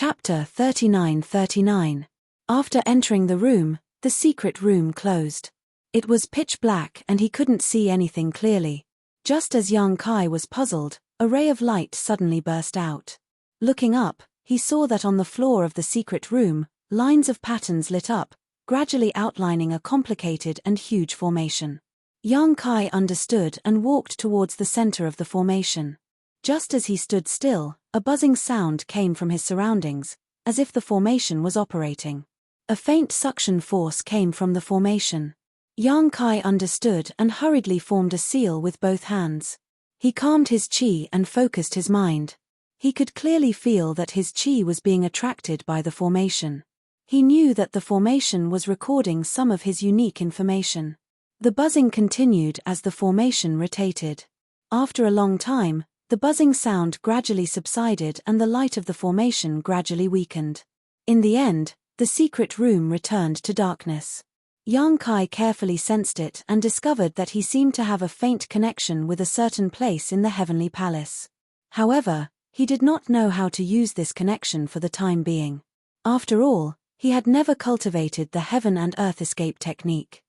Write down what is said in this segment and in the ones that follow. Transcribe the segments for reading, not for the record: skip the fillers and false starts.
Chapter 39:39. After entering the room, the secret room closed. It was pitch black and he couldn't see anything clearly. Just as young Kai was puzzled, a ray of light suddenly burst out. Looking up, he saw that on the floor of the secret room, lines of patterns lit up, gradually outlining a complicated and huge formation. Young Kai understood and walked towards the center of the formation. Just as he stood still, a buzzing sound came from his surroundings, as if the formation was operating. A faint suction force came from the formation. Young Kai understood and hurriedly formed a seal with both hands. He calmed his chi and focused his mind. He could clearly feel that his chi was being attracted by the formation. He knew that the formation was recording some of his unique information. The buzzing continued as the formation rotated. After a long time, the buzzing sound gradually subsided and the light of the formation gradually weakened. In the end, the secret room returned to darkness. Young Kai carefully sensed it and discovered that he seemed to have a faint connection with a certain place in the heavenly palace. However, he did not know how to use this connection for the time being. After all, he had never cultivated the heaven and earth escape technique.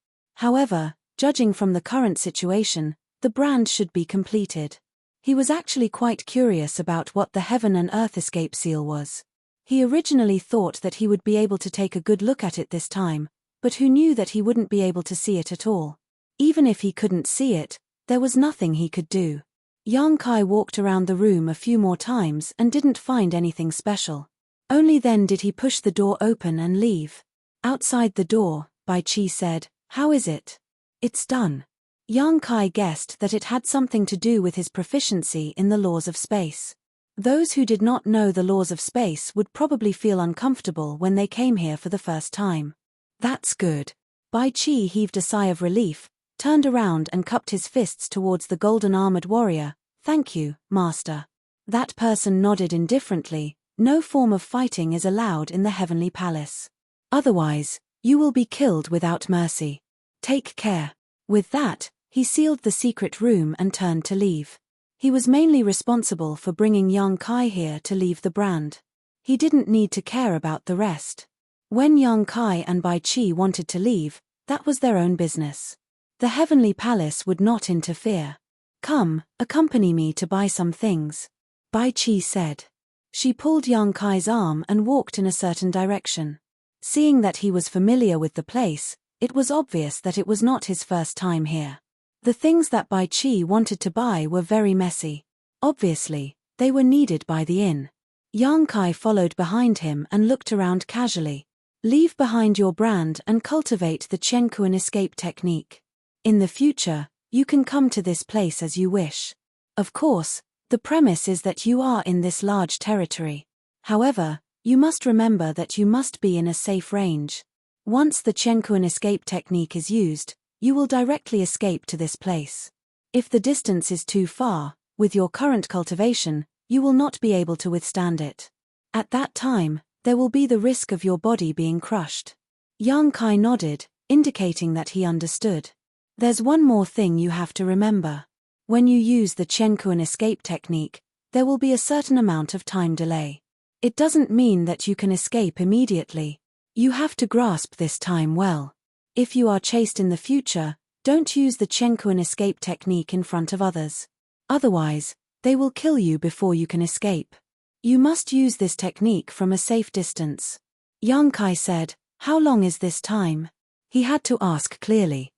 However, judging from the current situation, the brand should be completed. He was actually quite curious about what the heaven and earth escape seal was. He originally thought that he would be able to take a good look at it this time, but who knew that he wouldn't be able to see it at all? Even if he couldn't see it, there was nothing he could do. Young Kai walked around the room a few more times and didn't find anything special. Only then did he push the door open and leave. Outside the door, Bai Chi said, "How is it?" "It's done." Young Kai guessed that it had something to do with his proficiency in the laws of space. Those who did not know the laws of space would probably feel uncomfortable when they came here for the first time. "That's good." Bai Chi heaved a sigh of relief, turned around and cupped his fists towards the golden armored warrior. "Thank you, Master." That person nodded indifferently. No form of fighting is allowed in the heavenly palace. Otherwise, you will be killed without mercy. Take care. With that, he sealed the secret room and turned to leave. He was mainly responsible for bringing young Kai here to leave the brand. He didn't need to care about the rest. When young Kai and Bai Chi wanted to leave, that was their own business. The heavenly palace would not interfere. "Come, accompany me to buy some things," Bai Chi said. She pulled young Kai's arm and walked in a certain direction. Seeing that he was familiar with the place, it was obvious that it was not his first time here. The things that Bai Chi wanted to buy were very messy. Obviously, they were needed by the inn. Young Kai followed behind him and looked around casually. Leave behind your brand and cultivate the tranquil escape technique. In the future, you can come to this place as you wish. Of course, the premise is that you are in this large territory. However, you must remember that you must be in a safe range. Once the tranquil escape technique is used, you will directly escape to this place. If the distance is too far, with your current cultivation, you will not be able to withstand it. At that time, there will be the risk of your body being crushed. Young Kai nodded, indicating that he understood. There's one more thing you have to remember. When you use the tranquil escape technique, there will be a certain amount of time delay. It doesn't mean that you can escape immediately. You have to grasp this time well. If you are chased in the future, don't use the tranquil escape technique in front of others. Otherwise, they will kill you before you can escape. You must use this technique from a safe distance. Young Kai said, "How long is this time?" He had to ask clearly.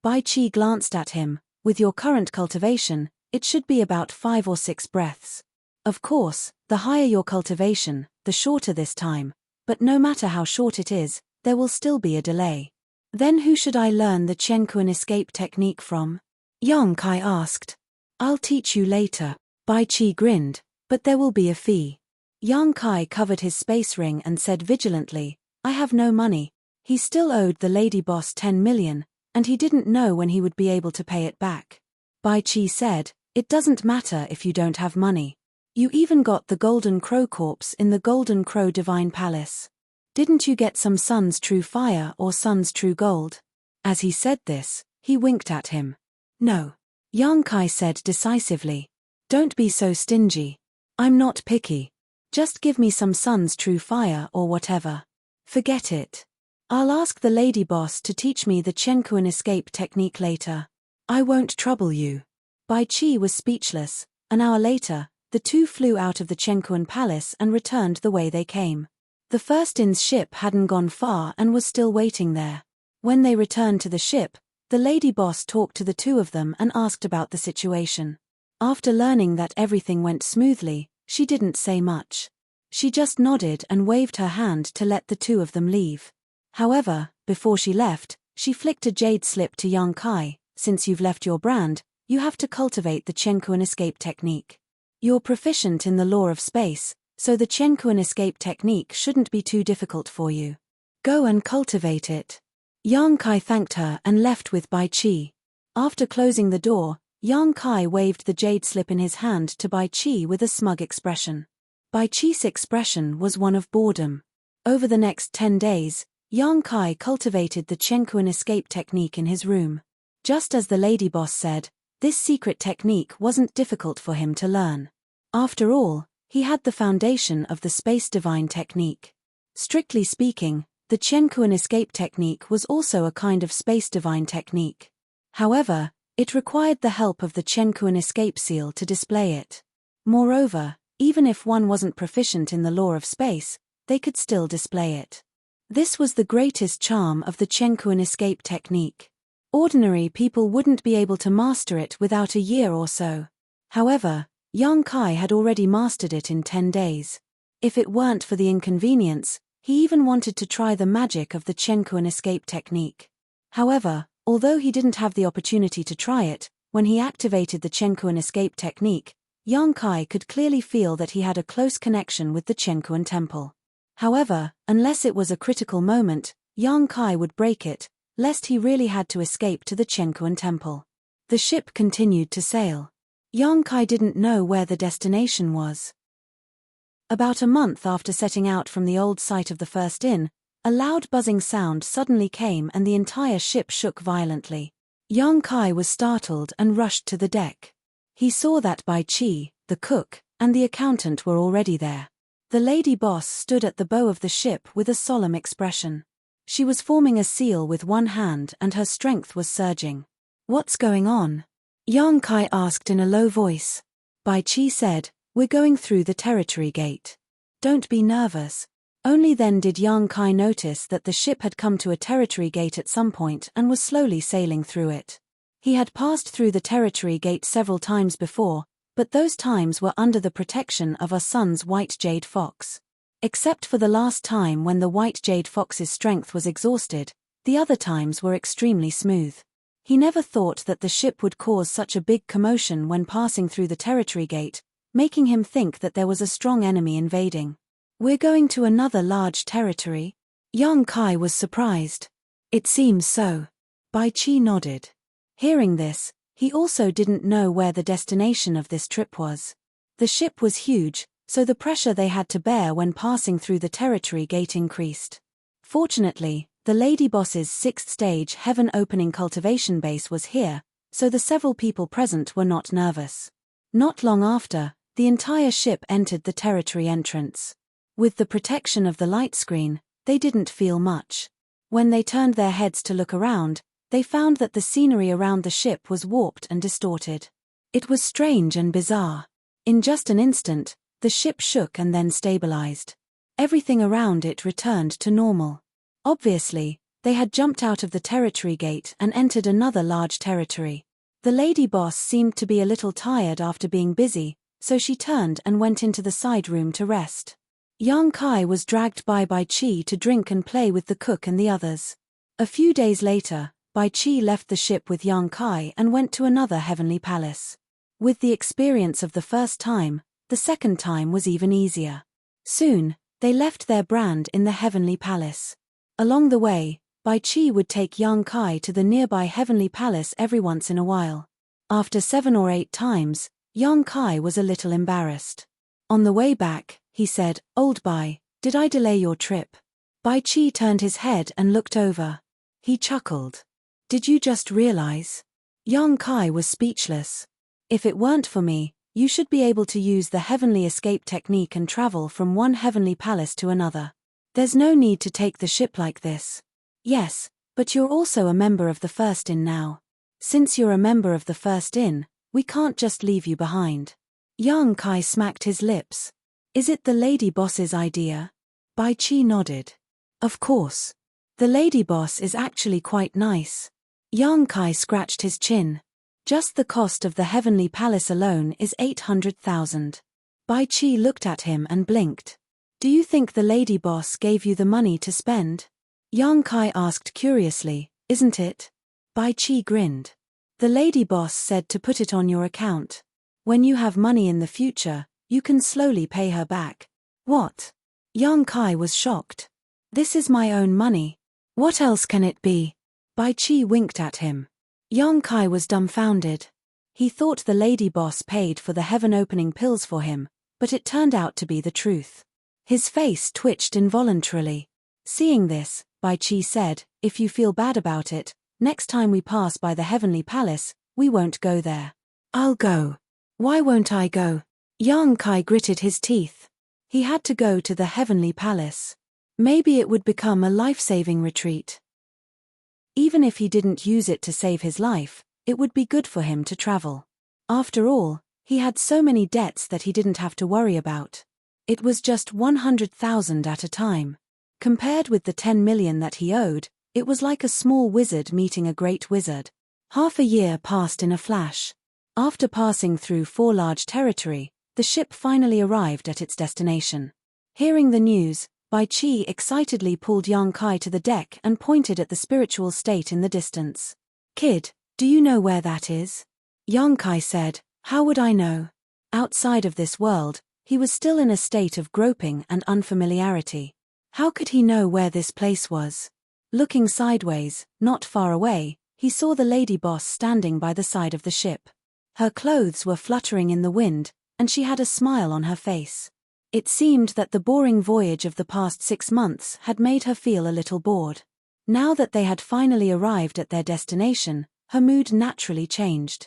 Bai Chi glanced at him. "With your current cultivation, it should be about 5 or 6 breaths. Of course, the higher your cultivation, the shorter this time, but no matter how short it is, there will still be a delay." "Then who should I learn the tranquil escape technique from?" Young Kai asked. "I'll teach you later." Bai Chi grinned, "But there will be a fee." Young Kai covered his space ring and said vigilantly, "I have no money." He still owed the lady boss 10 million, and he didn't know when he would be able to pay it back. Bai Chi said, "It doesn't matter if you don't have money. You even got the Golden Crow corpse in the Golden Crow Divine Palace. Didn't you get some Sun's True Fire or Sun's True Gold?" As he said this, he winked at him. "No," Young Kai said decisively. "Don't be so stingy. I'm not picky. Just give me some sun's true fire or whatever. Forget it. I'll ask the lady boss to teach me the tranquil escape technique later. I won't trouble you. Bai Qi was speechless. An hour later, the two flew out of the tranquil palace and returned the way they came. The first in's ship hadn't gone far and was still waiting there. When they returned to the ship, the lady boss talked to the two of them and asked about the situation. After learning that everything went smoothly, she didn't say much. She just nodded and waved her hand to let the two of them leave. However, before she left, she flicked a jade slip to young Kai. Since you've left your brand, you have to cultivate the tranquil escape technique. You're proficient in the law of space, so the tranquil escape technique shouldn't be too difficult for you. Go and cultivate it. Yang Kai thanked her and left with Bai Qi. After closing the door, Yang Kai waved the jade slip in his hand to Bai Qi with a smug expression. Bai Qi's expression was one of boredom. Over the next 10 days, Yang Kai cultivated the tranquil escape technique in his room. Just as the lady boss said, this secret technique wasn't difficult for him to learn. After all, he had the foundation of the space divine technique. Strictly speaking, the tranquil escape technique was also a kind of space divine technique. However, it required the help of the tranquil escape seal to display it. Moreover, even if one wasn't proficient in the law of space, they could still display it. This was the greatest charm of the tranquil escape technique. Ordinary people wouldn't be able to master it without a year or so. However, Yang Kai had already mastered it in 10 days. If it weren't for the inconvenience, he even wanted to try the magic of the tranquil escape technique. However, although he didn't have the opportunity to try it, when he activated the tranquil escape technique, Yang Kai could clearly feel that he had a close connection with the tranquil temple. However, unless it was a critical moment, Yang Kai would break it, lest he really had to escape to the tranquil temple. The ship continued to sail. Yang Kai didn't know where the destination was. About a month after setting out from the old site of the first inn, a loud buzzing sound suddenly came and the entire ship shook violently. Yang Kai was startled and rushed to the deck. He saw that Bai Qi, the cook, and the accountant were already there. The lady boss stood at the bow of the ship with a solemn expression. She was forming a seal with one hand and her strength was surging. What's going on? Yang Kai asked in a low voice. Bai Qi said, we're going through the territory gate. Don't be nervous. Only then did Yang Kai notice that the ship had come to a territory gate at some point and was slowly sailing through it. He had passed through the territory gate several times before, but those times were under the protection of our son's white jade fox. Except for the last time when the white jade fox's strength was exhausted, the other times were extremely smooth. He never thought that the ship would cause such a big commotion when passing through the territory gate, making him think that there was a strong enemy invading. We're going to another large territory? Yang Kai was surprised. It seems so. Bai Qi nodded. Hearing this, he also didn't know where the destination of this trip was. The ship was huge, so the pressure they had to bear when passing through the territory gate increased. Fortunately, the lady boss's 6th stage heaven opening cultivation base was here, so the several people present were not nervous. Not long after, the entire ship entered the territory entrance. With the protection of the light screen, they didn't feel much. When they turned their heads to look around, they found that the scenery around the ship was warped and distorted. It was strange and bizarre. In just an instant, the ship shook and then stabilized. Everything around it returned to normal. Obviously, they had jumped out of the territory gate and entered another large territory. The lady boss seemed to be a little tired after being busy, so she turned and went into the side room to rest. Yang Kai was dragged by Bai Qi to drink and play with the cook and the others. A few days later, Bai Qi left the ship with Yang Kai and went to another heavenly palace. With the experience of the first time, the second time was even easier. Soon, they left their brand in the heavenly palace. Along the way, Bai Qi would take Yang Kai to the nearby heavenly palace every once in a while. After 7 or 8 times, Yang Kai was a little embarrassed. On the way back, he said, "Old Bai, did I delay your trip?" Bai Qi turned his head and looked over. He chuckled. "Did you just realize?" Yang Kai was speechless. "If it weren't for me, You should be able to use the heavenly escape technique and travel from one heavenly palace to another. There's no need to take the ship like this. Yes, but you're also a member of the First Inn now. Since you're a member of the First Inn, we can't just leave you behind. Yang Kai smacked his lips. Is it the lady boss's idea? Bai Qi nodded. Of course. The lady boss is actually quite nice. Yang Kai scratched his chin. Just the cost of the heavenly palace alone is 800,000. Bai Qi looked at him and blinked. Do you think the lady boss gave you the money to spend? Yang Kai asked curiously, isn't it? Bai Qi grinned. The lady boss said to put it on your account. When you have money in the future, you can slowly pay her back. What? Yang Kai was shocked. This is my own money. What else can it be? Bai Qi winked at him. Yang Kai was dumbfounded. He thought the lady boss paid for the heaven-opening pills for him, but it turned out to be the truth. His face twitched involuntarily. Seeing this, Bai Qi said, if you feel bad about it, next time we pass by the heavenly palace, we won't go there. I'll go. Why won't I go? Yang Kai gritted his teeth. He had to go to the heavenly palace. Maybe it would become a life-saving retreat. Even if he didn't use it to save his life, it would be good for him to travel. After all, he had so many debts that he didn't have to worry about. It was just 100,000 at a time. Compared with the 10 million that he owed, it was like a small wizard meeting a great wizard. Half a year passed in a flash. After passing through 4 large territory, the ship finally arrived at its destination. Hearing the news, Bai Qi excitedly pulled Yang Kai to the deck and pointed at the spiritual state in the distance. Kid, do you know where that is? Yang Kai said, how would I know? Outside of this world, he was still in a state of groping and unfamiliarity. How could he know where this place was? Looking sideways, not far away, he saw the lady boss standing by the side of the ship. Her clothes were fluttering in the wind, and she had a smile on her face. It seemed that the boring voyage of the past 6 months had made her feel a little bored. Now that they had finally arrived at their destination, her mood naturally changed.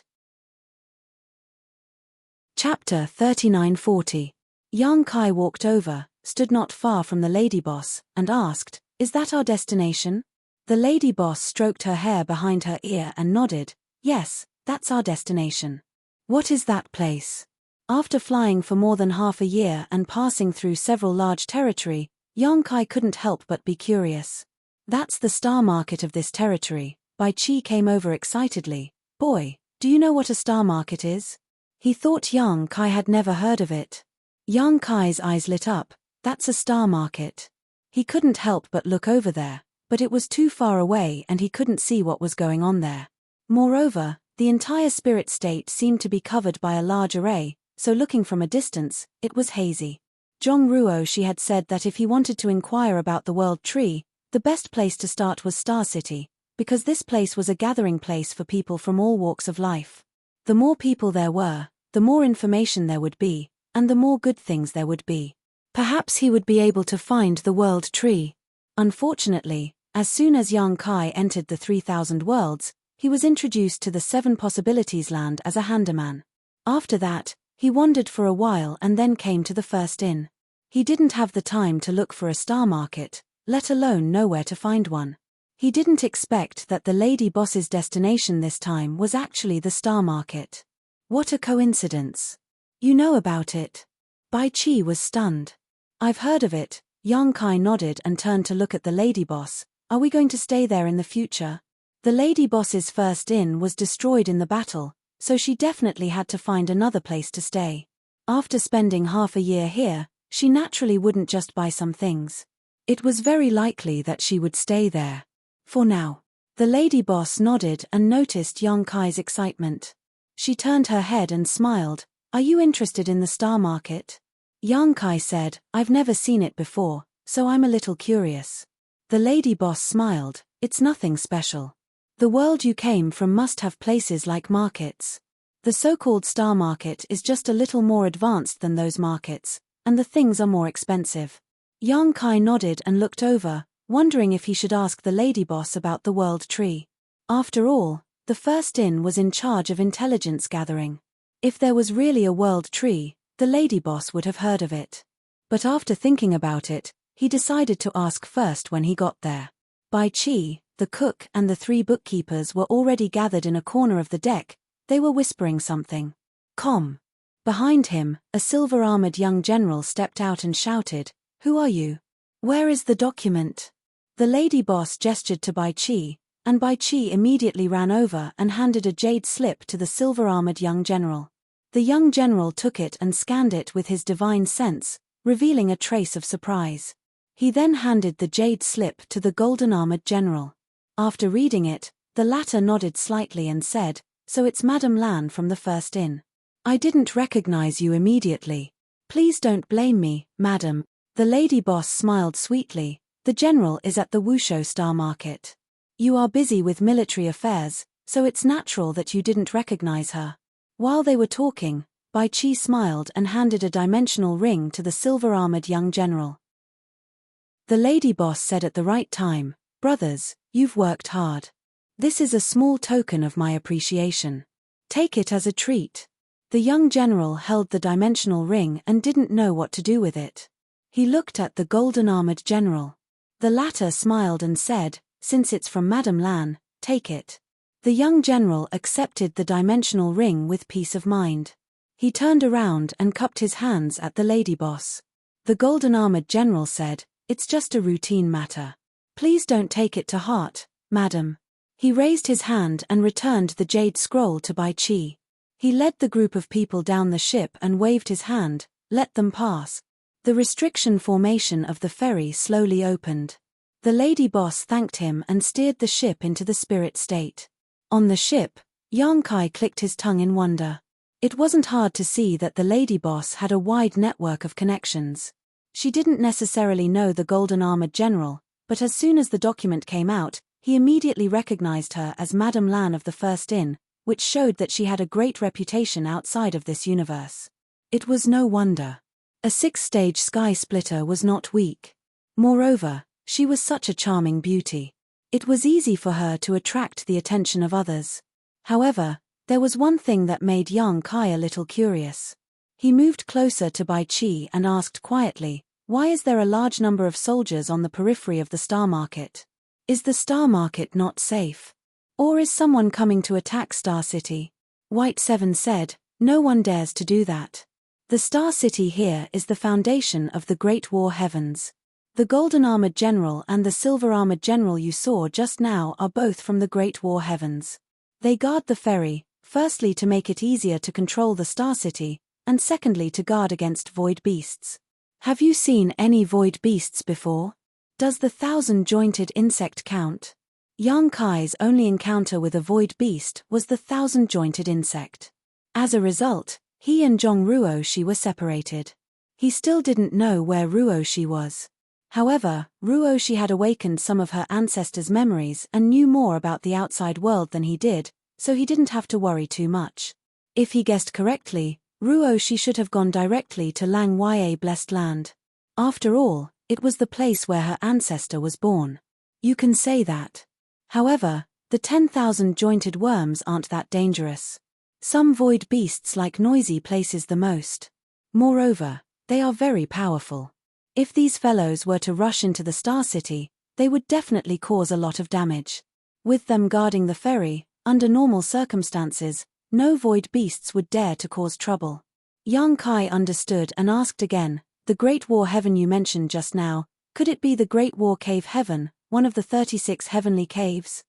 Chapter 3940. Yang Kai walked over, stood not far from the lady boss, and asked, is that our destination? The lady boss stroked her hair behind her ear and nodded, yes, that's our destination. What is that place? After flying for more than half a year and passing through several large territory, Yang Kai couldn't help but be curious. That's the star market of this territory. Bai Qi came over excitedly. Boy, do you know what a star market is? He thought Yang Kai had never heard of it. Yang Kai's eyes lit up. That's a star market. He couldn't help but look over there, but it was too far away and he couldn't see what was going on there. Moreover, the entire spirit state seemed to be covered by a large array, so looking from a distance, it was hazy. Zhong Ruo she had said that if he wanted to inquire about the world tree, the best place to start was Star City, because this place was a gathering place for people from all walks of life. The more people there were, the more information there would be, and the more good things there would be. Perhaps he would be able to find the world tree. Unfortunately, as soon as Yang Kai entered the 3,000 worlds, he was introduced to the 7 possibilities land as a handyman. After that, he wandered for a while and then came to the First Inn. He didn't have the time to look for a star market, let alone know where to find one. He didn't expect that the lady boss's destination this time was actually the star market. What a coincidence. You know about it? Bai Qi was stunned. I've heard of it. Yang Kai nodded and turned to look at the lady boss. Are we going to stay there in the future? The lady boss's First Inn was destroyed in the battle, so she definitely had to find another place to stay. After spending half a year here, she naturally wouldn't just buy some things. It was very likely that she would stay there. For now. The lady boss nodded and noticed Yang Kai's excitement. She turned her head and smiled. Are you interested in the star market? Yang Kai said, I've never seen it before, so I'm a little curious. The lady boss smiled. It's nothing special. The world you came from must have places like markets. The so-called star market is just a little more advanced than those markets, and the things are more expensive. Yang Kai nodded and looked over, wondering if he should ask the lady boss about the world tree. After all, the First Inn was in charge of intelligence gathering. If there was really a world tree, the lady boss would have heard of it. But after thinking about it, he decided to ask first when he got there. Bai Chi, the cook and the 3 bookkeepers were already gathered in a corner of the deck. They were whispering something. "Com." Behind him, a silver-armored young general stepped out and shouted, "Who are you? Where is the document?" The lady boss gestured to Bai Chi, and Bai Chi immediately ran over and handed a jade slip to the silver-armored young general. The young general took it and scanned it with his divine sense, revealing a trace of surprise. He then handed the jade slip to the golden-armored general. After reading it, the latter nodded slightly and said, "So it's Madame Lan from the first inn. I didn't recognize you immediately. Please don't blame me, madam." The lady boss smiled sweetly. "The general is at the Wushu Star Market. You are busy with military affairs, so it's natural that you didn't recognize her." While they were talking, Bai Chi smiled and handed a dimensional ring to the silver-armored young general. The lady boss said at the right time, "Brothers, you've worked hard. This is a small token of my appreciation. Take it as a treat." The young general held the dimensional ring and didn't know what to do with it. He looked at the golden-armored general. The latter smiled and said, "Since it's from Madame Lan, take it." The young general accepted the dimensional ring with peace of mind. He turned around and cupped his hands at the lady boss. The golden-armored general said, "It's just a routine matter. Please don't take it to heart, madam." He raised his hand and returned the jade scroll to Bai Chi. He led the group of people down the ship and waved his hand, "Let them pass." The restriction formation of the ferry slowly opened. The lady boss thanked him and steered the ship into the spirit state. On the ship, Yang Kai clicked his tongue in wonder. It wasn't hard to see that the lady boss had a wide network of connections. She didn't necessarily know the golden-armored general, but as soon as the document came out, he immediately recognized her as Madame Lan of the First Inn, which showed that she had a great reputation outside of this universe. It was no wonder. A 6-stage sky splitter was not weak. Moreover, she was such a charming beauty. It was easy for her to attract the attention of others. However, there was one thing that made Yang Kai a little curious. He moved closer to Bai Chi and asked quietly, "Why is there a large number of soldiers on the periphery of the Star Market? Is the Star Market not safe? Or is someone coming to attack Star City?" White 7 said, "No one dares to do that. The Star City here is the foundation of the Great War Heavens. The golden-armored general and the silver-armored general you saw just now are both from the Great War Heavens. They guard the ferry, firstly to make it easier to control the Star City, and secondly to guard against void beasts. Have you seen any void beasts before? Does the 1,000-jointed insect count?" Yang Kai's only encounter with a void beast was the 1,000-jointed insect. As a result, he and Zhong Ruoshi were separated. He still didn't know where Ruoshi was. However, Ruoshi had awakened some of her ancestors' memories and knew more about the outside world than he did, so he didn't have to worry too much. If he guessed correctly, Ruoshi should have gone directly to Lang Ya Blessed Land. After all, it was the place where her ancestor was born. You can say that. However, the 10,000-jointed worms aren't that dangerous. Some void beasts like noisy places the most. Moreover, they are very powerful. If these fellows were to rush into the Star City, they would definitely cause a lot of damage. With them guarding the ferry, under normal circumstances, no void beasts would dare to cause trouble. Yang Kai understood and asked again, "The Great War Heaven you mentioned just now, could it be the Great War Cave Heaven, one of the 36 heavenly caves?"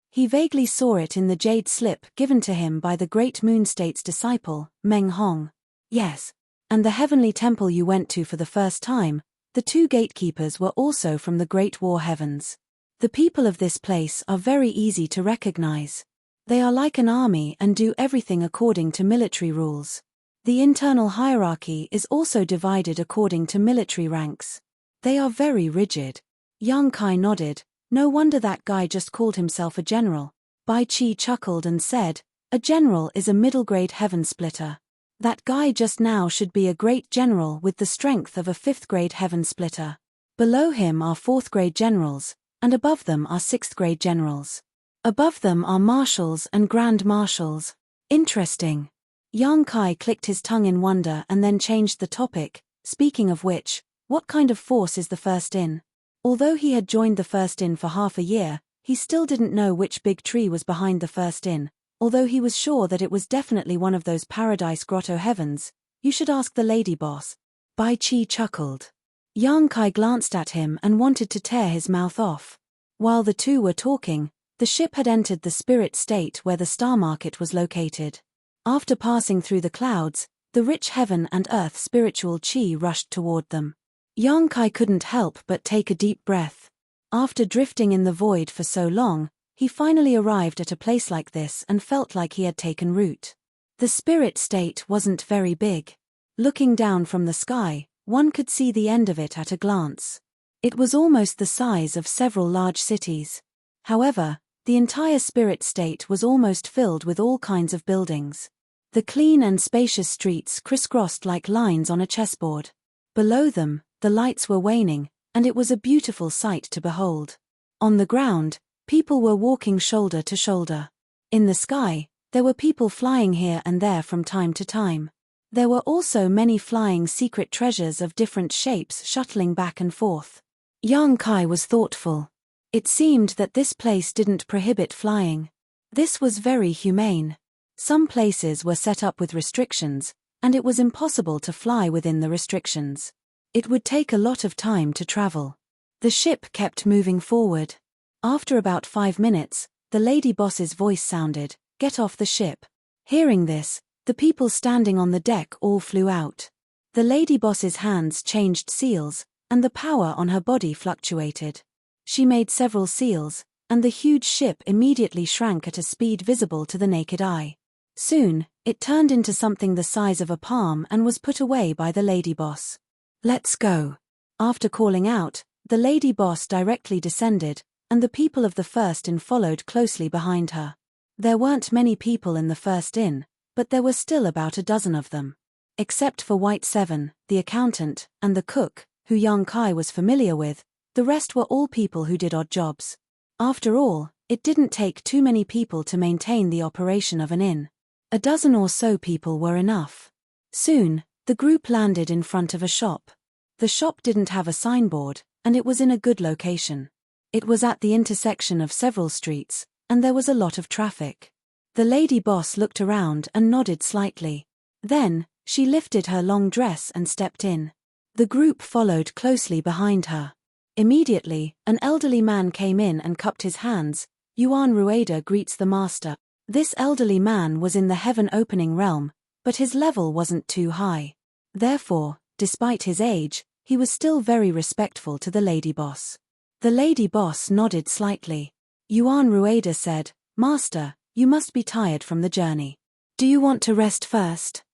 He vaguely saw it in the jade slip given to him by the Great Moon State's disciple, Meng Hong. "Yes. And the heavenly temple you went to for the first time, the 2 gatekeepers were also from the Great War Heavens. The people of this place are very easy to recognize. They are like an army and do everything according to military rules. The internal hierarchy is also divided according to military ranks. They are very rigid." Yang Kai nodded. "No wonder that guy just called himself a general." Bai Chi chuckled and said, "A general is a middle-grade heaven splitter. That guy just now should be a great general with the strength of a 5th-grade heaven splitter. Below him are 4th-grade generals, and above them are 6th-grade generals. Above them are marshals and grand marshals. Interesting." Yang Kai clicked his tongue in wonder and then changed the topic. Speaking of which, what kind of force is the First Inn? Although he had joined the First Inn for half a year, he still didn't know which big tree was behind the First Inn, although he was sure that it was definitely one of those paradise grotto heavens. You should ask the lady boss. Bai Chi chuckled. Yang Kai glanced at him and wanted to tear his mouth off. While the two were talking, the ship had entered the spirit state where the star market was located. After passing through the clouds, the rich heaven and earth spiritual chi rushed toward them. Yang Kai couldn't help but take a deep breath. After drifting in the void for so long, he finally arrived at a place like this and felt like he had taken root. The spirit state wasn't very big. Looking down from the sky, one could see the end of it at a glance. It was almost the size of several large cities. However, the entire spirit state was almost filled with all kinds of buildings. The clean and spacious streets crisscrossed like lines on a chessboard. Below them, the lights were waning, and it was a beautiful sight to behold. On the ground, people were walking shoulder to shoulder. In the sky, there were people flying here and there from time to time. There were also many flying secret treasures of different shapes shuttling back and forth. Yang Kai was thoughtful. It seemed that this place didn't prohibit flying. This was very humane. Some places were set up with restrictions, and it was impossible to fly within the restrictions. It would take a lot of time to travel. The ship kept moving forward. After about 5 minutes, the lady boss's voice sounded, "Get off the ship." Hearing this, the people standing on the deck all flew out. The lady boss's hands changed seals, and the power on her body fluctuated. She made several seals, and the huge ship immediately shrank at a speed visible to the naked eye. Soon, it turned into something the size of a palm and was put away by the lady boss. "Let's go." After calling out, the lady boss directly descended, and the people of the First Inn followed closely behind her. There weren't many people in the First Inn, but there were still about a dozen of them. Except for White Seven, the accountant, and the cook, who Yang Kai was familiar with, the rest were all people who did odd jobs. After all, it didn't take too many people to maintain the operation of an inn. A dozen or so people were enough. Soon, the group landed in front of a shop. The shop didn't have a signboard, and it was in a good location. It was at the intersection of several streets, and there was a lot of traffic. The lady boss looked around and nodded slightly. Then, she lifted her long dress and stepped in. The group followed closely behind her. Immediately, an elderly man came in and cupped his hands. Yuan Rueda greets the master. This elderly man was in the heaven-opening realm, but his level wasn't too high. Therefore, despite his age, he was still very respectful to the lady boss. The lady boss nodded slightly. Yuan Rueda said, "Master, you must be tired from the journey. Do you want to rest first?"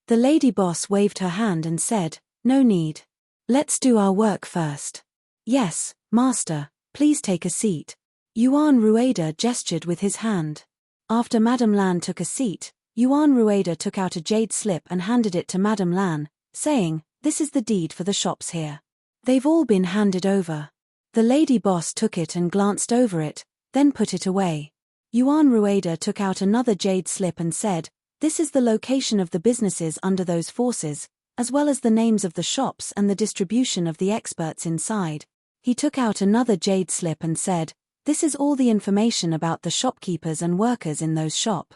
The lady boss waved her hand and said, "No need. Let's do our work first." "Yes, master, please take a seat." Yuan Rueda gestured with his hand. After Madame Lan took a seat, Yuan Rueda took out a jade slip and handed it to Madame Lan, saying, "This is the deed for the shops here. They've all been handed over." The lady boss took it and glanced over it, then put it away. Yuan Rueda took out another jade slip and said, "This is the location of the businesses under those forces, as well as the names of the shops and the distribution of the experts inside." He took out another jade slip and said, "This is all the information about the shopkeepers and workers in those shop."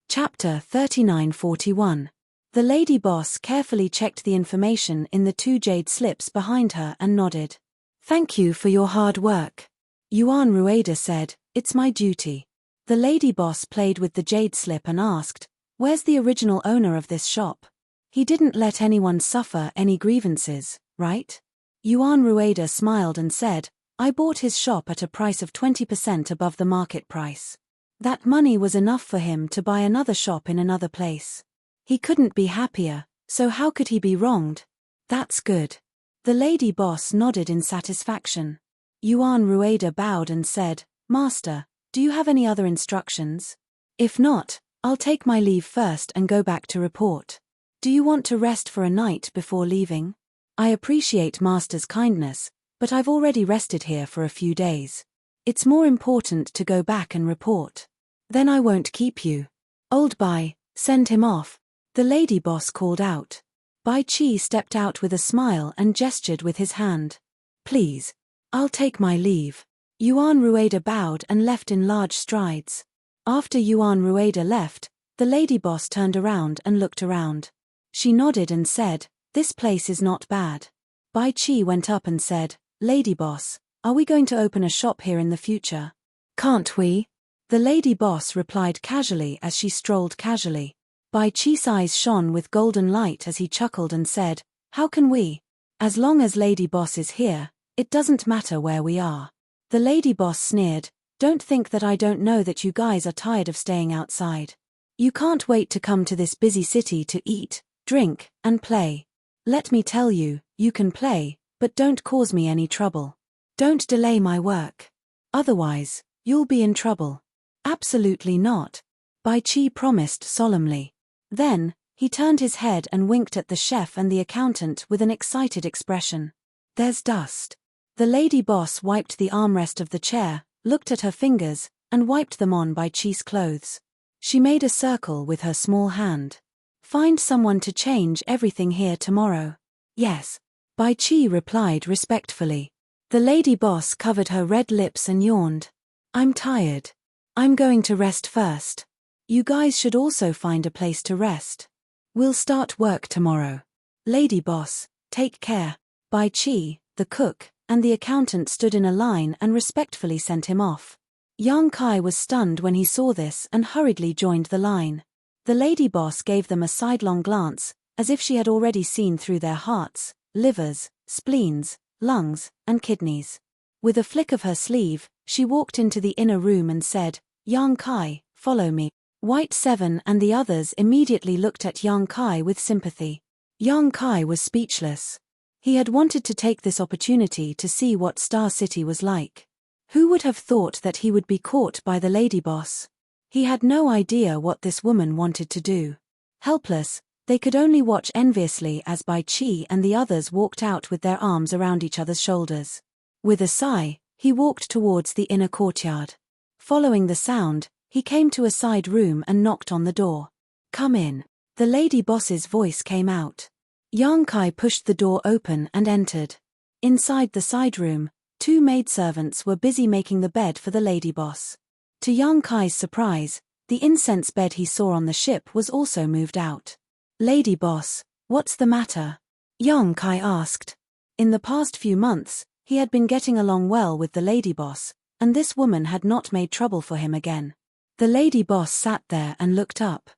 Chapter 3941. The lady boss carefully checked the information in the 2 jade slips behind her and nodded. "Thank you for your hard work." Yuan Rueda said, "It's my duty." The lady boss played with the jade slip and asked, "Where's the original owner of this shop? He didn't let anyone suffer any grievances, right?" Yuan Rueda smiled and said, "I bought his shop at a price of 20% above the market price. That money was enough for him to buy another shop in another place. He couldn't be happier, so how could he be wronged?" "That's good." The lady boss nodded in satisfaction. Yuan Rueda bowed and said, "Master, do you have any other instructions? If not, I'll take my leave first and go back to report. Do you want to rest for a night before leaving? I appreciate Master's kindness, but I've already rested here for a few days. It's more important to go back and report." Then I won't keep you. Old Bai, send him off. The lady boss called out. Bai Chi stepped out with a smile and gestured with his hand. Please. I'll take my leave. Yuan Rueda bowed and left in large strides. After Yuan Rueda left, the lady boss turned around and looked around. She nodded and said, this place is not bad. Bai Chi went up and said, Lady boss, are we going to open a shop here in the future? Can't we? The lady boss replied casually as she strolled casually. Bai Chi's eyes shone with golden light as he chuckled and said, how can we? As long as lady boss is here, it doesn't matter where we are. The lady boss sneered, don't think that I don't know that you guys are tired of staying outside. You can't wait to come to this busy city to eat, drink, and play. Let me tell you, you can play, but don't cause me any trouble. Don't delay my work. Otherwise, you'll be in trouble. Absolutely not. Bai Chi promised solemnly. Then, he turned his head and winked at the chef and the accountant with an excited expression. There's dust. The lady boss wiped the armrest of the chair, looked at her fingers, and wiped them on Bai Chi's clothes. She made a circle with her small hand. Find someone to change everything here tomorrow. Yes. Bai Chi replied respectfully. The lady boss covered her red lips and yawned. I'm tired. I'm going to rest first. You guys should also find a place to rest. We'll start work tomorrow. Lady boss, take care. Bai Chi, the cook, and the accountant stood in a line and respectfully sent him off. Yang Kai was stunned when he saw this and hurriedly joined the line. The lady boss gave them a sidelong glance, as if she had already seen through their hearts, livers, spleens, lungs, and kidneys. With a flick of her sleeve, she walked into the inner room and said, Yang Kai, follow me. White Seven and the others immediately looked at Yang Kai with sympathy. Yang Kai was speechless. He had wanted to take this opportunity to see what Star City was like. Who would have thought that he would be caught by the lady boss? He had no idea what this woman wanted to do. Helpless, they could only watch enviously as Bai Chi and the others walked out with their arms around each other's shoulders. With a sigh, he walked towards the inner courtyard. Following the sound, he came to a side room and knocked on the door. Come in. The lady boss's voice came out. Yang Kai pushed the door open and entered. Inside the side room, two maidservants were busy making the bed for the lady boss. To Yang Kai's surprise, the incense bed he saw on the ship was also moved out. Lady boss, what's the matter? Yang Kai asked. In the past few months, he had been getting along well with the lady boss, and this woman had not made trouble for him again. The lady boss sat there and looked up.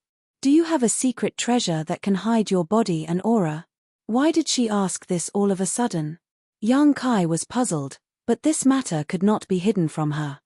Do you have a secret treasure that can hide your body and aura? Why did she ask this all of a sudden? Yang Kai was puzzled, but this matter could not be hidden from her.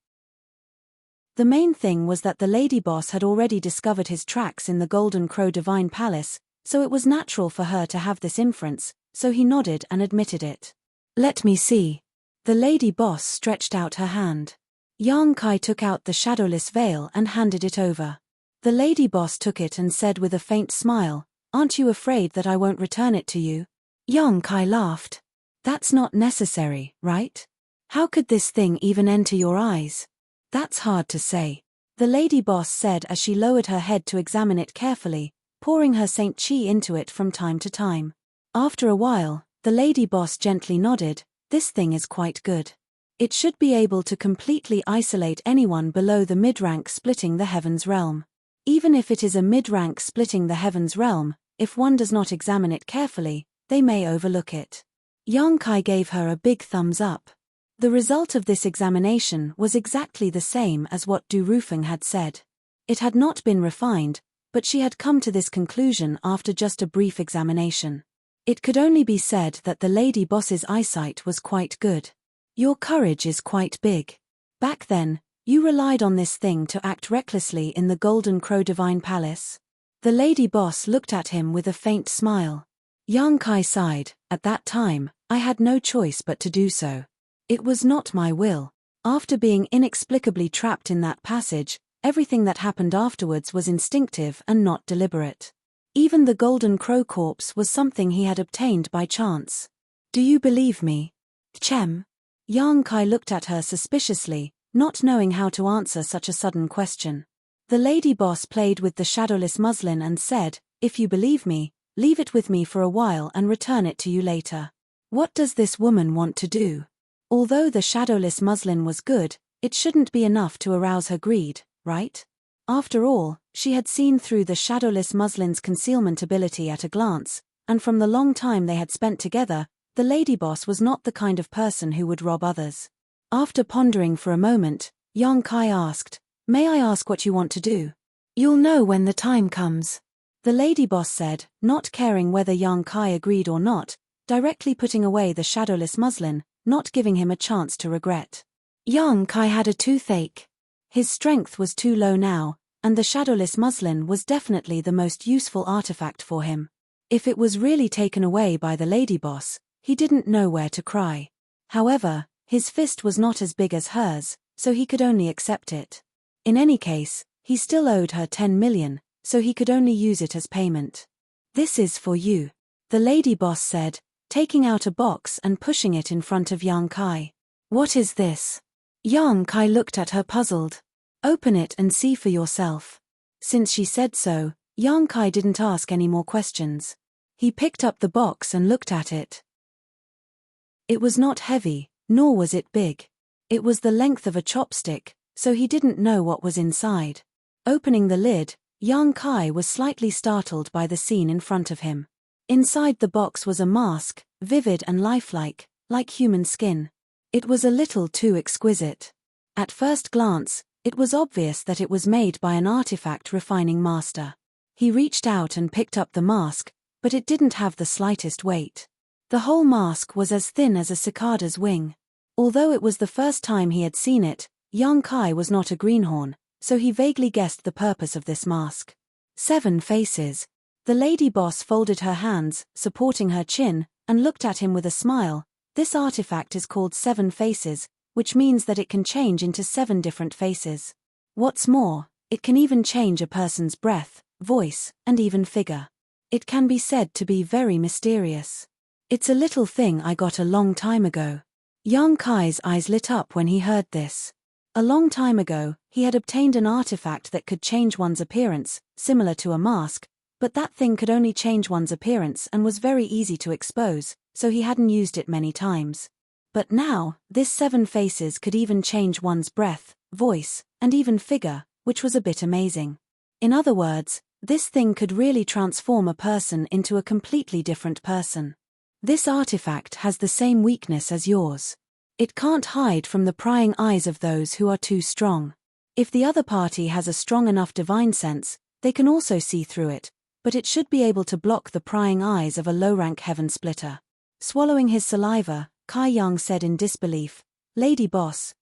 The main thing was that the lady boss had already discovered his tracks in the Golden Crow Divine Palace, so it was natural for her to have this inference, so he nodded and admitted it. Let me see. The lady boss stretched out her hand. Yang Kai took out the shadowless veil and handed it over. The lady boss took it and said with a faint smile, Aren't you afraid that I won't return it to you? Yang Kai laughed. That's not necessary, right? How could this thing even enter your eyes? That's hard to say. The lady boss said as she lowered her head to examine it carefully, pouring her Saint Chi into it from time to time. After a while, the lady boss gently nodded, This thing is quite good. It should be able to completely isolate anyone below the mid-rank splitting the heavens realm. Even if it is a mid-rank splitting the heavens realm, if one does not examine it carefully, they may overlook it. Yang Kai gave her a big thumbs up. The result of this examination was exactly the same as what Du Rufeng had said. It had not been refined, but she had come to this conclusion after just a brief examination. It could only be said that the lady boss's eyesight was quite good. Your courage is quite big. Back then, you relied on this thing to act recklessly in the Golden Crow Divine Palace. The lady boss looked at him with a faint smile. Yang Kai sighed, At that time, I had no choice but to do so. It was not my will. After being inexplicably trapped in that passage, everything that happened afterwards was instinctive and not deliberate. Even the Golden Crow corpse was something he had obtained by chance. Do you believe me? Chem? Yang Kai looked at her suspiciously, not knowing how to answer such a sudden question. The lady boss played with the shadowless muslin and said, "If you believe me, leave it with me for a while and return it to you later." What does this woman want to do? Although the shadowless muslin was good, it shouldn't be enough to arouse her greed, right? After all, she had seen through the shadowless muslin's concealment ability at a glance, and from the long time they had spent together, the lady boss was not the kind of person who would rob others. After pondering for a moment, Yang Kai asked, "May I ask what you want to do?" "You'll know when the time comes," the lady boss said, not caring whether Yang Kai agreed or not, directly putting away the shadowless muslin, not giving him a chance to regret. Yang Kai had a toothache. His strength was too low now, and the shadowless muslin was definitely the most useful artifact for him. If it was really taken away by the lady boss, he didn't know where to cry. However, his fist was not as big as hers, so he could only accept it. In any case, he still owed her 10 million, so he could only use it as payment. "This is for you," the lady boss said, taking out a box and pushing it in front of Yang Kai. "What is this?" Yang Kai looked at her puzzled. "Open it and see for yourself." Since she said so, Yang Kai didn't ask any more questions. He picked up the box and looked at it. It was not heavy, nor was it big. It was the length of a chopstick, so he didn't know what was inside. Opening the lid, Yang Kai was slightly startled by the scene in front of him. Inside the box was a mask, vivid and lifelike, like human skin. It was a little too exquisite. At first glance, it was obvious that it was made by an artifact refining master. He reached out and picked up the mask, but it didn't have the slightest weight. The whole mask was as thin as a cicada's wing. Although it was the first time he had seen it, Yang Kai was not a greenhorn, so he vaguely guessed the purpose of this mask. 7 faces. The lady boss folded her hands, supporting her chin, and looked at him with a smile. This artifact is called 7 faces, which means that it can change into 7 different faces. What's more, it can even change a person's breath, voice, and even figure. It can be said to be very mysterious. "It's a little thing I got a long time ago." Yang Kai's eyes lit up when he heard this. A long time ago, he had obtained an artifact that could change one's appearance, similar to a mask, but that thing could only change one's appearance and was very easy to expose, so he hadn't used it many times. But now, this 7 faces could even change one's breath, voice, and even figure, which was a bit amazing. In other words, this thing could really transform a person into a completely different person. This artifact has the same weakness as yours. It can't hide from the prying eyes of those who are too strong. If the other party has a strong enough divine sense, they can also see through it, but it should be able to block the prying eyes of a low-rank heaven splitter. Swallowing his saliva, Kai Yang said in disbelief, "Lady boss,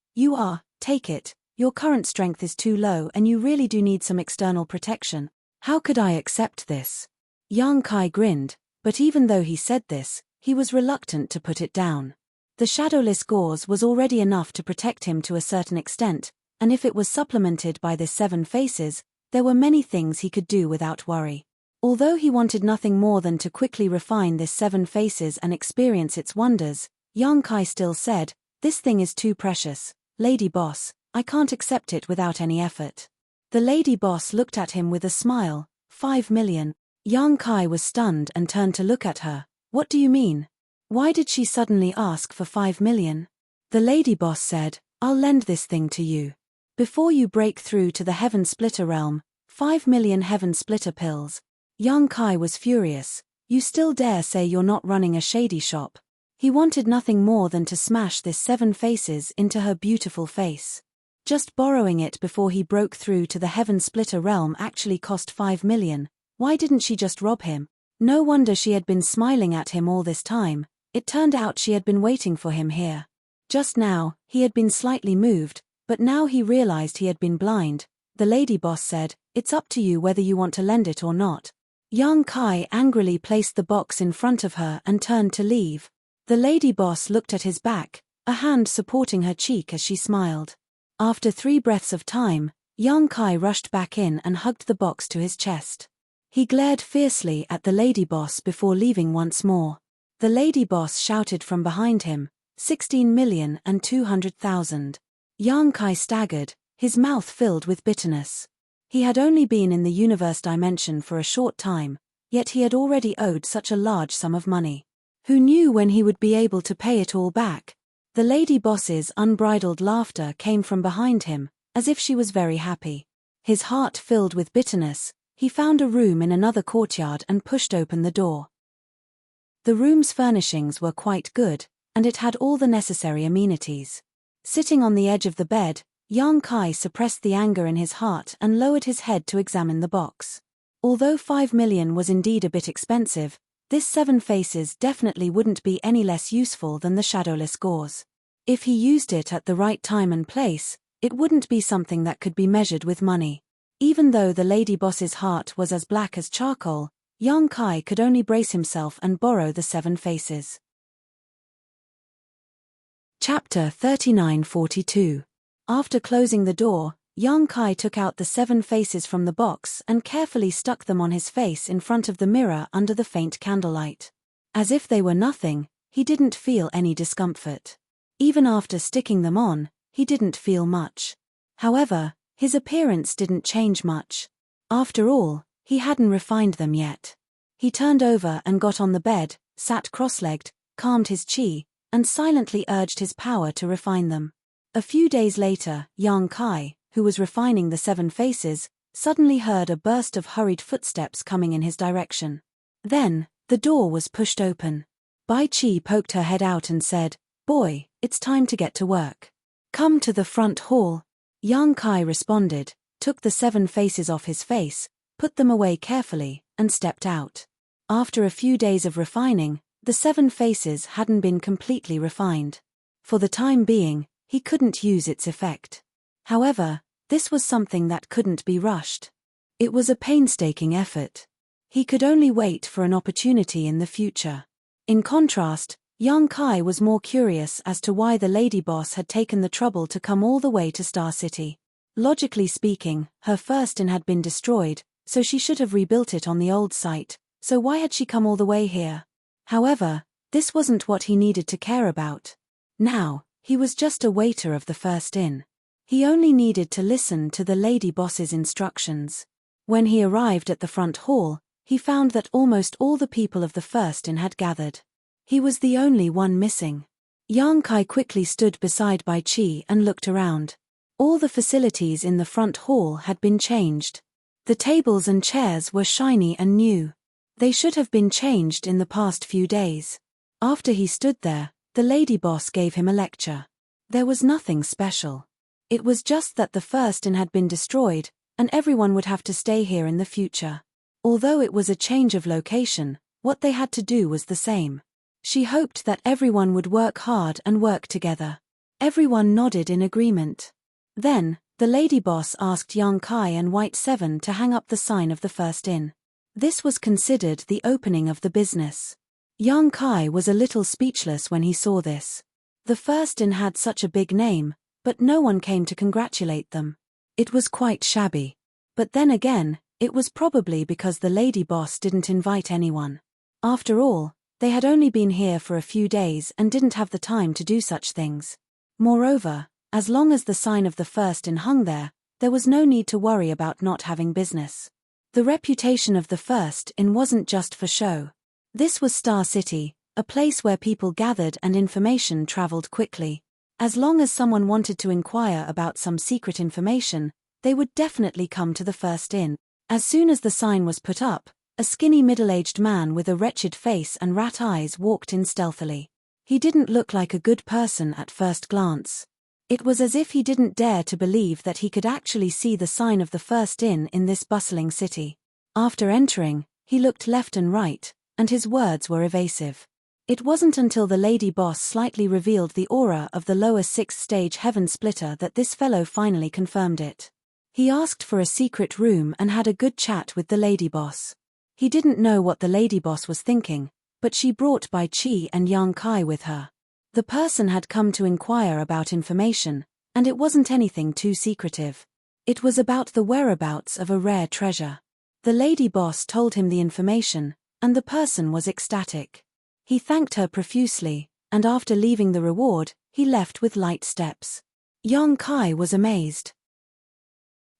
take it, your current strength is too low and you really do need some external protection. How could I accept this?" Yang Kai grinned, but even though he said this, he was reluctant to put it down. The shadowless gauze was already enough to protect him to a certain extent, and if it was supplemented by this 7 faces, there were many things he could do without worry. Although he wanted nothing more than to quickly refine this 7 faces and experience its wonders, Yang Kai still said, "This thing is too precious, lady boss, I can't accept it without any effort." The lady boss looked at him with a smile. 5 million. Yang Kai was stunned and turned to look at her. "What do you mean? Why did she suddenly ask for 5 million? The lady boss said, "I'll lend this thing to you. Before you break through to the heaven splitter realm, 5 million heaven splitter pills." Yang Kai was furious. "You still dare say you're not running a shady shop?" He wanted nothing more than to smash this 7 faces into her beautiful face. Just borrowing it before he broke through to the heaven splitter realm actually cost 5 million. Why didn't she just rob him? No wonder she had been smiling at him all this time. It turned out she had been waiting for him here. Just now, he had been slightly moved, but now he realized he had been blind. The lady boss said, "It's up to you whether you want to lend it or not." Yang Kai angrily placed the box in front of her and turned to leave. The lady boss looked at his back, a hand supporting her cheek as she smiled. After 3 breaths of time, Yang Kai rushed back in and hugged the box to his chest. He glared fiercely at the lady boss before leaving once more. The lady boss shouted from behind him, 16,200,000. Yang Kai staggered, his mouth filled with bitterness. He had only been in the universe dimension for a short time, yet he had already owed such a large sum of money. Who knew when he would be able to pay it all back? The lady boss's unbridled laughter came from behind him, as if she was very happy. His heart filled with bitterness, he found a room in another courtyard and pushed open the door. The room's furnishings were quite good, and it had all the necessary amenities. Sitting on the edge of the bed, Yang Kai suppressed the anger in his heart and lowered his head to examine the box. Although 5 million was indeed a bit expensive, this 7 faces definitely wouldn't be any less useful than the shadowless gauze. If he used it at the right time and place, it wouldn't be something that could be measured with money. Even though the lady boss's heart was as black as charcoal, Yang Kai could only brace himself and borrow the 7 faces. Chapter 3942. After closing the door, Yang Kai took out the 7 faces from the box and carefully stuck them on his face in front of the mirror under the faint candlelight. As if they were nothing, he didn't feel any discomfort. Even after sticking them on, he didn't feel much. However, his appearance didn't change much. After all, he hadn't refined them yet. He turned over and got on the bed, sat cross-legged, calmed his chi, and silently urged his power to refine them. A few days later, Yang Kai, who was refining the 7 faces, suddenly heard a burst of hurried footsteps coming in his direction. Then, the door was pushed open. Bai Chi poked her head out and said, "Boy, it's time to get to work. Come to the front hall." Yang Kai responded, took the 7 faces off his face, put them away carefully, and stepped out. After a few days of refining, the 7 faces hadn't been completely refined. For the time being, he couldn't use its effect. However, this was something that couldn't be rushed. It was a painstaking effort. He could only wait for an opportunity in the future. In contrast, Yang Kai was more curious as to why the lady boss had taken the trouble to come all the way to Star City. Logically speaking, her first inn had been destroyed, so she should have rebuilt it on the old site, so why had she come all the way here? However, this wasn't what he needed to care about. Now, he was just a waiter of the first inn. He only needed to listen to the lady boss's instructions. When he arrived at the front hall, he found that almost all the people of the first inn had gathered. He was the only one missing. Yang Kai quickly stood beside Bai Chi and looked around. All the facilities in the front hall had been changed. The tables and chairs were shiny and new. They should have been changed in the past few days. After he stood there, the lady boss gave him a lecture. There was nothing special. It was just that the first inn had been destroyed, and everyone would have to stay here in the future. Although it was a change of location, what they had to do was the same. She hoped that everyone would work hard and work together. Everyone nodded in agreement. Then, the lady boss asked Yang Kai and White 7 to hang up the sign of the first inn. This was considered the opening of the business. Yang Kai was a little speechless when he saw this. The first inn had such a big name, but no one came to congratulate them. It was quite shabby. But then again, it was probably because the lady boss didn't invite anyone. After all, they had only been here for a few days and didn't have the time to do such things. Moreover, as long as the sign of the first inn hung there was no need to worry about not having business. The reputation of the first inn wasn't just for show. This was Star City, a place where people gathered and information traveled quickly. As long as someone wanted to inquire about some secret information, they would definitely come to the first inn. As soon as the sign was put up, a skinny middle-aged man with a wretched face and rat eyes walked in stealthily. He didn't look like a good person at first glance. It was as if he didn't dare to believe that he could actually see the sign of the first inn in this bustling city. After entering, he looked left and right, and his words were evasive. It wasn't until the lady boss slightly revealed the aura of the lower 6th stage heaven splitter that this fellow finally confirmed it. He asked for a secret room and had a good chat with the lady boss. He didn't know what the lady boss was thinking, but she brought Bai Chi and Yang Kai with her. The person had come to inquire about information, and it wasn't anything too secretive. It was about the whereabouts of a rare treasure. The lady boss told him the information, and the person was ecstatic. He thanked her profusely, and after leaving the reward, he left with light steps. Yang Kai was amazed.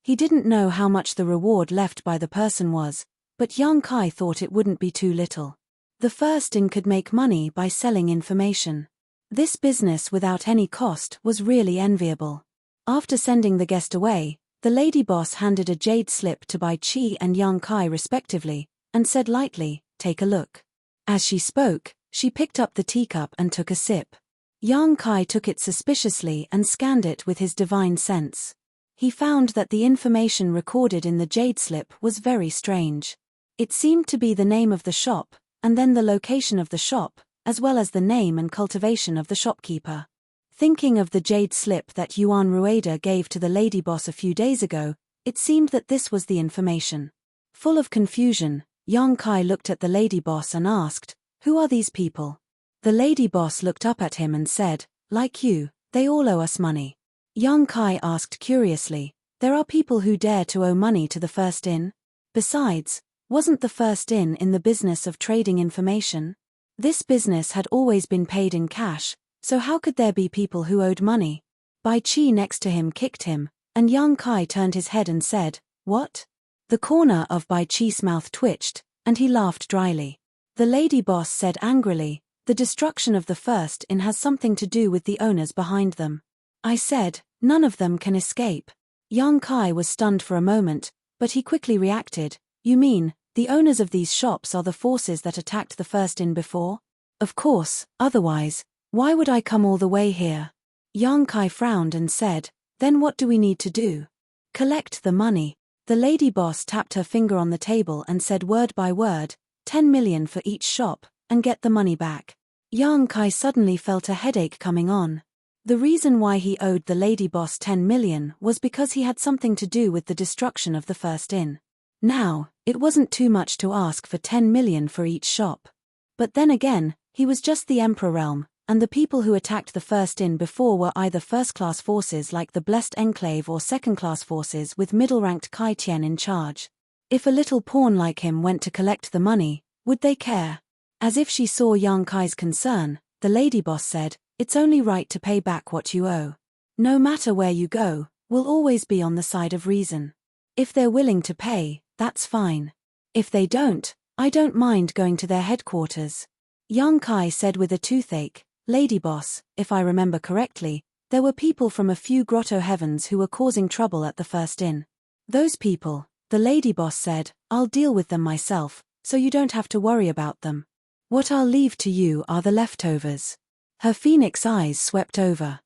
He didn't know how much the reward left by the person was, but young Kai thought it wouldn't be too little. The first in could make money by selling information. This business without any cost was really enviable. After sending the guest away, the lady boss handed a jade slip to Bai Chi and young Kai respectively, and said lightly, "Take a look." As she spoke, she picked up the teacup and took a sip. Young Kai took it suspiciously and scanned it with his divine sense. He found that the information recorded in the jade slip was very strange. It seemed to be the name of the shop, and then the location of the shop, as well as the name and cultivation of the shopkeeper. Thinking of the jade slip that Yuan Rueda gave to the lady boss a few days ago, it seemed that this was the information. Full of confusion, young Kai looked at the lady boss and asked, "Who are these people?" The lady boss looked up at him and said, "Like you, they all owe us money." Young Kai asked curiously, "There are people who dare to owe money to the first in? Besides, wasn't the first in the business of trading information? This business had always been paid in cash, so how could there be people who owed money?" Bai Chi next to him kicked him, and young Kai turned his head and said, "What?" The corner of Bai Chi's mouth twitched, and he laughed dryly. The lady boss said angrily, "The destruction of the first in has something to do with the owners behind them. I said, none of them can escape." Young Kai was stunned for a moment, but he quickly reacted, "You mean, the owners of these shops are the forces that attacked the first in before?" "Of course, otherwise, why would I come all the way here?" Young Kai frowned and said, "Then what do we need to do?" "Collect the money." The lady boss tapped her finger on the table and said word by word, 10 million for each shop, and get the money back. Young Kai suddenly felt a headache coming on. The reason why he owed the lady boss 10 million was because he had something to do with the destruction of the first inn. Now, it wasn't too much to ask for 10 million for each shop. But then again, he was just the Emperor realm, and the people who attacked the first inn before were either first-class forces like the Blessed Enclave or second-class forces with middle-ranked Kai Tian in charge. If a little pawn like him went to collect the money, would they care? As if she saw young Kai's concern, the lady boss said, "It's only right to pay back what you owe. No matter where you go, we'll always be on the side of reason. If they're willing to pay, that's fine. If they don't, I don't mind going to their headquarters." Young Kai said with a toothache, "Lady boss, if I remember correctly, there were people from a few grotto heavens who were causing trouble at the first inn." "Those people," the lady boss said, "I'll deal with them myself, so you don't have to worry about them. What I'll leave to you are the leftovers." Her phoenix eyes swept over.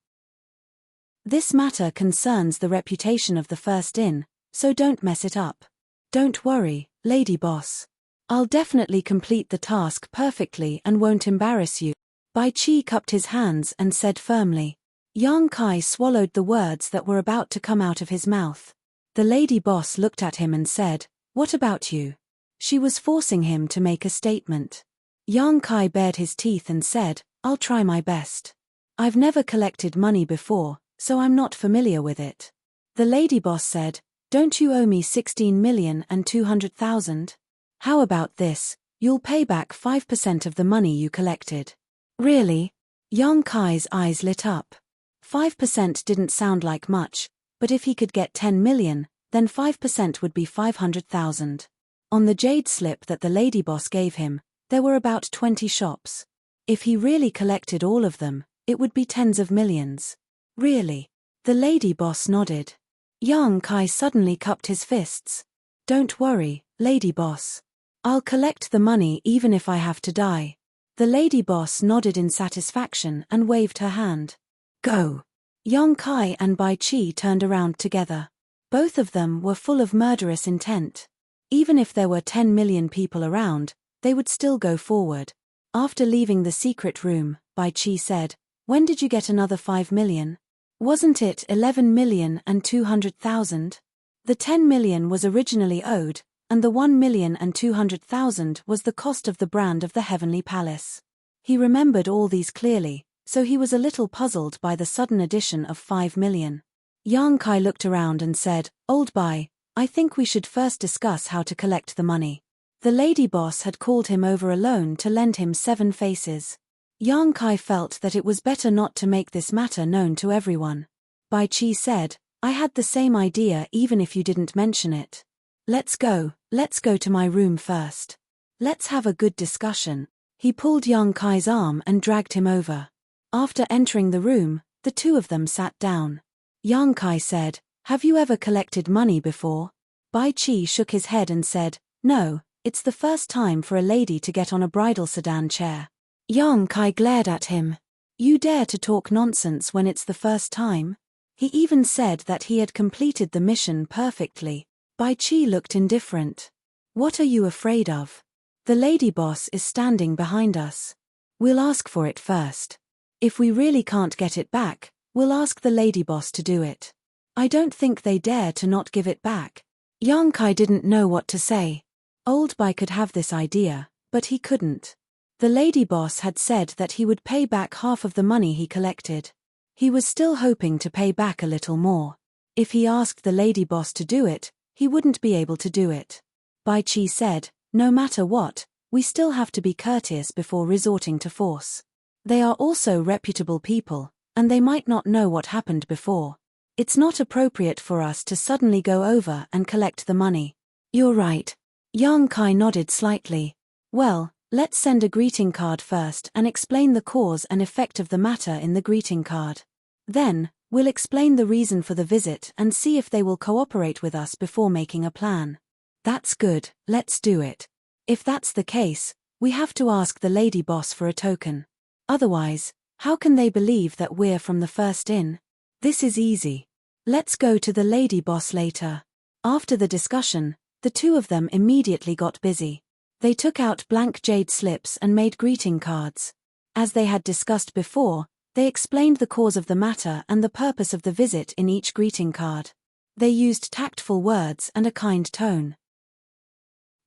"This matter concerns the reputation of the first inn, so don't mess it up. Don't worry, lady boss. I'll definitely complete the task perfectly and won't embarrass you." Bai Chi cupped his hands and said firmly. Young Kai swallowed the words that were about to come out of his mouth. The lady boss looked at him and said, "What about you?" She was forcing him to make a statement. Young Kai bared his teeth and said, "I'll try my best. I've never collected money before, so I'm not familiar with it." The lady boss said, "Don't you owe me 16,200,000? How about this, you'll pay back 5% of the money you collected." "Really?" Young Kai's eyes lit up. 5% didn't sound like much, but if he could get 10 million, then 5% would be 500,000. On the jade slip that the lady boss gave him, there were about 20 shops. If he really collected all of them, it would be tens of millions. "Really?" The lady boss nodded. Young Kai suddenly cupped his fists. "Don't worry, lady boss. I'll collect the money even if I have to die." The lady boss nodded in satisfaction and waved her hand. "Go." Young Kai and Bai Chi turned around together. Both of them were full of murderous intent. Even if there were 10 million people around, they would still go forward. After leaving the secret room, Bai Chi said, "When did you get another 5 million? Wasn't it 11,200,000? The 10 million was originally owed, and the 1,200,000 was the cost of the brand of the Heavenly Palace." He remembered all these clearly, so he was a little puzzled by the sudden addition of 5 million. Young Kai looked around and said, "Old Bai, I think we should first discuss how to collect the money." The lady boss had called him over alone to lend him 7 faces. Young Kai felt that it was better not to make this matter known to everyone. Bai Chi said, I had the same idea even if you didn't mention it. Let's go to my room first. Let's have a good discussion. He pulled Yang Kai's arm and dragged him over. After entering the room, the two of them sat down. Yang Kai said, "Have you ever collected money before?" Bai Qi shook his head and said, "No, it's the first time for a lady to get on a bridal sedan chair." Yang Kai glared at him. "You dare to talk nonsense when it's the first time?" He even said that he had completed the mission perfectly. Bai Qi looked indifferent. "What are you afraid of? The lady boss is standing behind us. We'll ask for it first. If we really can't get it back, we'll ask the lady boss to do it. I don't think they dare to not give it back." Yang Kai didn't know what to say. Old Bai could have this idea, but he couldn't. The lady boss had said that he would pay back half of the money he collected. He was still hoping to pay back a little more. If he asked the lady boss to do it, he wouldn't be able to do it. Bai Qi said, "No matter what, we still have to be courteous before resorting to force. They are also reputable people, and they might not know what happened before. It's not appropriate for us to suddenly go over and collect the money." "You're right." Yang Kai nodded slightly. "Well, let's send a greeting card first and explain the cause and effect of the matter in the greeting card. Then, we'll explain the reason for the visit and see if they will cooperate with us before making a plan." "That's good, let's do it. If that's the case, we have to ask the lady boss for a token. Otherwise, how can they believe that we're from the first in? This is easy. Let's go to the lady boss later." After the discussion, the two of them immediately got busy. They took out blank jade slips and made greeting cards. As they had discussed before, they explained the cause of the matter and the purpose of the visit in each greeting card. They used tactful words and a kind tone.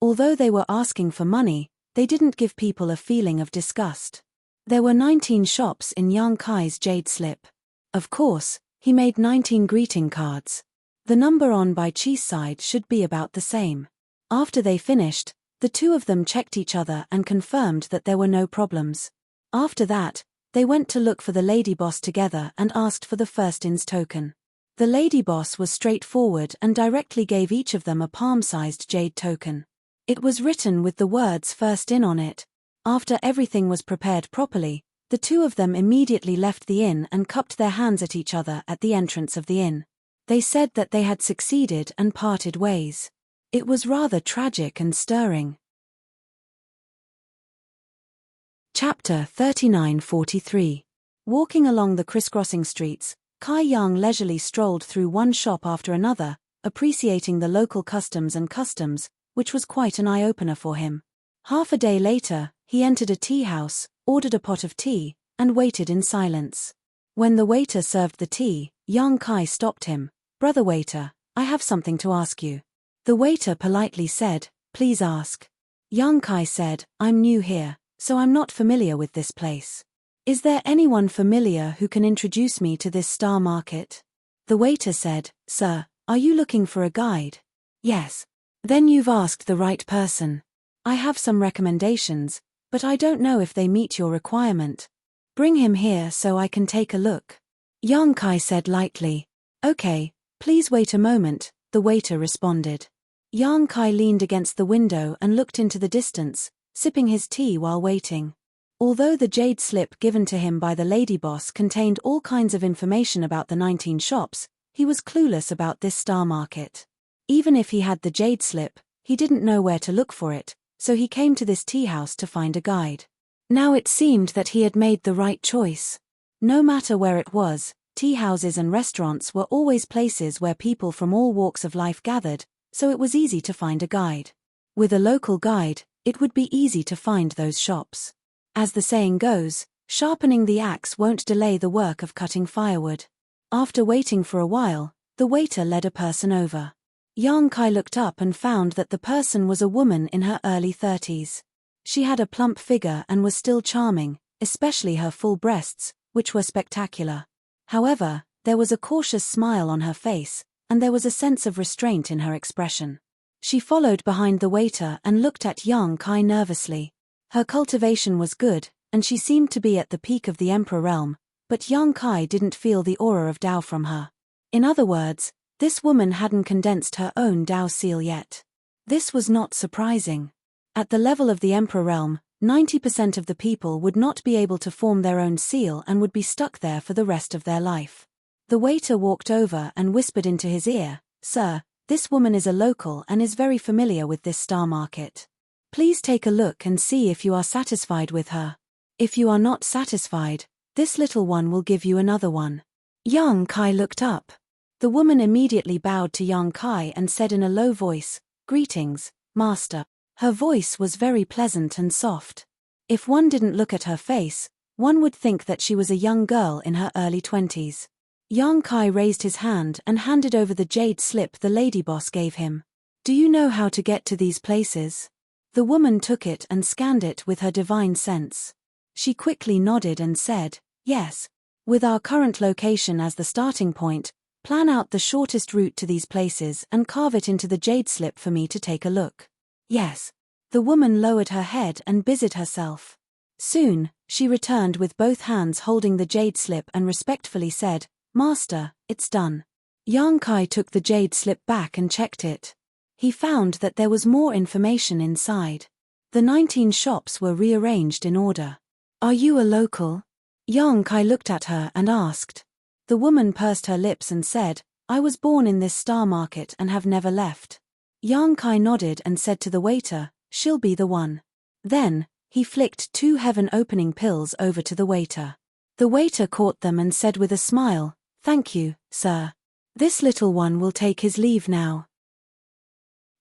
Although they were asking for money, they didn't give people a feeling of disgust. There were 19 shops in Yang Kai's jade slip. Of course, he made 19 greeting cards. The number on Bai Qi's side should be about the same. After they finished, the two of them checked each other and confirmed that there were no problems. After that, they went to look for the lady boss together and asked for the first in's token. The lady boss was straightforward and directly gave each of them a palm-sized jade token. It was written with the words first in on it. After everything was prepared properly, the two of them immediately left the inn and cupped their hands at each other at the entrance of the inn. They said that they had succeeded and parted ways. It was rather tragic and stirring. Chapter 39-43. Walking along the crisscrossing streets, Kai Yang leisurely strolled through one shop after another, appreciating the local customs, which was quite an eye-opener for him. Half a day later, he entered a tea house, ordered a pot of tea, and waited in silence. When the waiter served the tea, Yang Kai stopped him. "Brother waiter, I have something to ask you." The waiter politely said, "Please ask." Yang Kai said, "I'm new here, so I'm not familiar with this place. Is there anyone familiar who can introduce me to this star market?" The waiter said, "Sir, are you looking for a guide?" "Yes." "Then you've asked the right person. I have some recommendations, but I don't know if they meet your requirement. Bring him here so I can take a look." Yang Kai said lightly. "Okay, please wait a moment," the waiter responded. Yang Kai leaned against the window and looked into the distance, sipping his tea while waiting. Although the jade slip given to him by the lady boss contained all kinds of information about the 19 shops, he was clueless about this star market. Even if he had the jade slip, he didn't know where to look for it, so he came to this tea house to find a guide. Now it seemed that he had made the right choice. No matter where it was, tea houses and restaurants were always places where people from all walks of life gathered, so it was easy to find a guide. With a local guide, it would be easy to find those shops. As the saying goes, sharpening the axe won't delay the work of cutting firewood. After waiting for a while, the waiter led a person over. Yang Kai looked up and found that the person was a woman in her early 30s. She had a plump figure and was still charming, especially her full breasts, which were spectacular. However, there was a cautious smile on her face, and there was a sense of restraint in her expression. She followed behind the waiter and looked at Yang Kai nervously. Her cultivation was good, and she seemed to be at the peak of the emperor realm, but Yang Kai didn't feel the aura of Tao from her. In other words, this woman hadn't condensed her own Dao seal yet. This was not surprising. At the level of the Emperor realm, 90% of the people would not be able to form their own seal and would be stuck there for the rest of their life. The waiter walked over and whispered into his ear, "Sir, this woman is a local and is very familiar with this star market. Please take a look and see if you are satisfied with her. If you are not satisfied, this little one will give you another one." Yang Kai looked up. The woman immediately bowed to Yang Kai and said in a low voice, "Greetings, master." Her voice was very pleasant and soft. If one didn't look at her face, one would think that she was a young girl in her early 20s. Yang Kai raised his hand and handed over the jade slip the lady boss gave him. "Do you know how to get to these places?" The woman took it and scanned it with her divine sense. She quickly nodded and said, "Yes. With our current location as the starting point, plan out the shortest route to these places and carve it into the jade slip for me to take a look." "Yes." The woman lowered her head and busied herself. Soon, she returned with both hands holding the jade slip and respectfully said, "Master, it's done." Yang Kai took the jade slip back and checked it. He found that there was more information inside. The 19 shops were rearranged in order. "Are you a local?" Yang Kai looked at her and asked. The woman pursed her lips and said, "I was born in this star market and have never left." Yang Kai nodded and said to the waiter, "She'll be the one." Then, he flicked 2 heaven-opening pills over to the waiter. The waiter caught them and said with a smile, "Thank you, sir. This little one will take his leave now."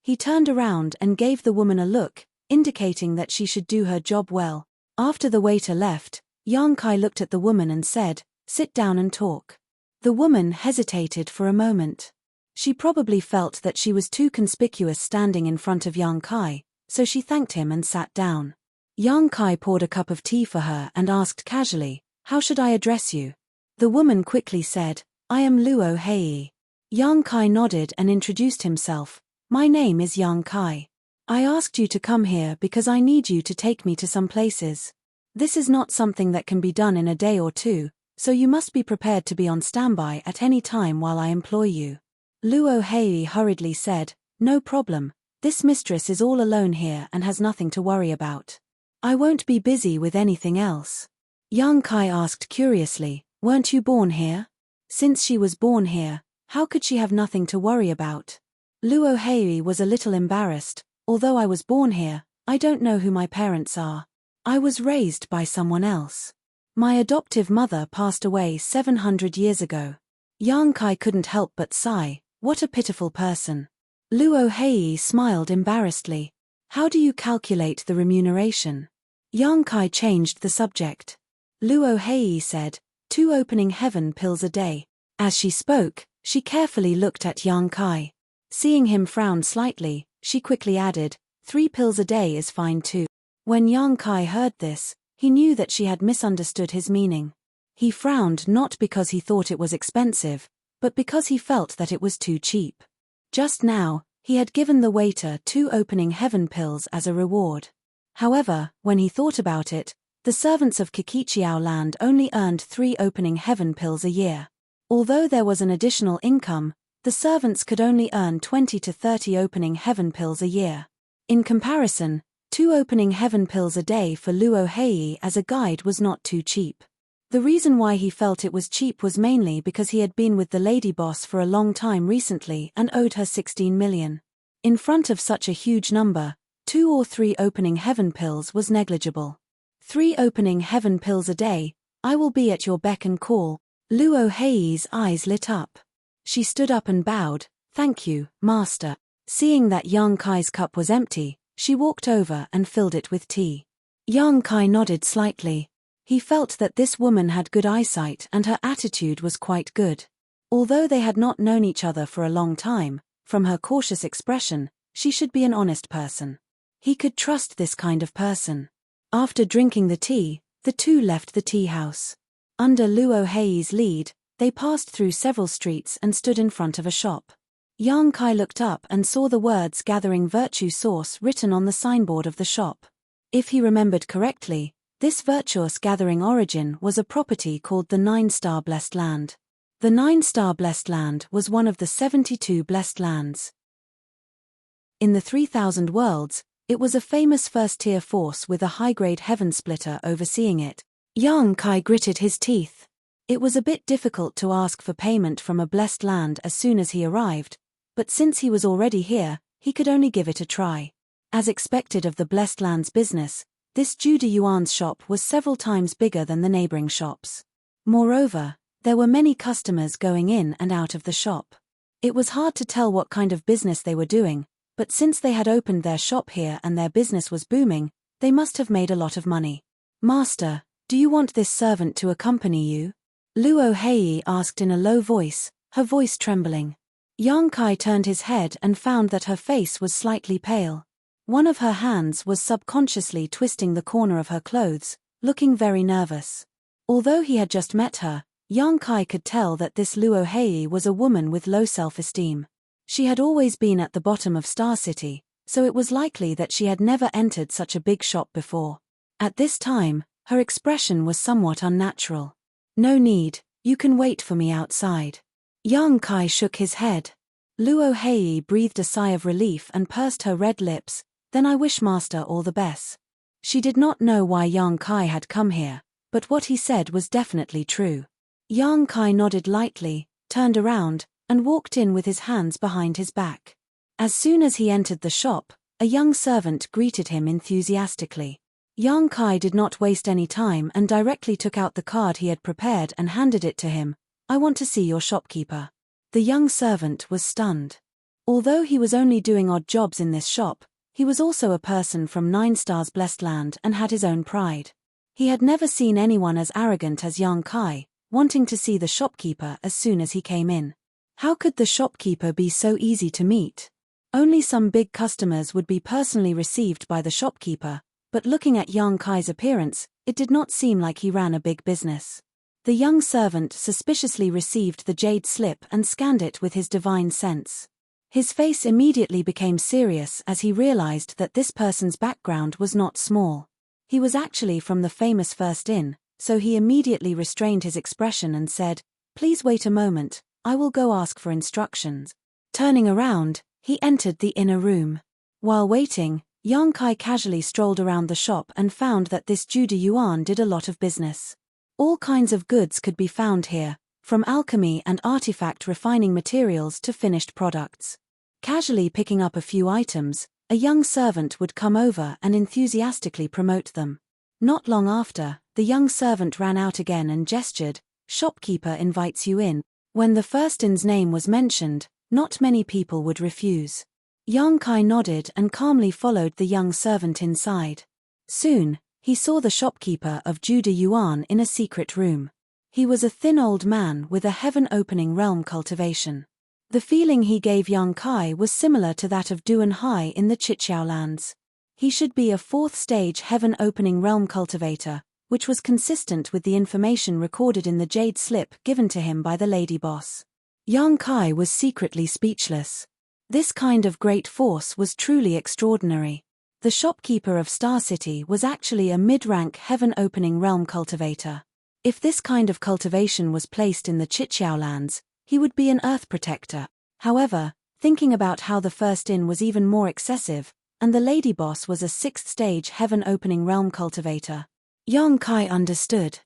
He turned around and gave the woman a look, indicating that she should do her job well. After the waiter left, Yang Kai looked at the woman and said, "Sit down and talk." The woman hesitated for a moment. She probably felt that she was too conspicuous standing in front of Yang Kai, so she thanked him and sat down. Yang Kai poured a cup of tea for her and asked casually, "How should I address you?" The woman quickly said, "I am Luo Hei." Yang Kai nodded and introduced himself, "My name is Yang Kai. I asked you to come here because I need you to take me to some places. This is not something that can be done in a day or two, so you must be prepared to be on standby at any time while I employ you." Luo Hei hurriedly said, "No problem, this mistress is all alone here and has nothing to worry about. I won't be busy with anything else." Yang Kai asked curiously, "Weren't you born here?" Since she was born here, how could she have nothing to worry about? Luo Hei was a little embarrassed. "Although I was born here, I don't know who my parents are. I was raised by someone else. My adoptive mother passed away 700 years ago." Yang Kai couldn't help but sigh, "What a pitiful person." Luo Hei smiled embarrassedly. "How do you calculate the remuneration?" Yang Kai changed the subject. Luo Hei said, 2 opening heaven pills a day. As she spoke, she carefully looked at Yang Kai. Seeing him frown slightly, she quickly added, 3 pills a day is fine too. When Yang Kai heard this, he knew that she had misunderstood his meaning. He frowned not because he thought it was expensive, but because he felt that it was too cheap. Just now, he had given the waiter 2 opening heaven pills as a reward. However, when he thought about it, the servants of Kikichiao land only earned 3 opening heaven pills a year. Although there was an additional income, the servants could only earn 20 to 30 opening heaven pills a year. In comparison, 2 opening heaven pills a day for Luo Hei as a guide was not too cheap. The reason why he felt it was cheap was mainly because he had been with the lady boss for a long time recently and owed her 16 million. In front of such a huge number, 2 or 3 opening heaven pills was negligible. 3 opening heaven pills a day, I will be at your beck and call. Luo Hei's eyes lit up. She stood up and bowed, "Thank you, master." Seeing that Yang Kai's cup was empty, she walked over and filled it with tea. Yang Kai nodded slightly. He felt that this woman had good eyesight and her attitude was quite good. Although they had not known each other for a long time, from her cautious expression, she should be an honest person. He could trust this kind of person. After drinking the tea, the two left the tea house. Under Luo Hei's lead, they passed through several streets and stood in front of a shop. Yang Kai looked up and saw the words "Gathering Virtue Source" written on the signboard of the shop. If he remembered correctly, this virtuous gathering origin was a property called the 9-Star Blessed Land. The 9-star blessed land was one of the 72 blessed lands. In the 3000 worlds, it was a famous first-tier force with a high-grade heaven splitter overseeing it. Yang Kai gritted his teeth. It was a bit difficult to ask for payment from a blessed land as soon as he arrived, but since he was already here, he could only give it a try. As expected of the blessed land's business, this Judy Yuan's shop was several times bigger than the neighboring shops. Moreover, there were many customers going in and out of the shop. It was hard to tell what kind of business they were doing, but since they had opened their shop here and their business was booming, they must have made a lot of money. "Master, do you want this servant to accompany you?" Luo Hei asked in a low voice, her voice trembling. Yang Kai turned his head and found that her face was slightly pale. One of her hands was subconsciously twisting the corner of her clothes, looking very nervous. Although he had just met her, Yang Kai could tell that this Luo Hei was a woman with low self-esteem. She had always been at the bottom of Star City, so it was likely that she had never entered such a big shop before. At this time, her expression was somewhat unnatural. "No need, you can wait for me outside." Yang Kai shook his head. Luo Hei breathed a sigh of relief and pursed her red lips. "Then I wish Master all the best." She did not know why Yang Kai had come here, but what he said was definitely true. Yang Kai nodded lightly, turned around, and walked in with his hands behind his back. As soon as he entered the shop, a young servant greeted him enthusiastically. Yang Kai did not waste any time and directly took out the card he had prepared and handed it to him. "I want to see your shopkeeper." The young servant was stunned. Although he was only doing odd jobs in this shop, he was also a person from 9 stars blessed land and had his own pride. He had never seen anyone as arrogant as Yang Kai, wanting to see the shopkeeper as soon as he came in. How could the shopkeeper be so easy to meet? Only some big customers would be personally received by the shopkeeper, but looking at Yang Kai's appearance, it did not seem like he ran a big business. The young servant suspiciously received the jade slip and scanned it with his divine sense. His face immediately became serious as he realized that this person's background was not small. He was actually from the famous First Inn, so he immediately restrained his expression and said, "Please wait a moment, I will go ask for instructions." Turning around, he entered the inner room. While waiting, Yang Kai casually strolled around the shop and found that this Judy Yuan did a lot of business. All kinds of goods could be found here, from alchemy and artifact refining materials to finished products. Casually picking up a few items, a young servant would come over and enthusiastically promote them. Not long after, the young servant ran out again and gestured, "Shopkeeper invites you in." When the First Inn's name was mentioned, not many people would refuse. Yang Kai nodded and calmly followed the young servant inside. Soon, he saw the shopkeeper of Judy Yuan in a secret room. He was a thin old man with a heaven-opening realm cultivation. The feeling he gave Yang Kai was similar to that of Duan Hai in the Chiqiao lands. He should be a 4th-stage heaven-opening realm cultivator, which was consistent with the information recorded in the jade slip given to him by the lady boss. Yang Kai was secretly speechless. This kind of great force was truly extraordinary. The shopkeeper of Star City was actually a mid-rank heaven-opening realm cultivator. If this kind of cultivation was placed in the Chiqiao lands, he would be an earth protector. However, thinking about how the First Inn was even more excessive, and the lady boss was a 6th-stage heaven-opening realm cultivator, Yang Kai understood.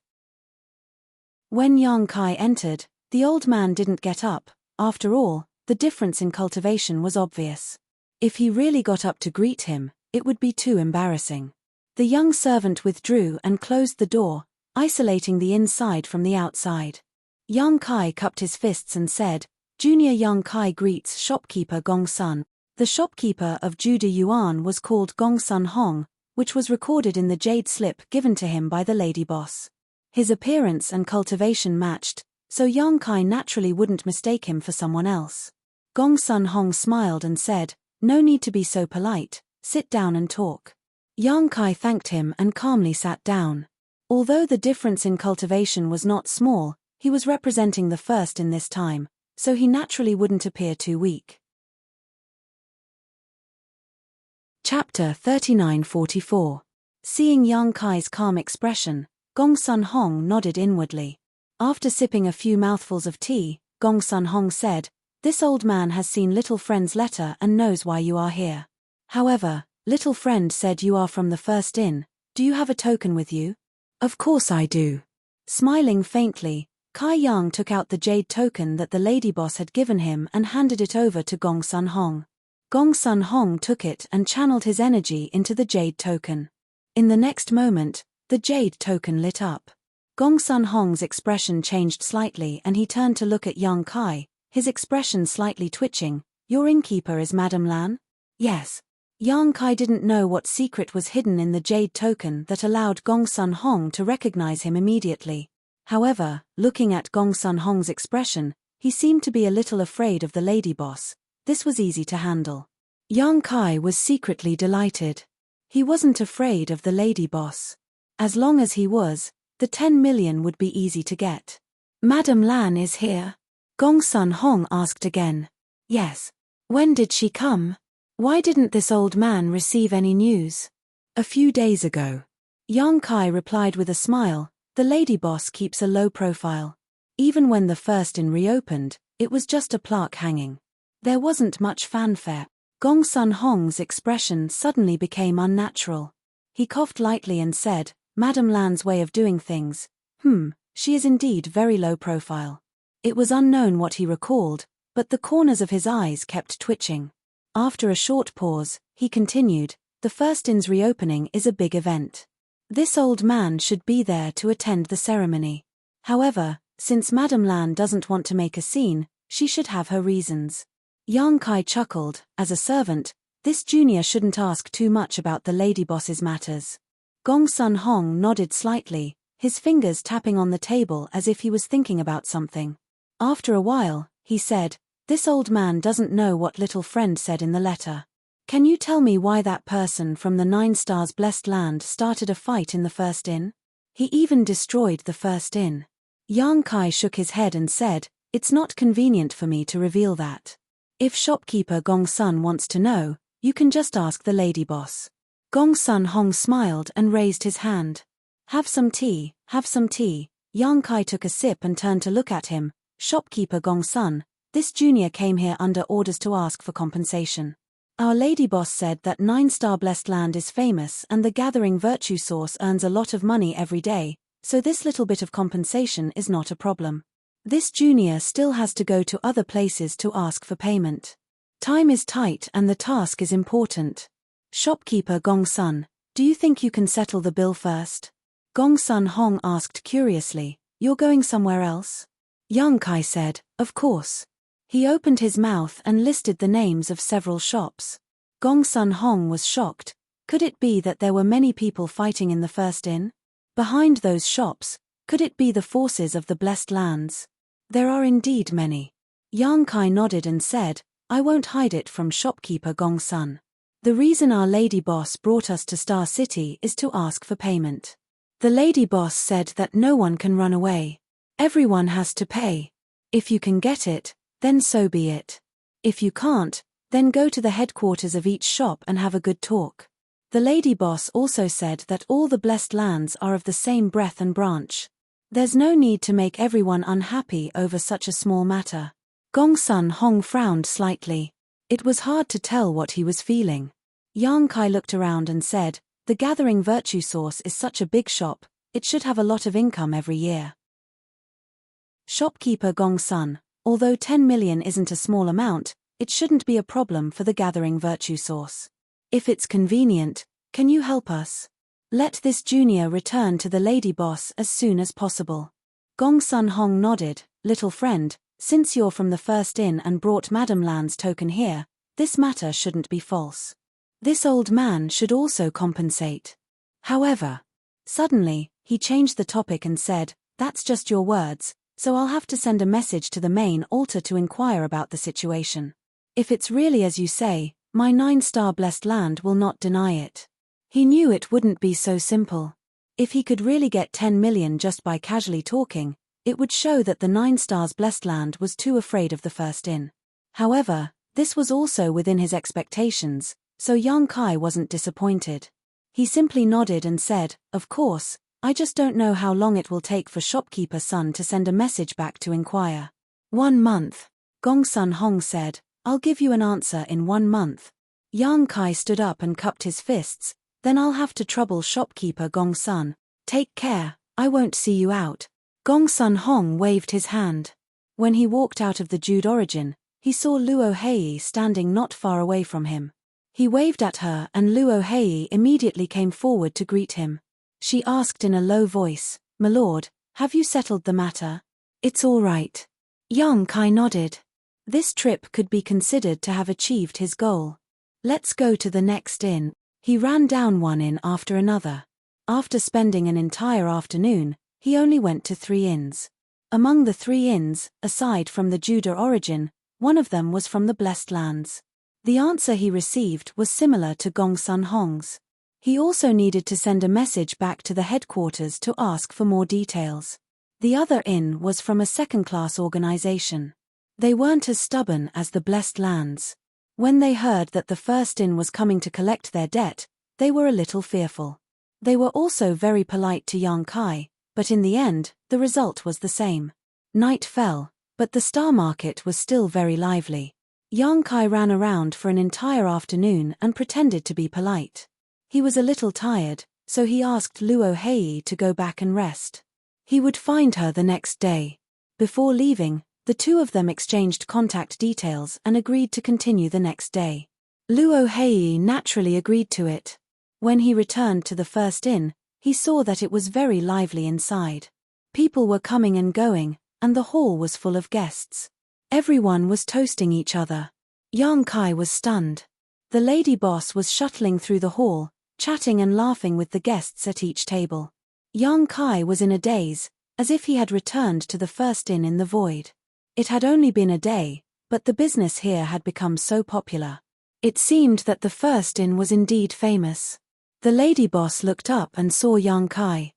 When Yang Kai entered, the old man didn't get up. After all, the difference in cultivation was obvious. If he really got up to greet him, it would be too embarrassing. The young servant withdrew and closed the door, isolating the inside from the outside. Yang Kai cupped his fists and said, "Junior Yang Kai greets shopkeeper Gong Sun." The shopkeeper of Judy Yuan was called Gong Sun Hong, which was recorded in the jade slip given to him by the lady boss. His appearance and cultivation matched, so Yang Kai naturally wouldn't mistake him for someone else. Gong Sun Hong smiled and said, "No need to be so polite, sit down and talk." Yang Kai thanked him and calmly sat down. Although the difference in cultivation was not small, he was representing the First in this time, so he naturally wouldn't appear too weak. Chapter 3944. Seeing Yang Kai's calm expression, Gong Sun Hong nodded inwardly. After sipping a few mouthfuls of tea, Gong Sun Hong said, "This old man has seen little friend's letter and knows why you are here. However, little friend said you are from the first inn. Do you have a token with you?" "Of course I do." Smiling faintly, Kai Yang took out the jade token that the lady boss had given him and handed it over to Gong Sun Hong. Gong Sun Hong took it and channeled his energy into the jade token. In the next moment, the jade token lit up. Gong Sun Hong's expression changed slightly and he turned to look at young Kai, his expression slightly twitching. "Your innkeeper is Madame Lan?" "Yes." Yang Kai didn't know what secret was hidden in the jade token that allowed Gong Sun Hong to recognize him immediately. However, looking at Gong Sun Hong's expression, he seemed to be a little afraid of the lady boss. This was easy to handle. Yang Kai was secretly delighted. He wasn't afraid of the lady boss. As long as he was, the 10 million would be easy to get. "Madame Lan is here?" Gong Sun Hong asked again. "Yes." "When did she come? Why didn't this old man receive any news?" "A few days ago." Yang Kai replied with a smile. The lady boss keeps a low profile. Even when the first inn reopened, it was just a plaque hanging. There wasn't much fanfare. Gong Sun Hong's expression suddenly became unnatural. He coughed lightly and said, "Madame Lan's way of doing things. She is indeed very low profile." It was unknown what he recalled, but the corners of his eyes kept twitching. After a short pause, he continued, "The first inn's reopening is a big event. This old man should be there to attend the ceremony. However, since Madame Lan doesn't want to make a scene, she should have her reasons." Yang Kai chuckled. As a servant, this junior shouldn't ask too much about the lady boss's matters. Gong Sun Hong nodded slightly, his fingers tapping on the table as if he was thinking about something. After a while, he said, "This old man doesn't know what little friend said in the letter. Can you tell me why that person from the 9 stars blessed land started a fight in the first inn? He even destroyed the first inn." Yang Kai shook his head and said, "It's not convenient for me to reveal that. If shopkeeper Gong Sun wants to know, you can just ask the lady boss." Gong Sun Hong smiled and raised his hand. Have some tea, have some tea." Yang Kai took a sip and turned to look at him. "Shopkeeper Gong Sun, this junior came here under orders to ask for compensation. Our lady boss said that 9-star blessed land is famous and the gathering virtue source earns a lot of money every day, so this little bit of compensation is not a problem. This junior still has to go to other places to ask for payment. Time is tight and the task is important. Shopkeeper Gong Sun, do you think you can settle the bill first?" Gong Sun Hong asked curiously, "You're going somewhere else?" Yang Kai said, "Of course." He opened his mouth and listed the names of several shops. Gong Sun Hong was shocked. Could it be that there were many people fighting in the first inn? Behind those shops, could it be the forces of the blessed lands? There are indeed many. Yang Kai nodded and said, "I won't hide it from shopkeeper Gong Sun. The reason our lady boss brought us to Star City is to ask for payment. The lady boss said that no one can run away. Everyone has to pay. If you can get it, then so be it. If you can't, then go to the headquarters of each shop and have a good talk." The lady boss also said that all the blessed lands are of the same breath and branch. There's no need to make everyone unhappy over such a small matter. Gong Sun Hong frowned slightly. It was hard to tell what he was feeling. Yang Kai looked around and said, "The gathering virtue source is such a big shop, it should have a lot of income every year." Shopkeeper Gong Sun, although 10 million isn't a small amount, it shouldn't be a problem for the gathering virtue source. If it's convenient, can you help us? Let this junior return to the lady boss as soon as possible. Gong Sun Hong nodded. "Little friend, since you're from the first inn and brought Madame Lan's token here, this matter shouldn't be false. This old man should also compensate. However," suddenly, he changed the topic and said, "That's just your words, so I'll have to send a message to the main altar to inquire about the situation. If it's really as you say, my 9-star blessed land will not deny it." He knew it wouldn't be so simple. If he could really get 10 million just by casually talking, it would show that the 9 stars blessed land was too afraid of the first inn. However, this was also within his expectations, so Yang Kai wasn't disappointed. He simply nodded and said, "Of course, I just don't know how long it will take for shopkeeper Sun to send a message back to inquire. 1 month. Gong Sun Hong said, I'll give you an answer in 1 month. Yang Kai stood up and cupped his fists. Then I'll have to trouble shopkeeper Gong Sun. Take care, I won't see you out. Gong Sun Hong waved his hand. When he walked out of the Jude Origin, he saw Luo Hei standing not far away from him. He waved at her and Luo Hei immediately came forward to greet him. She asked in a low voice, My lord, have you settled the matter? It's all right. Yang Kai nodded. This trip could be considered to have achieved his goal. Let's go to the next inn. He ran down one inn after another. After spending an entire afternoon, he only went to 3 inns. Among the 3 inns, aside from the Juda Origin, one of them was from the Blessed Lands. The answer he received was similar to Gong Sun Hong's. He also needed to send a message back to the headquarters to ask for more details. The other inn was from a second-class organization. They weren't as stubborn as the Blessed Lands. When they heard that the first inn was coming to collect their debt, they were a little fearful. They were also very polite to Yang Kai, but in the end, the result was the same. Night fell, but the star market was still very lively. Yang Kai ran around for an entire afternoon and pretended to be polite. He was a little tired, so he asked Luo Hei to go back and rest. He would find her the next day. Before leaving, the two of them exchanged contact details and agreed to continue the next day. Luo Hei naturally agreed to it. When he returned to the first inn, he saw that it was very lively inside. People were coming and going, and the hall was full of guests. Everyone was toasting each other. Yang Kai was stunned. The lady boss was shuttling through the hall, chatting and laughing with the guests at each table. Yang Kai was in a daze, as if he had returned to the first inn in the void. It had only been a day, but the business here had become so popular. It seemed that the first inn was indeed famous. The lady boss looked up and saw Yang Kai.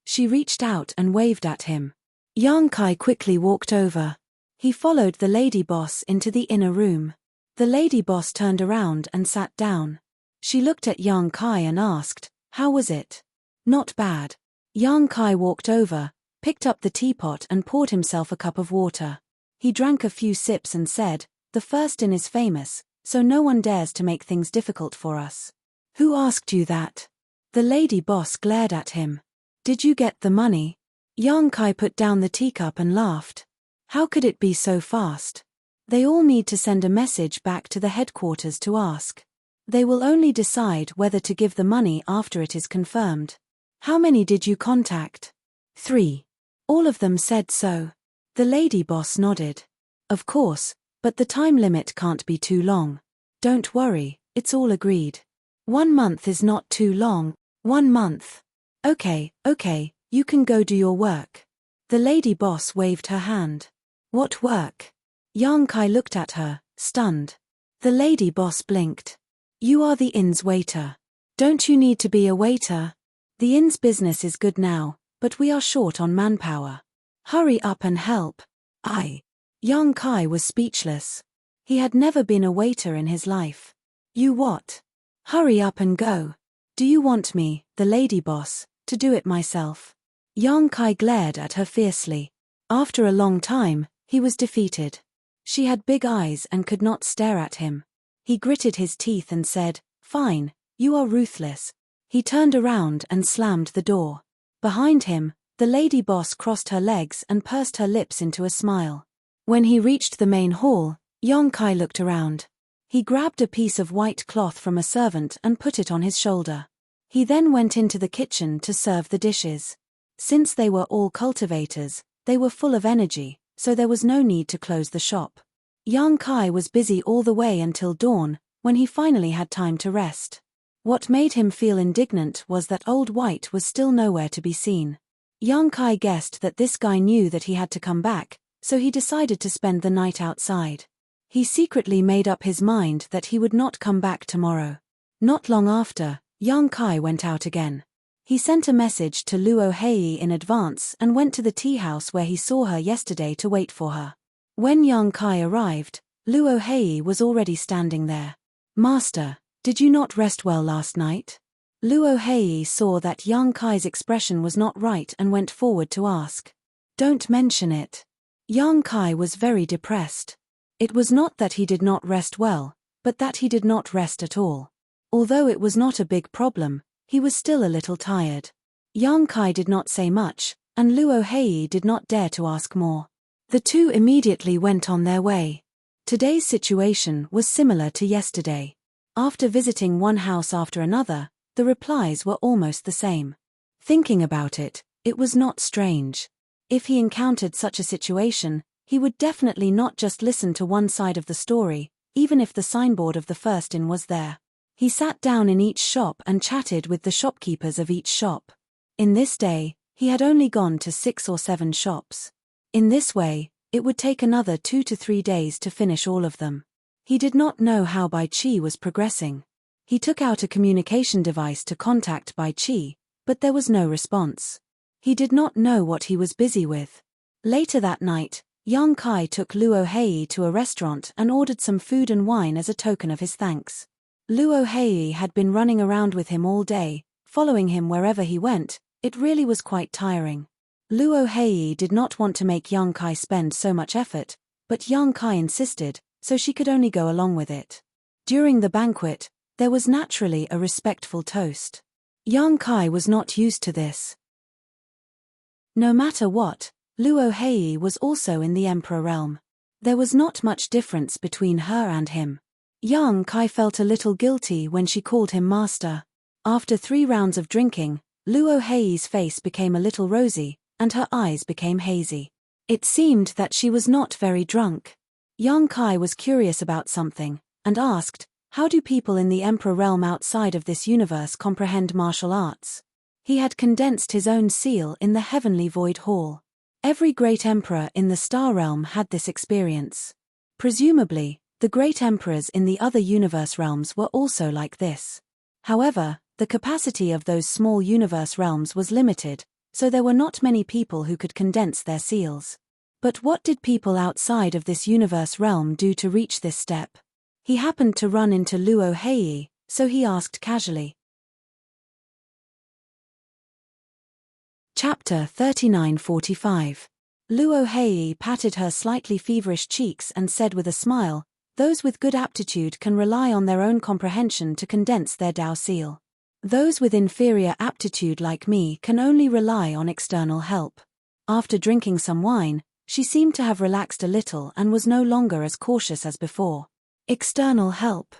She reached out and waved at him. Yang Kai quickly walked over. He followed the lady boss into the inner room. The lady boss turned around and sat down. She looked at Yang Kai and asked, How was it? Not bad. Yang Kai walked over, picked up the teapot and poured himself a cup of water. He drank a few sips and said, The first inn is famous, so no one dares to make things difficult for us. Who asked you that? The lady boss glared at him. Did you get the money? Yang Kai put down the teacup and laughed. How could it be so fast? They all need to send a message back to the headquarters to ask. They will only decide whether to give the money after it is confirmed. How many did you contact? 3. All of them said so. The lady boss nodded. Of course, but the time limit can't be too long. Don't worry, it's all agreed. 1 month is not too long. 1 month. Okay, you can go do your work. The lady boss waved her hand. What work? Yang Kai looked at her, stunned. The lady boss blinked. You are the inn's waiter. Don't you need to be a waiter? The inn's business is good now, but we are short on manpower. Hurry up and help. Yang Kai was speechless. He had never been a waiter in his life. You what? Hurry up and go. Do you want me, the lady boss, to do it myself? Yang Kai glared at her fiercely. After a long time, he was defeated. She had big eyes and could not stare at him. He gritted his teeth and said, Fine, you are ruthless. He turned around and slammed the door. Behind him, the lady boss crossed her legs and pursed her lips into a smile. When he reached the main hall, Yang Kai looked around. He grabbed a piece of white cloth from a servant and put it on his shoulder. He then went into the kitchen to serve the dishes. Since they were all cultivators, they were full of energy, so there was no need to close the shop. Yang Kai was busy all the way until dawn, when he finally had time to rest. What made him feel indignant was that Old White was still nowhere to be seen. Yang Kai guessed that this guy knew that he had to come back, so he decided to spend the night outside. He secretly made up his mind that he would not come back tomorrow. Not long after, Yang Kai went out again. He sent a message to Luo Hei in advance and went to the tea house where he saw her yesterday to wait for her. When Yang Kai arrived, Luo Hei was already standing there. Master, did you not rest well last night? Luo Hei saw that young Kai's expression was not right and went forward to ask. Don't mention it. Young Kai was very depressed. It was not that he did not rest well, but that he did not rest at all. Although it was not a big problem, he was still a little tired. Young Kai did not say much, and Luo Hei did not dare to ask more. The two immediately went on their way. Today's situation was similar to yesterday. After visiting one house after another, the replies were almost the same. Thinking about it, it was not strange. If he encountered such a situation, he would definitely not just listen to one side of the story, even if the signboard of the first inn was there. He sat down in each shop and chatted with the shopkeepers of each shop. In this day, he had only gone to 6 or 7 shops. In this way, it would take another 2 to 3 days to finish all of them. He did not know how Bai Chi was progressing. He took out a communication device to contact Bai Chi, but there was no response. He did not know what he was busy with. Later that night, young Kai took Luo Hei to a restaurant and ordered some food and wine as a token of his thanks. Luo Hei had been running around with him all day, following him wherever he went. It really was quite tiring. Luo Hei did not want to make young Kai spend so much effort, but young Kai insisted, so she could only go along with it. During the banquet, there was naturally a respectful toast. Young Kai was not used to this. No matter what, Luo Hei was also in the Emperor realm. There was not much difference between her and him. Young Kai felt a little guilty when she called him master. After 3 rounds of drinking, Luo Hei's face became a little rosy, and her eyes became hazy. It seemed that she was not very drunk. Young Kai was curious about something, and asked, how do people in the Emperor realm outside of this universe comprehend martial arts? He had condensed his own seal in the heavenly void hall. Every great emperor in the star realm had this experience. Presumably, the great emperors in the other universe realms were also like this. However, the capacity of those small universe realms was limited, so there were not many people who could condense their seals. But what did people outside of this universe realm do to reach this step? He happened to run into Luo Hei, so he asked casually. Chapter 39:45. Luo Hei patted her slightly feverish cheeks and said with a smile, those with good aptitude can rely on their own comprehension to condense their Dao seal. Those with inferior aptitude like me can only rely on external help. After drinking some wine, she seemed to have relaxed a little and was no longer as cautious as before. External help.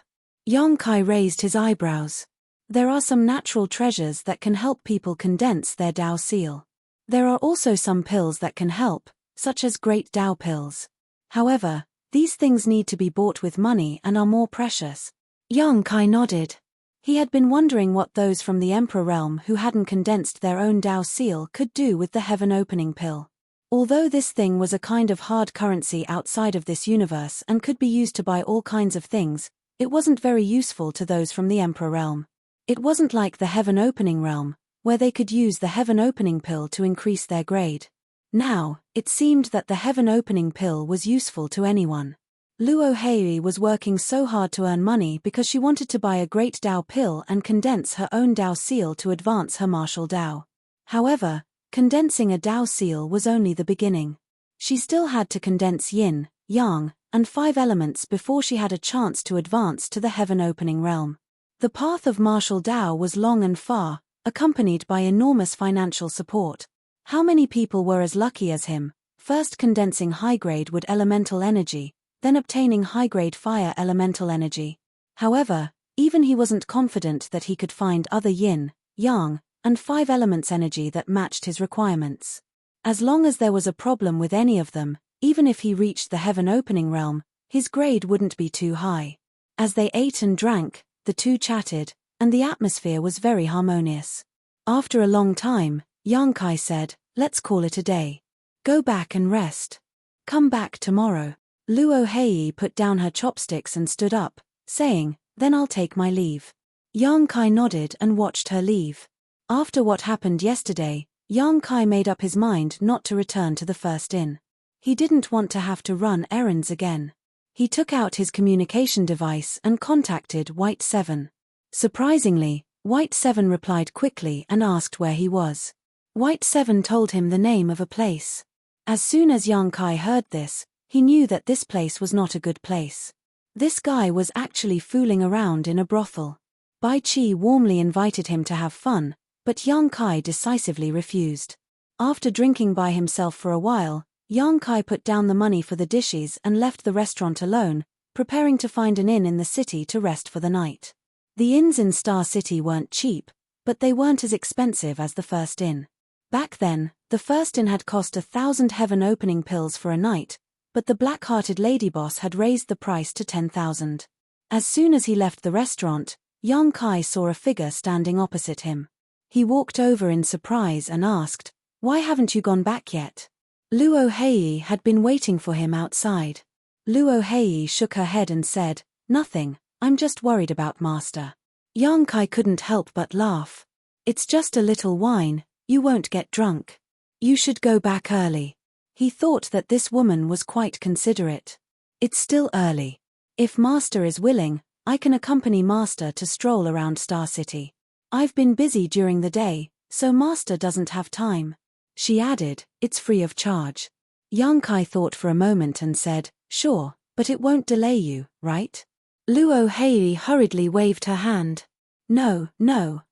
Young Kai raised his eyebrows. There are some natural treasures that can help people condense their Dao seal. There are also some pills that can help, such as great Dao pills. However, these things need to be bought with money and are more precious. Young Kai nodded. He had been wondering what those from the Emperor realm who hadn't condensed their own Dao seal could do with the heaven opening pill. Although this thing was a kind of hard currency outside of this universe and could be used to buy all kinds of things, it wasn't very useful to those from the Emperor realm. It wasn't like the heaven opening realm, where they could use the heaven opening pill to increase their grade. Now, it seemed that the heaven opening pill was useful to anyone. Luo Hei was working so hard to earn money because she wanted to buy a great Dao pill and condense her own Dao seal to advance her martial Dao. However, condensing a Dao seal was only the beginning. She still had to condense yin, yang, and 5 elements before she had a chance to advance to the heaven opening realm. The path of martial Dao was long and far, accompanied by enormous financial support. How many people were as lucky as him, first condensing high-grade wood elemental energy, then obtaining high-grade fire elemental energy? However, even he wasn't confident that he could find other yin, yang, and 5 elements energy that matched his requirements. As long as there was a problem with any of them, even if he reached the heaven opening realm, his grade wouldn't be too high. As they ate and drank, the two chatted, and the atmosphere was very harmonious. After a long time, Yang Kai said, "Let's call it a day. Go back and rest. Come back tomorrow." Luo Hei put down her chopsticks and stood up, saying, "Then I'll take my leave." Yang Kai nodded and watched her leave. After what happened yesterday, Yang Kai made up his mind not to return to the first inn. He didn't want to have to run errands again. He took out his communication device and contacted White 7. Surprisingly, White 7 replied quickly and asked where he was. White 7 told him the name of a place. As soon as Yang Kai heard this, he knew that this place was not a good place. This guy was actually fooling around in a brothel. Bai Qi warmly invited him to have fun, but Yang Kai decisively refused. After drinking by himself for a while, Yang Kai put down the money for the dishes and left the restaurant alone, preparing to find an inn in the city to rest for the night. The inns in Star City weren't cheap, but they weren't as expensive as the first inn. Back then, the first inn had cost 1,000 heaven-opening pills for a night, but the black-hearted lady boss had raised the price to 10,000. As soon as he left the restaurant, Yang Kai saw a figure standing opposite him. He walked over in surprise and asked, "Why haven't you gone back yet?" Luo Hei had been waiting for him outside. Luo Hei shook her head and said, "Nothing, I'm just worried about Master." Yang Kai couldn't help but laugh. "It's just a little wine, you won't get drunk. You should go back early." He thought that this woman was quite considerate. "It's still early. If Master is willing, I can accompany Master to stroll around Star City. I've been busy during the day, so Master doesn't have time." She added, "It's free of charge." Yang Kai thought for a moment and said, "Sure, but it won't delay you, right?" Luo Hei hurriedly waved her hand. No,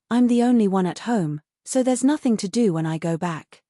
I'm the only one at home, so there's nothing to do when I go back."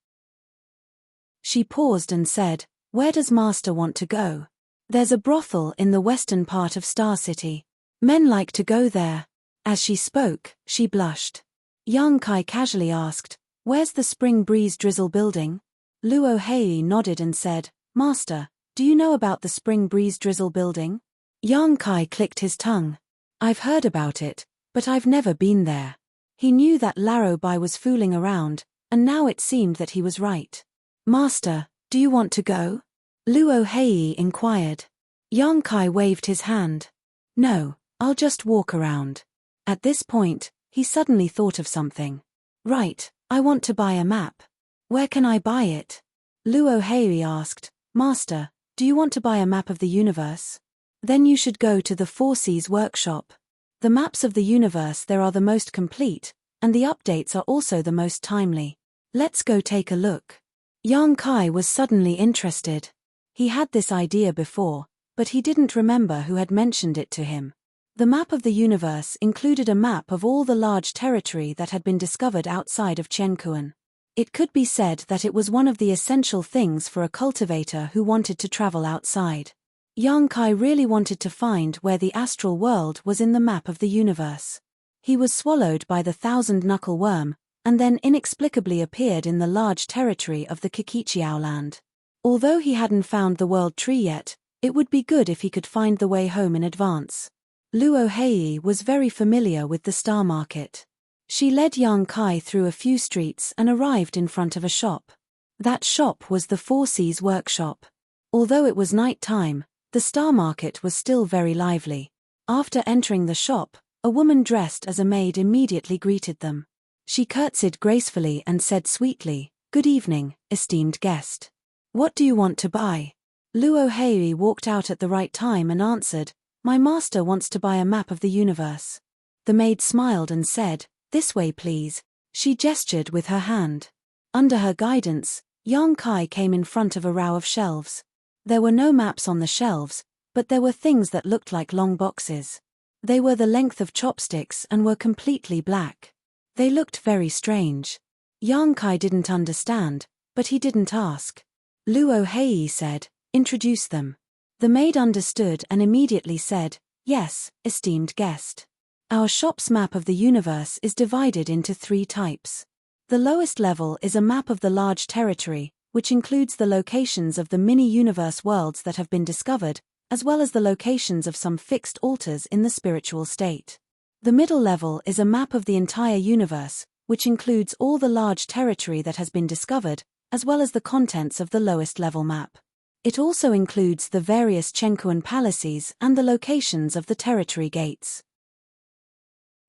She paused and said, "Where does Master want to go?" "There's a brothel in the western part of Star City. Men like to go there." As she spoke, she blushed. Yang Kai casually asked, "Where's the Spring Breeze Drizzle building?" Luo Hei nodded and said, "Master, do you know about the Spring Breeze Drizzle building?" Yang Kai clicked his tongue. "I've heard about it, but I've never been there." He knew that Laro Bai was fooling around, and now it seemed that he was right. "Master, do you want to go?" Luo Hei inquired. Yang Kai waved his hand. "No, I'll just walk around." At this point, he suddenly thought of something. "Right, I want to buy a map. Where can I buy it?" Luo Hei asked, "Master, do you want to buy a map of the universe? Then you should go to the Four Seas workshop. The maps of the universe there are the most complete, and the updates are also the most timely. Let's go take a look." Yang Kai was suddenly interested. He had this idea before, but he didn't remember who had mentioned it to him. The map of the universe included a map of all the large territory that had been discovered outside of Chenkuan. It could be said that it was one of the essential things for a cultivator who wanted to travel outside. Yang Kai really wanted to find where the astral world was in the map of the universe. He was swallowed by the thousand-knuckle worm, and then inexplicably appeared in the large territory of the Kikichiao land. Although he hadn't found the world tree yet, it would be good if he could find the way home in advance. Luo Hei was very familiar with the star market. She led Yang Kai through a few streets and arrived in front of a shop. That shop was the Four Seas workshop. Although it was night time, the star market was still very lively. After entering the shop, a woman dressed as a maid immediately greeted them. She curtsied gracefully and said sweetly, "Good evening, esteemed guest. What do you want to buy?" Luo Hei walked out at the right time and answered, "My master wants to buy a map of the universe." The maid smiled and said, "This way please." She gestured with her hand. Under her guidance, Yang Kai came in front of a row of shelves. There were no maps on the shelves, but there were things that looked like long boxes. They were the length of chopsticks and were completely black. They looked very strange. Yang Kai didn't understand, but he didn't ask. Luo Hei said, "Introduce them." The maid understood and immediately said, "Yes, esteemed guest. Our shop's map of the universe is divided into 3 types. The lowest level is a map of the large territory, which includes the locations of the mini-universe worlds that have been discovered, as well as the locations of some fixed altars in the spiritual state. The middle level is a map of the entire universe, which includes all the large territory that has been discovered, as well as the contents of the lowest level map. It also includes the various Chenkuan palaces and the locations of the territory gates.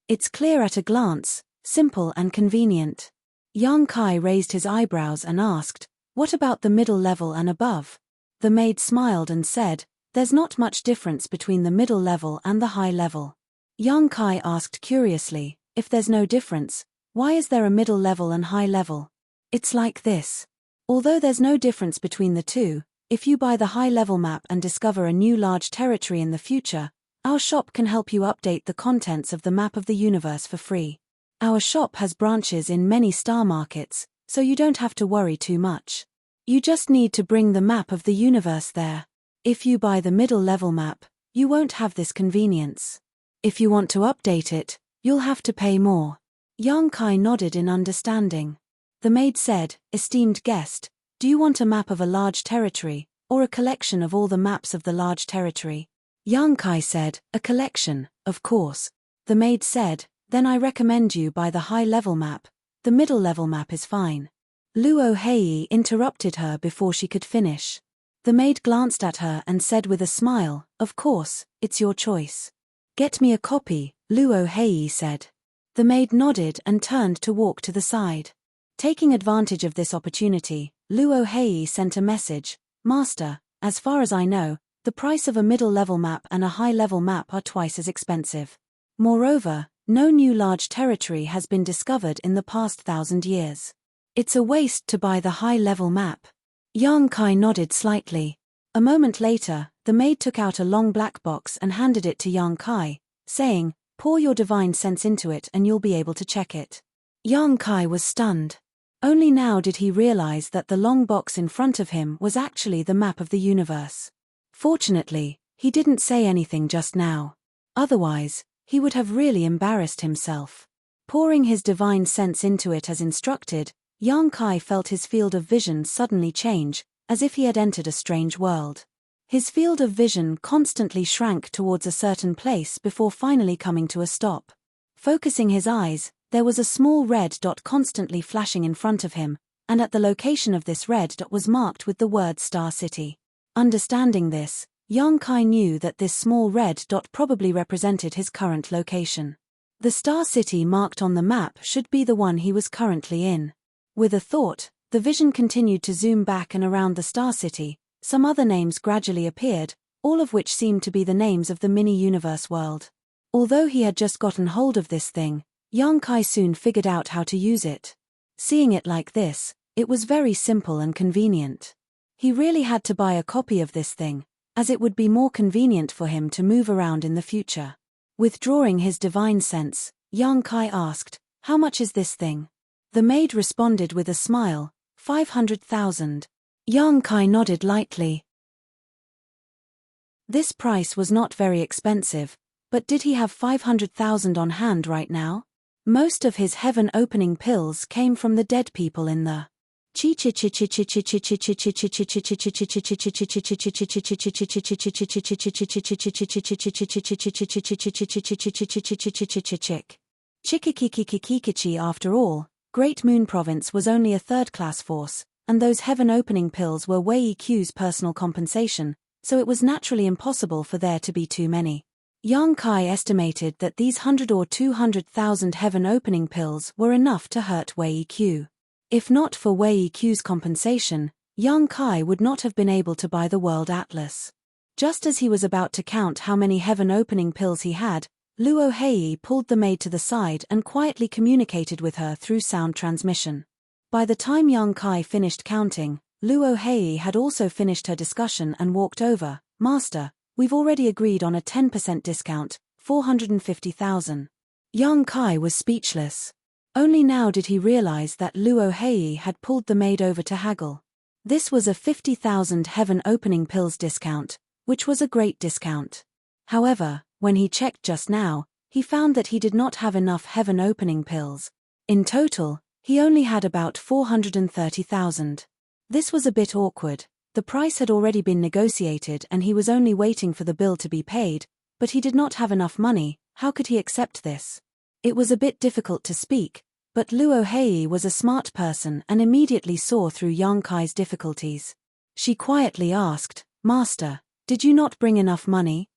It's clear at a glance, simple and convenient." Yang Kai raised his eyebrows and asked, "What about the middle level and above?" The maid smiled and said, "There's not much difference between the middle level and the high level." Yang Kai asked curiously, If there's no difference, why is there a middle level and high level? It's like this. Although there's no difference between the two, if you buy the high-level map and discover a new large territory in the future, our shop can help you update the contents of the map of the universe for free. Our shop has branches in many star markets, so you don't have to worry too much. You just need to bring the map of the universe there. If you buy the middle-level map, you won't have this convenience. If you want to update it, you'll have to pay more. Young Kai nodded in understanding. The maid said, "Esteemed guest, do you want a map of a large territory, or a collection of all the maps of the large territory?" Young Kai said, "A collection, of course." The maid said, "Then I recommend you buy the high-level map. The middle-level map is fine." Luo Hei interrupted her before she could finish. The maid glanced at her and said with a smile, "Of course, it's your choice." "Get me a copy," Luo Hei said. The maid nodded and turned to walk to the side. Taking advantage of this opportunity, Luo Hei sent a message, "Master, as far as I know, the price of a middle-level map and a high-level map are twice as expensive. Moreover, no new large territory has been discovered in the past 1,000 years. It's a waste to buy the high-level map." Yang Kai nodded slightly. A moment later, the maid took out a long black box and handed it to Yang Kai, saying, "Pour your divine sense into it and you'll be able to check it." Yang Kai was stunned. Only now did he realize that the long box in front of him was actually the map of the universe. Fortunately, he didn't say anything just now. Otherwise, he would have really embarrassed himself. Pouring his divine sense into it as instructed, Yang Kai felt his field of vision suddenly change, as if he had entered a strange world. His field of vision constantly shrank towards a certain place before finally coming to a stop. Focusing his eyes, there was a small red dot constantly flashing in front of him, and at the location of this red dot was marked with the word Star City. Understanding this, Yang Kai knew that this small red dot probably represented his current location. The Star City marked on the map should be the one he was currently in. With a thought, the vision continued to zoom back and around the Star City. Some other names gradually appeared, all of which seemed to be the names of the mini-universe world. Although he had just gotten hold of this thing, Yang Kai soon figured out how to use it. Seeing it like this, it was very simple and convenient. He really had to buy a copy of this thing, as it would be more convenient for him to move around in the future. Withdrawing his divine sense, Yang Kai asked, "How much is this thing?" The maid responded with a smile, 500,000. Yang Kai nodded lightly. This price was not very expensive, but did he have 500,000 on hand right now? Most of his heaven-opening pills came from the dead people in the After all, Great Moon Province was only a third-class force, and those heaven-opening pills were Wei Q's personal compensation, so it was naturally impossible for there to be too many. Yang Kai estimated that these 100 or 200,000 heaven-opening pills were enough to hurt Wei Q. If not for Wei Q's compensation, Yang Kai would not have been able to buy the World Atlas. Just as he was about to count how many heaven-opening pills he had, Luo Hei pulled the maid to the side and quietly communicated with her through sound transmission. By the time Yang Kai finished counting, Luo Hei had also finished her discussion and walked over. "Master, we've already agreed on a 10% discount, 450,000. Yang Kai was speechless. Only now did he realize that Luo Hei had pulled the maid over to haggle. This was a 50,000 heaven-opening pills discount, which was a great discount. However, when he checked just now, he found that he did not have enough heaven-opening pills. In total, he only had about 430,000. This was a bit awkward. The price had already been negotiated and he was only waiting for the bill to be paid, but he did not have enough money. How could he accept this? It was a bit difficult to speak, but Luo Hei was a smart person and immediately saw through Yang Kai's difficulties. She quietly asked, "Master, did you not bring enough money?"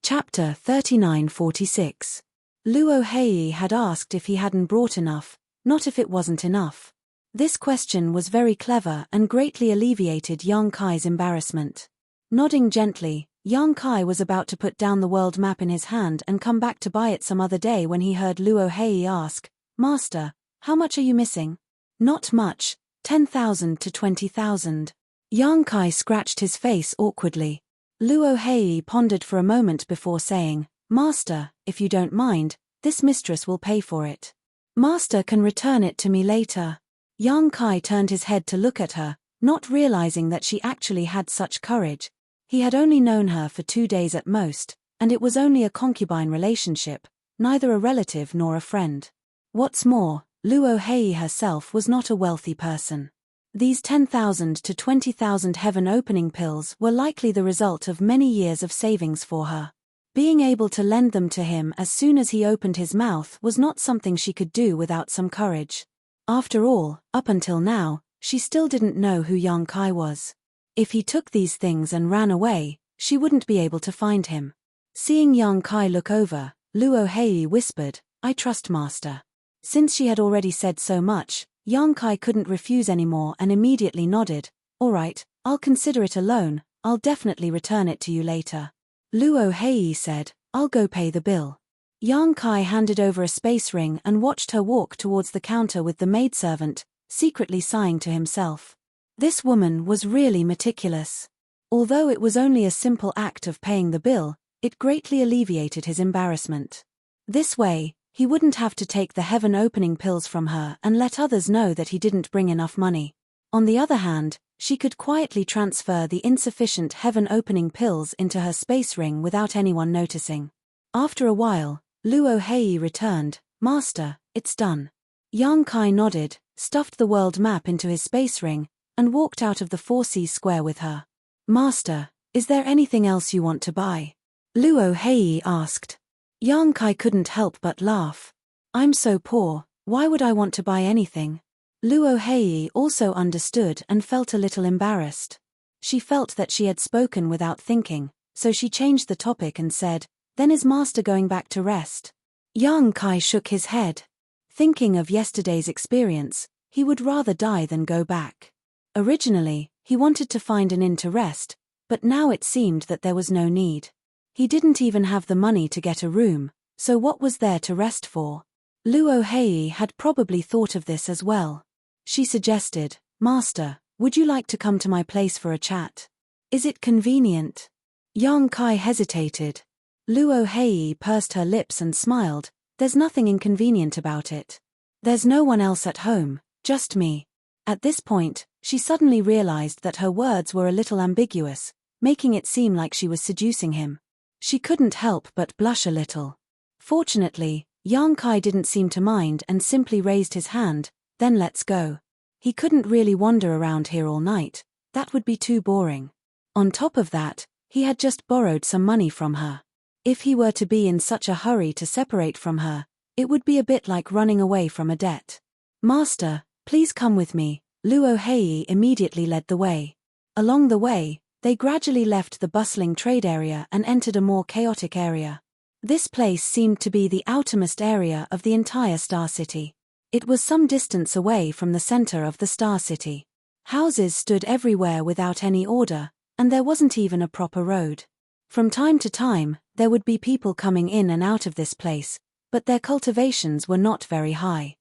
Chapter 3946. Luo Hei had asked if he hadn't brought enough, not if it wasn't enough. This question was very clever and greatly alleviated Yang Kai's embarrassment. Nodding gently, Yang Kai was about to put down the world map in his hand and come back to buy it some other day when he heard Luo Hei ask, "Master, how much are you missing?" "Not much, 10,000 to 20,000. Yang Kai scratched his face awkwardly. Luo Hei pondered for a moment before saying, "Master, if you don't mind, this mistress will pay for it. Master can return it to me later." Yang Kai turned his head to look at her, not realizing that she actually had such courage. He had only known her for 2 days at most, and it was only a concubine relationship, neither a relative nor a friend. What's more, Luo Hei herself was not a wealthy person. These 10,000 to 20,000 heaven-opening pills were likely the result of many years of savings for her. Being able to lend them to him as soon as he opened his mouth was not something she could do without some courage. After all, up until now, she still didn't know who Yang Kai was. If he took these things and ran away, she wouldn't be able to find him. Seeing Yang Kai look over, Luo Hei whispered, "I trust Master." Since she had already said so much, Yang Kai couldn't refuse anymore and immediately nodded, "All right, I'll consider it a loan, I'll definitely return it to you later." Luo Hei said, "I'll go pay the bill." Yang Kai handed over a space ring and watched her walk towards the counter with the maidservant, secretly sighing to himself. This woman was really meticulous. Although it was only a simple act of paying the bill, it greatly alleviated his embarrassment. This way, he wouldn't have to take the heaven-opening pills from her and let others know that he didn't bring enough money. On the other hand, she could quietly transfer the insufficient heaven-opening pills into her space ring without anyone noticing. After a while, Luo Hei returned, "Master, it's done." Yang Kai nodded, stuffed the world map into his space ring, and walked out of the 4C square with her. "Master, is there anything else you want to buy?" Luo Hei asked. Yang Kai couldn't help but laugh. "I'm so poor, why would I want to buy anything?" Luo Hei also understood and felt a little embarrassed. She felt that she had spoken without thinking, so she changed the topic and said, "Then is Master going back to rest?" Yang Kai shook his head. Thinking of yesterday's experience, he would rather die than go back. Originally, he wanted to find an inn to rest, but now it seemed that there was no need. He didn't even have the money to get a room, so what was there to rest for? Luo Hei had probably thought of this as well. She suggested, "Master, would you like to come to my place for a chat? Is it convenient?" Yang Kai hesitated. Luo Hei pursed her lips and smiled, "There's nothing inconvenient about it. There's no one else at home, just me." At this point, she suddenly realized that her words were a little ambiguous, making it seem like she was seducing him. She couldn't help but blush a little. Fortunately, Yang Kai didn't seem to mind and simply raised his hand, "Then let's go." He couldn't really wander around here all night, that would be too boring. On top of that, he had just borrowed some money from her. If he were to be in such a hurry to separate from her, it would be a bit like running away from a debt. "Master, please come with me." Luo Hei immediately led the way. Along the way, they gradually left the bustling trade area and entered a more chaotic area. This place seemed to be the outermost area of the entire Star City. It was some distance away from the center of the Star City. Houses stood everywhere without any order, and there wasn't even a proper road. From time to time, there would be people coming in and out of this place, but their cultivations were not very high.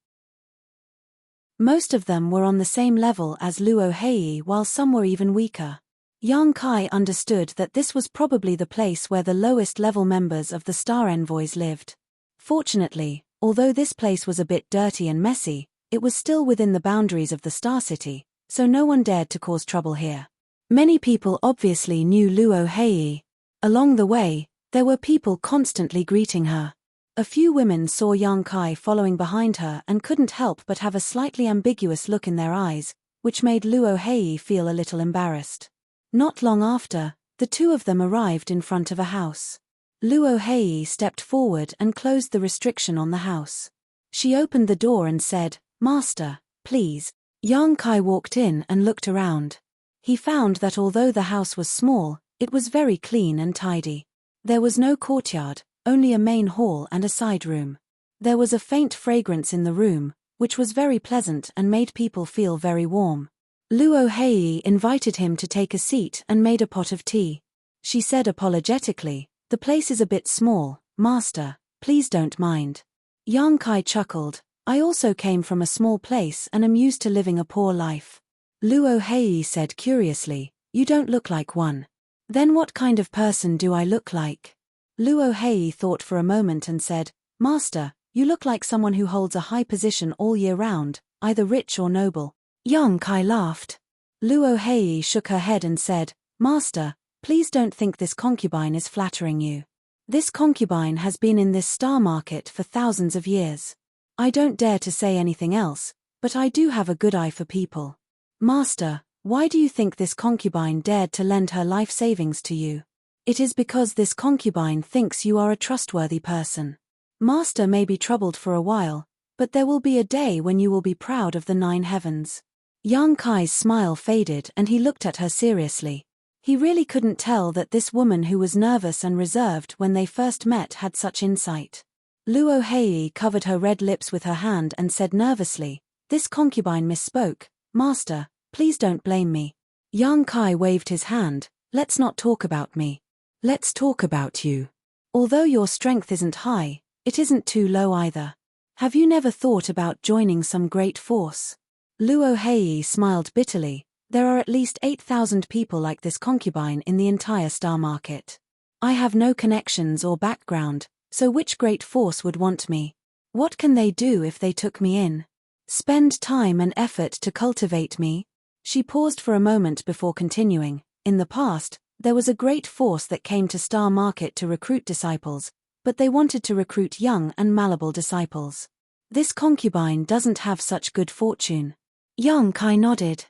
Most of them were on the same level as Luo Hei, while some were even weaker. Yang Kai understood that this was probably the place where the lowest level members of the Star Envoys lived. Fortunately, although this place was a bit dirty and messy, it was still within the boundaries of the Star City, so no one dared to cause trouble here. Many people obviously knew Luo Hei. Along the way, there were people constantly greeting her. A few women saw Yang Kai following behind her and couldn't help but have a slightly ambiguous look in their eyes, which made Luo Hei feel a little embarrassed. Not long after, the two of them arrived in front of a house. Luo Hei stepped forward and closed the restriction on the house. She opened the door and said, "Master, please." Yang Kai walked in and looked around. He found that although the house was small, it was very clean and tidy. There was no courtyard, only a main hall and a side room. There was a faint fragrance in the room, which was very pleasant and made people feel very warm. Luo Hei invited him to take a seat and made a pot of tea. she said apologetically. The place is a bit small, master, please don't mind. Yang Kai chuckled. I also came from a small place and am used to living a poor life. Luo Hei said curiously, you don't look like one. Then what kind of person do I look like? Luo Hei thought for a moment and said, Master, you look like someone who holds a high position all year round, either rich or noble. Yang Kai laughed. Luo Hei shook her head and said, Master, please don't think this concubine is flattering you. This concubine has been in this star market for thousands of years. I don't dare to say anything else, but I do have a good eye for people. Master, why do you think this concubine dared to lend her life savings to you? It is because this concubine thinks you are a trustworthy person. Master may be troubled for a while, but there will be a day when you will be proud of the 9 heavens. Yang Kai's smile faded and he looked at her seriously. He really couldn't tell that this woman who was nervous and reserved when they first met had such insight. Luo Hei covered her red lips with her hand and said nervously, this concubine misspoke. Master, please don't blame me. Yang Kai waved his hand, let's not talk about me. Let's talk about you. Although your strength isn't high, it isn't too low either. Have you never thought about joining some great force? Luo Hei smiled bitterly. There are at least 8,000 people like this concubine in the entire star market. I have no connections or background, so which great force would want me? What can they do if they took me in? Spend time and effort to cultivate me? She paused for a moment before continuing. In the past, there was a great force that came to Star Market to recruit disciples, but they wanted to recruit young and malleable disciples. This concubine doesn't have such good fortune. Yang Kai nodded.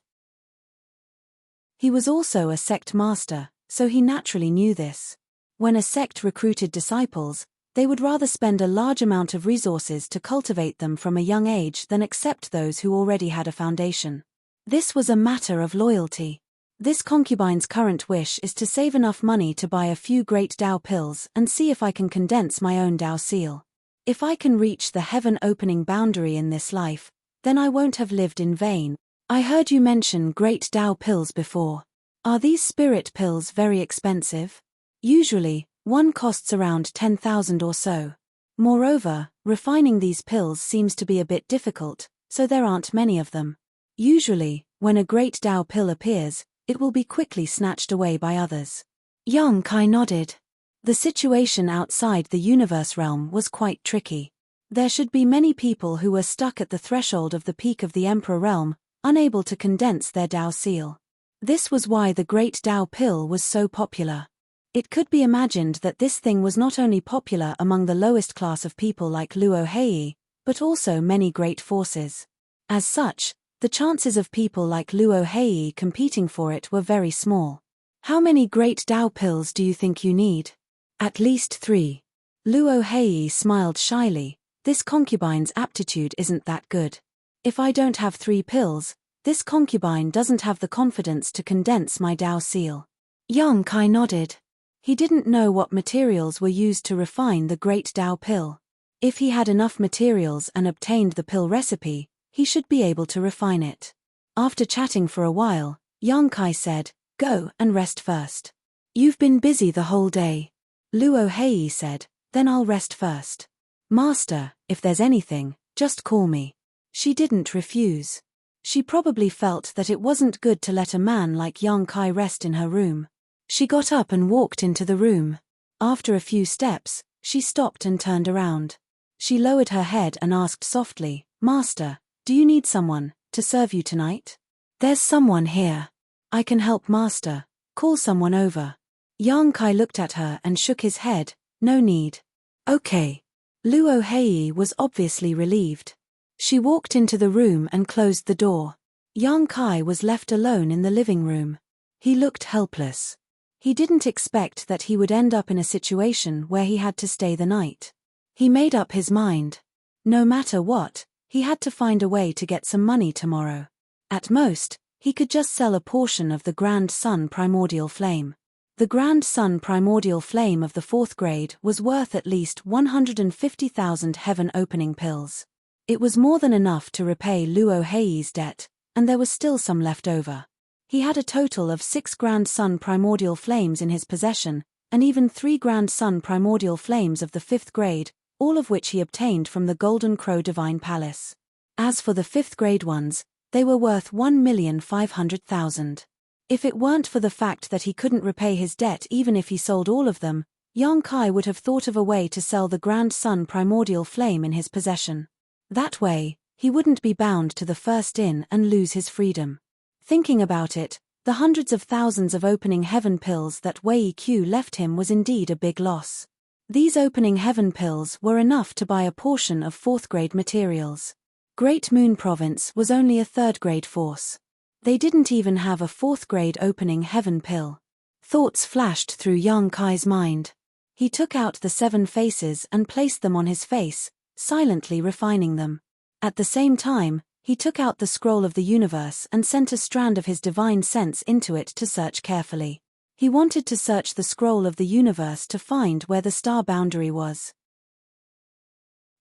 He was also a sect master, so he naturally knew this. When a sect recruited disciples, they would rather spend a large amount of resources to cultivate them from a young age than accept those who already had a foundation. This was a matter of loyalty. This concubine's current wish is to save enough money to buy a few great Dao pills and see if I can condense my own Dao seal. If I can reach the heaven-opening boundary in this life, then I won't have lived in vain. I heard you mention great Dao pills before. Are these spirit pills very expensive? Usually, one costs around 10,000 or so. Moreover, refining these pills seems to be a bit difficult, so there aren't many of them. Usually, when a great Dao pill appears, it will be quickly snatched away by others. Yang Kai nodded. The situation outside the universe realm was quite tricky. There should be many people who were stuck at the threshold of the peak of the Emperor realm, unable to condense their Dao seal. This was why the great Dao pill was so popular. It could be imagined that this thing was not only popular among the lowest class of people like Luo Hei, but also many great forces. As such, the chances of people like Luo Hei competing for it were very small. How many great Dao pills do you think you need? At least 3. Luo Hei smiled shyly. This concubine's aptitude isn't that good. If I don't have 3 pills, this concubine doesn't have the confidence to condense my Dao seal. Yang Kai nodded. He didn't know what materials were used to refine the great Dao pill. If he had enough materials and obtained the pill recipe, he should be able to refine it. After chatting for a while, Yang Kai said, go and rest first. You've been busy the whole day. Luo Hei said, then I'll rest first. Master, if there's anything, just call me. She didn't refuse. She probably felt that it wasn't good to let a man like Yang Kai rest in her room. She got up and walked into the room. After a few steps, she stopped and turned around. She lowered her head and asked softly, Master, do you need someone to serve you tonight? There's someone here. I can help Master. Call someone over. Yang Kai looked at her and shook his head. No need. Okay. Luo Hei was obviously relieved. She walked into the room and closed the door. Yang Kai was left alone in the living room. He looked helpless. He didn't expect that he would end up in a situation where he had to stay the night. He made up his mind. No matter what, he had to find a way to get some money tomorrow. At most, he could just sell a portion of the Grand Sun Primordial Flame. The Grand Sun Primordial Flame of the 4th grade was worth at least 150,000 heaven-opening pills. It was more than enough to repay Luo Hei's debt, and there was still some left over. He had a total of 6 grand sun primordial flames in his possession, and even 3 grand sun primordial flames of the 5th grade, all of which he obtained from the Golden Crow Divine Palace. As for the 5th grade ones, they were worth 1,500,000. If it weren't for the fact that he couldn't repay his debt even if he sold all of them, young Kai would have thought of a way to sell the Grand Sun primordial flame in his possession. That way, he wouldn't be bound to the first in and lose his freedom. Thinking about it, the hundreds of thousands of opening heaven pills that Wei Q left him was indeed a big loss. These opening heaven pills were enough to buy a portion of 4th grade materials. Great Moon Province was only a 3rd grade force. They didn't even have a 4th grade opening heaven pill. Thoughts flashed through young Kai's mind. He took out the 7 faces and placed them on his face, silently refining them. At the same time, he took out the scroll of the universe and sent a strand of his divine sense into it to search carefully. He wanted to search the scroll of the universe to find where the star boundary was.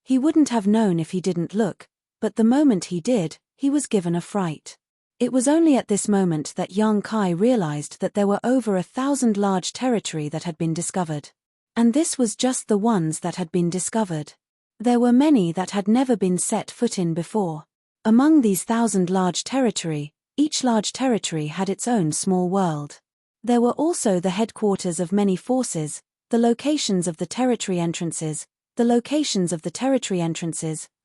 He wouldn't have known if he didn't look, but the moment he did, he was given a fright. It was only at this moment that young Kai realized that there were over 1,000 large territory that had been discovered. And this was just the ones that had been discovered. There were many that had never been set foot in before. Among these 1,000 large territory, each large territory had its own small world. There were also the headquarters of many forces, the locations of the territory entrances,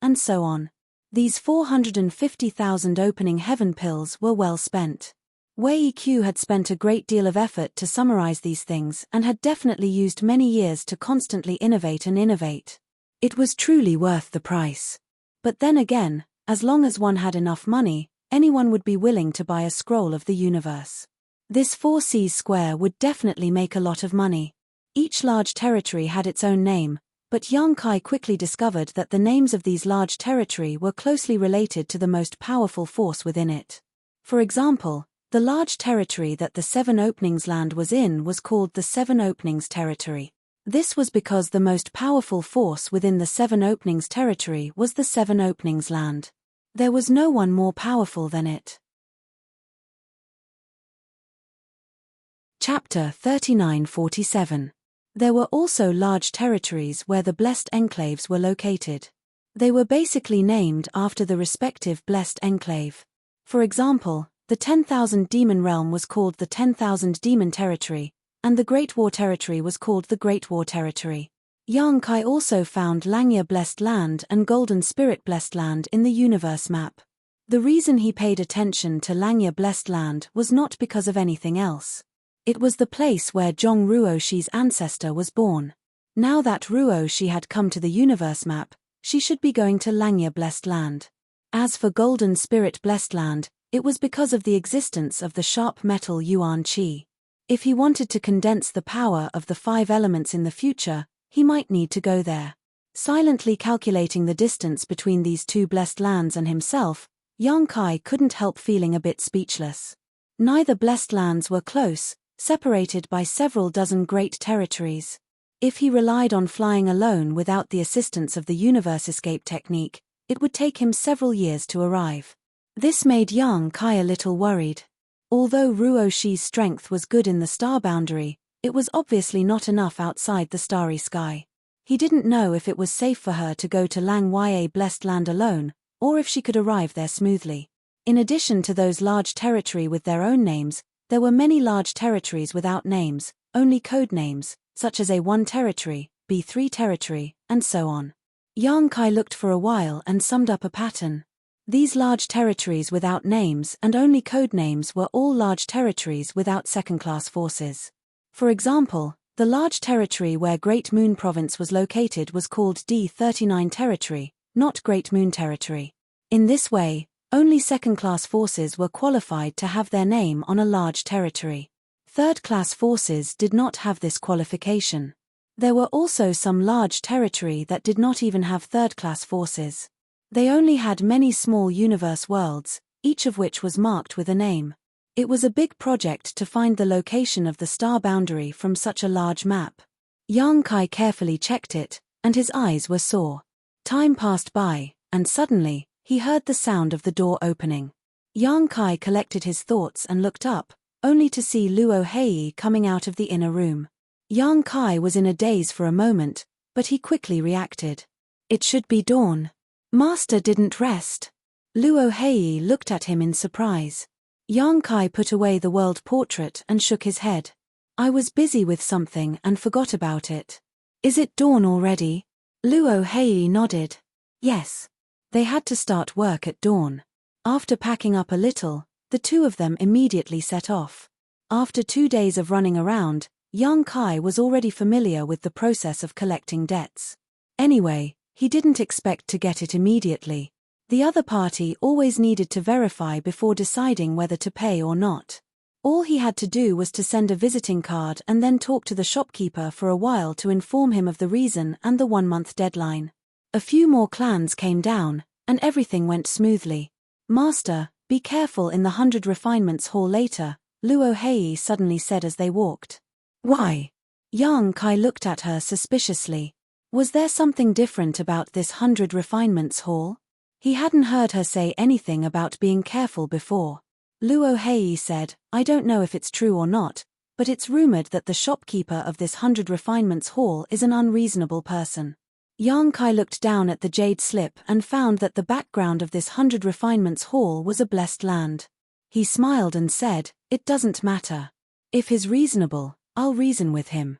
and so on. These 450,000 opening heaven pills were well spent. Wei Q had spent a great deal of effort to summarize these things and had definitely used many years to constantly innovate and innovate. It was truly worth the price. But then again, as long as one had enough money, anyone would be willing to buy a scroll of the universe. This 4C square would definitely make a lot of money. Each large territory had its own name, but young Kai quickly discovered that the names of these large territory were closely related to the most powerful force within it. For example, the large territory that the 7 Openings land was in was called the 7 Openings territory. This was because the most powerful force within the 7 Openings territory was the 7 Openings land. There was no one more powerful than it. Chapter 3947. There were also large territories where the blessed enclaves were located. They were basically named after the respective blessed enclave. For example, the 10,000 demon realm was called the 10,000 demon territory, and the Great War territory was called the Great War territory. Yang Kai also found Langya blessed land and Golden Spirit blessed land in the universe map. The reason he paid attention to Langya blessed land was not because of anything else. It was the place where Zhong Ruoshi's ancestor was born. Now that Ruoshi had come to the universe map, she should be going to Langya blessed land. As for Golden Spirit blessed land, it was because of the existence of the sharp metal Yuan Qi. If he wanted to condense the power of the 5 elements in the future, he might need to go there. Silently calculating the distance between these 2 blessed lands and himself, young Kai couldn't help feeling a bit speechless. Neither blessed lands were close, separated by several dozen great territories. If he relied on flying alone without the assistance of the universe escape technique, it would take him several years to arrive. This made young Kai a little worried. Although Ruoshi's strength was good in the star boundary, it was obviously not enough outside the starry sky. He didn't know if it was safe for her to go to Langya blessed land alone, or if she could arrive there smoothly. In addition to those large territory with their own names, there were many large territories without names, only code names, such as A1 territory, B3 territory, and so on. Yang Kai looked for a while and summed up a pattern. These large territories without names and only code names were all large territories without second-class forces. For example, the large territory where Great Moon Province was located was called D39 territory, not Great Moon territory. In this way, only second-class forces were qualified to have their name on a large territory. Third-class forces did not have this qualification. There were also some large territory that did not even have third-class forces. They only had many small universe worlds, each of which was marked with a name. It was a big project to find the location of the star boundary from such a large map. Yang Kai carefully checked it, and his eyes were sore. Time passed by, and suddenly, he heard the sound of the door opening. Yang Kai collected his thoughts and looked up, only to see Luo Hei coming out of the inner room. Yang Kai was in a daze for a moment, but he quickly reacted. It should be dawn. Master didn't rest. Luo Hei looked at him in surprise. Yang Kai put away the world portrait and shook his head. I was busy with something and forgot about it. Is it dawn already? Luo Hei nodded. Yes. They had to start work at dawn. After packing up a little, the two of them immediately set off. After 2 days of running around, Yang Kai was already familiar with the process of collecting debts. Anyway, he didn't expect to get it immediately. The other party always needed to verify before deciding whether to pay or not. All he had to do was to send a visiting card and then talk to the shopkeeper for a while to inform him of the reason and the 1-month deadline. A few more clans came down, and everything went smoothly. Master, be careful in the 100 refinements hall later, Luo Hei suddenly said as they walked. Why? Yang Kai looked at her suspiciously. Was there something different about this 100 refinements hall? He hadn't heard her say anything about being careful before. Luo Hei said, I don't know if it's true or not, but it's rumored that the shopkeeper of this 100 refinements hall is an unreasonable person. Yang Kai looked down at the jade slip and found that the background of this 100 refinements hall was a blessed land. He smiled and said, it doesn't matter. If he's reasonable, I'll reason with him.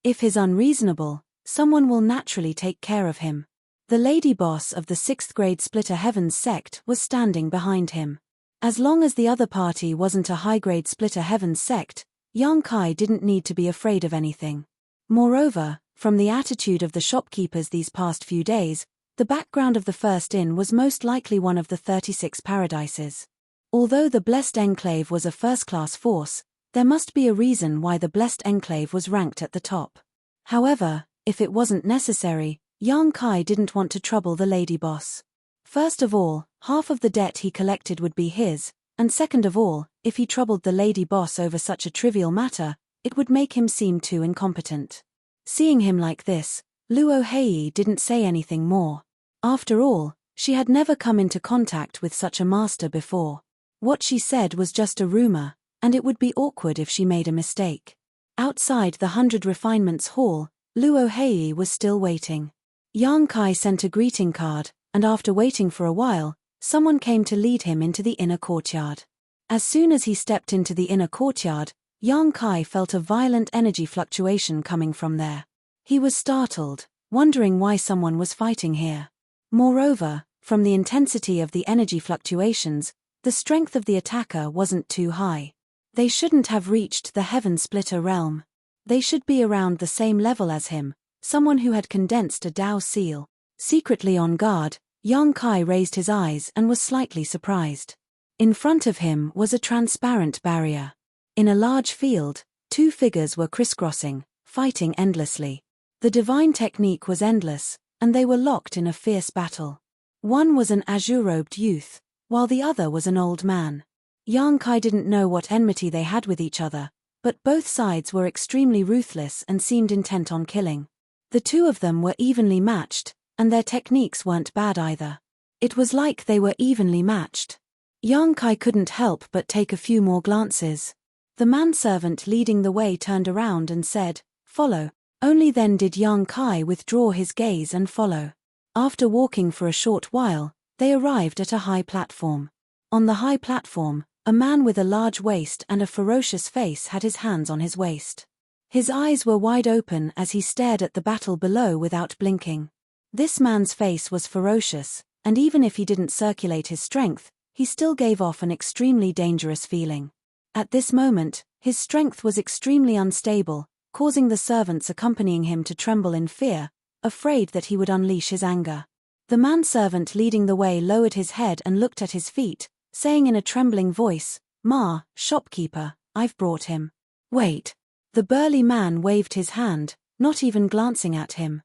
If he's unreasonable, someone will naturally take care of him. The lady boss of the 6th grade Splitter Heavens sect was standing behind him. As long as the other party wasn't a high-grade Splitter Heavens sect, Yang Kai didn't need to be afraid of anything. Moreover, from the attitude of the shopkeepers these past few days, the background of the first inn was most likely one of the 36 paradises. Although the Blessed Enclave was a first-class force, there must be a reason why the Blessed Enclave was ranked at the top. However, if it wasn't necessary, Yang Kai didn't want to trouble the lady boss. First of all, half of the debt he collected would be his, and second of all, if he troubled the lady boss over such a trivial matter, it would make him seem too incompetent. Seeing him like this, Luo Hei didn't say anything more. After all, she had never come into contact with such a master before. What she said was just a rumor, and it would be awkward if she made a mistake. Outside the 100 refinements hall, Luo Hei was still waiting. Yang Kai sent a greeting card, and after waiting for a while, someone came to lead him into the inner courtyard. As soon as he stepped into the inner courtyard, Yang Kai felt a violent energy fluctuation coming from there. He was startled, wondering why someone was fighting here. Moreover, from the intensity of the energy fluctuations, the strength of the attacker wasn't too high. They shouldn't have reached the Heaven Splitter realm. They should be around the same level as him, someone who had condensed a Dao seal. Secretly on guard, Yang Kai raised his eyes and was slightly surprised. In front of him was a transparent barrier. In a large field, 2 figures were crisscrossing, fighting endlessly. The divine technique was endless, and they were locked in a fierce battle. One was an azure-robed youth, while the other was an old man. Yang Kai didn't know what enmity they had with each other, but both sides were extremely ruthless and seemed intent on killing. The two of them were evenly matched, and their techniques weren't bad either. It was like they were evenly matched. Yang Kai couldn't help but take a few more glances. The manservant leading the way turned around and said, "Follow." Only then did Yang Kai withdraw his gaze and follow. After walking for a short while, they arrived at a high platform. On the high platform, a man with a large waist and a ferocious face had his hands on his waist. His eyes were wide open as he stared at the battle below without blinking. This man's face was ferocious, and even if he didn't circulate his strength, he still gave off an extremely dangerous feeling. At this moment, his strength was extremely unstable, causing the servants accompanying him to tremble in fear, afraid that he would unleash his anger. The manservant leading the way lowered his head and looked at his feet, saying in a trembling voice, "Ma, shopkeeper, I've brought him." "Wait." The burly man waved his hand, not even glancing at him.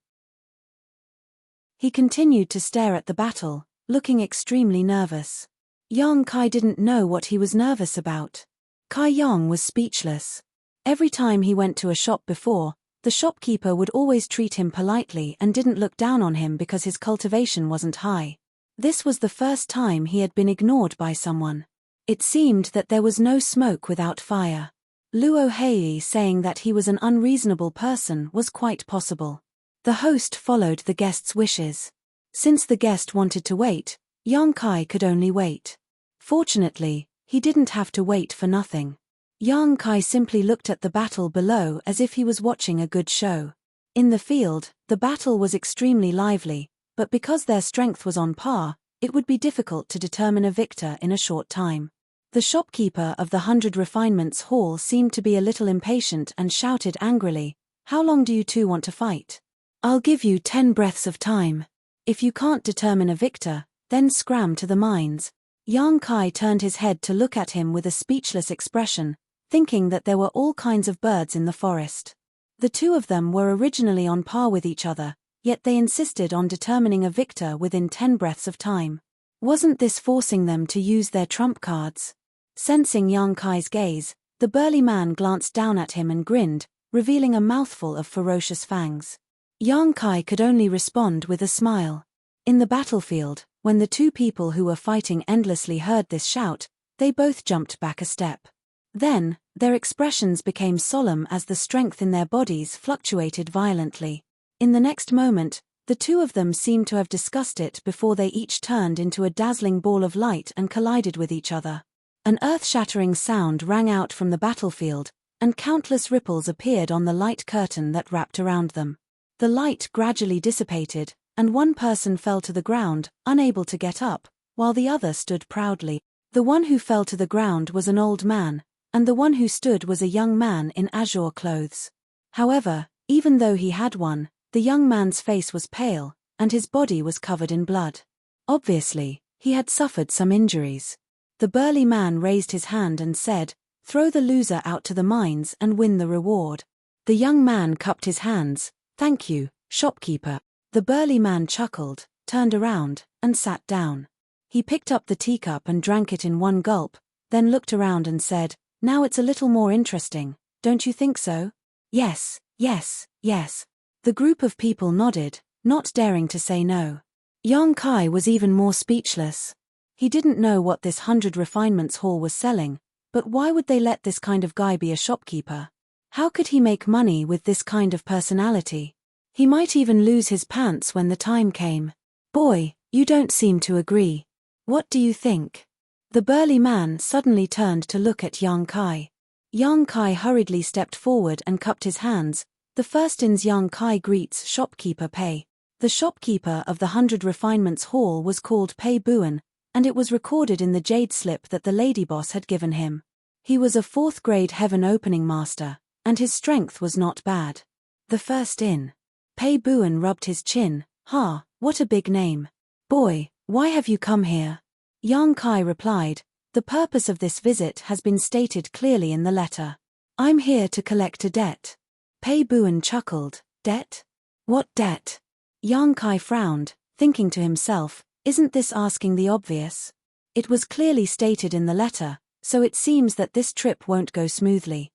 He continued to stare at the battle, looking extremely nervous. Yang Kai didn't know what he was nervous about. Kai Yang was speechless. Every time he went to a shop before, the shopkeeper would always treat him politely and didn't look down on him because his cultivation wasn't high. This was the first time he had been ignored by someone. It seemed that there was no smoke without fire. Luo Hei saying that he was an unreasonable person was quite possible. The host followed the guest's wishes. Since the guest wanted to wait, Yang Kai could only wait. Fortunately, he didn't have to wait for nothing. Yang Kai simply looked at the battle below as if he was watching a good show. In the field, the battle was extremely lively, but because their strength was on par, it would be difficult to determine a victor in a short time. The shopkeeper of the 100 Refinements Hall seemed to be a little impatient and shouted angrily, "How long do you two want to fight? I'll give you 10 breaths of time. If you can't determine a victor, then scram to the mines." Yang Kai turned his head to look at him with a speechless expression, thinking that there were all kinds of birds in the forest. The two of them were originally on par with each other, yet they insisted on determining a victor within 10 breaths of time. Wasn't this forcing them to use their trump cards? Sensing Yang Kai's gaze, the burly man glanced down at him and grinned, revealing a mouthful of ferocious fangs. Yang Kai could only respond with a smile. In the battlefield, when the two people who were fighting endlessly heard this shout, they both jumped back a step. Then, their expressions became solemn as the strength in their bodies fluctuated violently. In the next moment, the two of them seemed to have discussed it before they each turned into a dazzling ball of light and collided with each other. An earth-shattering sound rang out from the battlefield, and countless ripples appeared on the light curtain that wrapped around them. The light gradually dissipated, and one person fell to the ground, unable to get up, while the other stood proudly. The one who fell to the ground was an old man, and the one who stood was a young man in azure clothes. However, even though he had one, the young man's face was pale, and his body was covered in blood. Obviously, he had suffered some injuries. The burly man raised his hand and said, "Throw the loser out to the mines and win the reward." The young man cupped his hands. "Thank you, shopkeeper." The burly man chuckled, turned around, and sat down. He picked up the teacup and drank it in one gulp, then looked around and said, "Now it's a little more interesting, don't you think so?" "Yes, yes, yes." The group of people nodded, not daring to say no. Yang Kai was even more speechless. He didn't know what this 100 Refinements Hall was selling, but why would they let this kind of guy be a shopkeeper? How could he make money with this kind of personality? He might even lose his pants when the time came. "Boy, you don't seem to agree. What do you think?" The burly man suddenly turned to look at Yang Kai. Yang Kai hurriedly stepped forward and cupped his hands. The first in's Yang Kai greets shopkeeper Pei. The shopkeeper of the 100 Refinements Hall was called Pei Buan, and it was recorded in the jade slip that the lady boss had given him. He was a 4th grade heaven opening master, and his strength was not bad. The first in. Pei Buan rubbed his chin. "Ha, what a big name. Boy, why have you come here?" Yang Kai replied, "The purpose of this visit has been stated clearly in the letter. I'm here to collect a debt." Pei Buan chuckled. "Debt? What debt?" Yang Kai frowned, thinking to himself, isn't this asking the obvious? It was clearly stated in the letter, so it seems that this trip won't go smoothly.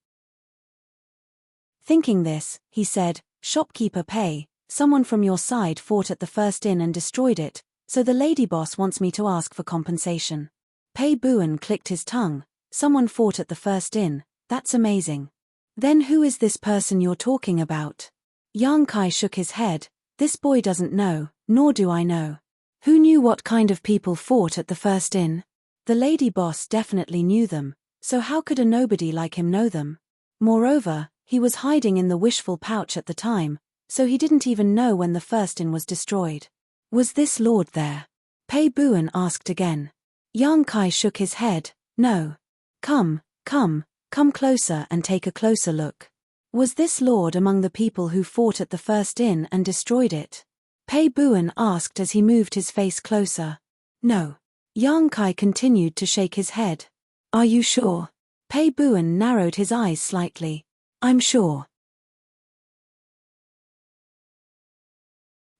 Thinking this, he said, "Shopkeeper Pei, someone from your side fought at the first inn and destroyed it, so the lady boss wants me to ask for compensation." Pei Buan clicked his tongue. "Someone fought at the first inn, that's amazing. Then who is this person you're talking about?" Yang Kai shook his head. "This boy doesn't know, nor do I know. Who knew what kind of people fought at the first inn? The lady boss definitely knew them, so how could a nobody like him know them? Moreover, he was hiding in the wishful pouch at the time, so he didn't even know when the first inn was destroyed. Was this lord there?" Pei Buan asked again. Yang Kai shook his head. "No. Come closer and take a closer look. Was this lord among the people who fought at the first inn and destroyed it?" Pei Buan asked as he moved his face closer. "No." Yang Kai continued to shake his head. "Are you sure?" Pei Buan narrowed his eyes slightly. "I'm sure."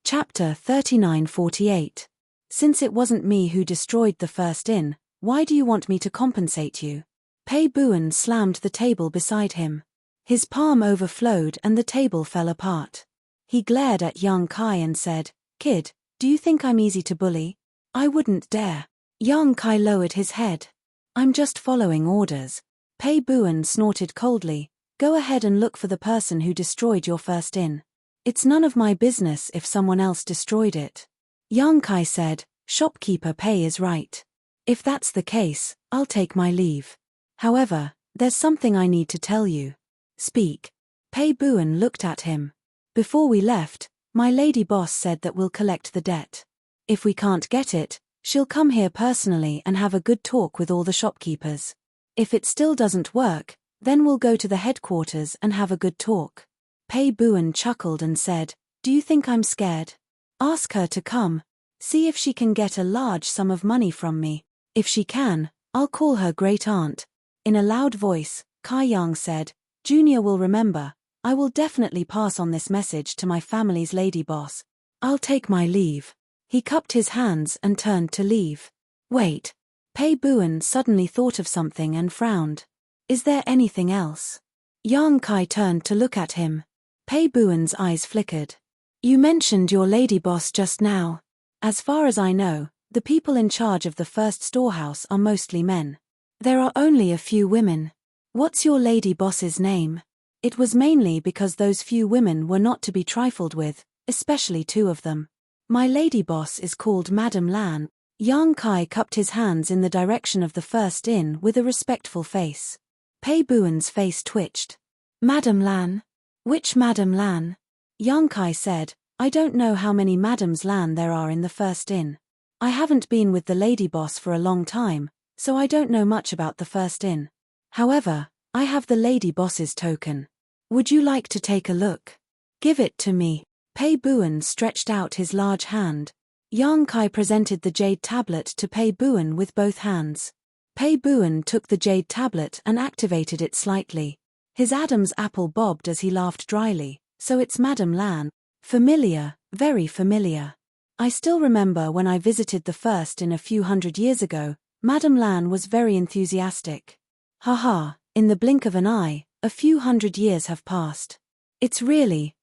Chapter 39:48. Since it wasn't me who destroyed the first inn, why do you want me to compensate you? Pei Buan slammed the table beside him. His palm overflowed and the table fell apart. He glared at Yang Kai and said, "Kid, do you think I'm easy to bully? I wouldn't dare. Yang Kai lowered his head. I'm just following orders. Pei Buan snorted coldly. Go ahead and look for the person who destroyed your first inn. It's none of my business if someone else destroyed it. Yang Kai said, shopkeeper Pei is right. If that's the case, I'll take my leave. However, there's something I need to tell you. Speak. Pei Buan looked at him. Before we left, my lady boss said that we'll collect the debt. If we can't get it, she'll come here personally and have a good talk with all the shopkeepers. If it still doesn't work, then we'll go to the headquarters and have a good talk. Pei Buan chuckled and said, do you think I'm scared? Ask her to come. See if she can get a large sum of money from me. If she can, I'll call her great aunt. In a loud voice, Kai Yang said, Junior will remember. I will definitely pass on this message to my family's lady boss. I'll take my leave. He cupped his hands and turned to leave. Wait. Pei Buan suddenly thought of something and frowned. Is there anything else? Yang Kai turned to look at him. Pei Buan's eyes flickered. You mentioned your lady boss just now. As far as I know, the people in charge of the first storehouse are mostly men. There are only a few women. What's your lady boss's name? It was mainly because those few women were not to be trifled with, especially two of them. My lady boss is called Madame Lan. Yang Kai cupped his hands in the direction of the first inn with a respectful face. Pei Buan's face twitched. Madame Lan? Which Madame Lan? Yang Kai said, I don't know how many Madames Lan there are in the first inn. I haven't been with the lady boss for a long time, so I don't know much about the first inn. However, I have the lady boss's token. Would you like to take a look? Give it to me. Pei Buan stretched out his large hand. Yang Kai presented the jade tablet to Pei Buan with both hands. Pei Buan took the jade tablet and activated it slightly. His Adam's apple bobbed as he laughed dryly. So it's Madame Lan. Familiar, very familiar. I still remember when I visited the first inn a few hundred years ago, Madame Lan was very enthusiastic. Haha, in the blink of an eye, a few hundred years have passed. It's really.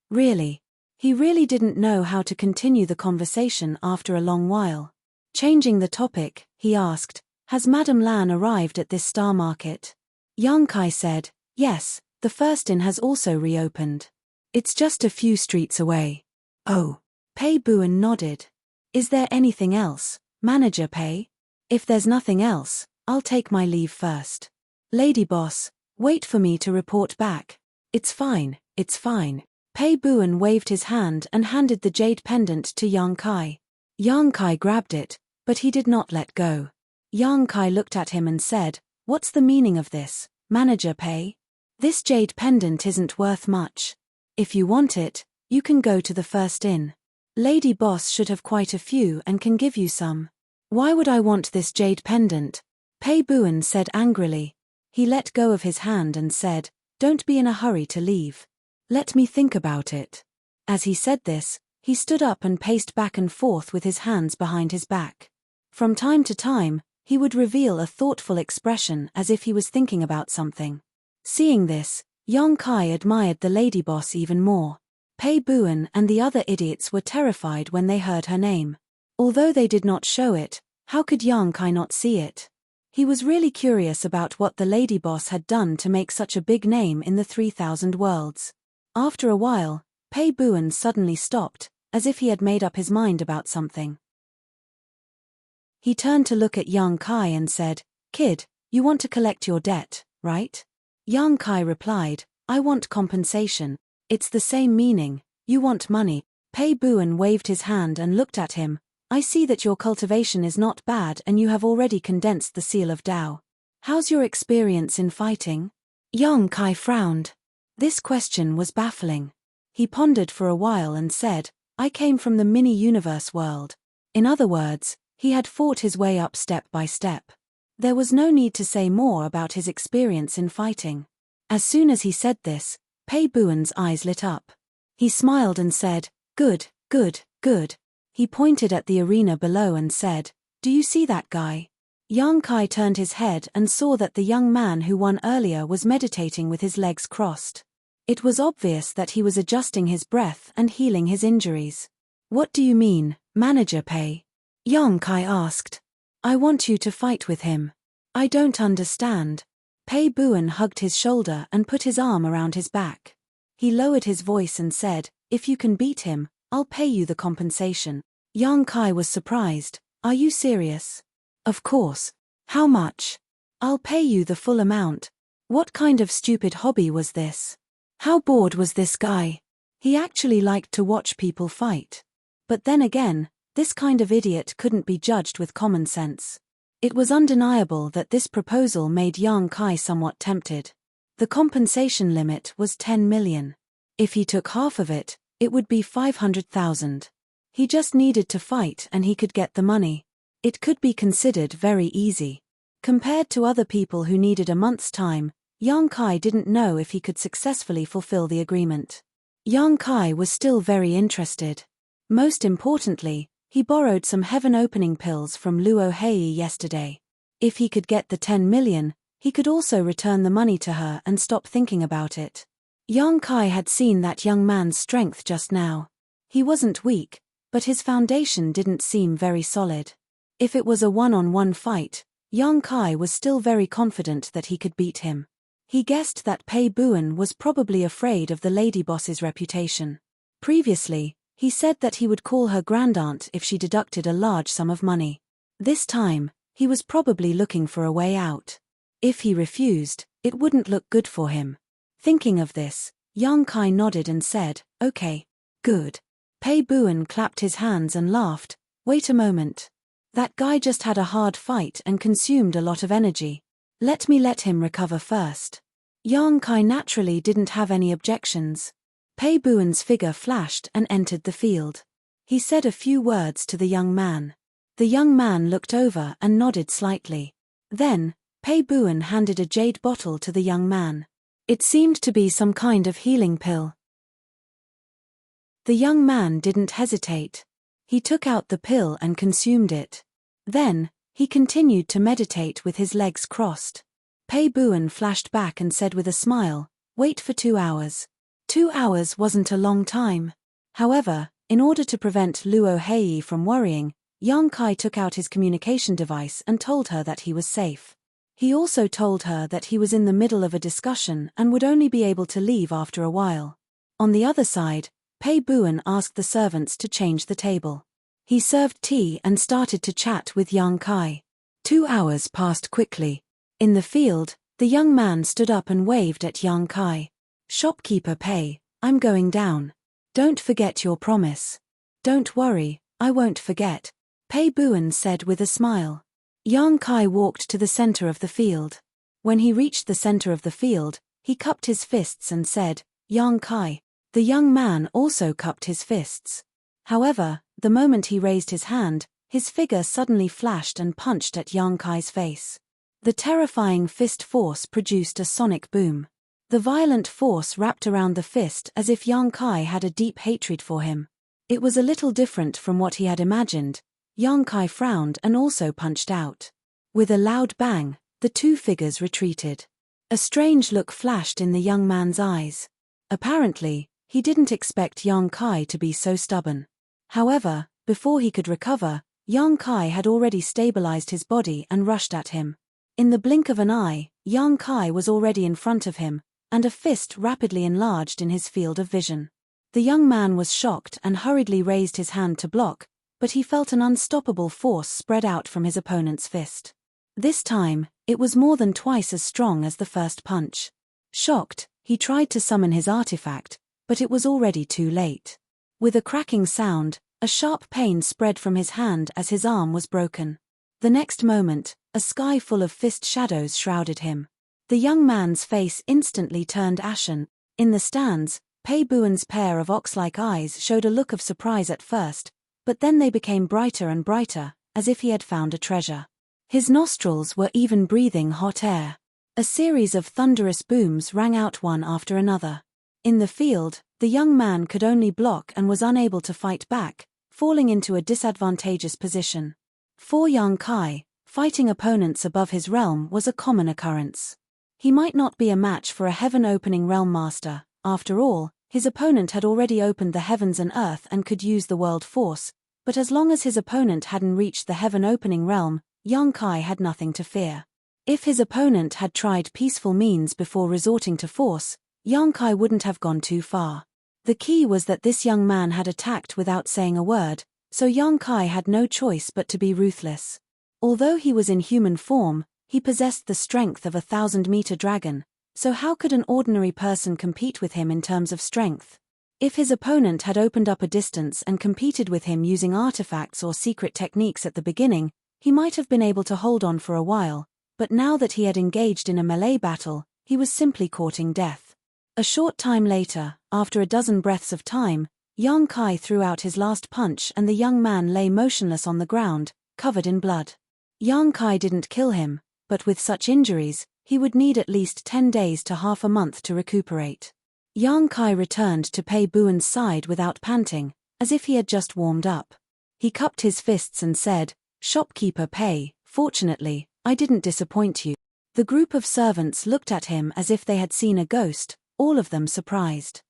He really didn't know how to continue the conversation after a long while. Changing the topic, he asked, has Madame Lan arrived at this star market? Yang Kai said, yes, the first inn has also reopened. It's just a few streets away. Oh. Pei Buan nodded. Is there anything else, Manager Pei? If there's nothing else, I'll take my leave first. Lady boss, wait for me to report back. It's fine. Pei Buan waved his hand and handed the jade pendant to Yang Kai. Yang Kai grabbed it, but he did not let go. Yang Kai looked at him and said, what's the meaning of this, Manager Pei? This jade pendant isn't worth much. If you want it, you can go to the first inn. Lady boss should have quite a few and can give you some. Why would I want this jade pendant? Pei Buan said angrily. He let go of his hand and said, don't be in a hurry to leave. Let me think about it. As he said this, he stood up and paced back and forth with his hands behind his back. From time to time, he would reveal a thoughtful expression as if he was thinking about something. Seeing this, Yang Kai admired the lady boss even more. Pei Buan and the other idiots were terrified when they heard her name. Although they did not show it, how could Yang Kai not see it? He was really curious about what the lady boss had done to make such a big name in the 3,000 worlds. After a while, Pei Buan suddenly stopped, as if he had made up his mind about something. He turned to look at Yang Kai and said, Kid, you want to collect your debt, right? Yang Kai replied, I want compensation. It's the same meaning, you want money. Pei Buan waved his hand and looked at him. I see that your cultivation is not bad and you have already condensed the seal of Tao. How's your experience in fighting? Yang Kai frowned. This question was baffling. He pondered for a while and said, I came from the mini-universe world. In other words, he had fought his way up step by step. There was no need to say more about his experience in fighting. As soon as he said this, Pei Buan's eyes lit up. He smiled and said, good. He pointed at the arena below and said, do you see that guy? Yang Kai turned his head and saw that the young man who won earlier was meditating with his legs crossed. It was obvious that he was adjusting his breath and healing his injuries. What do you mean, Manager Pei? Yang Kai asked. I want you to fight with him. I don't understand. Pei Buan hugged his shoulder and put his arm around his back. He lowered his voice and said, if you can beat him, I'll pay you the compensation. Yang Kai was surprised. Are you serious? Of course. How much? I'll pay you the full amount. What kind of stupid hobby was this? How bored was this guy? He actually liked to watch people fight. But then again, this kind of idiot couldn't be judged with common sense. It was undeniable that this proposal made Yang Kai somewhat tempted. The compensation limit was 10 million. If he took half of it, it would be 500,000. He just needed to fight and he could get the money. It could be considered very easy. Compared to other people who needed a month's time, Yang Kai didn't know if he could successfully fulfill the agreement. Yang Kai was still very interested. Most importantly, he borrowed some heaven-opening pills from Luo Hei yesterday. If he could get the 10 million, he could also return the money to her and stop thinking about it. Yang Kai had seen that young man's strength just now. He wasn't weak, but his foundation didn't seem very solid. If it was a one-on-one fight, Yang Kai was still very confident that he could beat him. He guessed that Pei Buan was probably afraid of the lady boss's reputation. Previously, he said that he would call her grandaunt if she deducted a large sum of money. This time, he was probably looking for a way out. If he refused, it wouldn't look good for him. Thinking of this, Yang Kai nodded and said, okay. Good. Pei Buan clapped his hands and laughed. Wait a moment. That guy just had a hard fight and consumed a lot of energy. Let him recover first. Yang Kai naturally didn't have any objections. Pei Buan's figure flashed and entered the field. He said a few words to the young man. The young man looked over and nodded slightly. Then, Pei Buan handed a jade bottle to the young man. It seemed to be some kind of healing pill. The young man didn't hesitate. He took out the pill and consumed it. Then, he continued to meditate with his legs crossed. Pei Buan flashed back and said with a smile, wait for 2 hours. 2 hours wasn't a long time. However, in order to prevent Luo Hei from worrying, Yang Kai took out his communication device and told her that he was safe. He also told her that he was in the middle of a discussion and would only be able to leave after a while. On the other side, Pei Buan asked the servants to change the table. He served tea and started to chat with Yang Kai. 2 hours passed quickly. In the field, the young man stood up and waved at Yang Kai. Shopkeeper Pei, I'm going down. Don't forget your promise. Don't worry, I won't forget, Pei Buan said with a smile. Yang Kai walked to the center of the field. When he reached the center of the field, he cupped his fists and said, Yang Kai. The young man also cupped his fists. However, the moment he raised his hand, his figure suddenly flashed and punched at Yang Kai's face. The terrifying fist force produced a sonic boom. The violent force wrapped around the fist as if Yang Kai had a deep hatred for him. It was a little different from what he had imagined. Yang Kai frowned and also punched out. With a loud bang, the two figures retreated. A strange look flashed in the young man's eyes. Apparently, he didn't expect Yang Kai to be so stubborn. However, before he could recover, Yang Kai had already stabilized his body and rushed at him. In the blink of an eye, Yang Kai was already in front of him, and a fist rapidly enlarged in his field of vision. The young man was shocked and hurriedly raised his hand to block, but he felt an unstoppable force spread out from his opponent's fist. This time, it was more than twice as strong as the first punch. Shocked, he tried to summon his artifact, but it was already too late. With a cracking sound, a sharp pain spread from his hand as his arm was broken. The next moment, a sky full of fist shadows shrouded him. The young man's face instantly turned ashen. In the stands, Pei Buan's pair of ox-like eyes showed a look of surprise at first, but then they became brighter and brighter, as if he had found a treasure. His nostrils were even breathing hot air. A series of thunderous booms rang out one after another. In the field, the young man could only block and was unable to fight back, falling into a disadvantageous position. For Yang Kai, fighting opponents above his realm was a common occurrence. He might not be a match for a heaven-opening realm master. After all, his opponent had already opened the heavens and earth and could use the world force, But as long as his opponent hadn't reached the heaven-opening realm, young Kai had nothing to fear. If his opponent had tried peaceful means before resorting to force, young Kai wouldn't have gone too far. The key was that this young man had attacked without saying a word, so young Kai had no choice but to be ruthless. Although he was in human form, he possessed the strength of a 1,000-meter dragon, so how could an ordinary person compete with him in terms of strength? If his opponent had opened up a distance and competed with him using artifacts or secret techniques at the beginning, he might have been able to hold on for a while, but now that he had engaged in a melee battle, he was simply courting death. A short time later, after a dozen breaths of time, young Kai threw out his last punch and the young man lay motionless on the ground, covered in blood. Young Kai didn't kill him, but with such injuries, he would need at least 10 days to half a month to recuperate. Young Kai returned to Pei Buen's side without panting, as if he had just warmed up. He cupped his fists and said, "Shopkeeper Pei, fortunately, I didn't disappoint you." The group of servants looked at him as if they had seen a ghost, all of them surprised.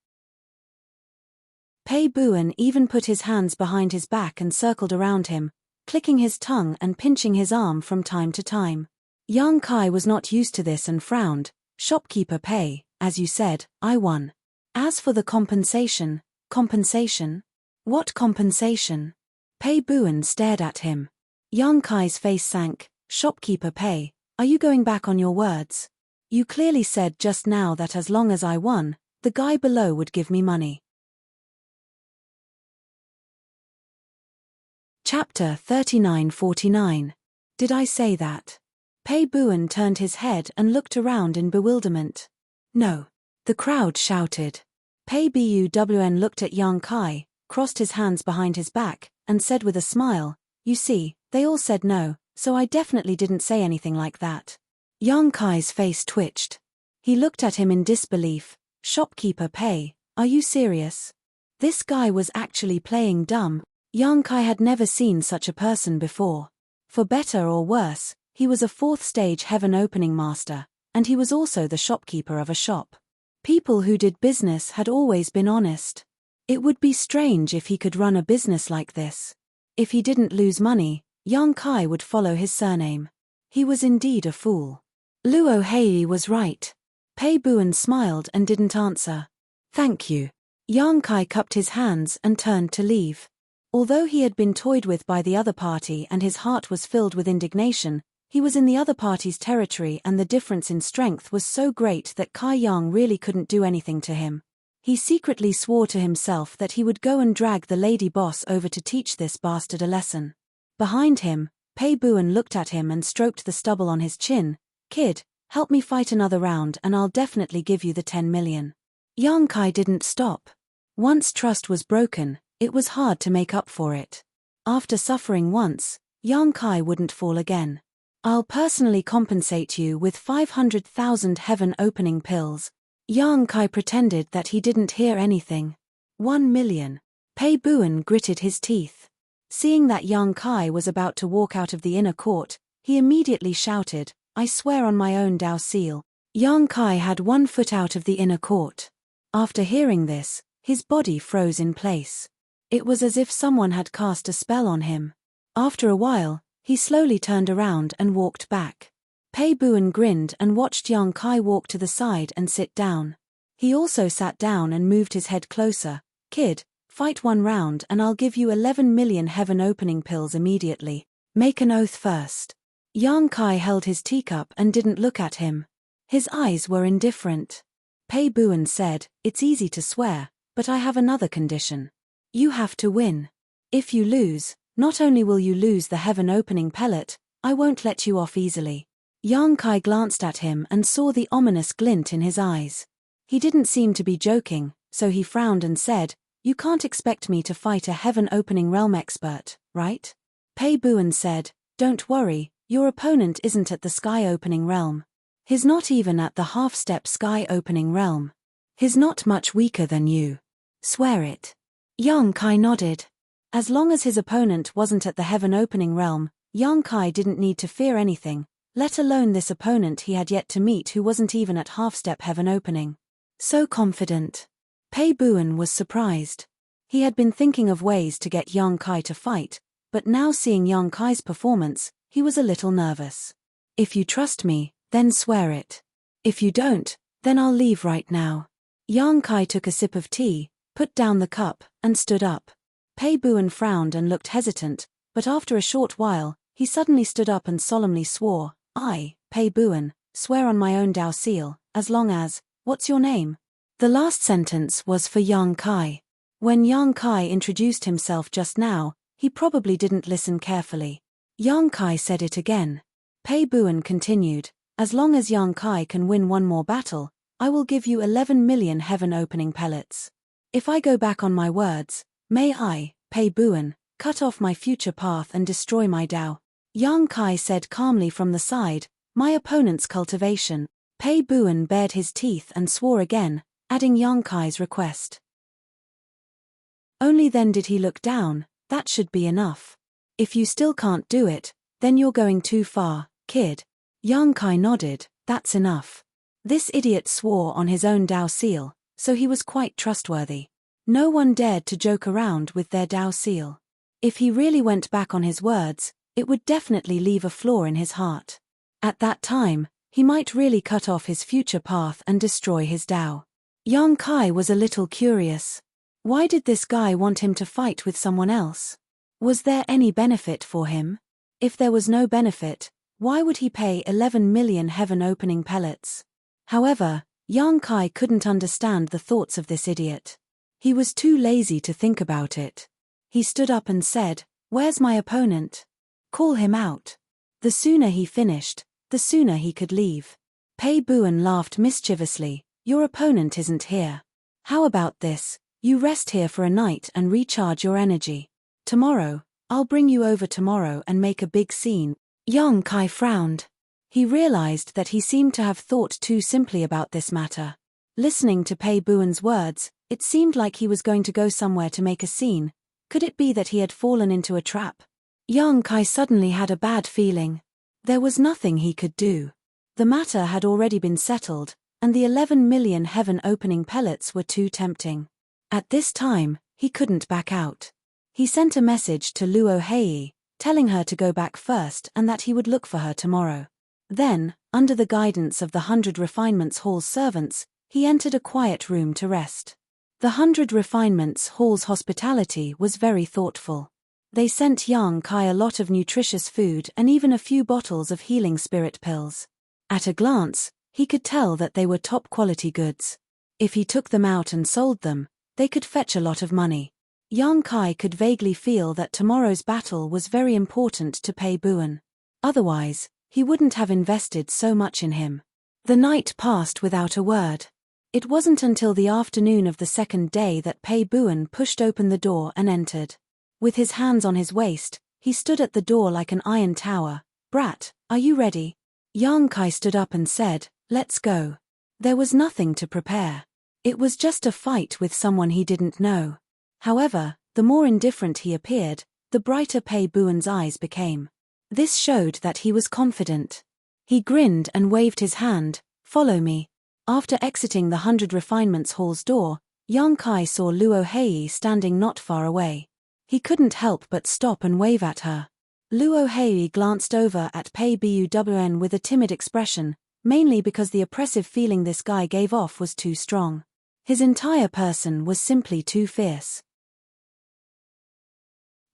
Pei Buen even put his hands behind his back and circled around him, clicking his tongue and pinching his arm from time to time. Young Kai was not used to this and frowned. "Shopkeeper Pei, as you said, I won. As for the compensation, compensation? What compensation?" Pei Buen stared at him. Young Kai's face sank. "Shopkeeper Pei, are you going back on your words? You clearly said just now that as long as I won, the guy below would give me money." Chapter 39-49. Did I say that? Pei Buen turned his head and looked around in bewilderment. "No." The crowd shouted. Pei Buen looked at young Kai, crossed his hands behind his back, and said with a smile, "You see, they all said no, so I definitely didn't say anything like that." Young Kai's face twitched. He looked at him in disbelief. "Shopkeeper Pei, are you serious?" This guy was actually playing dumb. Young Kai had never seen such a person before. For better or worse, he was a 4th-stage heaven-opening master, and he was also the shopkeeper of a shop. People who did business had always been honest. It would be strange if he could run a business like this. If he didn't lose money, young Kai would follow his surname. He was indeed a fool. Luo Hei was right. Pei Buen smiled and didn't answer. "Thank you." Young Kai cupped his hands and turned to leave. Although he had been toyed with by the other party and his heart was filled with indignation, he was in the other party's territory and the difference in strength was so great that Kai Yang really couldn't do anything to him. He secretly swore to himself that he would go and drag the lady boss over to teach this bastard a lesson. Behind him, Pei Buen looked at him and stroked the stubble on his chin. "Kid, help me fight another round and I'll definitely give you the 10 million. Young Kai didn't stop. Once trust was broken, it was hard to make up for it. After suffering once, young Kai wouldn't fall again. "I'll personally compensate you with 500,000 heaven-opening pills." Young Kai pretended that he didn't hear anything. 1 million. Pei Buen gritted his teeth. Seeing that young Kai was about to walk out of the inner court, he immediately shouted, "I swear on my own Dao seal." Young Kai had 1 foot out of the inner court. After hearing this, his body froze in place. It was as if someone had cast a spell on him. After a while, he slowly turned around and walked back. Pei Buen grinned and watched young Kai walk to the side and sit down. He also sat down and moved his head closer. "Kid, fight 1 round and I'll give you 11 million heaven-opening pills immediately. Make an oath first." Young Kai held his teacup and didn't look at him. His eyes were indifferent. Pei Buen said, "It's easy to swear, but I have another condition. You have to win. If you lose, not only will you lose the heaven-opening pellet, I won't let you off easily." Young Kai glanced at him and saw the ominous glint in his eyes. He didn't seem to be joking, so he frowned and said, "You can't expect me to fight a heaven-opening realm expert, right?" Pei Buen said, "Don't worry, your opponent isn't at the sky-opening realm. He's not even at the half-step sky-opening realm. He's not much weaker than you. Swear it." Young Kai nodded. As long as his opponent wasn't at the heaven-opening realm, young Kai didn't need to fear anything, let alone this opponent he had yet to meet who wasn't even at half-step heaven-opening. So confident. Pei Buen was surprised. He had been thinking of ways to get young Kai to fight, but now seeing young Kai's performance, he was a little nervous. If you trust me, then swear it. If you don't, then I'll leave right now. Young Kai took a sip of tea, put down the cup, and stood up. Pei Buan frowned and looked hesitant, but after a short while, he suddenly stood up and solemnly swore, I, Pei Buan, swear on my own Dao seal, as long as, what's your name? The last sentence was for young Kai. When young Kai introduced himself just now, he probably didn't listen carefully. Young Kai said it again. Pei Buan continued, as long as young Kai can win one more battle, I will give you 11 million heaven-opening pellets. If I go back on my words, may I, Pei Buan, cut off my future path and destroy my Dao. Young Kai said calmly from the side, my opponent's cultivation. Pei Buan bared his teeth and swore again, adding young Kai's request. Only then did he look down, that should be enough. If you still can't do it, then you're going too far, kid. Young Kai nodded, that's enough. This idiot swore on his own Dao seal, so he was quite trustworthy. No one dared to joke around with their Dao seal. If he really went back on his words, it would definitely leave a flaw in his heart. At that time, he might really cut off his future path and destroy his Dao. Young Kai was a little curious. Why did this guy want him to fight with someone else? Was there any benefit for him? If there was no benefit, why would he pay 11 million heaven-opening pellets? However, young Kai couldn't understand the thoughts of this idiot. He was too lazy to think about it. He stood up and said, where's my opponent? Call him out. The sooner he finished, the sooner he could leave. Pei Buan laughed mischievously, your opponent isn't here. How about this? You rest here for a night and recharge your energy. Tomorrow, I'll bring you over tomorrow and make a big scene. Young Kai frowned. He realized that he seemed to have thought too simply about this matter. Listening to Pei Buan's words, it seemed like he was going to go somewhere to make a scene. Could it be that he had fallen into a trap? Young Kai suddenly had a bad feeling. There was nothing he could do. The matter had already been settled, and the 11 million heaven-opening pellets were too tempting. At this time, he couldn't back out. He sent a message to Luo Hei, telling her to go back first and that he would look for her tomorrow. Then, under the guidance of the 100 Refinements Hall's servants, he entered a quiet room to rest. The 100 Refinements Hall's hospitality was very thoughtful. They sent young Kai a lot of nutritious food and even a few bottles of healing spirit pills. At a glance, he could tell that they were top-quality goods. If he took them out and sold them, they could fetch a lot of money. Young Kai could vaguely feel that tomorrow's battle was very important to Pei Buan. Otherwise, he wouldn't have invested so much in him. The night passed without a word. It wasn't until the afternoon of the second day that Pei Buan pushed open the door and entered. With his hands on his waist, he stood at the door like an iron tower. Brat, are you ready? Young Kai stood up and said, let's go. There was nothing to prepare. It was just a fight with someone he didn't know. However, the more indifferent he appeared, the brighter Pei Buan's eyes became. This showed that he was confident. He grinned and waved his hand, follow me. After exiting the 100 Refinements Hall's door, young Kai saw Luo Hei standing not far away. He couldn't help but stop and wave at her. Luo Hei glanced over at Pei Buan with a timid expression, mainly because the oppressive feeling this guy gave off was too strong. His entire person was simply too fierce.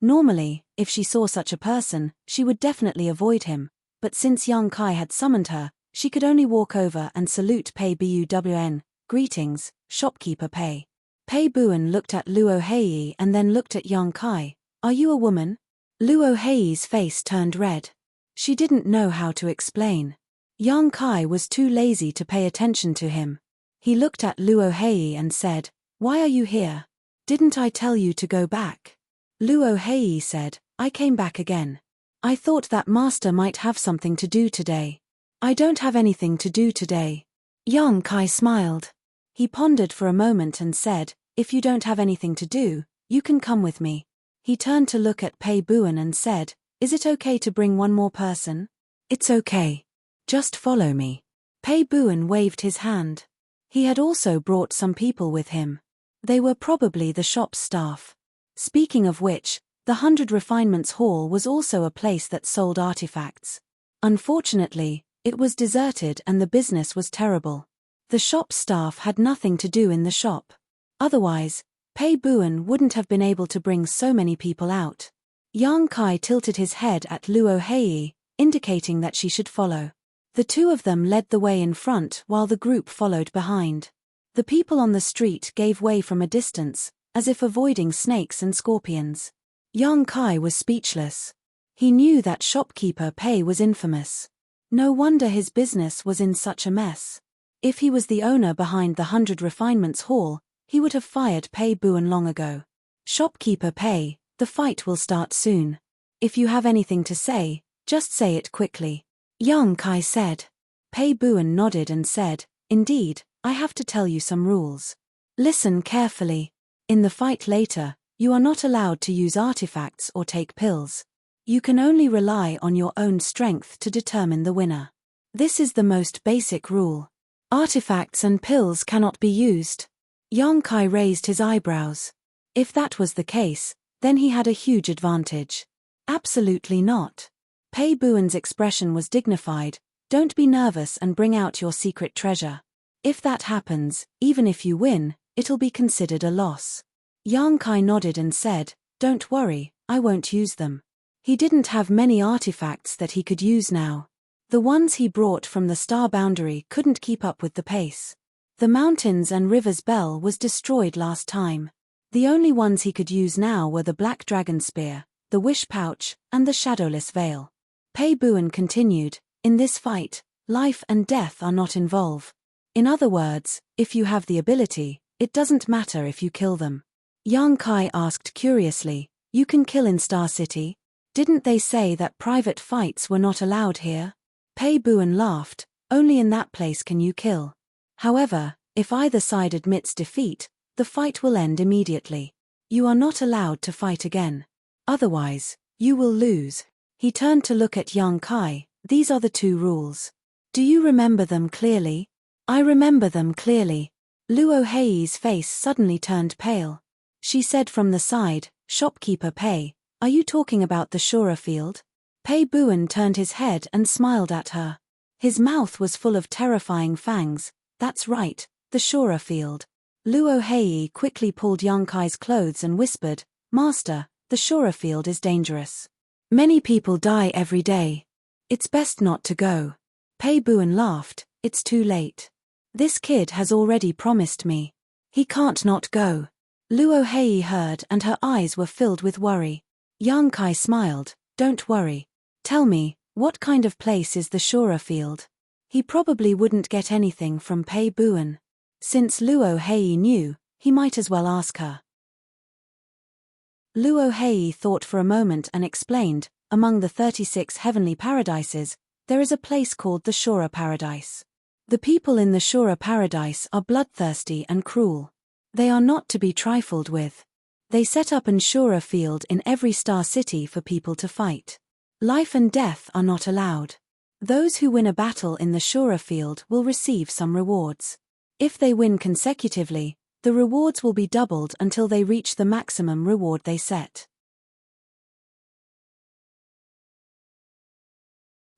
Normally, if she saw such a person, she would definitely avoid him, but since young Kai had summoned her, she could only walk over and salute Pei Buan. Greetings, shopkeeper Pei. Pei Buan looked at Luo Hei and then looked at young Kai. Are you a woman? Luo Hei's face turned red. She didn't know how to explain. Young Kai was too lazy to pay attention to him. He looked at Luo Hei and said, why are you here? Didn't I tell you to go back? Luo Hei said, I came back again. I thought that master might have something to do today. I don't have anything to do today. Young Kai smiled. He pondered for a moment and said, if you don't have anything to do, you can come with me. He turned to look at Pei Buan and said, is it okay to bring one more person? It's okay. Just follow me. Pei Buan waved his hand. He had also brought some people with him. They were probably the shop's staff. Speaking of which, the 100 Refinements Hall was also a place that sold artifacts. Unfortunately, it was deserted and the business was terrible. The shop's staff had nothing to do in the shop. Otherwise, Pei Buan wouldn't have been able to bring so many people out. Yang Kai tilted his head at Luo Hei, indicating that she should follow. The two of them led the way in front while the group followed behind. The people on the street gave way from a distance, as if avoiding snakes and scorpions. Yang Kai was speechless. He knew that shopkeeper Pei was infamous. No wonder his business was in such a mess. If he was the owner behind the 100 Refinements Hall, he would have fired Pei Buan long ago. Shopkeeper Pei, the fight will start soon. If you have anything to say, just say it quickly. Yang Kai said. Pei Buan nodded and said, "Indeed, I have to tell you some rules. Listen carefully. In the fight later, you are not allowed to use artifacts or take pills. You can only rely on your own strength to determine the winner. This is the most basic rule. Artifacts and pills cannot be used." Yang Kai raised his eyebrows. If that was the case, then he had a huge advantage. Absolutely not. Pei Buan's expression was dignified. Don't be nervous and bring out your secret treasure. If that happens, even if you win, it'll be considered a loss. Yang Kai nodded and said, "Don't worry, I won't use them." He didn't have many artifacts that he could use now. The ones he brought from the star boundary couldn't keep up with the pace. The mountains and rivers bell was destroyed last time. The only ones he could use now were the Black Dragon Spear, the Wish Pouch, and the Shadowless Veil. Pei Buan continued, "In this fight, life and death are not involved. In other words, if you have the ability, it doesn't matter if you kill them." Yang Kai asked curiously, "You can kill in Star City? Didn't they say that private fights were not allowed here?" Pei Buan laughed, "Only in that place can you kill. However, if either side admits defeat, the fight will end immediately. You are not allowed to fight again. Otherwise, you will lose." He turned to look at Yang Kai. "These are the two rules. Do you remember them clearly?" "I remember them clearly." Luo Hei's face suddenly turned pale. She said from the side, "Shopkeeper Pei, are you talking about the Shura field?" Pei Buan turned his head and smiled at her. His mouth was full of terrifying fangs. "That's right, the Shura field." Luo Hei quickly pulled Yang Kai's clothes and whispered, "Master, the Shura field is dangerous. Many people die every day. It's best not to go." Pei Buan laughed, "It's too late. This kid has already promised me. He can't not go." Luo Hei heard and her eyes were filled with worry. Yang Kai smiled, "Don't worry. Tell me, what kind of place is the Shura field?" He probably wouldn't get anything from Pei Buan. Since Luo Hei knew, he might as well ask her. Luo Hei thought for a moment and explained, "Among the 36 heavenly paradises, there is a place called the Shura Paradise. The people in the Shura Paradise are bloodthirsty and cruel. They are not to be trifled with. They set up an Shura field in every star city for people to fight. Life and death are not allowed. Those who win a battle in the Shura field will receive some rewards. If they win consecutively, the rewards will be doubled until they reach the maximum reward they set."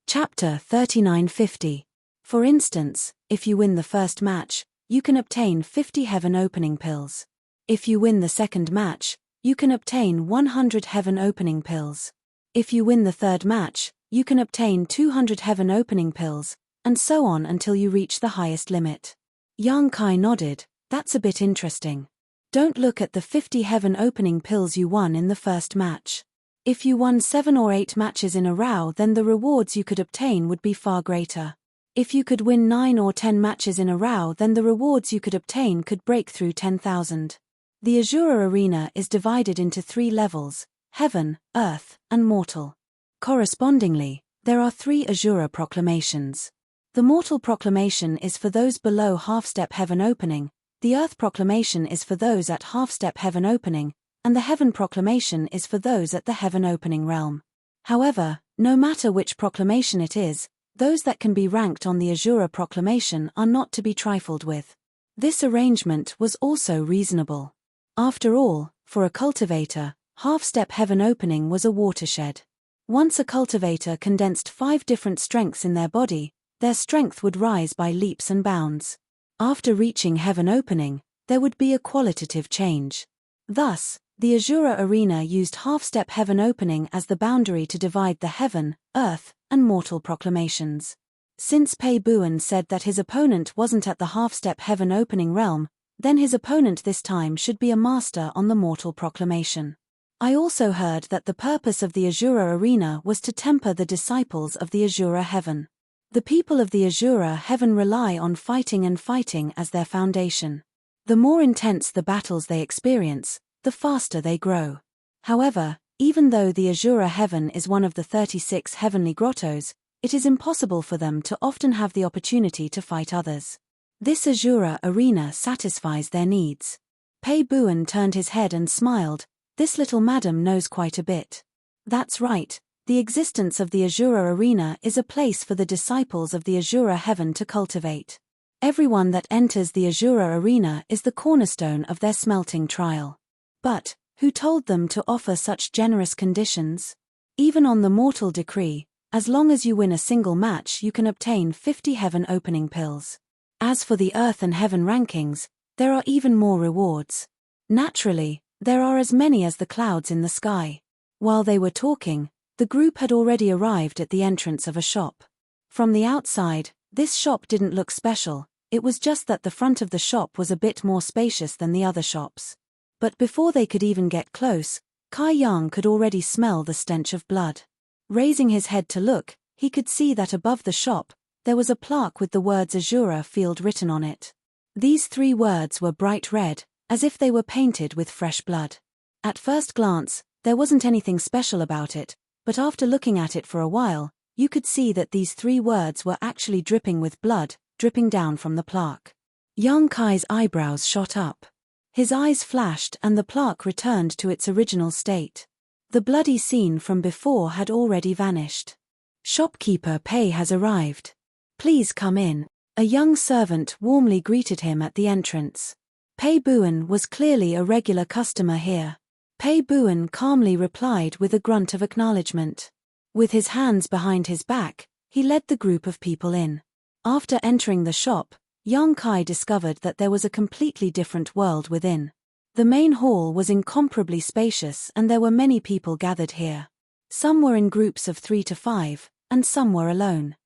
Chapter 3950. For instance, if you win the first match, you can obtain 50 heaven opening pills. If you win the second match, you can obtain 100 heaven opening pills. If you win the third match, you can obtain 200 heaven opening pills, and so on until you reach the highest limit. Yang Kai nodded, "That's a bit interesting. Don't look at the 50 heaven opening pills you won in the first match. If you won 7 or 8 matches in a row, then the rewards you could obtain would be far greater. If you could win 9 or 10 matches in a row, then the rewards you could obtain could break through 10,000. The Azura arena is divided into 3 levels: heaven, earth, and mortal. Correspondingly, there are 3 Azura proclamations. The mortal proclamation is for those below half-step heaven opening, the earth proclamation is for those at half-step heaven opening, and the heaven proclamation is for those at the heaven opening realm. However, no matter which proclamation it is, those that can be ranked on the Azura proclamation are not to be trifled with. This arrangement was also reasonable. After all, for a cultivator, half-step heaven opening was a watershed. Once a cultivator condensed 5 different strengths in their body, their strength would rise by leaps and bounds. After reaching heaven opening, there would be a qualitative change. Thus, the Azura arena used half-step heaven opening as the boundary to divide the heaven, earth, and mortal proclamations. Since Pei Buan said that his opponent wasn't at the half-step heaven opening realm, then his opponent this time should be a master on the mortal proclamation. I also heard that the purpose of the Azura arena was to temper the disciples of the Azura heaven. The people of the Azura heaven rely on fighting and fighting as their foundation. The more intense the battles they experience, the faster they grow. However, even though the Azura heaven is one of the 36 heavenly grottos, it is impossible for them to often have the opportunity to fight others. This Azura arena satisfies their needs. Pei Buan turned his head and smiled. This little madam knows quite a bit. That's right, the existence of the Azura arena is a place for the disciples of the Azura heaven to cultivate. Everyone that enters the Azura arena is the cornerstone of their smelting trial. But, who told them to offer such generous conditions? Even on the mortal decree, as long as you win a single match you can obtain 50 heaven opening pills. As for the earth and heaven rankings, there are even more rewards. Naturally, there are as many as the clouds in the sky. While they were talking, the group had already arrived at the entrance of a shop. From the outside, this shop didn't look special, it was just that the front of the shop was a bit more spacious than the other shops. But before they could even get close, Kai Yang could already smell the stench of blood. Raising his head to look, he could see that above the shop, there was a plaque with the words Azura Field written on it. These 3 words were bright red, as if they were painted with fresh blood. At first glance, there wasn't anything special about it, but after looking at it for a while, you could see that these 3 words were actually dripping with blood, dripping down from the plaque. Yang Kai's eyebrows shot up. His eyes flashed and the plaque returned to its original state. The bloody scene from before had already vanished. Shopkeeper Pei has arrived. Please come in. A young servant warmly greeted him at the entrance. Pei Buan was clearly a regular customer here. Pei Buan calmly replied with a grunt of acknowledgement. With his hands behind his back, he led the group of people in. After entering the shop, Yang Kai discovered that there was a completely different world within. The main hall was incomparably spacious and there were many people gathered here. Some were in groups of 3 to 5, and some were alone.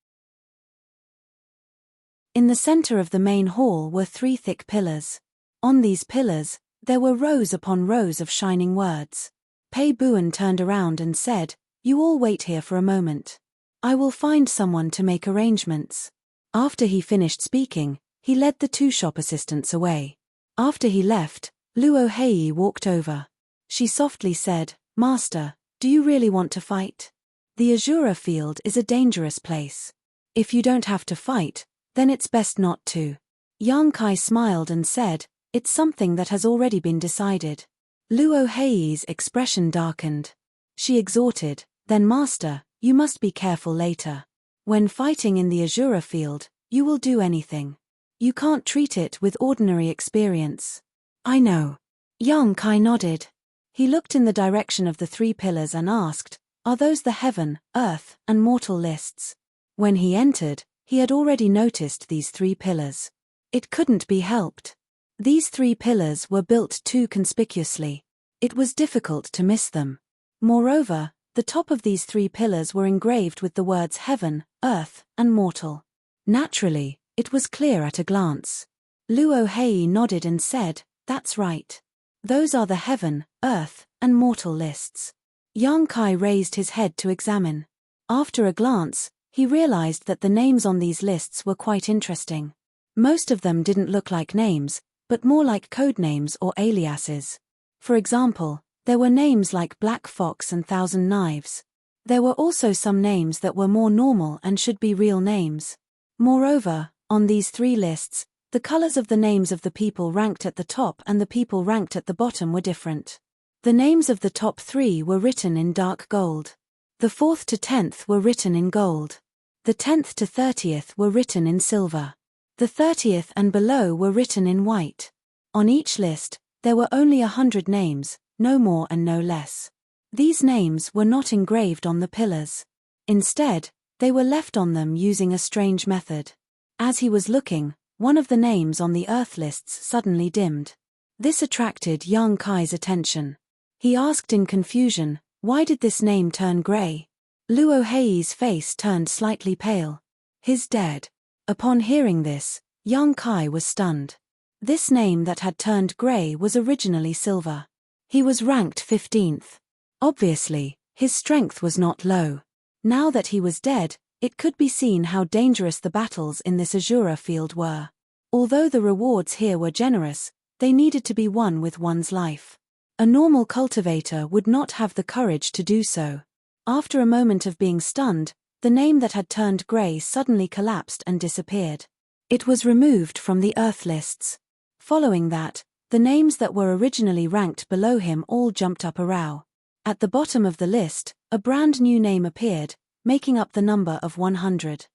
In the center of the main hall were 3 thick pillars. On these pillars, there were rows upon rows of shining words. Pei Buan turned around and said, "You all wait here for a moment. I will find someone to make arrangements." After he finished speaking, he led the 2 shop assistants away. After he left, Luo Hei walked over. She softly said, "Master, do you really want to fight? The Azura Field is a dangerous place. If you don't have to fight, then it's best not to." Yang Kai smiled and said, "It's something that has already been decided." Luo Hei's expression darkened. She exhorted, "Then Master, you must be careful later. When fighting in the Azura Field, you will do anything. You can't treat it with ordinary experience." "I know." Yang Kai nodded. He looked in the direction of the 3 pillars and asked, "Are those the heaven, earth, and mortal lists?" When he entered, he had already noticed these 3 pillars. It couldn't be helped. These 3 pillars were built too conspicuously. It was difficult to miss them. Moreover, the top of these 3 pillars were engraved with the words heaven, earth, and mortal. Naturally, it was clear at a glance. Luo Hei nodded and said, "That's right. Those are the heaven, earth, and mortal lists." Yang Kai raised his head to examine. After a glance, he realized that the names on these lists were quite interesting. Most of them didn't look like names, but more like code names or aliases. For example, there were names like Black Fox and Thousand Knives. There were also some names that were more normal and should be real names. Moreover, on these 3 lists, the colors of the names of the people ranked at the top and the people ranked at the bottom were different. The names of the top 3 were written in dark gold. The 4th to 10th were written in gold. The 10th to 30th were written in silver. The 30th and below were written in white. On each list, There were only 100 names, no more and no less. These names were not engraved on the pillars. Instead, they were left on them using a strange method. As he was looking, one of the names on the Earth lists suddenly dimmed. This attracted young Kai's attention. He asked in confusion, "Why did this name turn grey?" Luo Hei's face turned slightly pale. "He's dead." Upon hearing this, young Kai was stunned. This name that had turned grey was originally silver. He was ranked 15th. Obviously, his strength was not low. Now that he was dead, it could be seen how dangerous the battles in this Azura field were. Although the rewards here were generous, they needed to be won with one's life. A normal cultivator would not have the courage to do so. After a moment of being stunned, the name that had turned grey suddenly collapsed and disappeared. It was removed from the Earth lists. Following that, the names that were originally ranked below him all jumped up a row. At the bottom of the list, a brand new name appeared, making up the number of 100.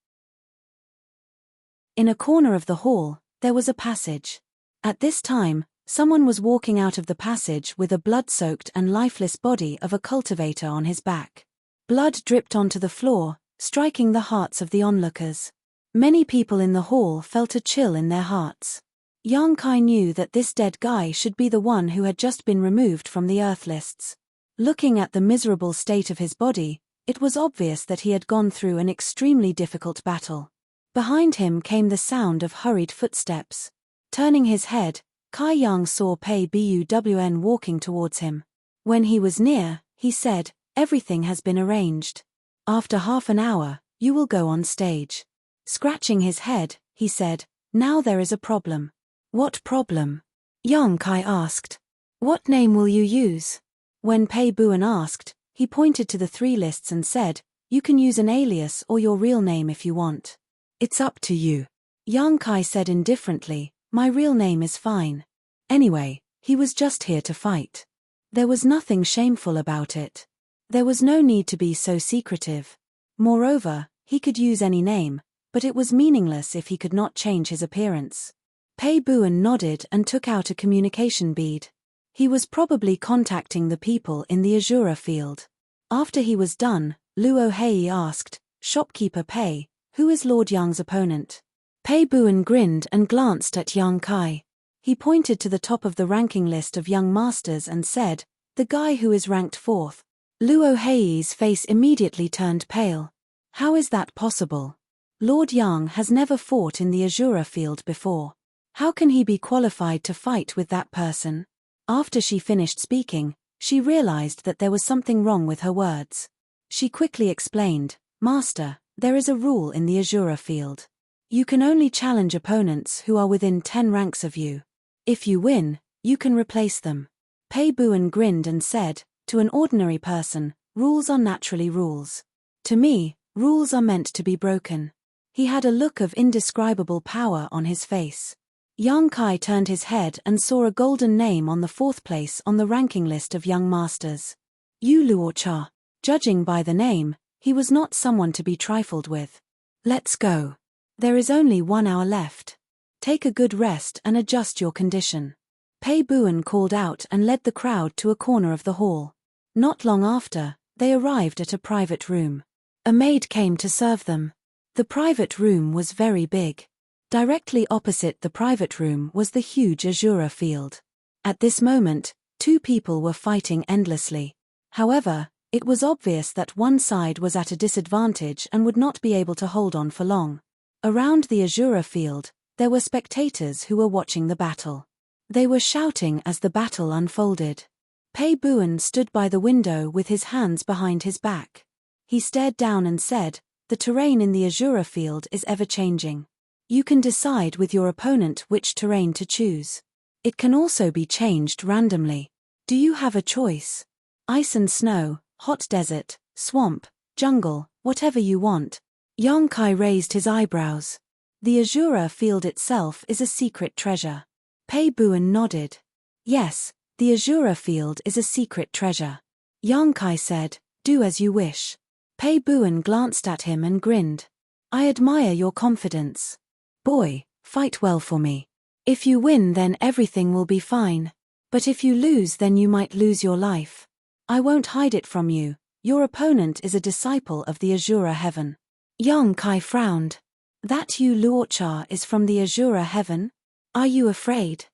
In a corner of the hall, there was a passage. At this time, someone was walking out of the passage with a blood-soaked and lifeless body of a cultivator on his back. Blood dripped onto the floor, striking the hearts of the onlookers. Many people in the hall felt a chill in their hearts. Young Kai knew that this dead guy should be the one who had just been removed from the Earth lists. Looking at the miserable state of his body, it was obvious that he had gone through an extremely difficult battle. Behind him came the sound of hurried footsteps. Turning his head, Kai Yang saw Pei Buwn walking towards him. When he was near, he said, "Everything has been arranged. After half an hour, you will go on stage." Scratching his head, he said, "Now there is a problem." "What problem?" Young Kai asked. "What name will you use?" When Pei Buwn asked, he pointed to the 3 lists and said, "You can use an alias or your real name if you want." "It's up to you." Young Kai said indifferently, "My real name is fine. Anyway, he was just here to fight." There was nothing shameful about it. There was no need to be so secretive. Moreover, he could use any name, but it was meaningless if he could not change his appearance. Pei Buwn nodded and took out a communication bead. He was probably contacting the people in the Azura field. After he was done, Luo Hei asked, "Shopkeeper Pei, who is Lord Yang's opponent?" Pei Buwn grinned and glanced at young Kai. He pointed to the top of the ranking list of young masters and said, "The guy who is ranked 4th. Luo Hei's face immediately turned pale. How is that possible? Lord Yang has never fought in the Azura field before. How can he be qualified to fight with that person? After she finished speaking, she realized that there was something wrong with her words. She quickly explained, "Master, there is a rule in the Azura field. You can only challenge opponents who are within 10 ranks of you. If you win, you can replace them." Pei Buwn grinned and said, "To an ordinary person, rules are naturally rules. To me, rules are meant to be broken." He had a look of indescribable power on his face. Young Kai turned his head and saw a golden name on the 4th place on the ranking list of young masters. Yu Luocha. Judging by the name, he was not someone to be trifled with. "Let's go. There is only 1 hour left. Take a good rest and adjust your condition." Pei Buwn called out and led the crowd to a corner of the hall. Not long after, they arrived at a private room. A maid came to serve them. The private room was very big. Directly opposite the private room was the huge Azura field. At this moment, 2 people were fighting endlessly. However, it was obvious that one side was at a disadvantage and would not be able to hold on for long. Around the Azura field, there were spectators who were watching the battle. They were shouting as the battle unfolded. Pei Buwn stood by the window with his hands behind his back. He stared down and said, "The terrain in the Azura field is ever-changing. You can decide with your opponent which terrain to choose. It can also be changed randomly. Do you have a choice? Ice and snow, hot desert, swamp, jungle, whatever you want." Young Kai raised his eyebrows. "The Azura field itself is a secret treasure." Pei Buwn nodded. "Yes, the Azura field is a secret treasure." Young Kai said, "Do as you wish." Pei Buwn glanced at him and grinned. "I admire your confidence. Boy, fight well for me. If you win, then everything will be fine." But if you lose, then you might lose your life. I won't hide it from you. Your opponent is a disciple of the Azura heaven. Young Kai frowned. That you Luocha is from the Azura heaven? Are you afraid?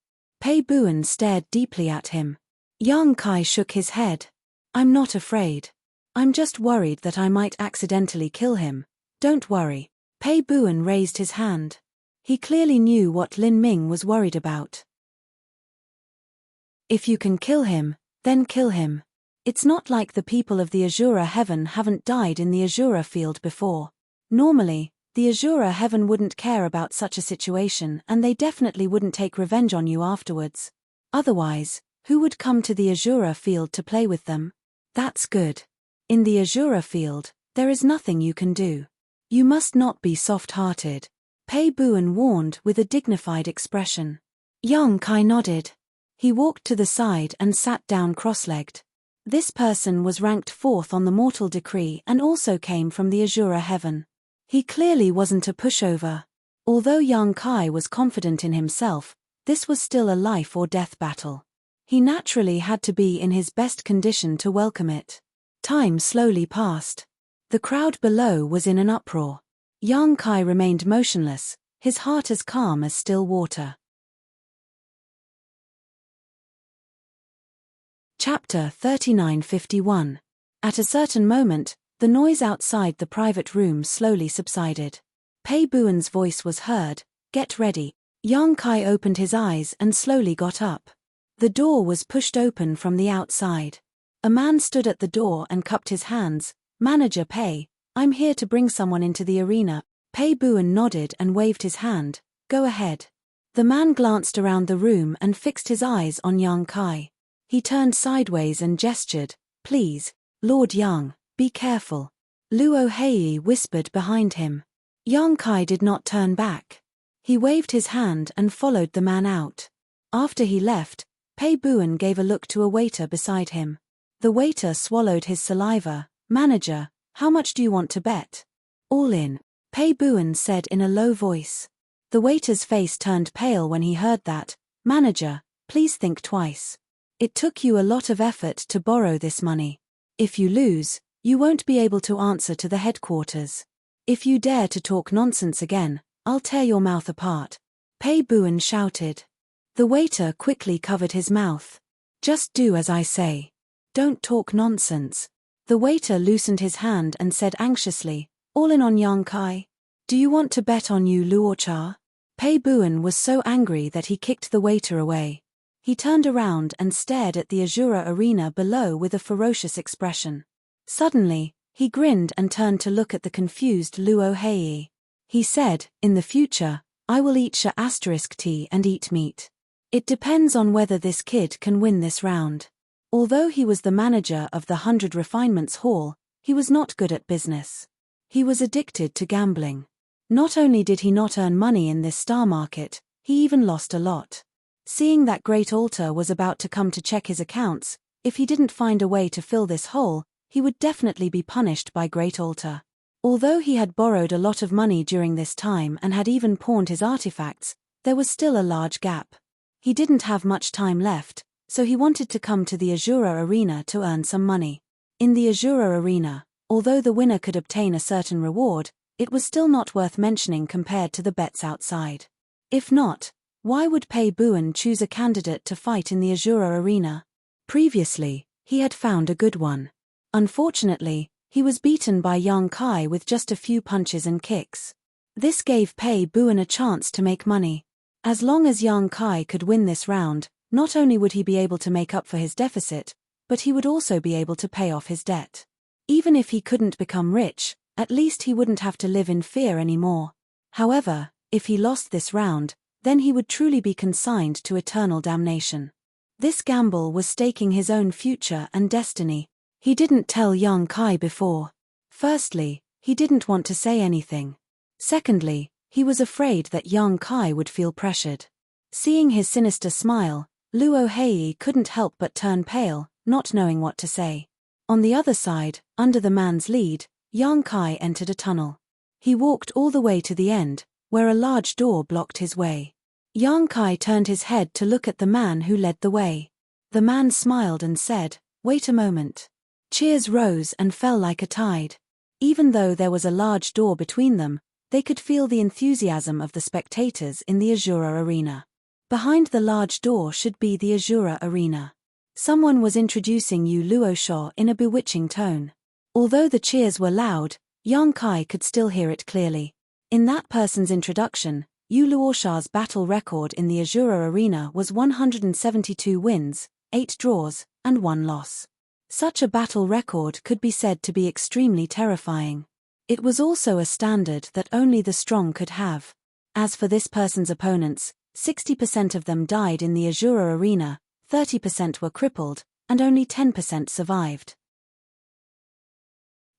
Pei Buan stared deeply at him. Young Kai shook his head. I'm not afraid. I'm just worried that I might accidentally kill him. Don't worry. Pei Buan raised his hand. He clearly knew what Lin Ming was worried about. If you can kill him, then kill him. It's not like the people of the Azura heaven haven't died in the Azura field before. Normally, the Azura heaven wouldn't care about such a situation, and they definitely wouldn't take revenge on you afterwards. Otherwise, who would come to the Azura field to play with them? That's good. In the Azura field, there is nothing you can do. You must not be soft-hearted. Pei Buan warned with a dignified expression. Young Kai nodded. He walked to the side and sat down cross-legged. This person was ranked 4th on the mortal decree and also came from the Azura heaven. He clearly wasn't a pushover. Although young Kai was confident in himself, this was still a life-or-death battle. He naturally had to be in his best condition to welcome it. Time slowly passed. The crowd below was in an uproar. Young Kai remained motionless, his heart as calm as still water. Chapter 39:51. At a certain moment, the noise outside the private room slowly subsided. Pei Buan's voice was heard, "Get ready." Young Kai opened his eyes and slowly got up. The door was pushed open from the outside. A man stood at the door and cupped his hands. "Manager Pei, I'm here to bring someone into the arena." Pei Buan nodded and waved his hand. "Go ahead." The man glanced around the room and fixed his eyes on Young Kai. He turned sideways and gestured, "Please, Lord Yang, be careful." Luo Hei whispered behind him. Young Kai did not turn back. He waved his hand and followed the man out. After he left, Pei Buan gave a look to a waiter beside him. The waiter swallowed his saliva. "Manager, how much do you want to bet?" "All in," Pei Buan said in a low voice. The waiter's face turned pale when he heard that. "Manager, please think twice. It took you a lot of effort to borrow this money. If you lose, you won't be able to answer to the headquarters. If you dare to talk nonsense again, I'll tear your mouth apart." Pei Buan shouted. The waiter quickly covered his mouth. "Just do as I say. Don't talk nonsense." The waiter loosened his hand and said anxiously, "All in on Young Kai? Do you want to bet on you Luocha?" Pei Buan was so angry that he kicked the waiter away. He turned around and stared at the Azura arena below with a ferocious expression. Suddenly, he grinned and turned to look at the confused Luo Hei. He said, "In the future, I will eat *T and eat meat. It depends on whether this kid can win this round." Although he was the manager of the 100 Refinements Hall, he was not good at business. He was addicted to gambling. Not only did he not earn money in this star market, he even lost a lot. Seeing that Great Altar was about to come to check his accounts, if he didn't find a way to fill this hole, he would definitely be punished by Great Altar. Although he had borrowed a lot of money during this time and had even pawned his artifacts, there was still a large gap. He didn't have much time left, so he wanted to come to the Azura arena to earn some money. In the Azura arena, although the winner could obtain a certain reward, it was still not worth mentioning compared to the bets outside. If not, why would Pei Buan choose a candidate to fight in the Azura arena? Previously, he had found a good one. Unfortunately, he was beaten by Young Kai with just a few punches and kicks. This gave Pei Buan a chance to make money. As long as Young Kai could win this round, not only would he be able to make up for his deficit, but he would also be able to pay off his debt. Even if he couldn't become rich, at least he wouldn't have to live in fear anymore. However, if he lost this round, then he would truly be consigned to eternal damnation. This gamble was staking his own future and destiny. He didn't tell Young Kai before. Firstly, he didn't want to say anything. Secondly, he was afraid that Young Kai would feel pressured. Seeing his sinister smile, Luo Hei couldn't help but turn pale, not knowing what to say. On the other side, under the man's lead, Young Kai entered a tunnel. He walked all the way to the end, where a large door blocked his way. Young Kai turned his head to look at the man who led the way. The man smiled and said, "Wait a moment." Cheers rose and fell like a tide. Even though there was a large door between them, they could feel the enthusiasm of the spectators in the Azura arena. Behind the large door should be the Azura arena. Someone was introducing Yu Luosha in a bewitching tone. Although the cheers were loud, Yang Kai could still hear it clearly. In that person's introduction, Yu Luosha's battle record in the Azura arena was 172 wins, 8 draws, and 1 loss. Such a battle record could be said to be extremely terrifying. It was also a standard that only the strong could have. As for this person's opponents, 60% of them died in the Azura arena, 30% were crippled, and only 10% survived.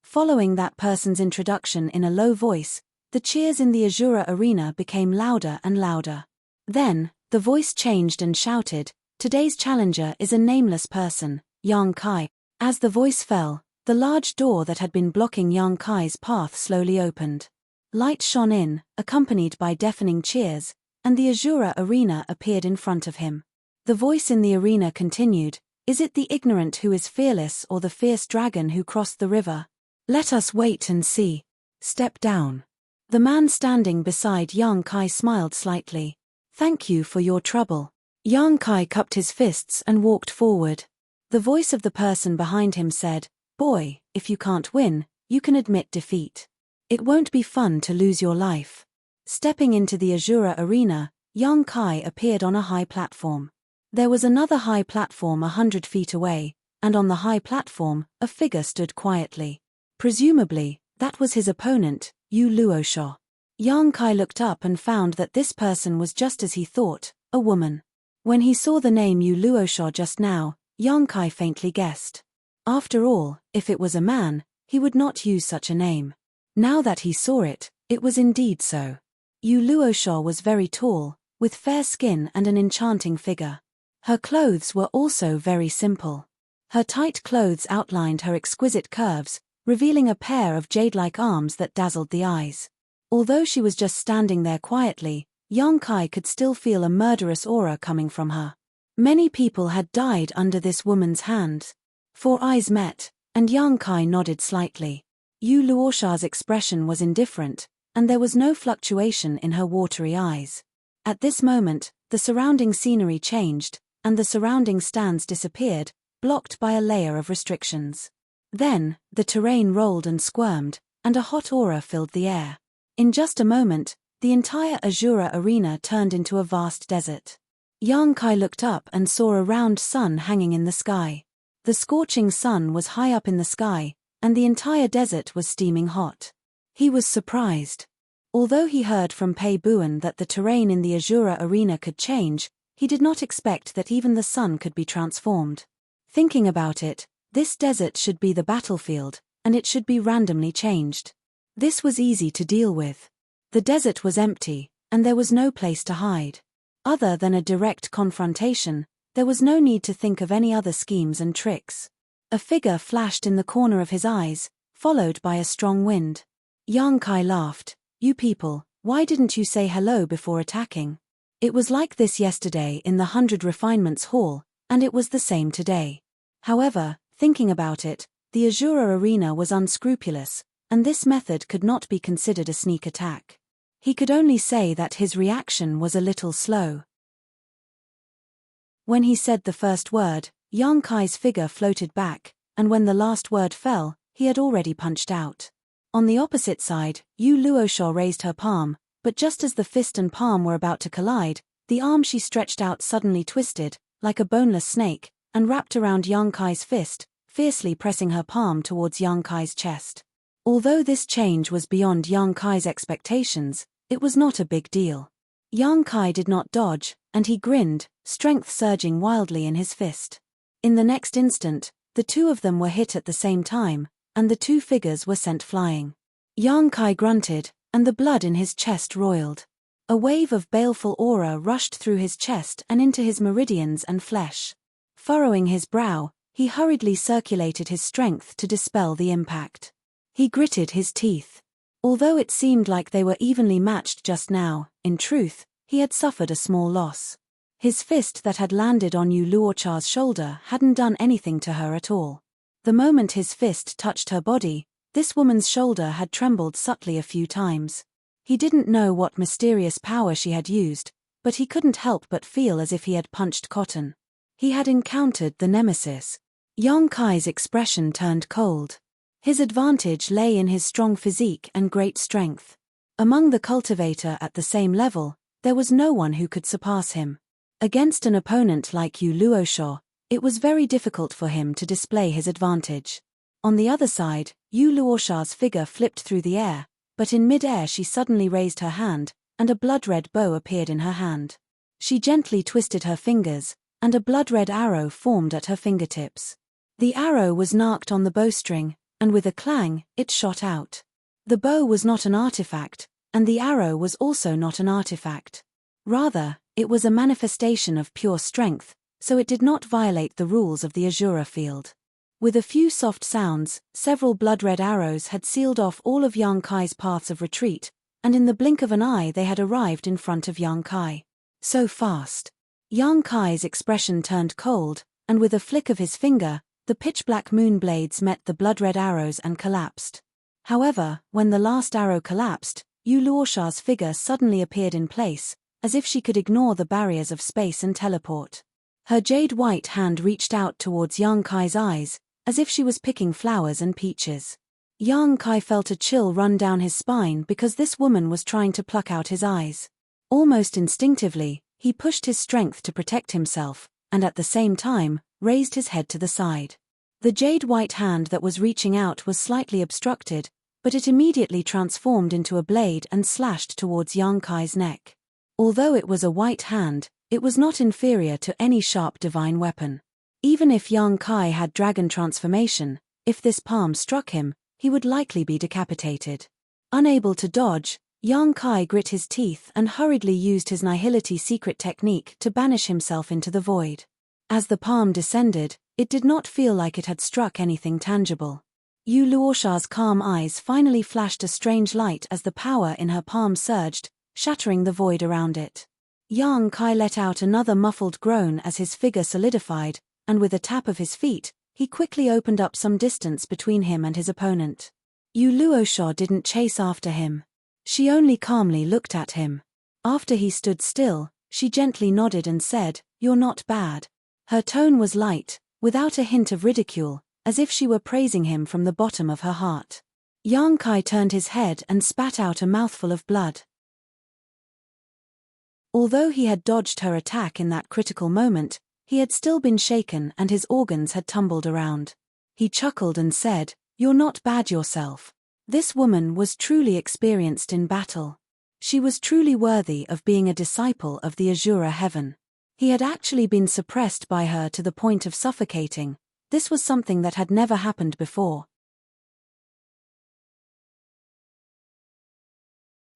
Following that person's introduction in a low voice, the cheers in the Azura arena became louder and louder. Then, the voice changed and shouted, "Today's challenger is a nameless person, Yang Kai." As the voice fell, the large door that had been blocking Yang Kai's path slowly opened. Light shone in, accompanied by deafening cheers, and the Azura arena appeared in front of him. The voice in the arena continued, "Is it the ignorant who is fearless or the fierce dragon who crossed the river? Let us wait and see. Step down." The man standing beside Yang Kai smiled slightly. "Thank you for your trouble." Yang Kai cupped his fists and walked forward. The voice of the person behind him said, "Boy, if you can't win, you can admit defeat. It won't be fun to lose your life." Stepping into the Azura arena, Yang Kai appeared on a high platform. There was another high platform 100 feet away, and on the high platform, a figure stood quietly. Presumably, that was his opponent, Yu Luosha. Yang Kai looked up and found that this person was just as he thought, a woman. When he saw the name Yu Luosha just now, Yang Kai faintly guessed. After all, if it was a man, he would not use such a name. Now that he saw it, it was indeed so. Yu Luosha was very tall, with fair skin and an enchanting figure. Her clothes were also very simple. Her tight clothes outlined her exquisite curves, revealing a pair of jade-like arms that dazzled the eyes. Although she was just standing there quietly, Yang Kai could still feel a murderous aura coming from her. Many people had died under this woman's hands. 4 eyes met, and Yang Kai nodded slightly. Yu Luosha's expression was indifferent, and there was no fluctuation in her watery eyes. At this moment, the surrounding scenery changed, and the surrounding stands disappeared, blocked by a layer of restrictions. Then, the terrain rolled and squirmed, and a hot aura filled the air. In just a moment, the entire Azura arena turned into a vast desert. Yang Kai looked up and saw a round sun hanging in the sky. The scorching sun was high up in the sky, and the entire desert was steaming hot. He was surprised. Although he heard from Pei Buan that the terrain in the Azura arena could change, he did not expect that even the sun could be transformed. Thinking about it, this desert should be the battlefield, and it should be randomly changed. This was easy to deal with. The desert was empty, and there was no place to hide. Other than a direct confrontation, there was no need to think of any other schemes and tricks. A figure flashed in the corner of his eyes, followed by a strong wind. Yang Kai laughed. "You people, why didn't you say hello before attacking? It was like this yesterday in the 100 Refinements Hall, and it was the same today." However, thinking about it, the Azura arena was unscrupulous, and this method could not be considered a sneak attack. He could only say that his reaction was a little slow. When he said the first word, Yang Kai's figure floated back, and when the last word fell, he had already punched out. On the opposite side, Yu Luosha raised her palm, but just as the fist and palm were about to collide, the arm she stretched out suddenly twisted, like a boneless snake, and wrapped around Yang Kai's fist, fiercely pressing her palm towards Yang Kai's chest. Although this change was beyond Yang Kai's expectations, it was not a big deal. Yang Kai did not dodge, and he grinned, strength surging wildly in his fist. In the next instant, the two of them were hit at the same time, and the two figures were sent flying. Yang Kai grunted, and the blood in his chest roiled. A wave of baleful aura rushed through his chest and into his meridians and flesh. Furrowing his brow, he hurriedly circulated his strength to dispel the impact. He gritted his teeth. Although it seemed like they were evenly matched just now, in truth, he had suffered a small loss. His fist that had landed on Yu Luocha's shoulder hadn't done anything to her at all. The moment his fist touched her body, this woman's shoulder had trembled subtly a few times. He didn't know what mysterious power she had used, but he couldn't help but feel as if he had punched cotton. He had encountered the nemesis. Yang Kai's expression turned cold. His advantage lay in his strong physique and great strength. Among the cultivator at the same level, there was no one who could surpass him. Against an opponent like Yu Luosha, it was very difficult for him to display his advantage. On the other side, Yu Luosha's figure flipped through the air, but in mid-air she suddenly raised her hand, and a blood-red bow appeared in her hand. She gently twisted her fingers, and a blood-red arrow formed at her fingertips. The arrow was narked on the bowstring, and with a clang, it shot out. The bow was not an artifact, and the arrow was also not an artifact. Rather, it was a manifestation of pure strength, so it did not violate the rules of the Azura field. With a few soft sounds, several blood-red arrows had sealed off all of Yang Kai's paths of retreat, and in the blink of an eye they had arrived in front of Yang Kai. So fast. Yang Kai's expression turned cold, and with a flick of his finger, the pitch-black moon blades met the blood-red arrows and collapsed. However, when the last arrow collapsed, Yu Luosha's figure suddenly appeared in place, as if she could ignore the barriers of space and teleport. Her jade-white hand reached out towards Yang Kai's eyes, as if she was picking flowers and peaches. Yang Kai felt a chill run down his spine because this woman was trying to pluck out his eyes. Almost instinctively, he pushed his strength to protect himself, and at the same time, raised his head to the side. The jade-white hand that was reaching out was slightly obstructed, but it immediately transformed into a blade and slashed towards Yang Kai's neck. Although it was a white hand, it was not inferior to any sharp divine weapon. Even if Yang Kai had dragon transformation, if this palm struck him, he would likely be decapitated. Unable to dodge, Yang Kai grit his teeth and hurriedly used his nihility secret technique to banish himself into the void. As the palm descended, it did not feel like it had struck anything tangible. Yu Luosha's calm eyes finally flashed a strange light as the power in her palm surged, shattering the void around it. Yang Kai let out another muffled groan as his figure solidified, and with a tap of his feet, he quickly opened up some distance between him and his opponent. Yu Luosha didn't chase after him. She only calmly looked at him. After he stood still, she gently nodded and said, "You're not bad." Her tone was light, without a hint of ridicule, as if she were praising him from the bottom of her heart. Yang Kai turned his head and spat out a mouthful of blood. Although he had dodged her attack in that critical moment, he had still been shaken and his organs had tumbled around. He chuckled and said, "You're not bad yourself." This woman was truly experienced in battle. She was truly worthy of being a disciple of the Azura heaven. He had actually been suppressed by her to the point of suffocating. This was something that had never happened before.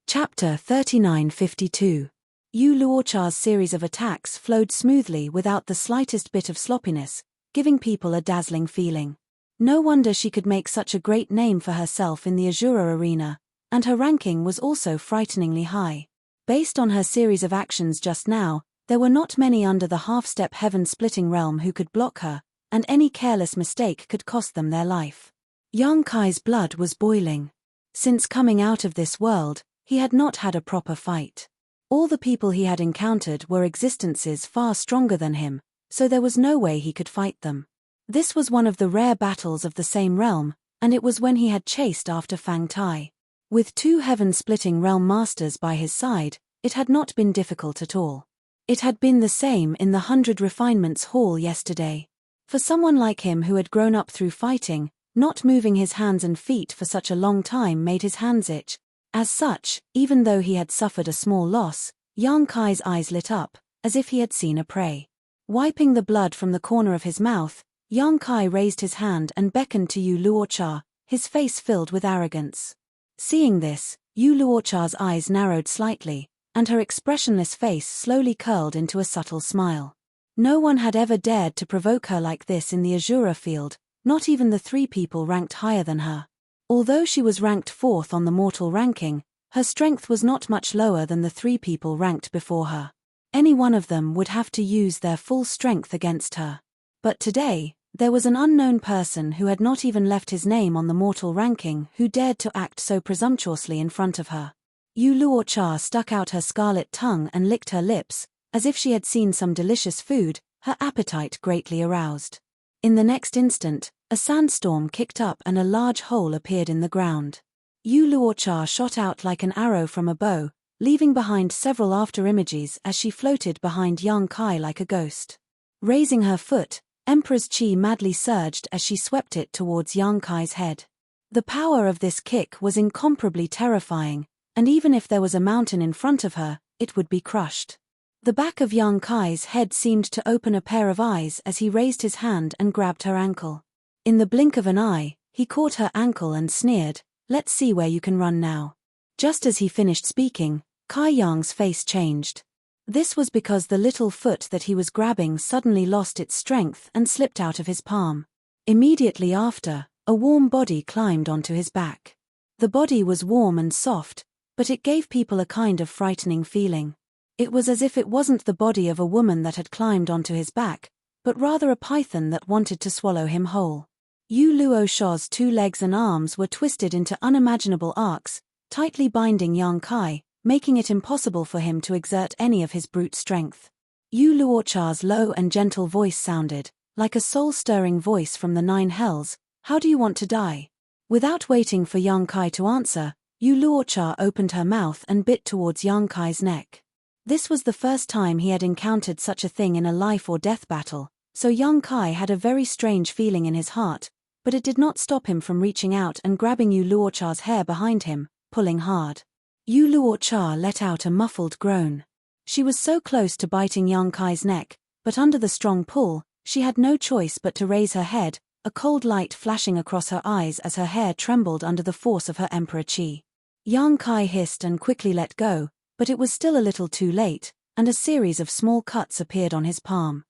Chapter 3952. Yu Luocha's series of attacks flowed smoothly without the slightest bit of sloppiness, giving people a dazzling feeling. No wonder she could make such a great name for herself in the Azura arena, and her ranking was also frighteningly high. Based on her series of actions just now, there were not many under the half-step heaven-splitting realm who could block her, and any careless mistake could cost them their life. Yang Kai's blood was boiling. Since coming out of this world, he had not had a proper fight. All the people he had encountered were existences far stronger than him, so there was no way he could fight them. This was one of the rare battles of the same realm, and it was when he had chased after Fang Tai. With two heaven-splitting realm masters by his side, it had not been difficult at all. It had been the same in the 100 Refinements Hall yesterday. For someone like him who had grown up through fighting, not moving his hands and feet for such a long time made his hands itch. As such, even though he had suffered a small loss, Yang Kai's eyes lit up, as if he had seen a prey. Wiping the blood from the corner of his mouth, Yang Kai raised his hand and beckoned to Yu Luocha, his face filled with arrogance. Seeing this, Yu Luocha's eyes narrowed slightly, and her expressionless face slowly curled into a subtle smile. No one had ever dared to provoke her like this in the Azura field, not even the 3 people ranked higher than her. Although she was ranked 4th on the mortal ranking, her strength was not much lower than the 3 people ranked before her. Any one of them would have to use their full strength against her. But today, there was an unknown person who had not even left his name on the mortal ranking who dared to act so presumptuously in front of her. Yu Luocha stuck out her scarlet tongue and licked her lips, as if she had seen some delicious food, her appetite greatly aroused. In the next instant, a sandstorm kicked up and a large hole appeared in the ground. Yu Luocha shot out like an arrow from a bow, leaving behind several afterimages as she floated behind Yang Kai like a ghost. Raising her foot, Emperor's Qi madly surged as she swept it towards Yang Kai's head. The power of this kick was incomparably terrifying, and even if there was a mountain in front of her, it would be crushed. The back of Yang Kai's head seemed to open a pair of eyes as he raised his hand and grabbed her ankle. In the blink of an eye, he caught her ankle and sneered, "Let's see where you can run now." Just as he finished speaking, Kai Yang's face changed. This was because the little foot that he was grabbing suddenly lost its strength and slipped out of his palm. Immediately after, a warm body climbed onto his back. The body was warm and soft, but it gave people a kind of frightening feeling. It was as if it wasn't the body of a woman that had climbed onto his back, but rather a python that wanted to swallow him whole. Yu Luosha's 2 legs and arms were twisted into unimaginable arcs, tightly binding Yang Kai, making it impossible for him to exert any of his brute strength. Yu Luocha's low and gentle voice sounded like a soul-stirring voice from the 9 hells. "How do you want to die?" Without waiting for Yang Kai to answer, Yu Luocha opened her mouth and bit towards Yang Kai's neck. This was the first time he had encountered such a thing in a life-or-death battle, so Yang Kai had a very strange feeling in his heart, but it did not stop him from reaching out and grabbing Yu Luocha's hair behind him, pulling hard. Yu Luocha let out a muffled groan. She was so close to biting Yang Kai's neck, but under the strong pull, she had no choice but to raise her head, a cold light flashing across her eyes as her hair trembled under the force of her Emperor Qi. Yang Kai hissed and quickly let go, but it was still a little too late, and a series of small cuts appeared on his palm.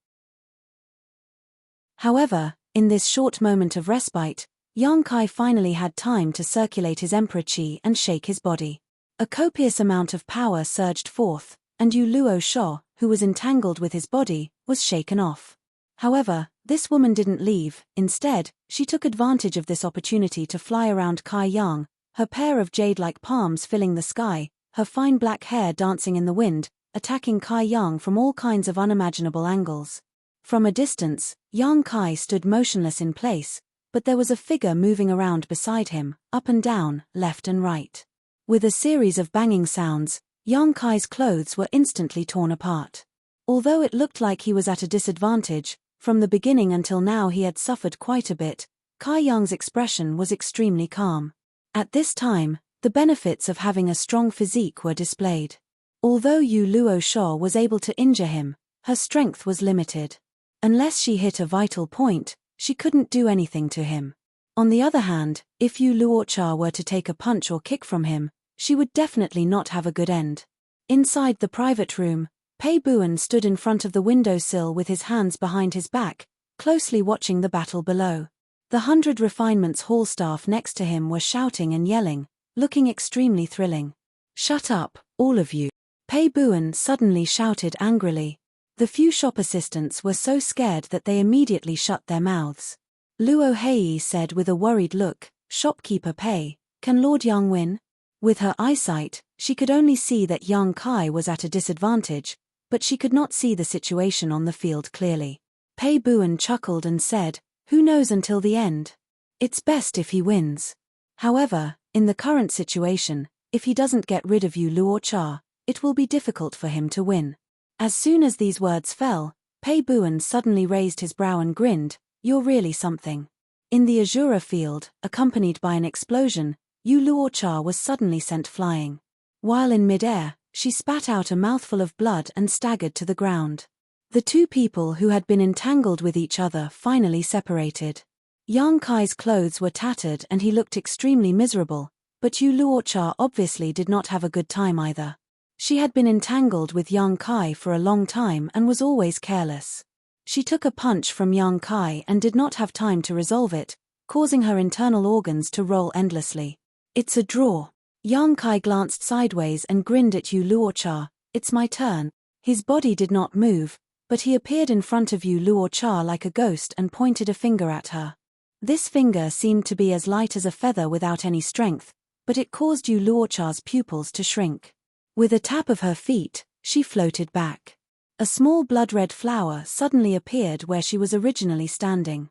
However, in this short moment of respite, Yang Kai finally had time to circulate his Emperor Qi and shake his body. A copious amount of power surged forth, and Yu Luosha, who was entangled with his body, was shaken off. However, this woman didn't leave. Instead, she took advantage of this opportunity to fly around Kai Yang, her pair of jade-like palms filling the sky, her fine black hair dancing in the wind, attacking Kai Yang from all kinds of unimaginable angles. From a distance, Yang Kai stood motionless in place, but there was a figure moving around beside him, up and down, left and right. With a series of banging sounds, Yang Kai's clothes were instantly torn apart. Although it looked like he was at a disadvantage, from the beginning until now he had suffered quite a bit, Kai Yang's expression was extremely calm. At this time, the benefits of having a strong physique were displayed. Although Yu Luosha was able to injure him, her strength was limited. Unless she hit a vital point, she couldn't do anything to him. On the other hand, if Yu Luocha were to take a punch or kick from him, she would definitely not have a good end. Inside the private room, Pei Buan stood in front of the windowsill with his hands behind his back, closely watching the battle below. The 100 Refinements hall staff next to him were shouting and yelling, looking extremely thrilling. "Shut up, all of you!" Pei Buan suddenly shouted angrily. The few shop assistants were so scared that they immediately shut their mouths. Luo Hei said with a worried look, "Shopkeeper Pei, can Lord Yang win?" With her eyesight, she could only see that Yang Kai was at a disadvantage, but she could not see the situation on the field clearly. Pei Buan chuckled and said, "Who knows until the end? It's best if he wins. However, in the current situation, if he doesn't get rid of Yu Luocha, it will be difficult for him to win." As soon as these words fell, Pei Buan suddenly raised his brow and grinned, "You're really something." In the Azura field, accompanied by an explosion, Yu Luocha was suddenly sent flying. While in midair, she spat out a mouthful of blood and staggered to the ground. The two people who had been entangled with each other finally separated. Yang Kai's clothes were tattered and he looked extremely miserable, but Yu Luocha obviously did not have a good time either. She had been entangled with Yang Kai for a long time and was always careless. She took a punch from Yang Kai and did not have time to resolve it, causing her internal organs to roll endlessly. "It's a draw." Yang Kai glanced sideways and grinned at Yu Luocha. "It's my turn." His body did not move, but he appeared in front of Yu Luocha like a ghost and pointed a finger at her. This finger seemed to be as light as a feather without any strength, but it caused Yu Luocha's pupils to shrink. With a tap of her feet, she floated back. A small blood-red flower suddenly appeared where she was originally standing.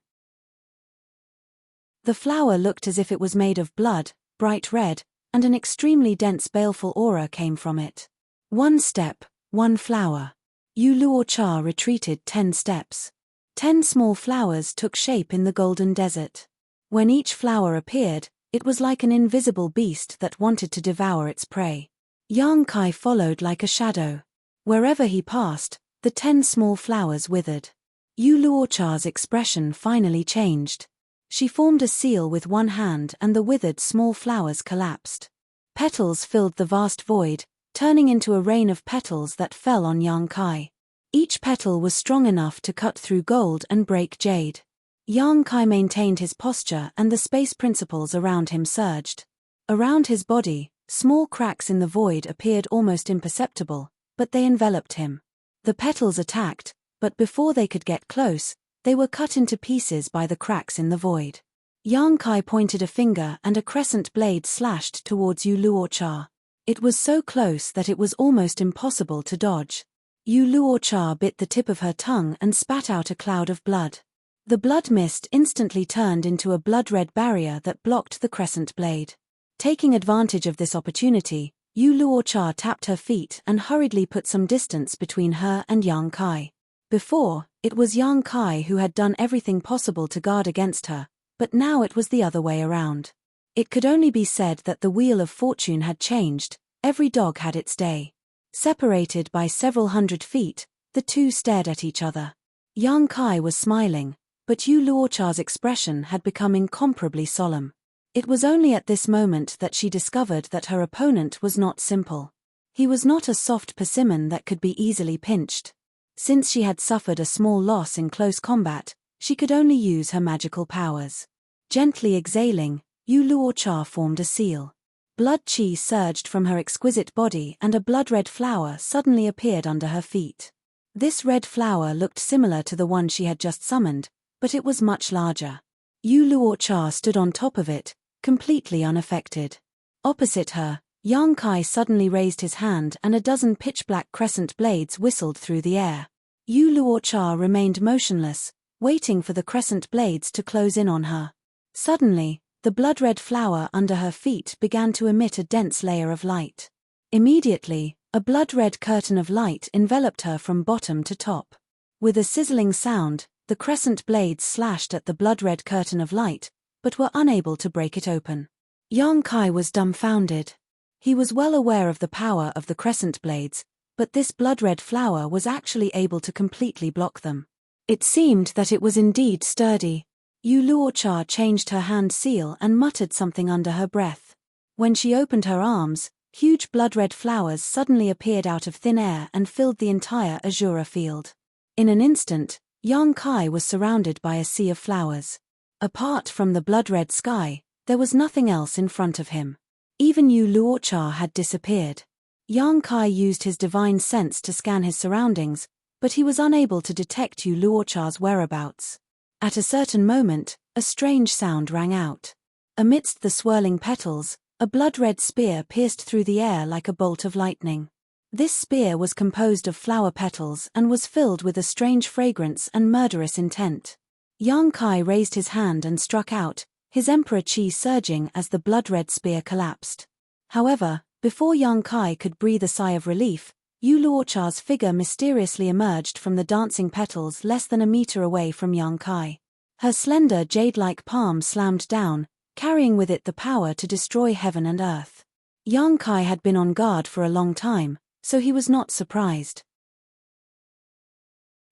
The flower looked as if it was made of blood, bright red, and an extremely dense baleful aura came from it. 1 step, 1 flower. Yu Luocha retreated 10 steps. 10 small flowers took shape in the golden desert. When each flower appeared, it was like an invisible beast that wanted to devour its prey. Yang Kai followed like a shadow. Wherever he passed, the 10 small flowers withered. Yu Luocha's expression finally changed. She formed a seal with one hand and the withered small flowers collapsed. Petals filled the vast void, turning into a rain of petals that fell on Yang Kai. Each petal was strong enough to cut through gold and break jade. Yang Kai maintained his posture and the space principles around him surged. Around his body, small cracks in the void appeared almost imperceptible, but they enveloped him. The petals attacked, but before they could get close, they were cut into pieces by the cracks in the void. Yang Kai pointed a finger and a crescent blade slashed towards Yu Luocha. It was so close that it was almost impossible to dodge. Yu Luocha bit the tip of her tongue and spat out a cloud of blood. The blood mist instantly turned into a blood-red barrier that blocked the crescent blade. Taking advantage of this opportunity, Yu Luocha tapped her feet and hurriedly put some distance between her and Yang Kai. Before, it was Yang Kai who had done everything possible to guard against her, but now it was the other way around. It could only be said that the wheel of fortune had changed, every dog had its day. Separated by several hundred feet, the two stared at each other. Yang Kai was smiling, but Yu Luocha's expression had become incomparably solemn. It was only at this moment that she discovered that her opponent was not simple. He was not a soft persimmon that could be easily pinched. Since she had suffered a small loss in close combat, she could only use her magical powers. Gently exhaling, Yu Luocha formed a seal. Blood chi surged from her exquisite body and a blood-red flower suddenly appeared under her feet. This red flower looked similar to the one she had just summoned, but it was much larger. Yu Luocha stood on top of it, completely unaffected. Opposite her, Yang Kai suddenly raised his hand and a dozen pitch-black crescent blades whistled through the air. Yu Luocha remained motionless, waiting for the crescent blades to close in on her. Suddenly, the blood-red flower under her feet began to emit a dense layer of light. Immediately, a blood-red curtain of light enveloped her from bottom to top. With a sizzling sound, the crescent blades slashed at the blood-red curtain of light, but were unable to break it open. Yang Kai was dumbfounded. He was well aware of the power of the crescent blades, but this blood-red flower was actually able to completely block them. It seemed that it was indeed sturdy. Yu Luocha changed her hand seal and muttered something under her breath. When she opened her arms, huge blood-red flowers suddenly appeared out of thin air and filled the entire azure field. In an instant, Yang Kai was surrounded by a sea of flowers. Apart from the blood-red sky, there was nothing else in front of him. Even Yu Luocha had disappeared. Yang Kai used his divine sense to scan his surroundings, but he was unable to detect Yu Luocha's whereabouts. At a certain moment, a strange sound rang out. Amidst the swirling petals, a blood-red spear pierced through the air like a bolt of lightning. This spear was composed of flower petals and was filled with a strange fragrance and murderous intent. Yang Kai raised his hand and struck out, his emperor chi surging as the blood-red spear collapsed. However, before Yang Kai could breathe a sigh of relief, Yu Luocha's figure mysteriously emerged from the dancing petals less than a meter away from Yang Kai. Her slender jade-like palm slammed down, carrying with it the power to destroy heaven and earth. Yang Kai had been on guard for a long time, so he was not surprised.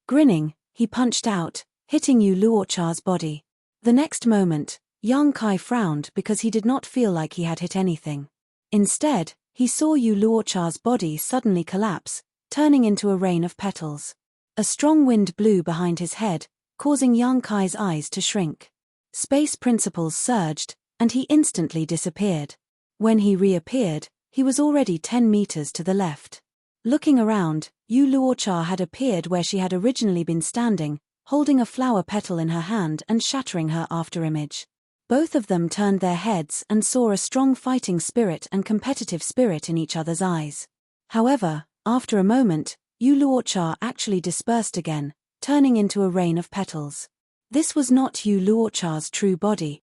Grinning, he punched out, hitting Yu Luocha's body. The next moment, Yang Kai frowned because he did not feel like he had hit anything. Instead, he saw Yu Luocha's body suddenly collapse, turning into a rain of petals. A strong wind blew behind his head, causing Yang Kai's eyes to shrink. Space principles surged, and he instantly disappeared. When he reappeared, he was already 10 meters to the left. Looking around, Yu Luocha had appeared where she had originally been standing, holding a flower petal in her hand and shattering her afterimage. Both of them turned their heads and saw a strong fighting spirit and competitive spirit in each other's eyes. However, after a moment, Yu Luocha actually dispersed again, turning into a rain of petals. This was not Yu Luocha's true body.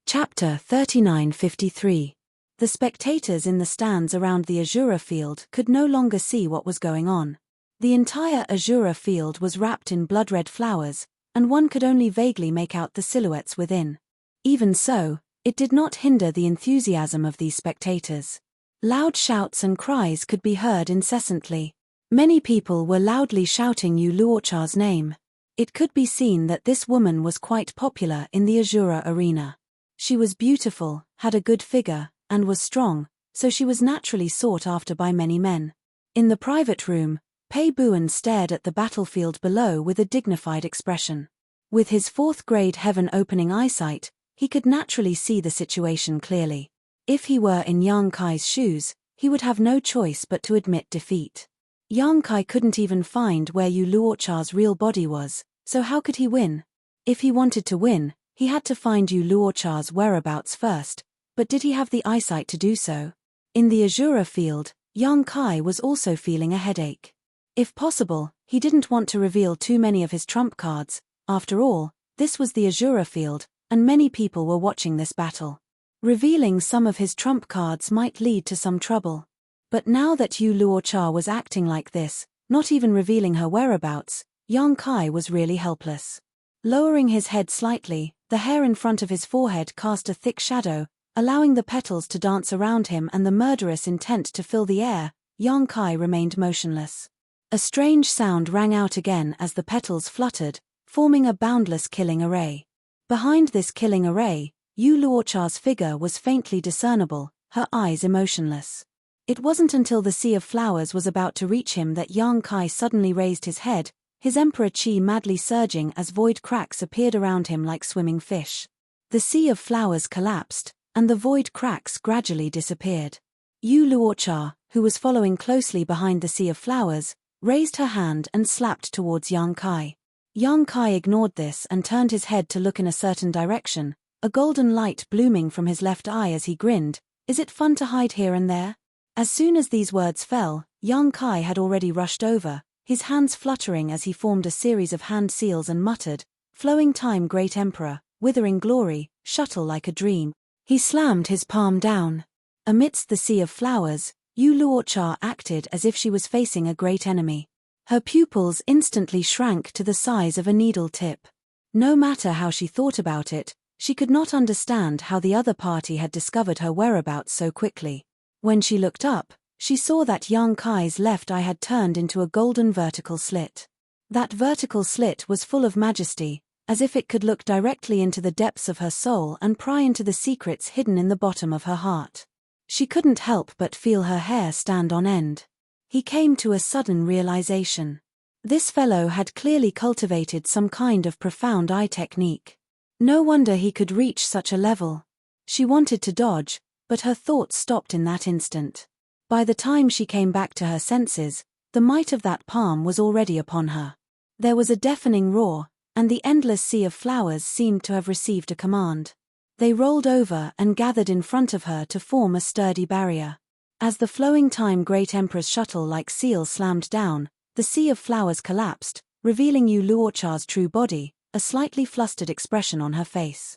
Chapter 3953. The spectators in the stands around the Azura field could no longer see what was going on. The entire Azura field was wrapped in blood-red flowers, and one could only vaguely make out the silhouettes within. Even so, it did not hinder the enthusiasm of these spectators. Loud shouts and cries could be heard incessantly. Many people were loudly shouting Yu Luocha's name. It could be seen that this woman was quite popular in the Azura arena. She was beautiful, had a good figure, and was strong, so she was naturally sought after by many men. In the private room, Pei Buan stared at the battlefield below with a dignified expression. With his fourth-grade heaven-opening eyesight, he could naturally see the situation clearly. If he were in Yang Kai's shoes, he would have no choice but to admit defeat. Yang Kai couldn't even find where Yu Luocha's real body was, so how could he win? If he wanted to win, he had to find Yu Luocha's whereabouts first, but did he have the eyesight to do so? In the Azura field, Yang Kai was also feeling a headache. If possible, he didn't want to reveal too many of his trump cards. After all, this was the Azura field, and many people were watching this battle. Revealing some of his trump cards might lead to some trouble. But now that Yu Luocha was acting like this, not even revealing her whereabouts, Yang Kai was really helpless. Lowering his head slightly, the hair in front of his forehead cast a thick shadow, allowing the petals to dance around him and the murderous intent to fill the air. Yang Kai remained motionless. A strange sound rang out again as the petals fluttered, forming a boundless killing array. Behind this killing array, Yu Luocha's figure was faintly discernible, her eyes emotionless. It wasn't until the sea of flowers was about to reach him that Yang Kai suddenly raised his head, his emperor chi madly surging as void cracks appeared around him like swimming fish. The sea of flowers collapsed, and the void cracks gradually disappeared. Yu Luocha, who was following closely behind the sea of flowers, raised her hand and slapped towards Yang Kai. Yang Kai ignored this and turned his head to look in a certain direction, a golden light blooming from his left eye as he grinned. Is it fun to hide here and there? As soon as these words fell, Yang Kai had already rushed over, his hands fluttering as he formed a series of hand seals and muttered, "Flowing time, great emperor, withering glory, shuttle like a dream." He slammed his palm down. Amidst the sea of flowers, Yu Luocha acted as if she was facing a great enemy. Her pupils instantly shrank to the size of a needle tip. No matter how she thought about it, she could not understand how the other party had discovered her whereabouts so quickly. When she looked up, she saw that Yang Kai's left eye had turned into a golden vertical slit. That vertical slit was full of majesty, as if it could look directly into the depths of her soul and pry into the secrets hidden in the bottom of her heart. She couldn't help but feel her hair stand on end. He came to a sudden realization. This fellow had clearly cultivated some kind of profound eye technique. No wonder he could reach such a level. She wanted to dodge, but her thoughts stopped in that instant. By the time she came back to her senses, the might of that palm was already upon her. There was a deafening roar, and the endless sea of flowers seemed to have received a command. They rolled over and gathered in front of her to form a sturdy barrier. As the flowing time great emperor's shuttle like seal slammed down, the sea of flowers collapsed, revealing Yu Luocha's true body, a slightly flustered expression on her face.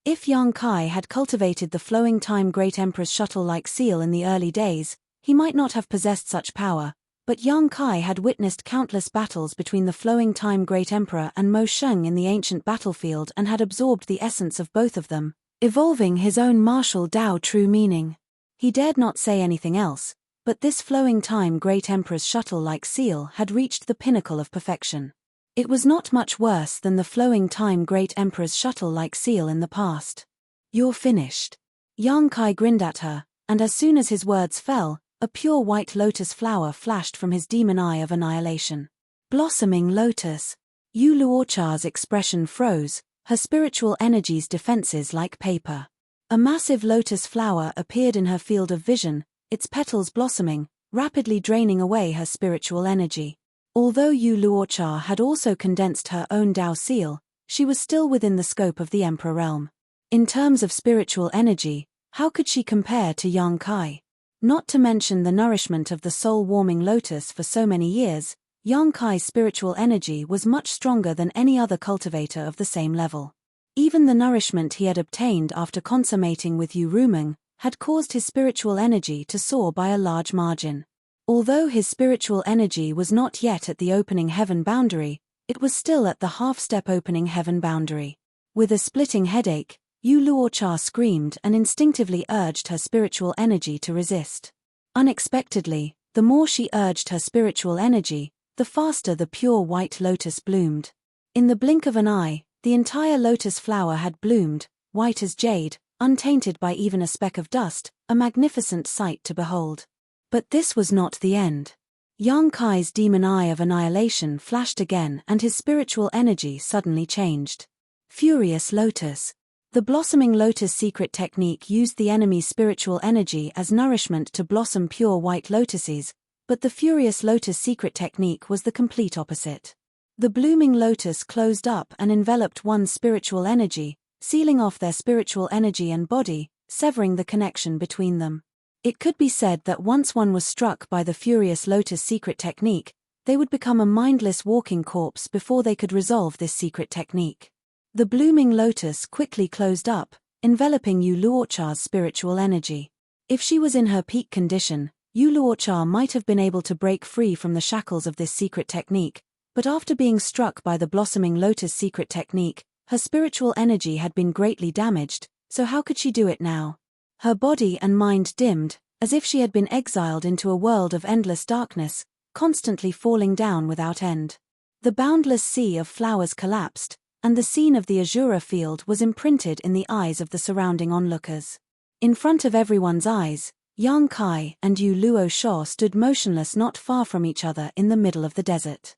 If Yang Kai had cultivated the flowing time great emperor's shuttle-like seal in the early days, he might not have possessed such power, but Yang Kai had witnessed countless battles between the flowing time great emperor and Mo Sheng in the ancient battlefield and had absorbed the essence of both of them, evolving his own martial Dao true meaning. He dared not say anything else, but this flowing time great emperor's shuttle-like seal had reached the pinnacle of perfection. It was not much worse than the flowing time great emperor's shuttle-like seal in the past. "You're finished." Yang Kai grinned at her, and as soon as his words fell, a pure white lotus flower flashed from his demon eye of annihilation. Blossoming lotus. Yu Luocha's expression froze, her spiritual energy's defenses like paper. A massive lotus flower appeared in her field of vision, its petals blossoming, rapidly draining away her spiritual energy. Although Yu Luocha had also condensed her own Dao seal, she was still within the scope of the Emperor realm. In terms of spiritual energy, how could she compare to Yang Kai? Not to mention the nourishment of the soul-warming lotus for so many years, Yang Kai's spiritual energy was much stronger than any other cultivator of the same level. Even the nourishment he had obtained after consummating with Yu Rumeng had caused his spiritual energy to soar by a large margin. Although his spiritual energy was not yet at the opening heaven boundary, it was still at the half-step opening heaven boundary. With a splitting headache, Yu Luocha screamed and instinctively urged her spiritual energy to resist. Unexpectedly, the more she urged her spiritual energy, the faster the pure white lotus bloomed. In the blink of an eye, the entire lotus flower had bloomed, white as jade, untainted by even a speck of dust, a magnificent sight to behold. But this was not the end. Yang Kai's demon eye of annihilation flashed again and his spiritual energy suddenly changed. Furious Lotus. The blossoming lotus secret technique used the enemy's spiritual energy as nourishment to blossom pure white lotuses, but the Furious Lotus secret technique was the complete opposite. The blooming lotus closed up and enveloped one's spiritual energy, sealing off their spiritual energy and body, severing the connection between them. It could be said that once one was struck by the Furious Lotus secret technique, they would become a mindless walking corpse before they could resolve this secret technique. The blooming lotus quickly closed up, enveloping Yu Luocha's spiritual energy. If she was in her peak condition, Yu Luocha might have been able to break free from the shackles of this secret technique, but after being struck by the blossoming lotus secret technique, her spiritual energy had been greatly damaged, so how could she do it now? Her body and mind dimmed, as if she had been exiled into a world of endless darkness, constantly falling down without end. The boundless sea of flowers collapsed, and the scene of the Azura field was imprinted in the eyes of the surrounding onlookers. In front of everyone's eyes, Yang Kai and Yu Luocha stood motionless not far from each other in the middle of the desert.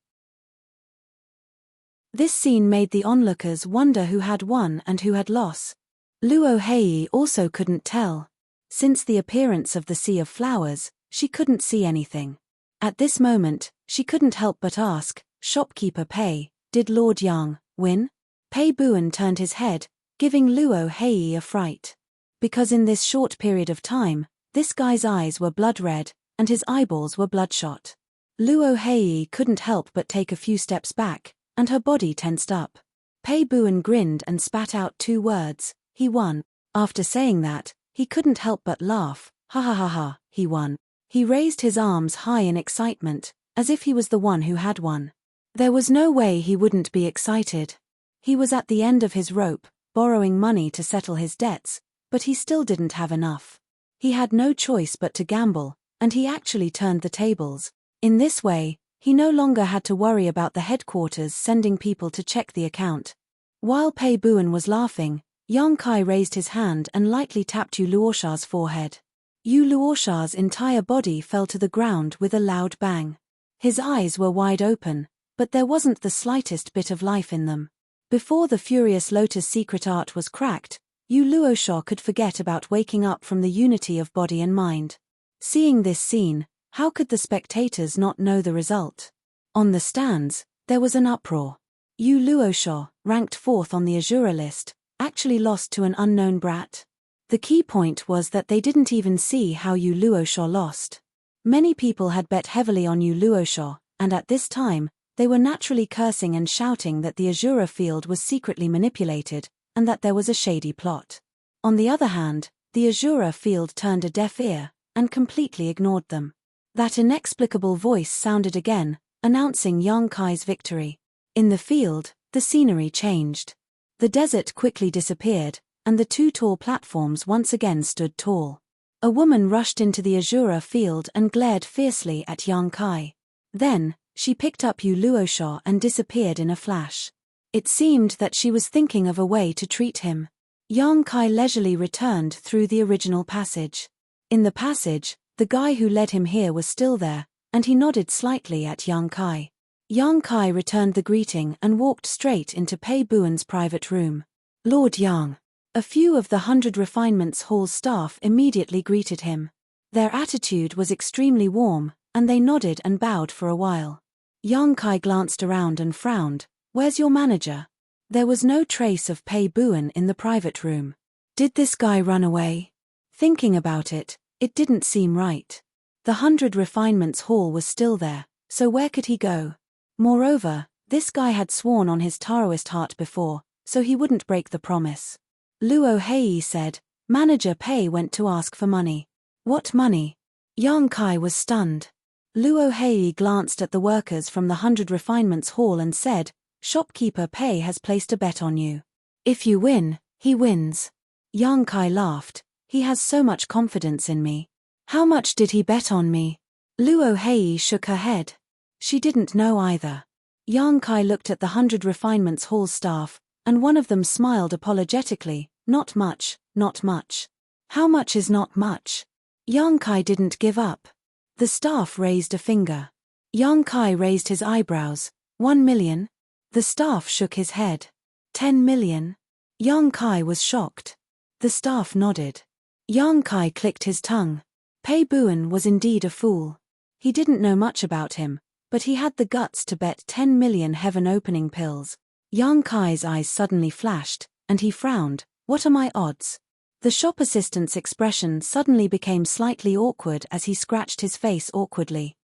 This scene made the onlookers wonder who had won and who had lost. Luo Hei also couldn't tell. Since the appearance of the sea of flowers, she couldn't see anything. At this moment, she couldn't help but ask, "Shopkeeper Pei, did Lord Yang win?" Pei Buan turned his head, giving Luo Hei a fright. Because in this short period of time, this guy's eyes were blood red, and his eyeballs were bloodshot. Luo Hei couldn't help but take a few steps back, and her body tensed up. Pei Buan grinned and spat out 2 words, "He won." After saying that, he couldn't help but laugh. "Ha ha ha ha, he won." He raised his arms high in excitement, as if he was the one who had won. There was no way he wouldn't be excited. He was at the end of his rope, borrowing money to settle his debts, but he still didn't have enough. He had no choice but to gamble, and he actually turned the tables. In this way, he no longer had to worry about the headquarters sending people to check the account. While Pei Buan was laughing, Yang Kai raised his hand and lightly tapped Yu Luocha's forehead. Yu Luocha's entire body fell to the ground with a loud bang. His eyes were wide open, but there wasn't the slightest bit of life in them. Before the Furious Lotus secret art was cracked, Yu Luocha could forget about waking up from the unity of body and mind. Seeing this scene, how could the spectators not know the result? On the stands, there was an uproar. Yu Luocha, ranked 4th on the Azura list, actually lost to an unknown brat. The key point was that they didn't even see how Yu Luocha lost. Many people had bet heavily on Yu Luocha, and at this time, they were naturally cursing and shouting that the Azura field was secretly manipulated, and that there was a shady plot. On the other hand, the Azura field turned a deaf ear, and completely ignored them. That inexplicable voice sounded again, announcing Yang Kai's victory. In the field, the scenery changed. The desert quickly disappeared, and the 2 tall platforms once again stood tall. A woman rushed into the Azura field and glared fiercely at Yang Kai. Then, she picked up Yu Luocha and disappeared in a flash. It seemed that she was thinking of a way to treat him. Yang Kai leisurely returned through the original passage. In the passage, the guy who led him here was still there, and he nodded slightly at Yang Kai. Yang Kai returned the greeting and walked straight into Pei Buen's private room. Lord Yang. A few of the 100 Refinements Hall's staff immediately greeted him. Their attitude was extremely warm, and they nodded and bowed for a while. Yang Kai glanced around and frowned. Where's your manager? There was no trace of Pei Buen in the private room. Did this guy run away? Thinking about it, it didn't seem right. The 100 Refinements Hall was still there, so where could he go? Moreover, this guy had sworn on his Taoist heart before, so he wouldn't break the promise. Luo Hei said, Manager Pei went to ask for money. What money? Yang Kai was stunned. Luo Hei glanced at the workers from the 100 Refinements Hall and said, Shopkeeper Pei has placed a bet on you. If you win, he wins. Yang Kai laughed. He has so much confidence in me. How much did he bet on me? Luo Hei shook her head. She didn't know either. Yang Kai looked at the 100 Refinements Hall staff, and one of them smiled apologetically. Not much, not much. How much is not much? Yang Kai didn't give up. The staff raised a finger. Yang Kai raised his eyebrows. 1 million? The staff shook his head. 10 million? Yang Kai was shocked. The staff nodded. Yang Kai clicked his tongue. Pei Buen was indeed a fool. He didn't know much about him, but he had the guts to bet 10 million heaven-opening pills. Yang Kai's eyes suddenly flashed, and he frowned. What are my odds? The shop assistant's expression suddenly became slightly awkward as he scratched his face awkwardly.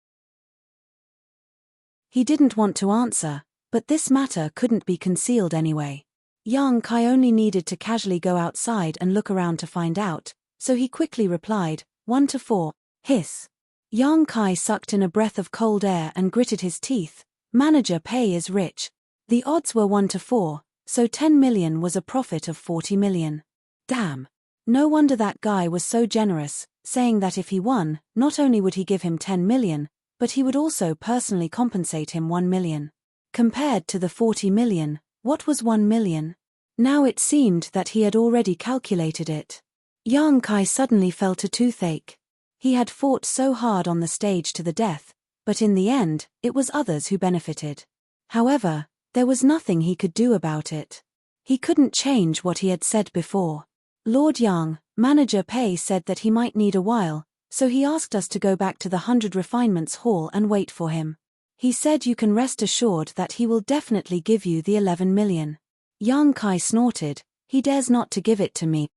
He didn't want to answer, but this matter couldn't be concealed anyway. Yang Kai only needed to casually go outside and look around to find out, so he quickly replied, 1 to 4, hiss. Yang Kai sucked in a breath of cold air and gritted his teeth. Manager Pei is rich. The odds were 1 to 4, so 10 million was a profit of 40 million. Damn. No wonder that guy was so generous, saying that if he won, not only would he give him 10 million, but he would also personally compensate him 1 million. Compared to the 40 million, what was 1 million? Now it seemed that he had already calculated it. Yang Kai suddenly felt a toothache. He had fought so hard on the stage to the death, but in the end, it was others who benefited. However, there was nothing he could do about it. He couldn't change what he had said before. Lord Yang, Manager Pei said that he might need a while, so he asked us to go back to the 100 Refinements Hall and wait for him. He said you can rest assured that he will definitely give you the 11 million. Yang Kai snorted. He dares not to give it to me.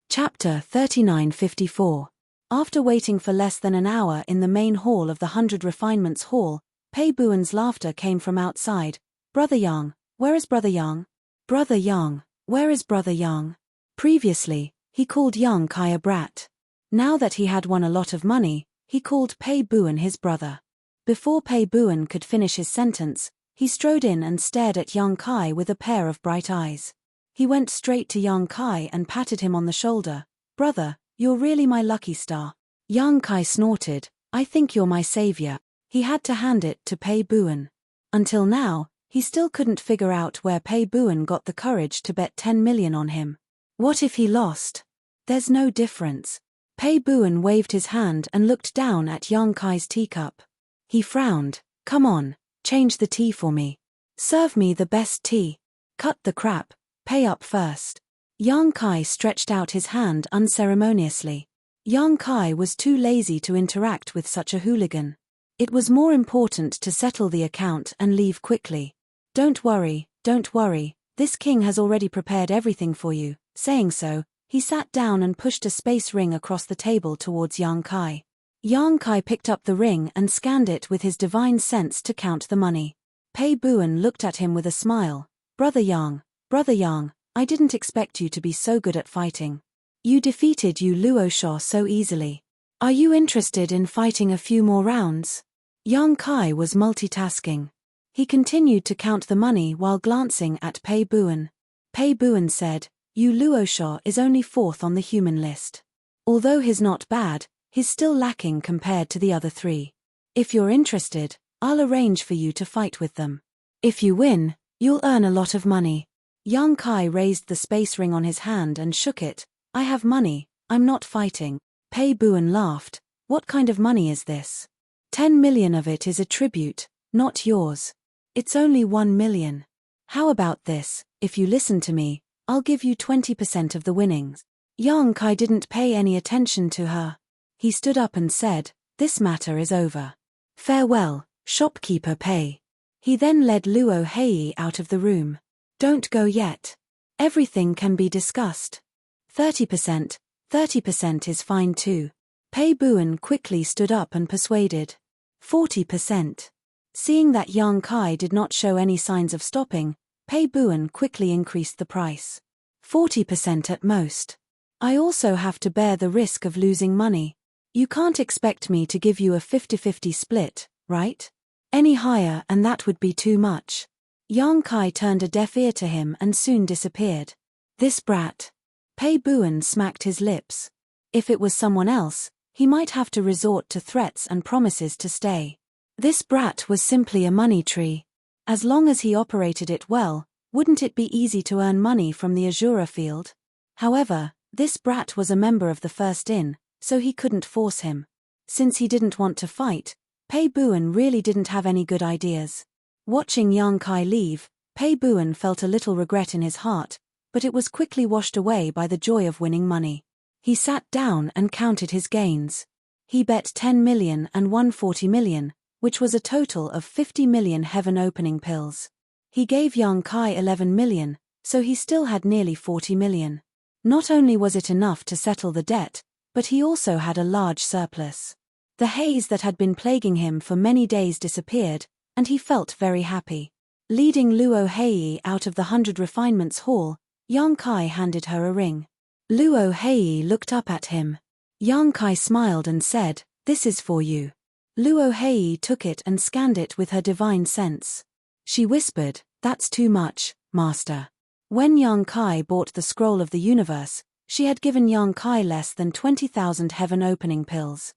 Chapter 3954. After waiting for less than an hour in the main hall of the 100 Refinements Hall, Pei Buen's laughter came from outside. Brother Yang, where is Brother Yang? Brother Yang, where is Brother Yang? Previously, he called Yang Kai a brat. Now that he had won a lot of money, he called Pei Buen his brother. Before Pei Buen could finish his sentence, he strode in and stared at Yang Kai with a pair of bright eyes. He went straight to Yang Kai and patted him on the shoulder. Brother, you're really my lucky star. Yang Kai snorted. I think you're my savior. He had to hand it to Pei Buen. Until now, he still couldn't figure out where Pei Buen got the courage to bet 10 million on him. What if he lost? There's no difference. Pei Buen waved his hand and looked down at Yang Kai's teacup. He frowned. Come on, change the tea for me. Serve me the best tea. Cut the crap, pay up first. Yang Kai stretched out his hand unceremoniously. Yang Kai was too lazy to interact with such a hooligan. It was more important to settle the account and leave quickly. Don't worry, this king has already prepared everything for you. Saying so, he sat down and pushed a space ring across the table towards Yang Kai. Yang Kai picked up the ring and scanned it with his divine sense to count the money. Pei Buen looked at him with a smile. Brother Yang, I didn't expect you to be so good at fighting. You defeated Yu Luosha so easily. Are you interested in fighting a few more rounds? Yang Kai was multitasking. He continued to count the money while glancing at Pei Buen. Pei Buen said, Yu Luosha is only 4th on the human list. Although he's not bad, he's still lacking compared to the other 3. If you're interested, I'll arrange for you to fight with them. If you win, you'll earn a lot of money. Yang Kai raised the space ring on his hand and shook it. I have money, I'm not fighting. Pei Buen laughed. What kind of money is this? 10 million of it is a tribute, not yours. It's only 1 million. How about this? If you listen to me, I'll give you 20% of the winnings. Yang Kai didn't pay any attention to her. He stood up and said, "This matter is over. Farewell, shopkeeper pay." He then led Luo Hei out of the room. "Don't go yet. Everything can be discussed. 30%, 30% is fine too." Pei Buan quickly stood up and persuaded. 40%. Seeing that Yang Kai did not show any signs of stopping, Pei Buan quickly increased the price. 40% at most. I also have to bear the risk of losing money. You can't expect me to give you a 50-50 split, right? Any higher and that would be too much. Yang Kai turned a deaf ear to him and soon disappeared. This brat. Pei Buan smacked his lips. If it was someone else, he might have to resort to threats and promises to stay. This brat was simply a money tree. As long as he operated it well, wouldn't it be easy to earn money from the Azura field? However, this brat was a member of the First Inn, so he couldn't force him. Since he didn't want to fight, Pei Buan really didn't have any good ideas. Watching Yang Kai leave, Pei Buan felt a little regret in his heart, but it was quickly washed away by the joy of winning money. He sat down and counted his gains. He bet 10 million and won 40 million, which was a total of 50 million heaven-opening pills. He gave Yang Kai 11 million, so he still had nearly 40 million. Not only was it enough to settle the debt, but he also had a large surplus. The haze that had been plaguing him for many days disappeared, and he felt very happy. Leading Luo Hei out of the 100 Refinements Hall, Yang Kai handed her a ring. Luo Hei looked up at him. Yang Kai smiled and said, "This is for you." Luo Hei took it and scanned it with her divine sense. She whispered, "That's too much, master." When Yang Kai bought the Scroll of the Universe, she had given Yang Kai less than 20,000 heaven-opening pills.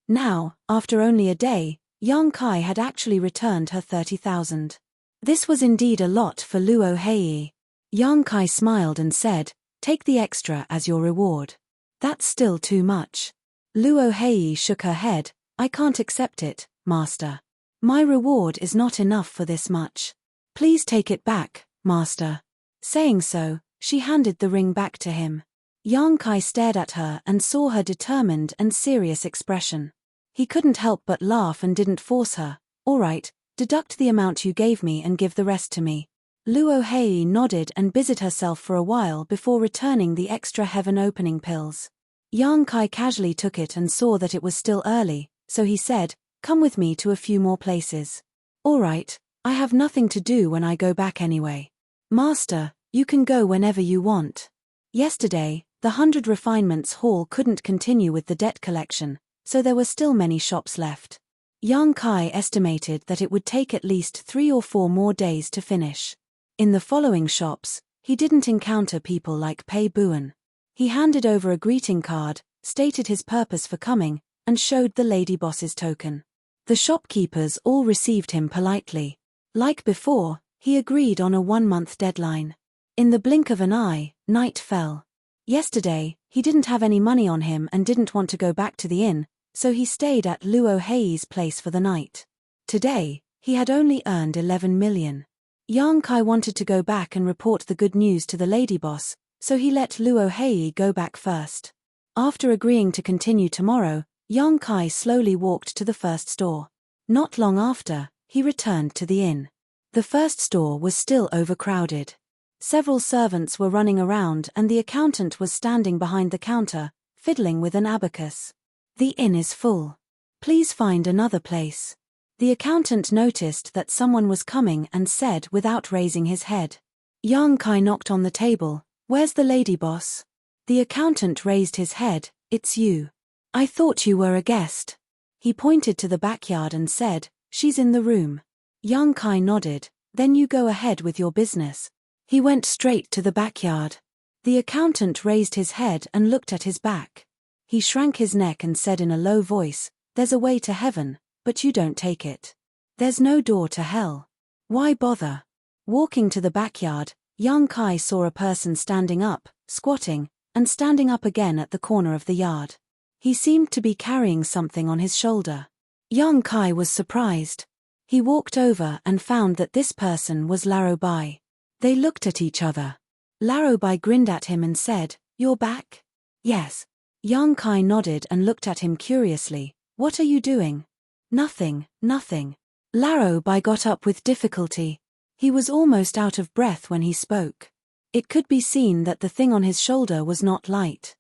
Now, after only a day, Yang Kai had actually returned her 30,000. This was indeed a lot for Luo Hei. Yang Kai smiled and said, "Take the extra as your reward." "That's still too much." Luo Hei shook her head, "I can't accept it, master. My reward is not enough for this much. Please take it back, master." Saying so, she handed the ring back to him. Yang Kai stared at her and saw her determined and serious expression. He couldn't help but laugh and didn't force her. "All right, deduct the amount you gave me and give the rest to me." Luo Hei nodded and busied herself for a while before returning the extra heaven-opening pills. Yang Kai casually took it and saw that it was still early, so he said, "Come with me to a few more places." "All right, I have nothing to do when I go back anyway." "Master, you can go whenever you want." Yesterday, the 100 Refinements Hall couldn't continue with the debt collection, so there were still many shops left. Yang Kai estimated that it would take at least 3 or 4 more days to finish. In the following shops, he didn't encounter people like Pei Buan. He handed over a greeting card, stated his purpose for coming, and showed the lady boss's token. The shopkeepers all received him politely. Like before, he agreed on a 1-month deadline. In the blink of an eye, night fell. Yesterday, he didn't have any money on him and didn't want to go back to the inn, so he stayed at Luo Hei's place for the night. Today, he had only earned 11 million. Yang Kai wanted to go back and report the good news to the lady boss, so he let Luo Hei go back first. After agreeing to continue tomorrow, Yang Kai slowly walked to the first store. Not long after, he returned to the inn. The first store was still overcrowded. Several servants were running around and the accountant was standing behind the counter, fiddling with an abacus. "The inn is full. Please find another place." The accountant noticed that someone was coming and said without raising his head. Yang Kai knocked on the table, "Where's the lady boss?" The accountant raised his head, "It's you. I thought you were a guest." He pointed to the backyard and said, "She's in the room." Yang Kai nodded, "Then you go ahead with your business." He went straight to the backyard. The accountant raised his head and looked at his back. He shrank his neck and said in a low voice, "There's a way to heaven, but you don't take it. There's no door to hell. Why bother?" Walking to the backyard, Yang Kai saw a person standing up, squatting, and standing up again at the corner of the yard. He seemed to be carrying something on his shoulder. Young Kai was surprised. He walked over and found that this person was Larobai. They looked at each other. Larobai grinned at him and said, "You're back?" "Yes." Young Kai nodded and looked at him curiously. "What are you doing?" "Nothing, nothing." Larobai got up with difficulty. He was almost out of breath when he spoke. It could be seen that the thing on his shoulder was not light.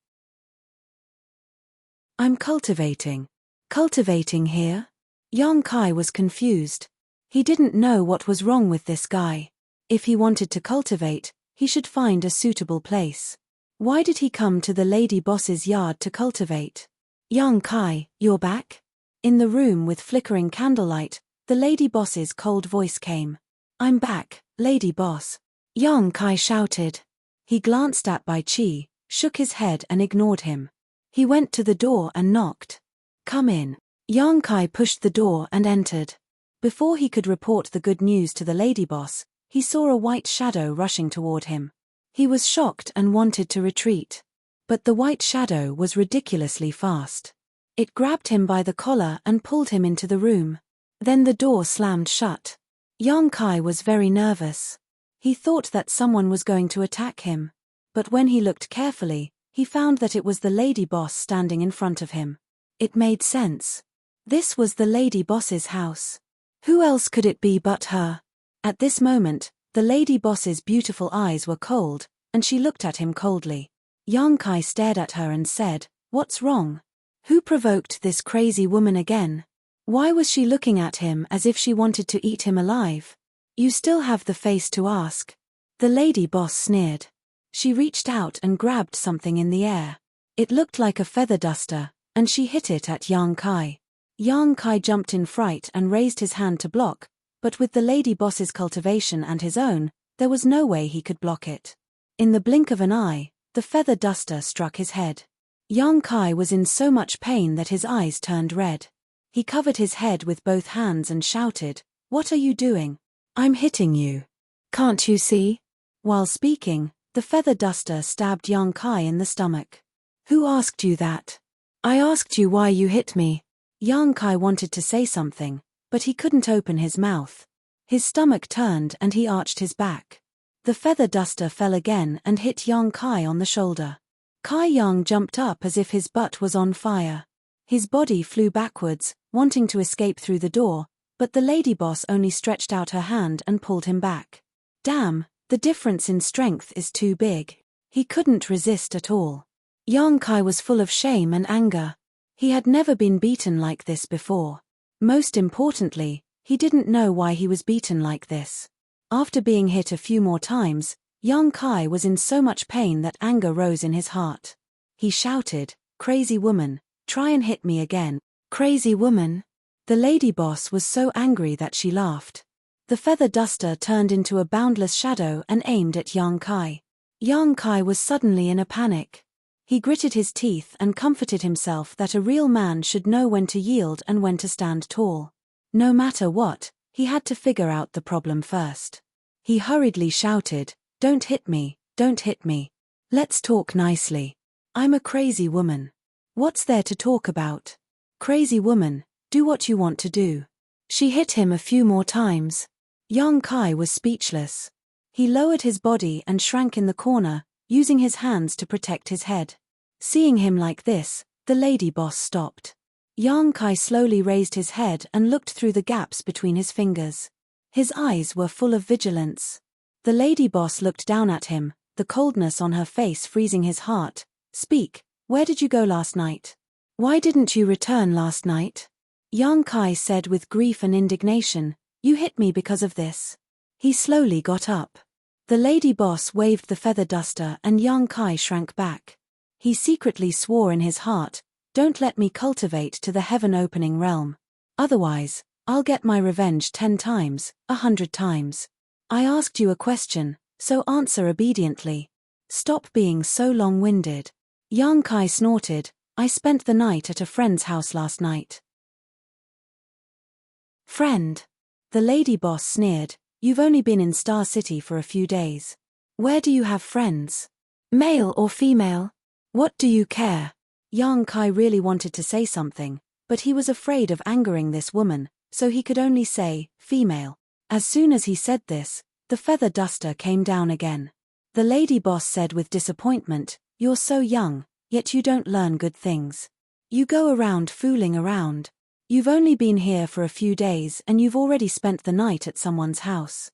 "I'm cultivating." "Cultivating here?" Young Kai was confused. He didn't know what was wrong with this guy. If he wanted to cultivate, he should find a suitable place. Why did he come to the lady boss's yard to cultivate? "Young Kai, you're back?" In the room with flickering candlelight, the lady boss's cold voice came. "I'm back, lady boss." Young Kai shouted. He glanced at Bai Chi, shook his head and ignored him. He went to the door and knocked. "Come in." Young Kai pushed the door and entered. Before he could report the good news to the lady boss, he saw a white shadow rushing toward him. He was shocked and wanted to retreat. But the white shadow was ridiculously fast. It grabbed him by the collar and pulled him into the room. Then the door slammed shut. Young Kai was very nervous. He thought that someone was going to attack him. But when he looked carefully, he found that it was the lady boss standing in front of him. It made sense. This was the lady boss's house. Who else could it be but her? At this moment, the lady boss's beautiful eyes were cold, and she looked at him coldly. Young Kai stared at her and said, "What's wrong? Who provoked this crazy woman again? Why was she looking at him as if she wanted to eat him alive? You still have the face to ask." The lady boss sneered. She reached out and grabbed something in the air. It looked like a feather duster, and she hit it at Young Kai. Young Kai jumped in fright and raised his hand to block, but with the lady boss's cultivation and his own, there was no way he could block it. In the blink of an eye, the feather duster struck his head. Young Kai was in so much pain that his eyes turned red. He covered his head with both hands and shouted, "What are you doing? I'm hitting you. Can't you see?" While speaking, the feather duster stabbed Young Kai in the stomach. "Who asked you that?" "I asked you why you hit me." Young Kai wanted to say something, but he couldn't open his mouth. His stomach turned and he arched his back. The feather duster fell again and hit Young Kai on the shoulder. Kai Young jumped up as if his butt was on fire. His body flew backwards, wanting to escape through the door, but the lady boss only stretched out her hand and pulled him back. Damn, the difference in strength is too big. He couldn't resist at all. Young Kai was full of shame and anger. He had never been beaten like this before. Most importantly, he didn't know why he was beaten like this. After being hit a few more times, Young Kai was in so much pain that anger rose in his heart. He shouted, "Crazy woman, try and hit me again." "Crazy woman?" The lady boss was so angry that she laughed. The feather duster turned into a boundless shadow and aimed at Young Kai. Young Kai was suddenly in a panic. He gritted his teeth and comforted himself that a real man should know when to yield and when to stand tall. No matter what, he had to figure out the problem first. He hurriedly shouted, "Don't hit me, don't hit me. Let's talk nicely. I'm a crazy woman. What's there to talk about? Crazy woman, do what you want to do." She hit him a few more times. Young Kai was speechless. He lowered his body and shrank in the corner, using his hands to protect his head. Seeing him like this, the lady boss stopped. Young Kai slowly raised his head and looked through the gaps between his fingers. His eyes were full of vigilance. The lady boss looked down at him, the coldness on her face freezing his heart. "Speak, where did you go last night? Why didn't you return last night?" Young Kai said with grief and indignation, "You hit me because of this." He slowly got up. The lady boss waved the feather duster and Young Kai shrank back. He secretly swore in his heart, "Don't let me cultivate to the heaven-opening realm. Otherwise, I'll get my revenge 10 times, 100 times. I asked you a question, so answer obediently. Stop being so long-winded." Young Kai snorted, "I spent the night at a friend's house last night." "Friend?" The lady boss sneered, "You've only been in Star City for a few days. Where do you have friends? Male or female? What do you care? Yang Kai really wanted to say something, but he was afraid of angering this woman, so he could only say, female. As soon as he said this, the feather duster came down again. The lady boss said with disappointment, "You're so young, yet you don't learn good things. You go around fooling around. You've only been here for a few days and you've already spent the night at someone's house."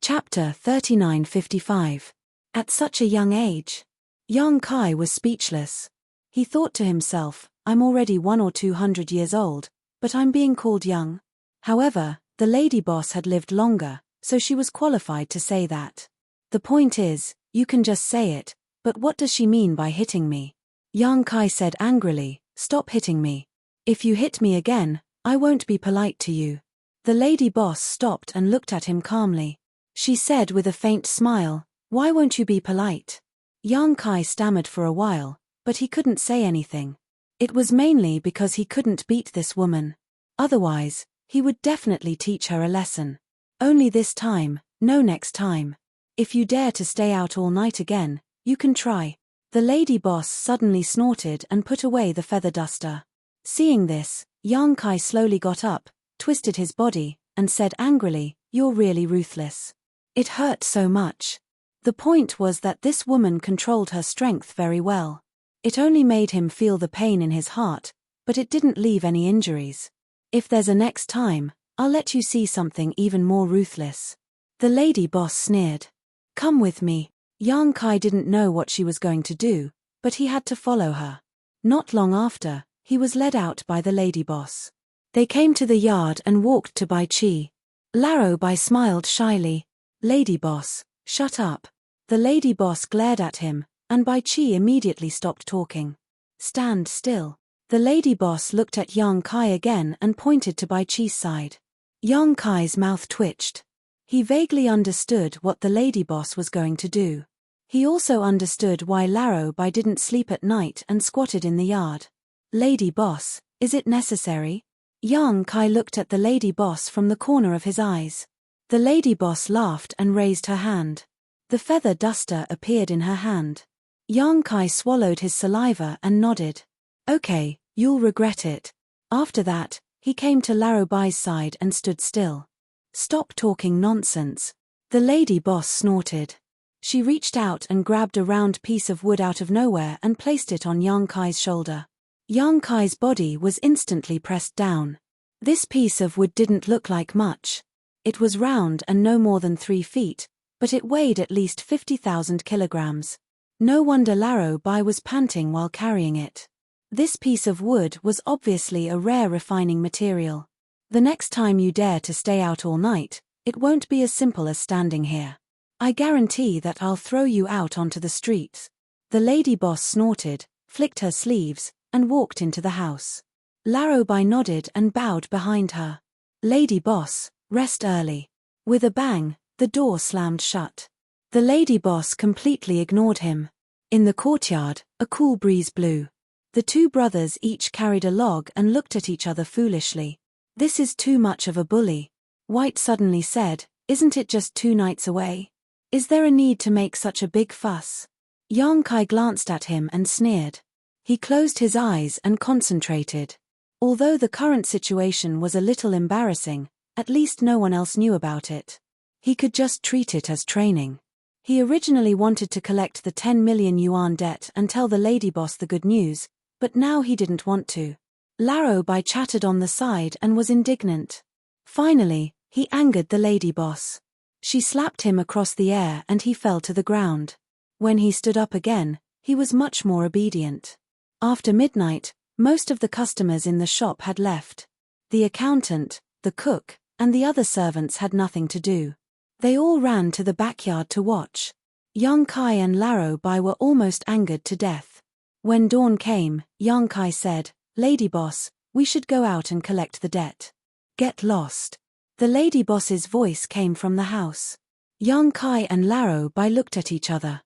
Chapter 39:55. At such a young age. Yang Kai was speechless. He thought to himself, I'm already 100 or 200 years old, but I'm being called young. However, the lady boss had lived longer, so she was qualified to say that. The point is, you can just say it, but what does she mean by hitting me? Yang Kai said angrily, stop hitting me. If you hit me again, I won't be polite to you. The lady boss stopped and looked at him calmly. She said with a faint smile, why won't you be polite? Yang Kai stammered for a while, but he couldn't say anything. It was mainly because he couldn't beat this woman. Otherwise, he would definitely teach her a lesson. Only this time, no next time. If you dare to stay out all night again, you can try. The lady boss suddenly snorted and put away the feather duster. Seeing this, Yang Kai slowly got up, twisted his body, and said angrily, you're really ruthless. It hurt so much. The point was that this woman controlled her strength very well. It only made him feel the pain in his heart, but it didn't leave any injuries. If there's a next time, I'll let you see something even more ruthless. The lady boss sneered. Come with me. Yang Kai didn't know what she was going to do, but he had to follow her. Not long after, he was led out by the lady boss. They came to the yard and walked to Bai Chi. Laro Bai smiled shyly. Lady boss, shut up. The lady boss glared at him, and Bai Chi immediately stopped talking. Stand still. The lady boss looked at Yang Kai again and pointed to Bai Chi's side. Yang Kai's mouth twitched. He vaguely understood what the lady boss was going to do. He also understood why Laro Bai didn't sleep at night and squatted in the yard. Lady boss, is it necessary? Yang Kai looked at the lady boss from the corner of his eyes. The lady boss laughed and raised her hand. The feather duster appeared in her hand. Yang Kai swallowed his saliva and nodded. Okay, you'll regret it. After that, he came to Laro Bai's side and stood still. Stop talking nonsense. The lady boss snorted. She reached out and grabbed a round piece of wood out of nowhere and placed it on Yang Kai's shoulder. Yang Kai's body was instantly pressed down. This piece of wood didn't look like much. It was round and no more than 3 feet, but it weighed at least 50,000 kilograms. No wonder Laro Bai was panting while carrying it. This piece of wood was obviously a rare refining material. The next time you dare to stay out all night, it won't be as simple as standing here. I guarantee that I'll throw you out onto the streets. The lady boss snorted, flicked her sleeves, and walked into the house. Laro Bai nodded and bowed behind her. Lady boss, rest early. With a bang, the door slammed shut. The lady boss completely ignored him. In the courtyard, a cool breeze blew. The two brothers each carried a log and looked at each other foolishly. This is too much of a bully. White suddenly said, isn't it just 2 nights away? Is there a need to make such a big fuss? Yang Kai glanced at him and sneered. He closed his eyes and concentrated. Although the current situation was a little embarrassing, at least no one else knew about it. He could just treat it as training. He originally wanted to collect the 10 million yuan debt and tell the lady boss the good news, but now he didn't want to. Laro Bai chattered on the side and was indignant. Finally, he angered the lady boss. She slapped him across the air and he fell to the ground. When he stood up again, he was much more obedient. After midnight, most of the customers in the shop had left. The accountant, the cook, and the other servants had nothing to do. They all ran to the backyard to watch. Yang Kai and Laro Bai were almost angered to death. When dawn came, Yang Kai said, Lady boss, we should go out and collect the debt. Get lost. The lady boss's voice came from the house. Yang Kai and Laro Bai looked at each other.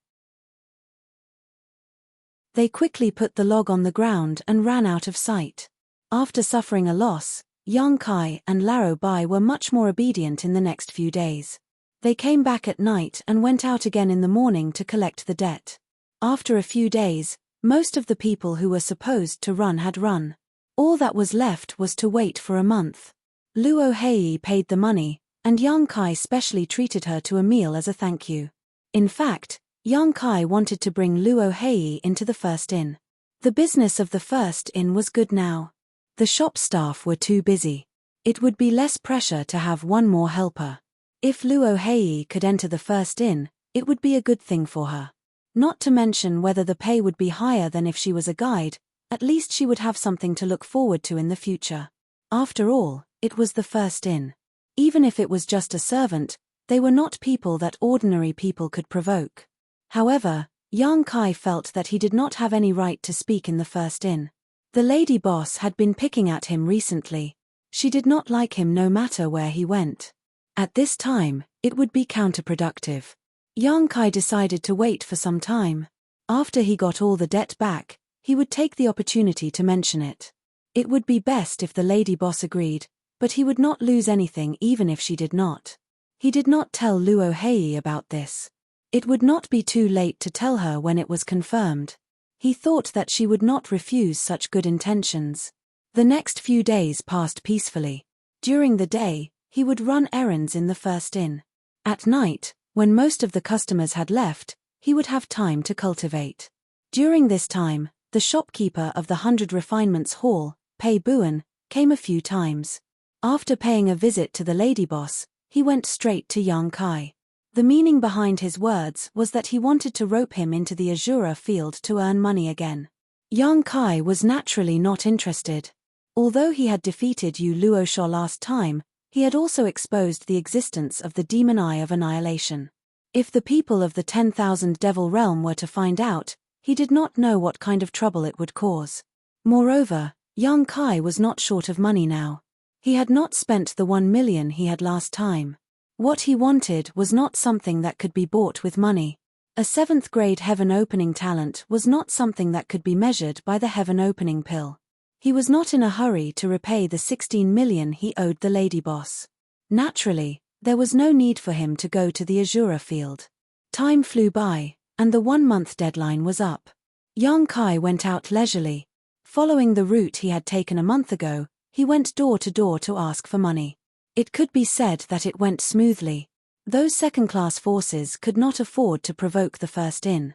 They quickly put the log on the ground and ran out of sight. After suffering a loss, Yang Kai and Laro Bai were much more obedient in the next few days. They came back at night and went out again in the morning to collect the debt. After a few days, most of the people who were supposed to run had run. All that was left was to wait for a month. Luo Hei paid the money, and Yang Kai specially treated her to a meal as a thank you. In fact, Yang Kai wanted to bring Luo Hei into the first inn. The business of the first inn was good now. The shop staff were too busy. It would be less pressure to have one more helper. If Luo Hei could enter the first inn, it would be a good thing for her. Not to mention whether the pay would be higher than if she was a guide, at least she would have something to look forward to in the future. After all, it was the first inn. Even if it was just a servant, they were not people that ordinary people could provoke. However, Yang Kai felt that he did not have any right to speak in the first inn. The lady boss had been picking at him recently. She did not like him no matter where he went. At this time, it would be counterproductive. Yang Kai decided to wait for some time. After he got all the debt back, he would take the opportunity to mention it. It would be best if the lady boss agreed, but he would not lose anything even if she did not. He did not tell Luo Hei about this. It would not be too late to tell her when it was confirmed. He thought that she would not refuse such good intentions. The next few days passed peacefully. During the day, he would run errands in the first inn. At night, when most of the customers had left, he would have time to cultivate. During this time, the shopkeeper of the 100 Refinements Hall, Pei Buan, came a few times. After paying a visit to the lady boss, he went straight to Yang Kai. The meaning behind his words was that he wanted to rope him into the Azura field to earn money again. Yang Kai was naturally not interested. Although he had defeated Yu Luosha last time, he had also exposed the existence of the demon eye of annihilation. If the people of the 10,000 Devil Realm were to find out, he did not know what kind of trouble it would cause. Moreover, Yang Kai was not short of money now. He had not spent the 1 million he had last time. What he wanted was not something that could be bought with money. A 7th grade heaven opening talent was not something that could be measured by the heaven opening pill. He was not in a hurry to repay the 16 million he owed the lady boss. Naturally, there was no need for him to go to the Azura field. Time flew by, and the 1-month deadline was up. Yang Kai went out leisurely. Following the route he had taken a month ago, he went door to door to ask for money. It could be said that it went smoothly. Those second-class forces could not afford to provoke the first inn.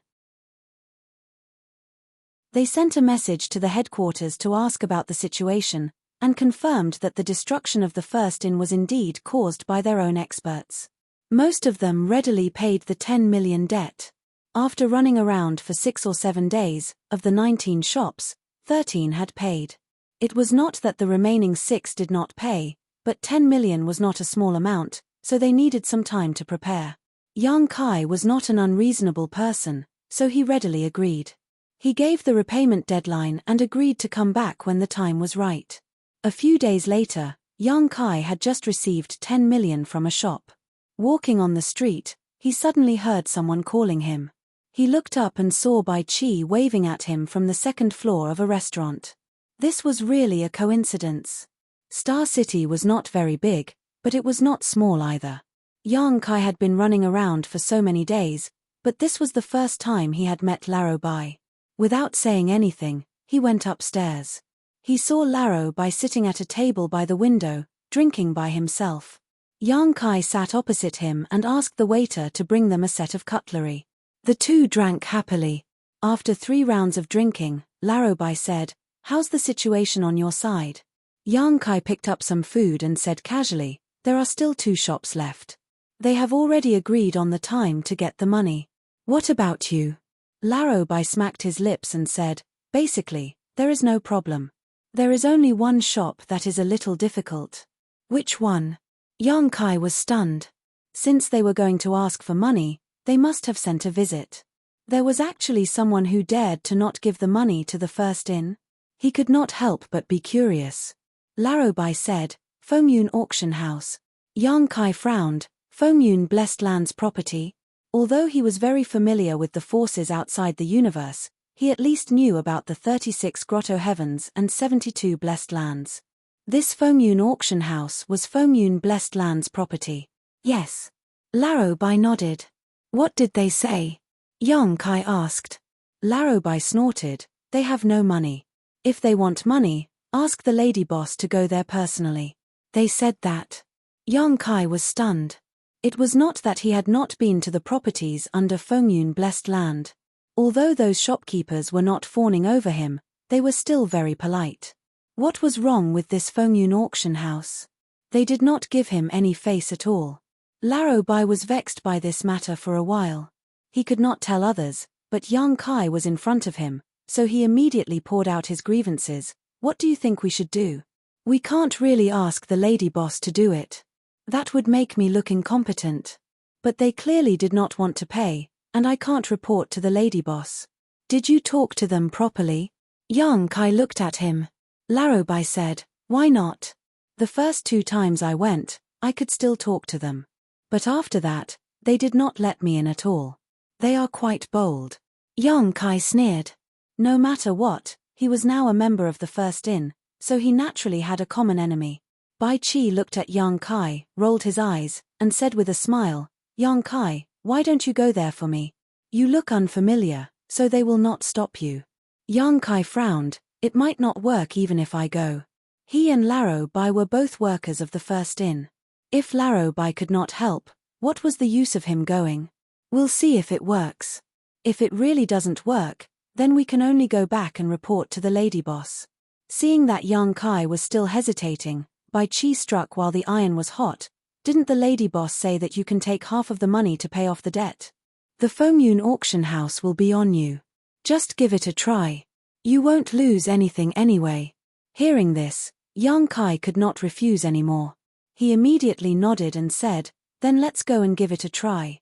They sent a message to the headquarters to ask about the situation, and confirmed that the destruction of the first inn was indeed caused by their own experts. Most of them readily paid the 10 million debt. After running around for 6 or 7 days, of the 19 shops, 13 had paid. It was not that the remaining 6 did not pay, but 10 million was not a small amount, so they needed some time to prepare. Yang Kai was not an unreasonable person, so he readily agreed. He gave the repayment deadline and agreed to come back when the time was right. A few days later, Yang Kai had just received 10 million from a shop. Walking on the street, he suddenly heard someone calling him. He looked up and saw Bai Chi waving at him from the 2nd floor of a restaurant. This was really a coincidence. Star City was not very big, but it was not small either. Yang Kai had been running around for so many days, but this was the first time he had met Laro Bai. Without saying anything, he went upstairs. He saw Laro Bai sitting at a table by the window, drinking by himself. Yang Kai sat opposite him and asked the waiter to bring them a set of cutlery. The two drank happily. After 3 rounds of drinking, Laro Bai said, "How's the situation on your side?" Yang Kai picked up some food and said casually, "There are still 2 shops left. They have already agreed on the time to get the money. What about you?" Laro Bai smacked his lips and said, "Basically, there is no problem. There is only one shop that is a little difficult." "Which one?" Yang Kai was stunned. Since they were going to ask for money, they must have sent a visit. There was actually someone who dared to not give the money to the first inn. He could not help but be curious. Laro Bai said, "Fengyun Auction House." Yang Kai frowned. Fengyun Blessed Lands property? Although he was very familiar with the forces outside the universe, he at least knew about the 36 Grotto Heavens and 72 Blessed Lands. This Fengyun Auction House was Fengyun Blessed Lands property. Yes. Bai nodded. What did they say? Young Kai asked. Bai snorted. They have no money. If they want money, ask the lady boss to go there personally. They said that. Young Kai was stunned. It was not that he had not been to the properties under Fengyun blessed land. Although those shopkeepers were not fawning over him, they were still very polite. What was wrong with this Fengyun auction house? They did not give him any face at all. Bai was vexed by this matter for a while. He could not tell others, but Young Kai was in front of him, so he immediately poured out his grievances. What do you think we should do? We can't really ask the lady boss to do it. That would make me look incompetent. But they clearly did not want to pay, and I can't report to the lady boss. Did you talk to them properly? Young Kai looked at him. Bai said, why not? The first 2 times I went, I could still talk to them. But after that, they did not let me in at all. They are quite bold. Young Kai sneered. No matter what, he was now a member of the First Inn, so he naturally had a common enemy. Bai Qi looked at Young Kai, rolled his eyes, and said with a smile, Young Kai, why don't you go there for me? You look unfamiliar, so they will not stop you. Young Kai frowned. It might not work even if I go. He and Bai were both workers of the First Inn. If Bai could not help, what was the use of him going? We'll see if it works. If it really doesn't work, then we can only go back and report to the lady boss. Seeing that Young Kai was still hesitating, Bai Qi struck while the iron was hot. Didn't the lady boss say that you can take half of the money to pay off the debt? The Fengyun auction house will be on you. Just give it a try. You won't lose anything anyway. Hearing this, Young Kai could not refuse anymore. He immediately nodded and said, then let's go and give it a try.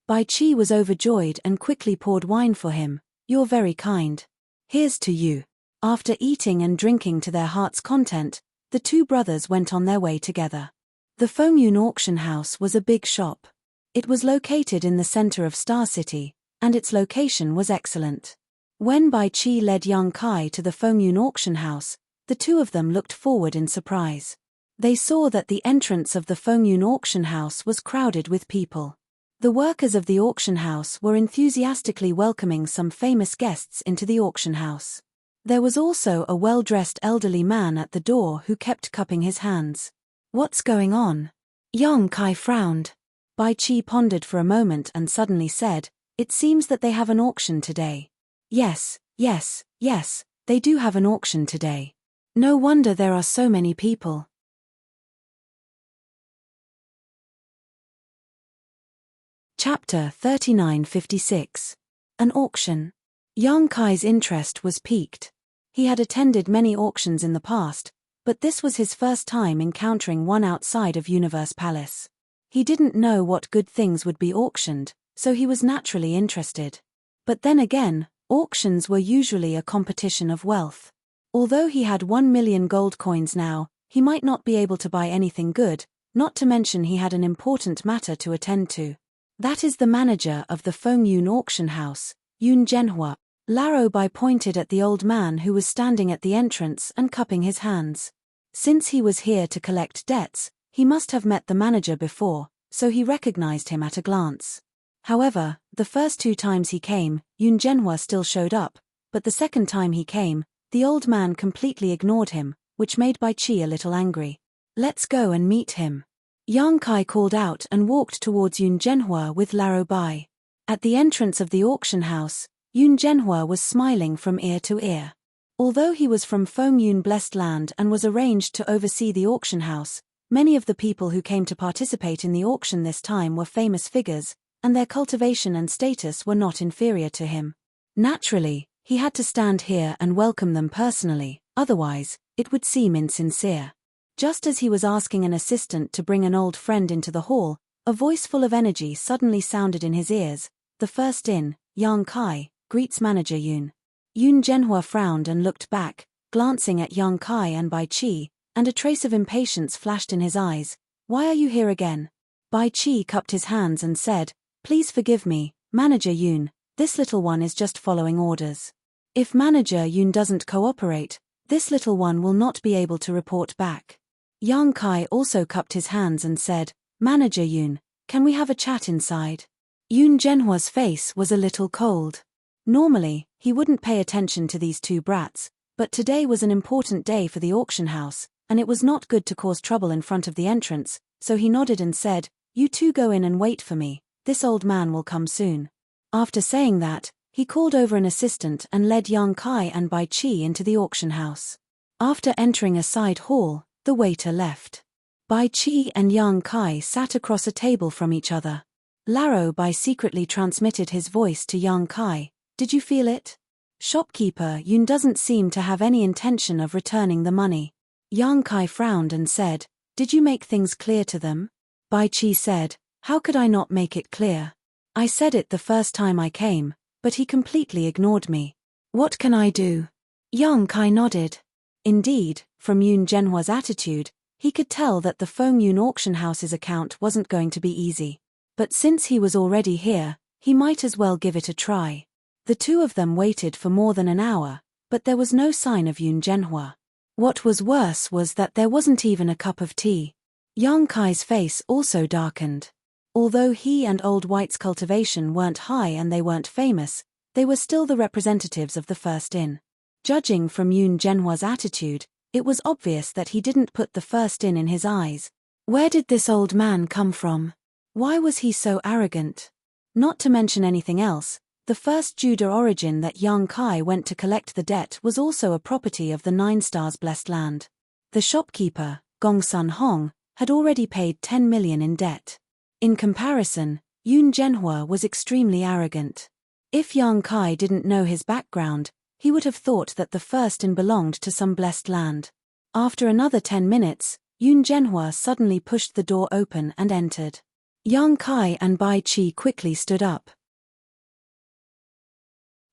Bai Qi was overjoyed and quickly poured wine for him. You're very kind. Here's to you. After eating and drinking to their heart's content, the 2 brothers went on their way together. The Fengyun auction house was a big shop. It was located in the center of Star City, and its location was excellent. When Bai Qi led Young Kai to the Fengyun auction house, the 2 of them looked forward in surprise. They saw that the entrance of the Fengyun auction house was crowded with people. The workers of the auction house were enthusiastically welcoming some famous guests into the auction house. There was also a well-dressed elderly man at the door who kept cupping his hands. What's going on? Young Kai frowned. Bai Qi pondered for a moment and suddenly said, it seems that they have an auction today. Yes, they do have an auction today. No wonder there are so many people. Chapter 3956. An auction. Young Kai's interest was piqued. He had attended many auctions in the past, but this was his first time encountering one outside of Universe Palace. He didn't know what good things would be auctioned, so he was naturally interested. But then again, auctions were usually a competition of wealth. Although he had 1 million gold coins now, he might not be able to buy anything good, not to mention he had an important matter to attend to. That is the manager of the Fengyun auction house, Yun Zhenhua. Bai pointed at the old man who was standing at the entrance and cupping his hands. Since he was here to collect debts, he must have met the manager before, so he recognized him at a glance. However, the first 2 times he came, Yun Zhenhua still showed up, but the second time he came, the old man completely ignored him, which made Bai Qi a little angry. Let's go and meet him. Young Kai called out and walked towards Yun Zhenhua with Bai. At the entrance of the auction house, Yun Zhenhua was smiling from ear to ear. Although he was from Fengyun blessed land and was arranged to oversee the auction house, many of the people who came to participate in the auction this time were famous figures, and their cultivation and status were not inferior to him. Naturally, he had to stand here and welcome them personally, otherwise, it would seem insincere. Just as he was asking an assistant to bring an old friend into the hall, a voice full of energy suddenly sounded in his ears. The First Inn, Young Kai, greets manager Yun. Yun Zhenhua frowned and looked back, glancing at Young Kai and Bai Qi, and a trace of impatience flashed in his eyes. Why are you here again? Bai Qi cupped his hands and said, please forgive me, Manager Yun, this little one is just following orders. If Manager Yun doesn't cooperate, this little one will not be able to report back. Young Kai also cupped his hands and said, Manager Yoon, can we have a chat inside? Yoon Genhwa's face was a little cold. Normally, he wouldn't pay attention to these two brats, but today was an important day for the auction house, and it was not good to cause trouble in front of the entrance, so he nodded and said, "You two go in and wait for me, this old man will come soon." After saying that, he called over an assistant and led Yang Kai and Bai Chi into the auction house. After entering a side hall, the waiter left. Bai Chi and Yang Kai sat across a table from each other. Laro Bai secretly transmitted his voice to Yang Kai. "Did you feel it? Shopkeeper Yoon doesn't seem to have any intention of returning the money." Yang Kai frowned and said, "Did you make things clear to them?" Bai Chi said, "How could I not make it clear? I said it the first time I came, but he completely ignored me. What can I do?" Yang Kai nodded. Indeed, from Yoon Genhwa's attitude, he could tell that the Fengyun auction house's account wasn't going to be easy. But since he was already here, he might as well give it a try. The two of them waited for more than an hour, but there was no sign of Yoon Genhwa. What was worse was that there wasn't even a cup of tea. Yang Kai's face also darkened. Although he and Old White's cultivation weren't high and they weren't famous, they were still the representatives of the First Inn. Judging from Yoon Genhwa's attitude, it was obvious that he didn't put the First Inn in his eyes. Where did this old man come from? Why was he so arrogant? Not to mention anything else, the first Judah origin that Yang Kai went to collect the debt was also a property of the 9 Stars Blessed Land. The shopkeeper, Gong Sun Hong, had already paid 10 million in debt. In comparison, Yoon Genhwa was extremely arrogant. If Yang Kai didn't know his background, he would have thought that the First Inn belonged to some blessed land. After another 10 minutes, Yoon Genhwa suddenly pushed the door open and entered. Yang Kai and Bai Chi quickly stood up.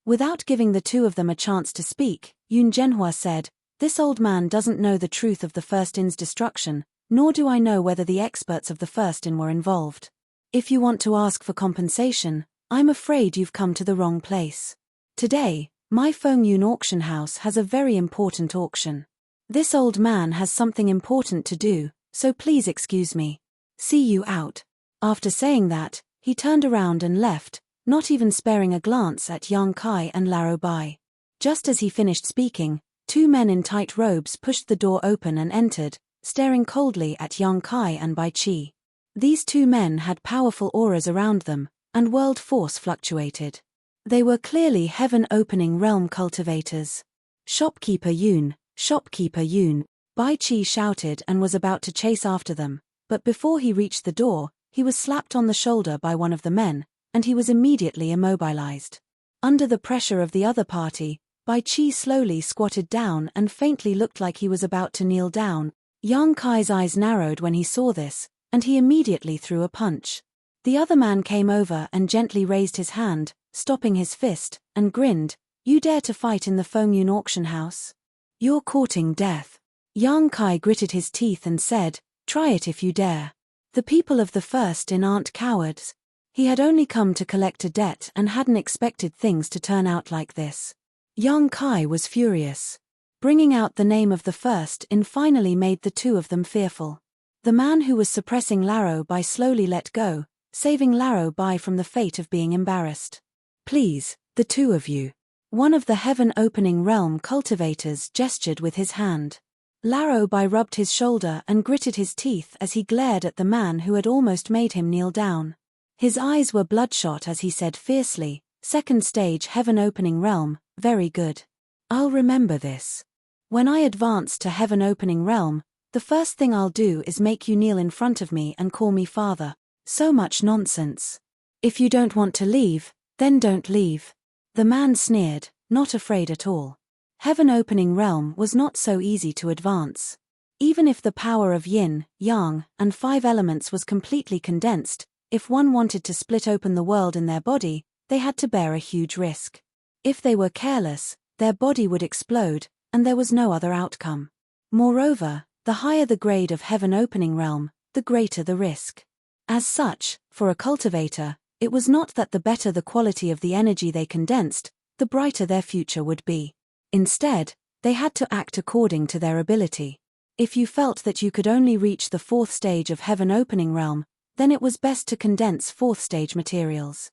Without giving the two of them a chance to speak, Yoon Genhwa said, "This old man doesn't know the truth of the First Inn's destruction, nor do I know whether the experts of the First Inn were involved. If you want to ask for compensation, I'm afraid you've come to the wrong place. Today, my Fengyun auction house has a very important auction. This old man has something important to do, so please excuse me. See you out." After saying that, he turned around and left, not even sparing a glance at Yang Kai and Laro Bai. Just as he finished speaking, 2 men in tight robes pushed the door open and entered, staring coldly at Yang Kai and Bai Chi. These 2 men had powerful auras around them, and world force fluctuated. They were clearly heaven-opening realm cultivators. "Shopkeeper Yoon, Shopkeeper Yoon," Bai Chi shouted and was about to chase after them, but before he reached the door, he was slapped on the shoulder by one of the men, and he was immediately immobilized. Under the pressure of the other party, Bai Chi slowly squatted down and faintly looked like he was about to kneel down. Yang Kai's eyes narrowed when he saw this, and he immediately threw a punch. The other man came over and gently raised his hand, stopping his fist, and grinned, "You dare to fight in the Fengyun auction house? You're courting death." Yang Kai gritted his teeth and said, "Try it if you dare. The people of the First Inn aren't cowards." He had only come to collect a debt and hadn't expected things to turn out like this. Yang Kai was furious. Bringing out the name of the First Inn finally made the two of them fearful. The man who was suppressing Laro Bai slowly let go, saving Laro Bai from the fate of being embarrassed. "Please, the two of you." One of the heaven-opening realm cultivators gestured with his hand. Laro Bai rubbed his shoulder and gritted his teeth as he glared at the man who had almost made him kneel down. His eyes were bloodshot as he said fiercely, "Second stage heaven-opening realm, very good. I'll remember this. When I advance to heaven-opening realm, the first thing I'll do is make you kneel in front of me and call me father." So much nonsense. "If you don't want to leave, then don't leave." The man sneered, not afraid at all. Heaven-opening realm was not so easy to advance. Even if the power of yin, yang, and 5 elements was completely condensed, if one wanted to split open the world in their body, they had to bear a huge risk. If they were careless, their body would explode, and there was no other outcome. Moreover, the higher the grade of heaven-opening realm, the greater the risk. As such, for a cultivator, it was not that the better the quality of the energy they condensed, the brighter their future would be. Instead, they had to act according to their ability. If you felt that you could only reach the 4th stage of heaven-opening realm, then it was best to condense fourth-stage materials.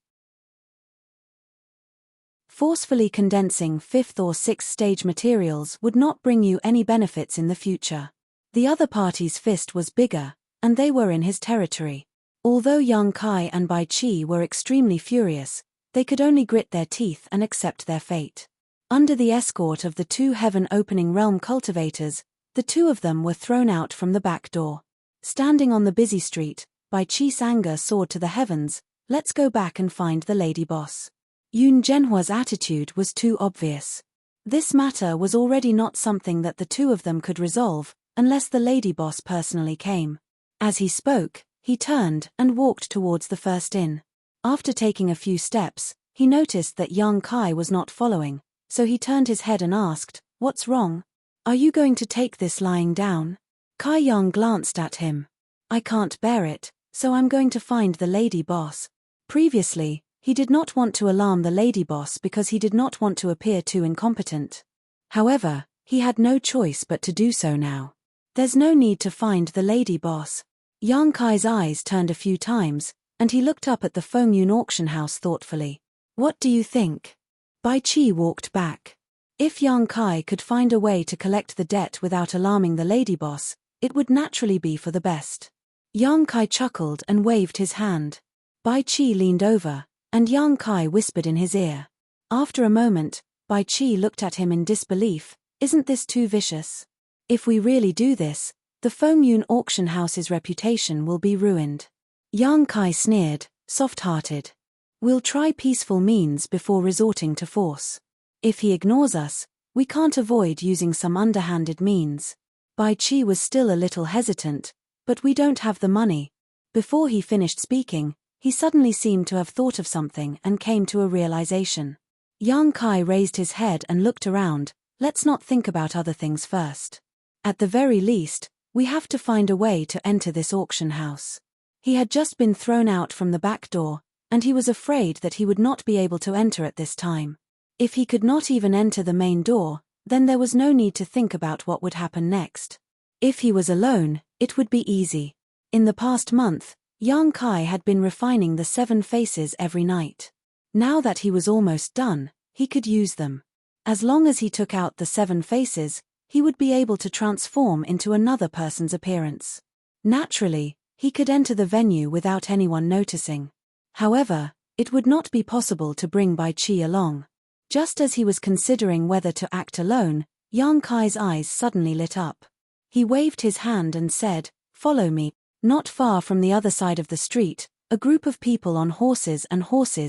Forcefully condensing fifth or sixth-stage materials would not bring you any benefits in the future. The other party's fist was bigger, and they were in his territory. Although Yang Kai and Bai Qi were extremely furious, they could only grit their teeth and accept their fate. Under the escort of the two heaven-opening realm cultivators, the two of them were thrown out from the back door. Standing on the busy street, Bai Qi's anger soared to the heavens. Let's go back and find the lady boss. Yun Zhenhua's attitude was too obvious. This matter was already not something that the two of them could resolve, unless the lady boss personally came. As he spoke, he turned and walked towards the first inn. After taking a few steps, he noticed that Yang Kai was not following, so he turned his head and asked, "What's wrong? Are you going to take this lying down?" Kai Yang glanced at him. "I can't bear it, so I'm going to find the lady boss." Previously, he did not want to alarm the lady boss because he did not want to appear too incompetent. However, he had no choice but to do so now. There's no need to find the lady boss. Yang Kai's eyes turned a few times, and he looked up at the Fengyun auction house thoughtfully. "What do you think?" Bai Qi walked back. If Yang Kai could find a way to collect the debt without alarming the lady boss, it would naturally be for the best. Yang Kai chuckled and waved his hand. Bai Qi leaned over, and Yang Kai whispered in his ear. After a moment, Bai Qi looked at him in disbelief. "Isn't this too vicious? If we really do this, the Fengyun auction house's reputation will be ruined." Yang Kai sneered, soft-hearted. "We'll try peaceful means before resorting to force. If he ignores us, we can't avoid using some underhanded means." Bai Qi was still a little hesitant, "But we don't have the money." Before he finished speaking, he suddenly seemed to have thought of something and came to a realization. Yang Kai raised his head and looked around. "Let's not think about other things first. At the very least, we have to find a way to enter this auction house." He had just been thrown out from the back door, and he was afraid that he would not be able to enter at this time. If he could not even enter the main door, then there was no need to think about what would happen next. If he was alone, it would be easy. In the past month, Yang Kai had been refining the 7 faces every night. Now that he was almost done, he could use them. As long as he took out the 7 faces, he would be able to transform into another person's appearance. Naturally, he could enter the venue without anyone noticing. However, it would not be possible to bring Bai Qi along. Just as he was considering whether to act alone, Yang Kai's eyes suddenly lit up. He waved his hand and said, "Follow me." Not far from the other side of the street, a group of people on horses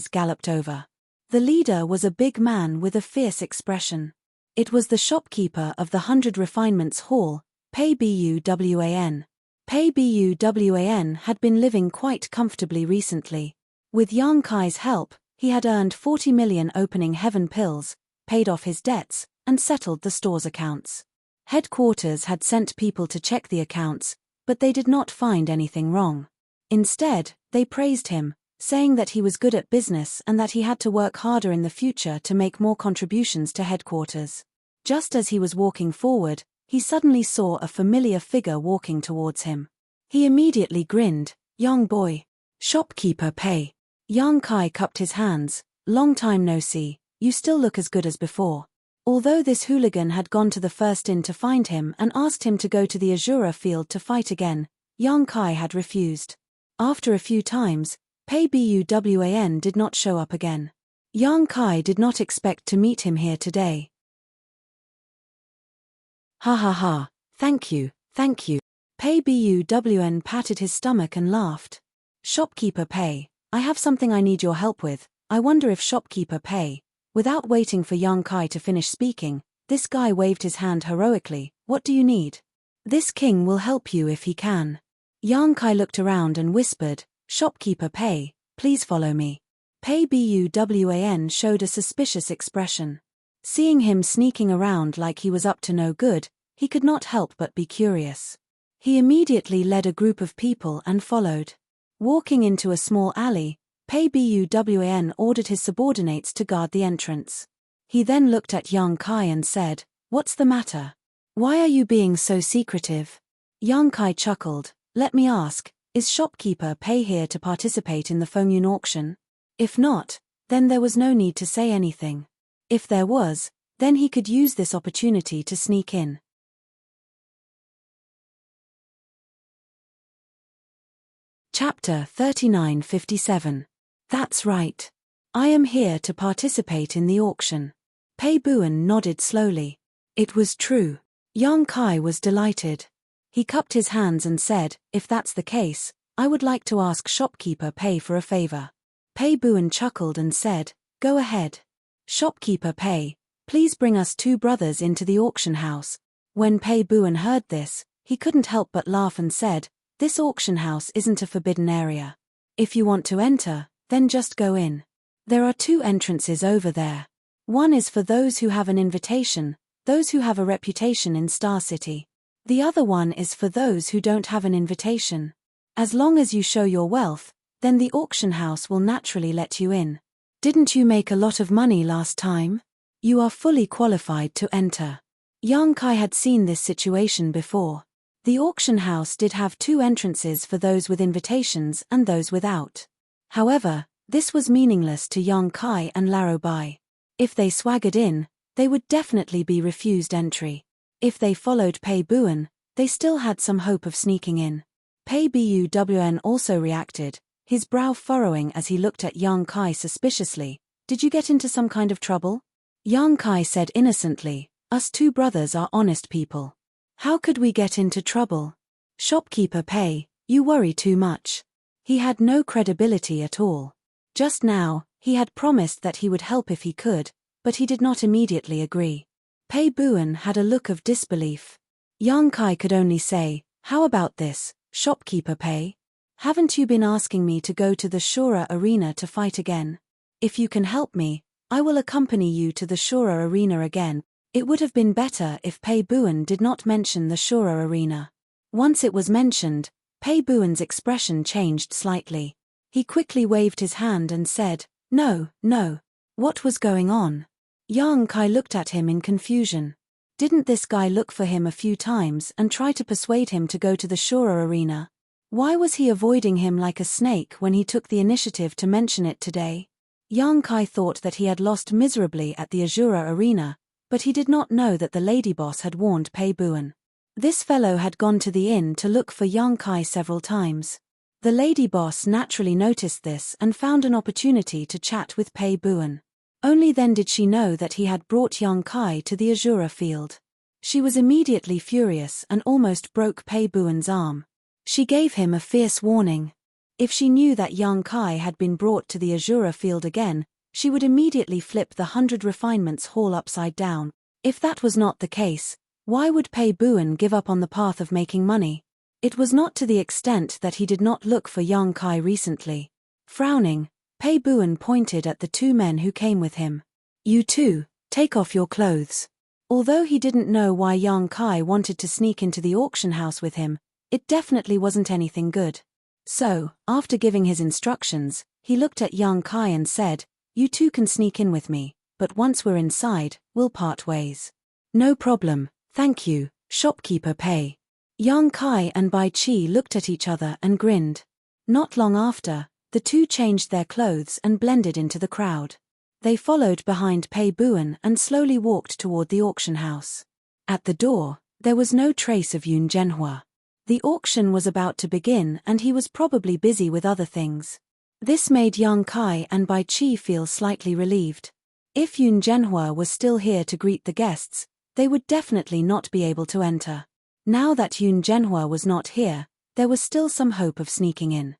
galloped over. The leader was a big man with a fierce expression. It was the shopkeeper of the 100 Refinements Hall, Pei Buwan. Pei Buwan had been living quite comfortably recently. With Yang Kai's help, he had earned 40 million opening heaven pills, paid off his debts, and settled the store's accounts. Headquarters had sent people to check the accounts, but they did not find anything wrong. Instead, they praised him, saying that he was good at business and that he had to work harder in the future to make more contributions to headquarters. Just as he was walking forward, he suddenly saw a familiar figure walking towards him. He immediately grinned. "Young boy." "Shopkeeper Pei." Yang Kai cupped his hands. "Long time no see, you still look as good as before." Although this hooligan had gone to the first inn to find him and asked him to go to the Azura field to fight again, Yang Kai had refused. After a few times, Pei Buwan did not show up again. Yang Kai did not expect to meet him here today. "Ha ha ha, thank you, thank you." Pei Buwan patted his stomach and laughed. "Shopkeeper Pei, I have something I need your help with. I wonder if Shopkeeper Pei..." Without waiting for Yang Kai to finish speaking, this guy waved his hand heroically. "What do you need?" "This king will help you if he can." Yang Kai looked around and whispered, "Shopkeeper Pei, please follow me." Pei Buwan showed a suspicious expression. Seeing him sneaking around like he was up to no good, he could not help but be curious. He immediately led a group of people and followed. Walking into a small alley, Pei Buwan ordered his subordinates to guard the entrance. He then looked at Yang Kai and said, "What's the matter? Why are you being so secretive?" Yang Kai chuckled. "Let me ask, Is shopkeeper Pei here to participate in the Fengyun auction? If not, then there was no need to say anything. If there was, then he could use this opportunity to sneak in. Chapter 39:57. That's right. I am here to participate in the auction. Pei Buan nodded slowly. It was true. Yang Kai was delighted. He cupped his hands and said, if that's the case, I would like to ask shopkeeper Pei for a favor. Pei Buan chuckled and said, go ahead. Shopkeeper Pei, please bring us two brothers into the auction house. When Pei Buan heard this, he couldn't help but laugh and said, this auction house isn't a forbidden area. If you want to enter, then just go in. There are two entrances over there. One is for those who have an invitation, those who have a reputation in Star City. The other one is for those who don't have an invitation. As long as you show your wealth, then the auction house will naturally let you in. Didn't you make a lot of money last time? You are fully qualified to enter. Yang Kai had seen this situation before. The auction house did have two entrances for those with invitations and those without. However, this was meaningless to Yang Kai and Laro Bai. If they swaggered in, they would definitely be refused entry. If they followed Pei Buan, they still had some hope of sneaking in. Pei Buan also reacted, his brow furrowing as he looked at Yang Kai suspiciously. Did you get into some kind of trouble? Yang Kai said innocently, us two brothers are honest people. How could we get into trouble? Shopkeeper Pei, you worry too much. He had no credibility at all. Just now, he had promised that he would help if he could, but he did not immediately agree. Pei Buan had a look of disbelief. Yang Kai could only say, how about this, shopkeeper Pei? Haven't you been asking me to go to the Shura arena to fight again? If you can help me, I will accompany you to the Shura arena again. It would have been better if Pei Buan did not mention the Shura arena. Once it was mentioned, Pei Buan's expression changed slightly. He quickly waved his hand and said, no. What was going on? Yang Kai looked at him in confusion. Didn't this guy look for him a few times and try to persuade him to go to the Shura arena? Why was he avoiding him like a snake when he took the initiative to mention it today? Yang Kai thought that he had lost miserably at the Azura arena, but he did not know that the lady boss had warned Pei Buan. This fellow had gone to the inn to look for Yang Kai several times. The lady boss naturally noticed this and found an opportunity to chat with Pei Buan. Only then did she know that he had brought Yang Kai to the Azura field. She was immediately furious and almost broke Pei Buan's arm. She gave him a fierce warning. If she knew that Yang Kai had been brought to the Azura field again, she would immediately flip the 100 Refinements Hall upside down. If that was not the case, why would Pei Buan give up on the path of making money? It was not to the extent that he did not look for Yang Kai recently. Frowning, Pei Buan pointed at the two men who came with him. You two, take off your clothes. Although he didn't know why Yang Kai wanted to sneak into the auction house with him, it definitely wasn't anything good. So, after giving his instructions, he looked at Yang Kai and said, you two can sneak in with me, but once we're inside, we'll part ways. No problem, thank you, shopkeeper Pei. Yang Kai and Bai Qi looked at each other and grinned. Not long after, the two changed their clothes and blended into the crowd. They followed behind Pei Buan and slowly walked toward the auction house. At the door, there was no trace of Yun Zhenhua. The auction was about to begin and he was probably busy with other things. This made Yang Kai and Bai Qi feel slightly relieved. If Yun Zhenhua was still here to greet the guests, they would definitely not be able to enter. Now that Yun Zhenhua was not here, there was still some hope of sneaking in.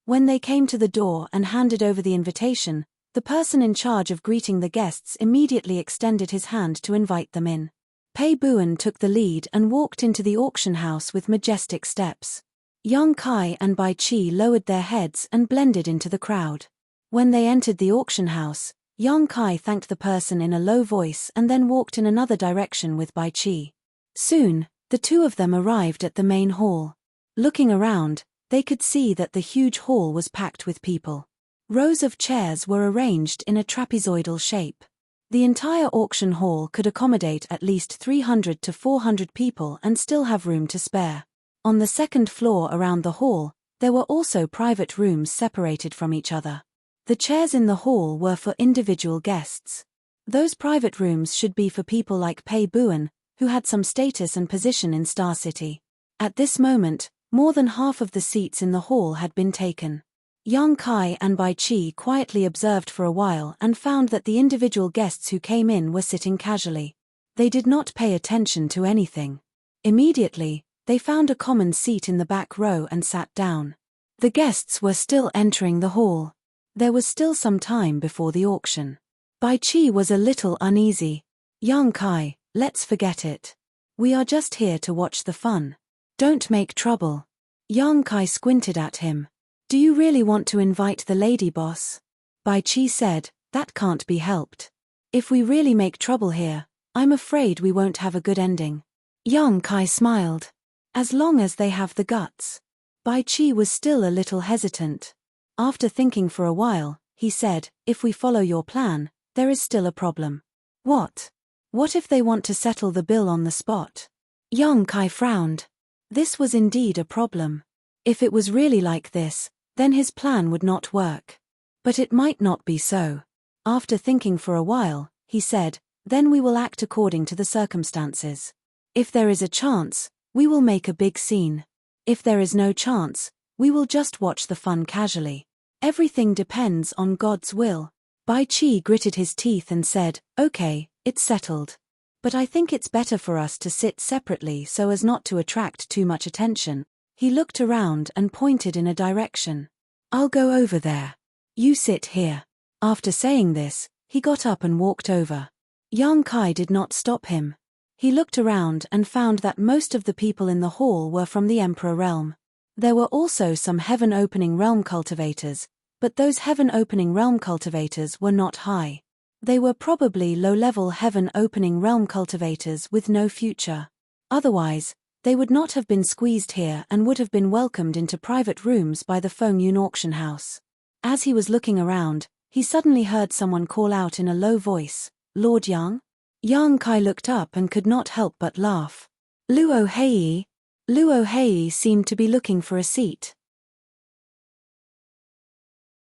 When they came to the door and handed over the invitation, the person in charge of greeting the guests immediately extended his hand to invite them in. Pei Buan took the lead and walked into the auction house with majestic steps. Yang Kai and Bai Qi lowered their heads and blended into the crowd. When they entered the auction house, Yang Kai thanked the person in a low voice and then walked in another direction with Bai Qi. Soon, the two of them arrived at the main hall. Looking around, they could see that the huge hall was packed with people. Rows of chairs were arranged in a trapezoidal shape. The entire auction hall could accommodate at least 300 to 400 people and still have room to spare. On the second floor around the hall, there were also private rooms separated from each other. The chairs in the hall were for individual guests. Those private rooms should be for people like Pei Buan, who had some status and position in Star City. At this moment, more than half of the seats in the hall had been taken. Yang Kai and Bai Qi quietly observed for a while and found that the individual guests who came in were sitting casually. They did not pay attention to anything. Immediately, they found a common seat in the back row and sat down. The guests were still entering the hall. There was still some time before the auction. Bai Qi was a little uneasy. Yang Kai, let's forget it. We are just here to watch the fun. Don't make trouble. Yang Kai squinted at him. Do you really want to invite the lady boss? Bai Qi said, that can't be helped. If we really make trouble here, I'm afraid we won't have a good ending. Yang Kai smiled. As long as they have the guts. Bai Qi was still a little hesitant. After thinking for a while, he said, if we follow your plan, there is still a problem. What? What if they want to settle the bill on the spot? Yang Kai frowned. This was indeed a problem. If it was really like this, then his plan would not work. But it might not be so. After thinking for a while, he said, then we will act according to the circumstances. If there is a chance, we will make a big scene. If there is no chance, we will just watch the fun casually. Everything depends on God's will. Bai Qi gritted his teeth and said, okay, it's settled. But I think it's better for us to sit separately so as not to attract too much attention. He looked around and pointed in a direction. I'll go over there. You sit here. After saying this, he got up and walked over. Yang Kai did not stop him. He looked around and found that most of the people in the hall were from the Emperor realm. There were also some heaven-opening realm cultivators, but those heaven-opening realm cultivators were not high. They were probably low-level heaven-opening realm cultivators with no future. Otherwise, they would not have been squeezed here and would have been welcomed into private rooms by the Feng Yun auction house. As he was looking around, he suddenly heard someone call out in a low voice, Lord Yang? Yang Kai looked up and could not help but laugh. Luo Hei. Luo Hei seemed to be looking for a seat.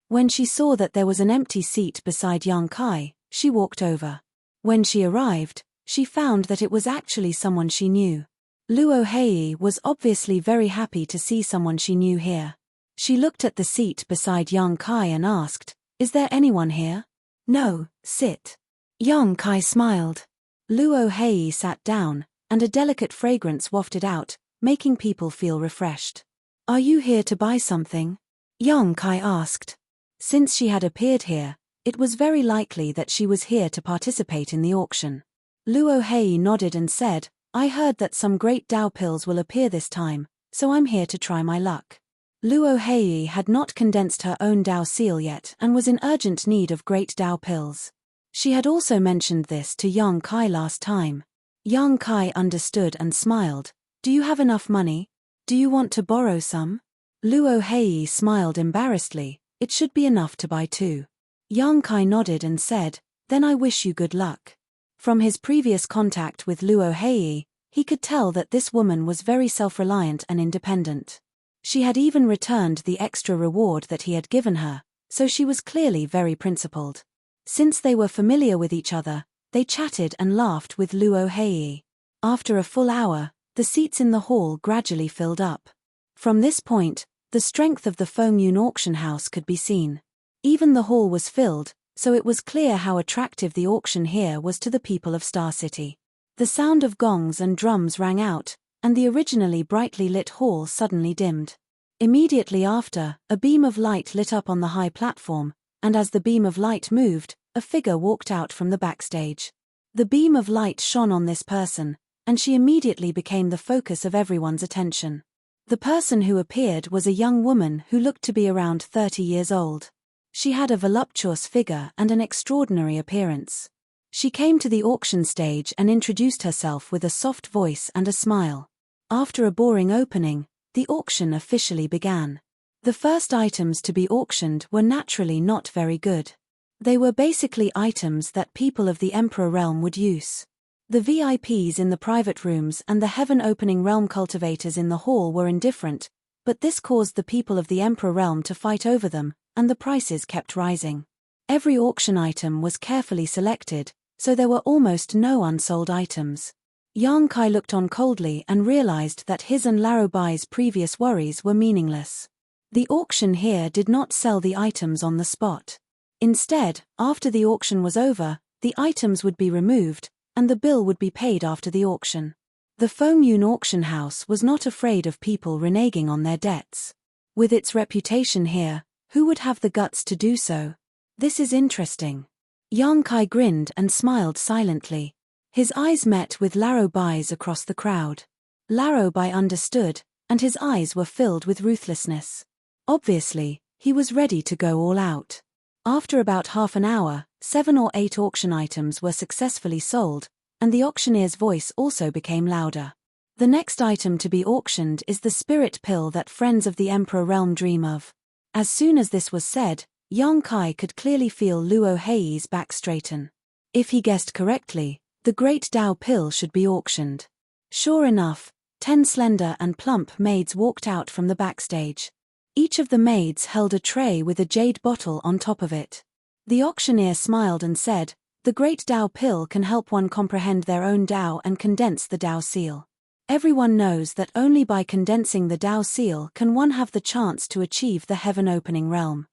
When she saw that there was an empty seat beside Yang Kai, she walked over. When she arrived, she found that it was actually someone she knew. Luo Hei was obviously very happy to see someone she knew here. She looked at the seat beside Yang Kai and asked, is there anyone here? No, sit. Yang Kai smiled. Luo Hei sat down, and a delicate fragrance wafted out, making people feel refreshed. Are you here to buy something? Yang Kai asked. Since she had appeared here, it was very likely that she was here to participate in the auction. Luo Hei nodded and said, I heard that some great Dao pills will appear this time, so I'm here to try my luck. Luo Hei had not condensed her own Dao seal yet and was in urgent need of great Dao pills. She had also mentioned this to Yang Kai last time. Yang Kai understood and smiled. Do you have enough money? Do you want to borrow some? Luo Hei smiled embarrassedly. It should be enough to buy 2. Yang Kai nodded and said, then I wish you good luck. From his previous contact with Luo Hei, he could tell that this woman was very self-reliant and independent. She had even returned the extra reward that he had given her, so she was clearly very principled. Since they were familiar with each other, they chatted and laughed with Luo Hei. After a full hour, the seats in the hall gradually filled up. From this point, the strength of the Feng Yun auction house could be seen. Even the hall was filled, so it was clear how attractive the auction here was to the people of Star City. The sound of gongs and drums rang out, and the originally brightly lit hall suddenly dimmed. Immediately after, a beam of light lit up on the high platform, and as the beam of light moved, a figure walked out from the backstage. The beam of light shone on this person, and she immediately became the focus of everyone's attention. The person who appeared was a young woman who looked to be around 30 years old. She had a voluptuous figure and an extraordinary appearance. She came to the auction stage and introduced herself with a soft voice and a smile. After a boring opening, the auction officially began. The first items to be auctioned were naturally not very good. They were basically items that people of the Emperor realm would use. The VIPs in the private rooms and the heaven-opening realm cultivators in the hall were indifferent, but this caused the people of the Emperor realm to fight over them, and the prices kept rising. Every auction item was carefully selected, so there were almost no unsold items. Yang Kai looked on coldly and realized that his and Laro Bai's previous worries were meaningless. The auction here did not sell the items on the spot. Instead, after the auction was over, the items would be removed, and the bill would be paid after the auction. The Fengyun auction house was not afraid of people reneging on their debts. With its reputation here, who would have the guts to do so? This is interesting. Yang Kai grinned and smiled silently. His eyes met with Laro Bai's across the crowd. Laro Bai understood, and his eyes were filled with ruthlessness. Obviously, he was ready to go all out. After about half an hour, 7 or 8 auction items were successfully sold, and the auctioneer's voice also became louder. The next item to be auctioned is the spirit pill that friends of the Emperor realm dream of. As soon as this was said, Yang Kai could clearly feel Luo Hei's back straighten. If he guessed correctly, the Great Tao pill should be auctioned. Sure enough, 10 slender and plump maids walked out from the backstage. Each of the maids held a tray with a jade bottle on top of it. The auctioneer smiled and said, "The Great Tao pill can help one comprehend their own Tao and condense the Tao seal. Everyone knows that only by condensing the Tao seal can one have the chance to achieve the heaven-opening realm.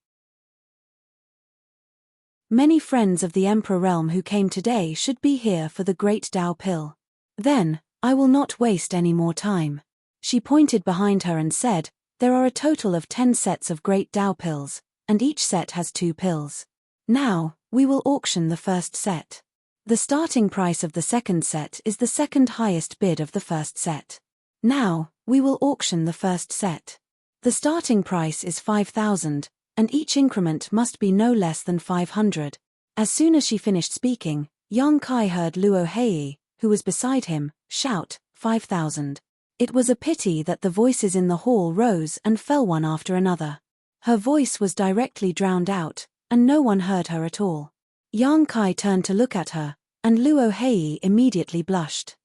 Many friends of the Emperor realm who came today should be here for the Great Tao pill. Then, I will not waste any more time." She pointed behind her and said, "There are a total of 10 sets of Great Tao pills, and each set has 2 pills. Now, we will auction the first set. The starting price of the second set is the second highest bid of the first set. Now, we will auction the first set. The starting price is 5,000, and each increment must be no less than 500. As soon as she finished speaking, Yang Kai heard Luo Hei, who was beside him, shout, 5,000. It was a pity that the voices in the hall rose and fell one after another. Her voice was directly drowned out, and no one heard her at all. Yang Kai turned to look at her, and Luo Hei immediately blushed.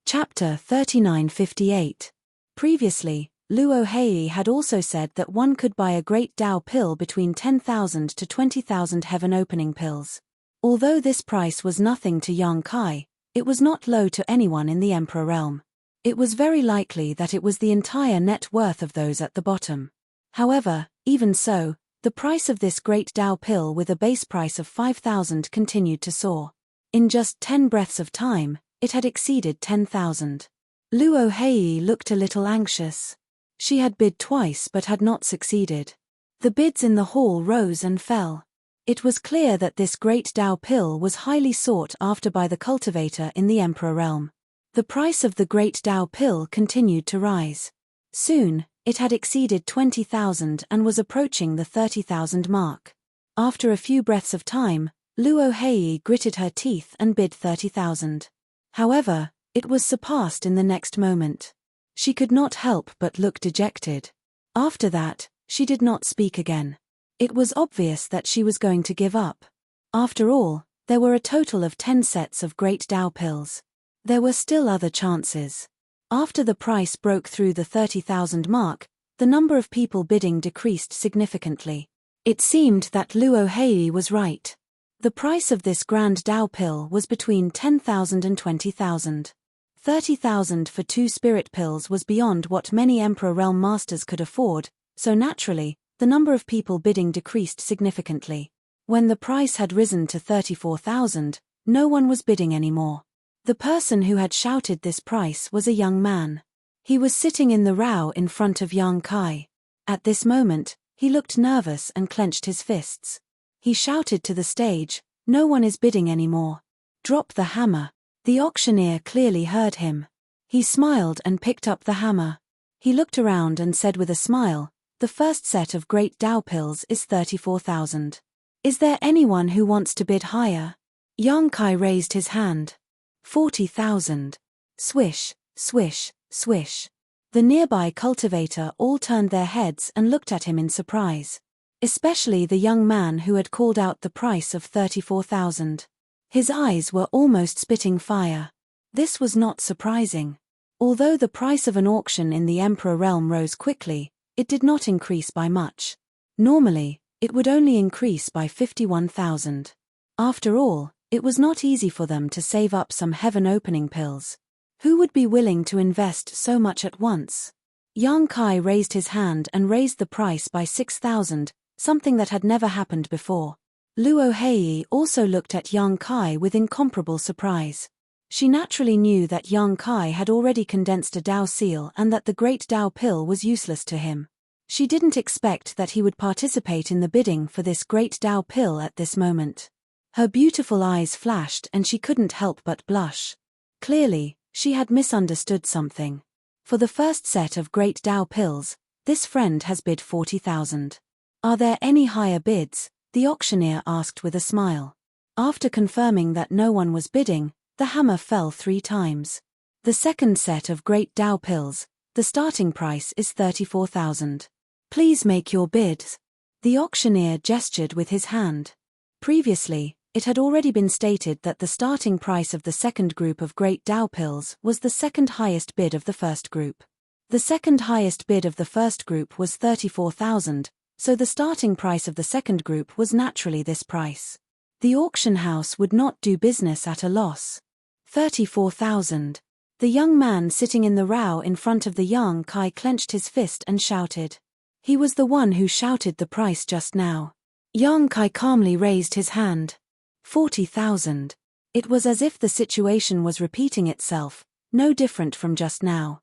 Chapter 3958. Previously, Luo Hei had also said that one could buy a Great Tao pill between 10,000 to 20,000 heaven-opening pills. Although this price was nothing to Yang Kai, it was not low to anyone in the Emperor realm. It was very likely that it was the entire net worth of those at the bottom. However, even so, the price of this Great Tao pill with a base price of 5,000 continued to soar. In just 10 breaths of time, it had exceeded 10,000. Luo Hei looked a little anxious. She had bid twice but had not succeeded. The bids in the hall rose and fell. It was clear that this Great Tao pill was highly sought after by the cultivator in the Emperor realm. The price of the Great Tao pill continued to rise. Soon, it had exceeded 20,000 and was approaching the 30,000 mark. After a few breaths of time, Luo Hei gritted her teeth and bid 30,000. However, it was surpassed in the next moment. She could not help but look dejected. After that, she did not speak again. It was obvious that she was going to give up. After all, there were a total of 10 sets of Great Tao pills. There were still other chances. After the price broke through the 30,000 mark, the number of people bidding decreased significantly. It seemed that Luo Hei was right. The price of this Grand Tao pill was between 10,000 and 20,000. 30,000 for 2 spirit pills was beyond what many Emperor realm masters could afford, so naturally, the number of people bidding decreased significantly. When the price had risen to 34,000, no one was bidding anymore. The person who had shouted this price was a young man. He was sitting in the row in front of Yang Kai. At this moment, he looked nervous and clenched his fists. He shouted to the stage, "No one is bidding anymore. Drop the hammer." The auctioneer clearly heard him. He smiled and picked up the hammer. He looked around and said with a smile, "The first set of Great Tao pills is 34,000. Is there anyone who wants to bid higher?" Yang Kai raised his hand. 40,000. Swish, swish, swish. The nearby cultivator all turned their heads and looked at him in surprise. especially the young man who had called out the price of 34,000. His eyes were almost spitting fire. This was not surprising. Although the price of an auction in the Emperor realm rose quickly, it did not increase by much. Normally, it would only increase by 51,000. After all, it was not easy for them to save up some heaven-opening pills. Who would be willing to invest so much at once? Yang Kai raised his hand and raised the price by 6,000, something that had never happened before. Luo Hei also looked at Yang Kai with incomparable surprise. She naturally knew that Yang Kai had already condensed a Dao seal and that the great Dao pill was useless to him. She didn't expect that he would participate in the bidding for this great Dao pill at this moment. Her beautiful eyes flashed and she couldn't help but blush. Clearly, she had misunderstood something. For the first set of great Dao pills, this friend has bid 40,000. Are there any higher bids? The auctioneer asked with a smile. After confirming that no one was bidding, the hammer fell 3 times. The second set of great Dao pills, the starting price is 34,000. Please make your bids. The auctioneer gestured with his hand. Previously, it had already been stated that the starting price of the second group of great Dao pills was the second highest bid of the first group. The second highest bid of the first group was 34,000, so the starting price of the second group was naturally this price. The auction house would not do business at a loss. 34,000. The young man sitting in the row in front of the Yang Kai clenched his fist and shouted. He was the one who shouted the price just now. Yang Kai calmly raised his hand. 40,000. It was as if the situation was repeating itself, no different from just now.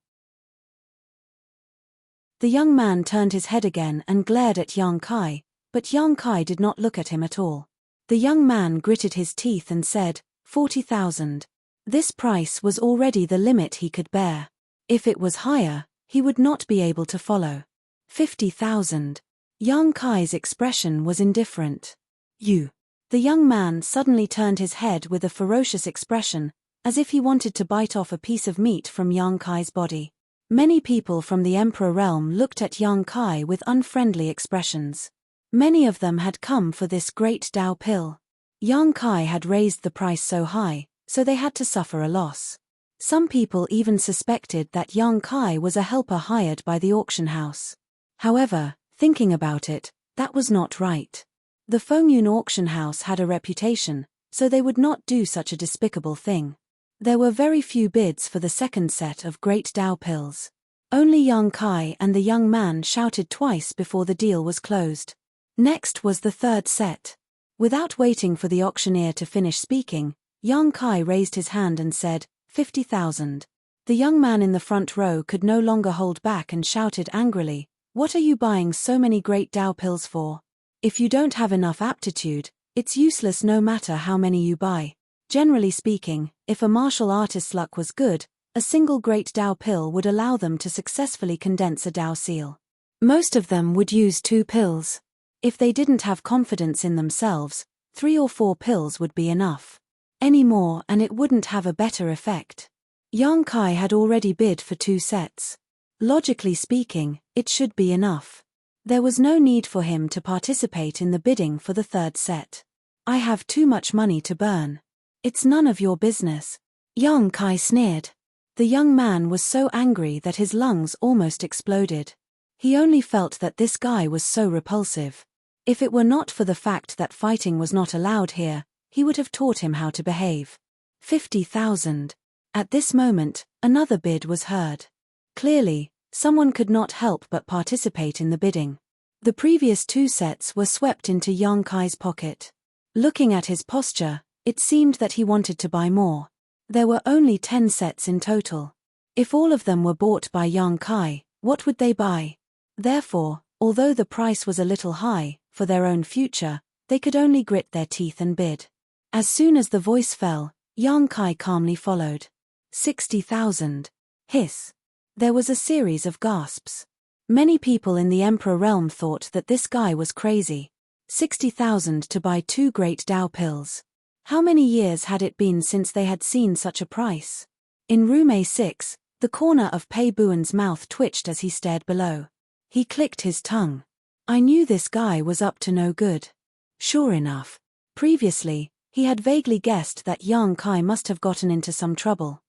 The young man turned his head again and glared at Yang Kai, but Yang Kai did not look at him at all. The young man gritted his teeth and said, 40,000. This price was already the limit he could bear. If it was higher, he would not be able to follow. 50,000. Yang Kai's expression was indifferent. You. The young man suddenly turned his head with a ferocious expression, as if he wanted to bite off a piece of meat from Yang Kai's body. Many people from the Emperor realm looked at Yang Kai with unfriendly expressions. Many of them had come for this great Dao pill. Yang Kai had raised the price so high, so they had to suffer a loss. Some people even suspected that Yang Kai was a helper hired by the auction house. However, thinking about it, that was not right. The Fengyun auction house had a reputation, so they would not do such a despicable thing. There were very few bids for the second set of great Dao pills. Only Yang Kai and the young man shouted twice before the deal was closed. Next was the third set. Without waiting for the auctioneer to finish speaking, Yang Kai raised his hand and said, 50,000. The young man in the front row could no longer hold back and shouted angrily, "What are you buying so many great Dao pills for? If you don't have enough aptitude, it's useless no matter how many you buy." Generally speaking, if a martial artist's luck was good, a single great Dao pill would allow them to successfully condense a Dao seal. Most of them would use 2 pills. If they didn't have confidence in themselves, 3 or 4 pills would be enough. Any more and it wouldn't have a better effect. Yang Kai had already bid for 2 sets. Logically speaking, it should be enough. There was no need for him to participate in the bidding for the third set. I have too much money to burn. It's none of your business. Yang Kai sneered. The young man was so angry that his lungs almost exploded. He only felt that this guy was so repulsive. If it were not for the fact that fighting was not allowed here, he would have taught him how to behave. 50,000. At this moment, another bid was heard. Clearly, someone could not help but participate in the bidding. The previous 2 sets were swept into Yang Kai's pocket. Looking at his posture, it seemed that he wanted to buy more. There were only 10 sets in total. If all of them were bought by Yang Kai, what would they buy? Therefore, although the price was a little high, for their own future, they could only grit their teeth and bid. As soon as the voice fell, Yang Kai calmly followed. 60,000. Hiss. There was a series of gasps. Many people in the Emperor realm thought that this guy was crazy. 60,000 to buy 2 great Dao pills. How many years had it been since they had seen such a price? In room A6, the corner of Pei Buan's mouth twitched as he stared below. He clicked his tongue. I knew this guy was up to no good. Sure enough. Previously, he had vaguely guessed that young Kai must have gotten into some trouble.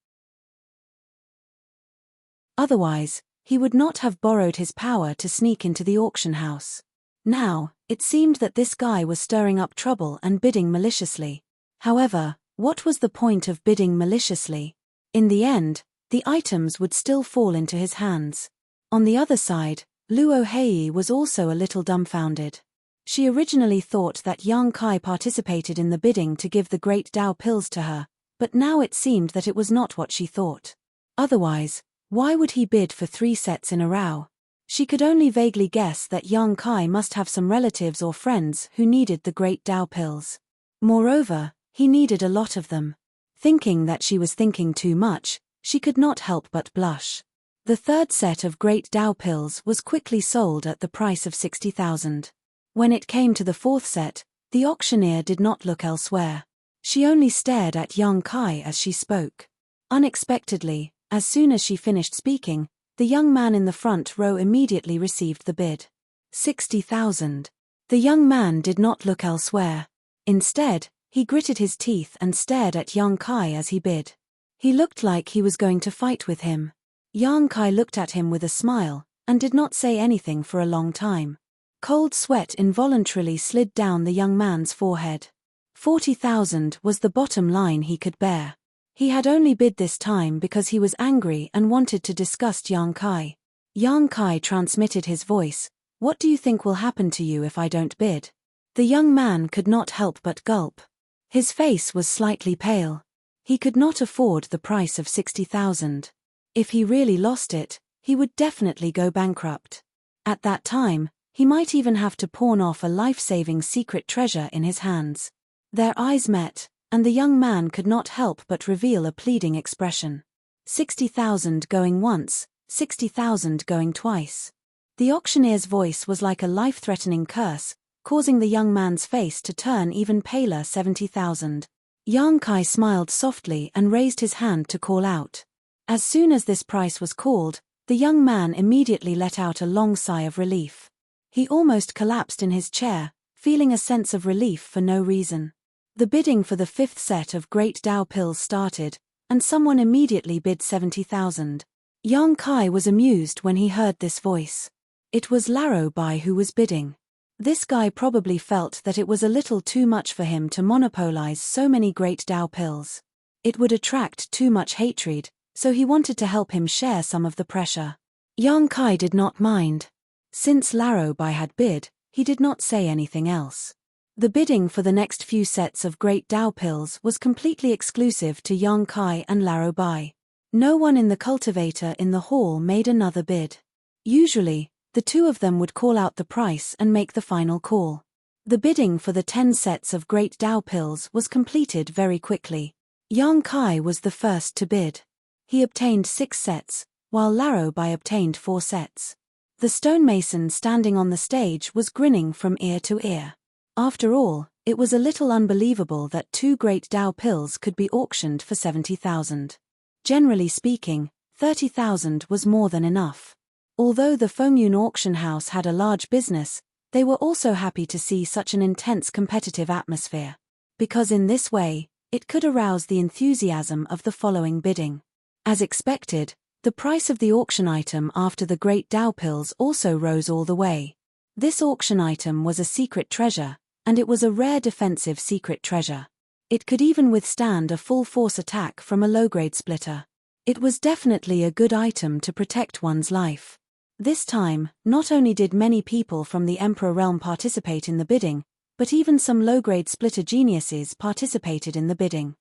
Otherwise, he would not have borrowed his power to sneak into the auction house. Now, it seemed that this guy was stirring up trouble and bidding maliciously. However, what was the point of bidding maliciously? In the end, the items would still fall into his hands. On the other side, Luo Hei was also a little dumbfounded. She originally thought that young Kai participated in the bidding to give the Great Tao pills to her, but now it seemed that it was not what she thought. Otherwise, why would he bid for 3 sets in a row? She could only vaguely guess that young Kai must have some relatives or friends who needed the Great Tao pills. Moreover, he needed a lot of them. Thinking that she was thinking too much, she could not help but blush. The 3rd set of Great Tao pills was quickly sold at the price of 60,000. When it came to the 4th set, the auctioneer did not look elsewhere. She only stared at young Kai as she spoke. Unexpectedly, as soon as she finished speaking, the young man in the front row immediately received the bid. 60,000. The young man did not look elsewhere. Instead, he gritted his teeth and stared at young Kai as he bid. He looked like he was going to fight with him. Young Kai looked at him with a smile, and did not say anything for a long time. Cold sweat involuntarily slid down the young man's forehead. 40,000 was the bottom line he could bear. He had only bid this time because he was angry and wanted to disgust young Kai. Young Kai transmitted his voice, "What do you think will happen to you if I don't bid?" The young man could not help but gulp. His face was slightly pale. He could not afford the price of 60,000. If he really lost it, he would definitely go bankrupt. At that time, he might even have to pawn off a life-saving secret treasure in his hands. Their eyes met, and the young man could not help but reveal a pleading expression. 60,000 going once, 60,000 going twice. The auctioneer's voice was like a life-threatening curse, causing the young man's face to turn even paler. 70,000. Young Kai smiled softly and raised his hand to call out. As soon as this price was called, the young man immediately let out a long sigh of relief. He almost collapsed in his chair, feeling a sense of relief for no reason. The bidding for the 5th set of Great Tao pills started, and someone immediately bid 70,000. Young Kai was amused when he heard this voice. It was Laro Bai who was bidding. This guy probably felt that it was a little too much for him to monopolize so many Great Tao pills. It would attract too much hatred, so he wanted to help him share some of the pressure. Young Kai did not mind. Since Laro Bai had bid, he did not say anything else. The bidding for the next few sets of Great Tao pills was completely exclusive to young Kai and Laro Bai. No one in the cultivator in the hall made another bid. Usually, the 2 of them would call out the price and make the final call. The bidding for the 10 sets of Great Tao pills was completed very quickly. Young Kai was the first to bid. He obtained 6 sets, while Laro Bai obtained 4 sets. The stonemason standing on the stage was grinning from ear to ear. After all, it was a little unbelievable that 2 Great Tao pills could be auctioned for 70,000. Generally speaking, 30,000 was more than enough. Although the Fengyun auction house had a large business, they were also happy to see such an intense competitive atmosphere. Because in this way, it could arouse the enthusiasm of the following bidding. As expected, the price of the auction item after the Great Tao pills also rose all the way. This auction item was a secret treasure, and it was a rare defensive secret treasure. It could even withstand a full-force attack from a low-grade splitter. It was definitely a good item to protect one's life. This time, not only did many people from the Emperor realm participate in the bidding, but even some low-grade splitter geniuses participated in the bidding.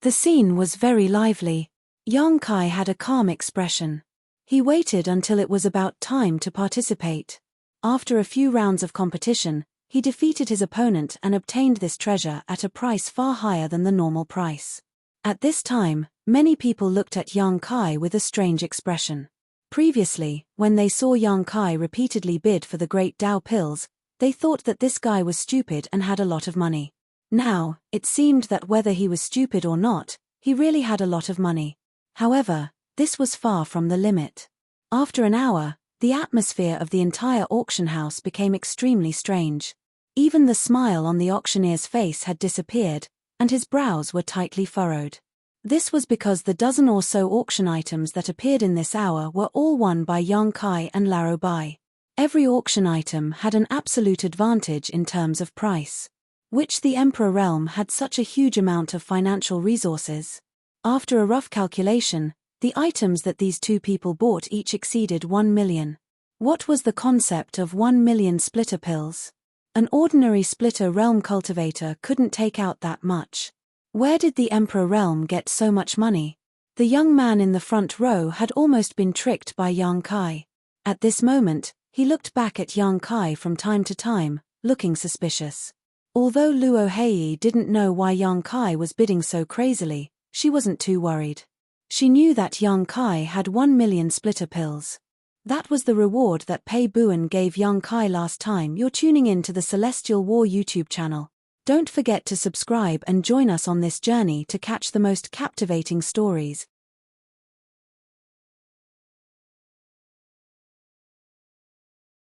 The scene was very lively. Young Kai had a calm expression. He waited until it was about time to participate. After a few rounds of competition, he defeated his opponent and obtained this treasure at a price far higher than the normal price. At this time, many people looked at young Kai with a strange expression. Previously, when they saw young Kai repeatedly bid for the Great Tao pills, they thought that this guy was stupid and had a lot of money. Now, it seemed that whether he was stupid or not, he really had a lot of money. However, this was far from the limit. After an hour, The atmosphere of the entire auction house became extremely strange. Even the smile on the auctioneer's face had disappeared, and his brows were tightly furrowed. This was because the dozen or so auction items that appeared in this hour were all won by Yang Kai and Laro Bai. Every auction item had an absolute advantage in terms of price. Which the Emperor realm had such a huge amount of financial resources. After a rough calculation, the items that these two people bought each exceeded 1 million. What was the concept of 1 million splitter pills? An ordinary splitter realm cultivator couldn't take out that much. Where did the Emperor realm get so much money? The young man in the front row had almost been tricked by Yang Kai. At this moment, he looked back at Yang Kai from time to time, looking suspicious. Although Luo Hei didn't know why Yang Kai was bidding so crazily, she wasn't too worried. She knew that Yang Kai had 1 million splitter pills. That was the reward that Pei Buan gave Yang Kai last time. You're tuning in to the Celestial War YouTube channel. Don't forget to subscribe and join us on this journey to catch the most captivating stories.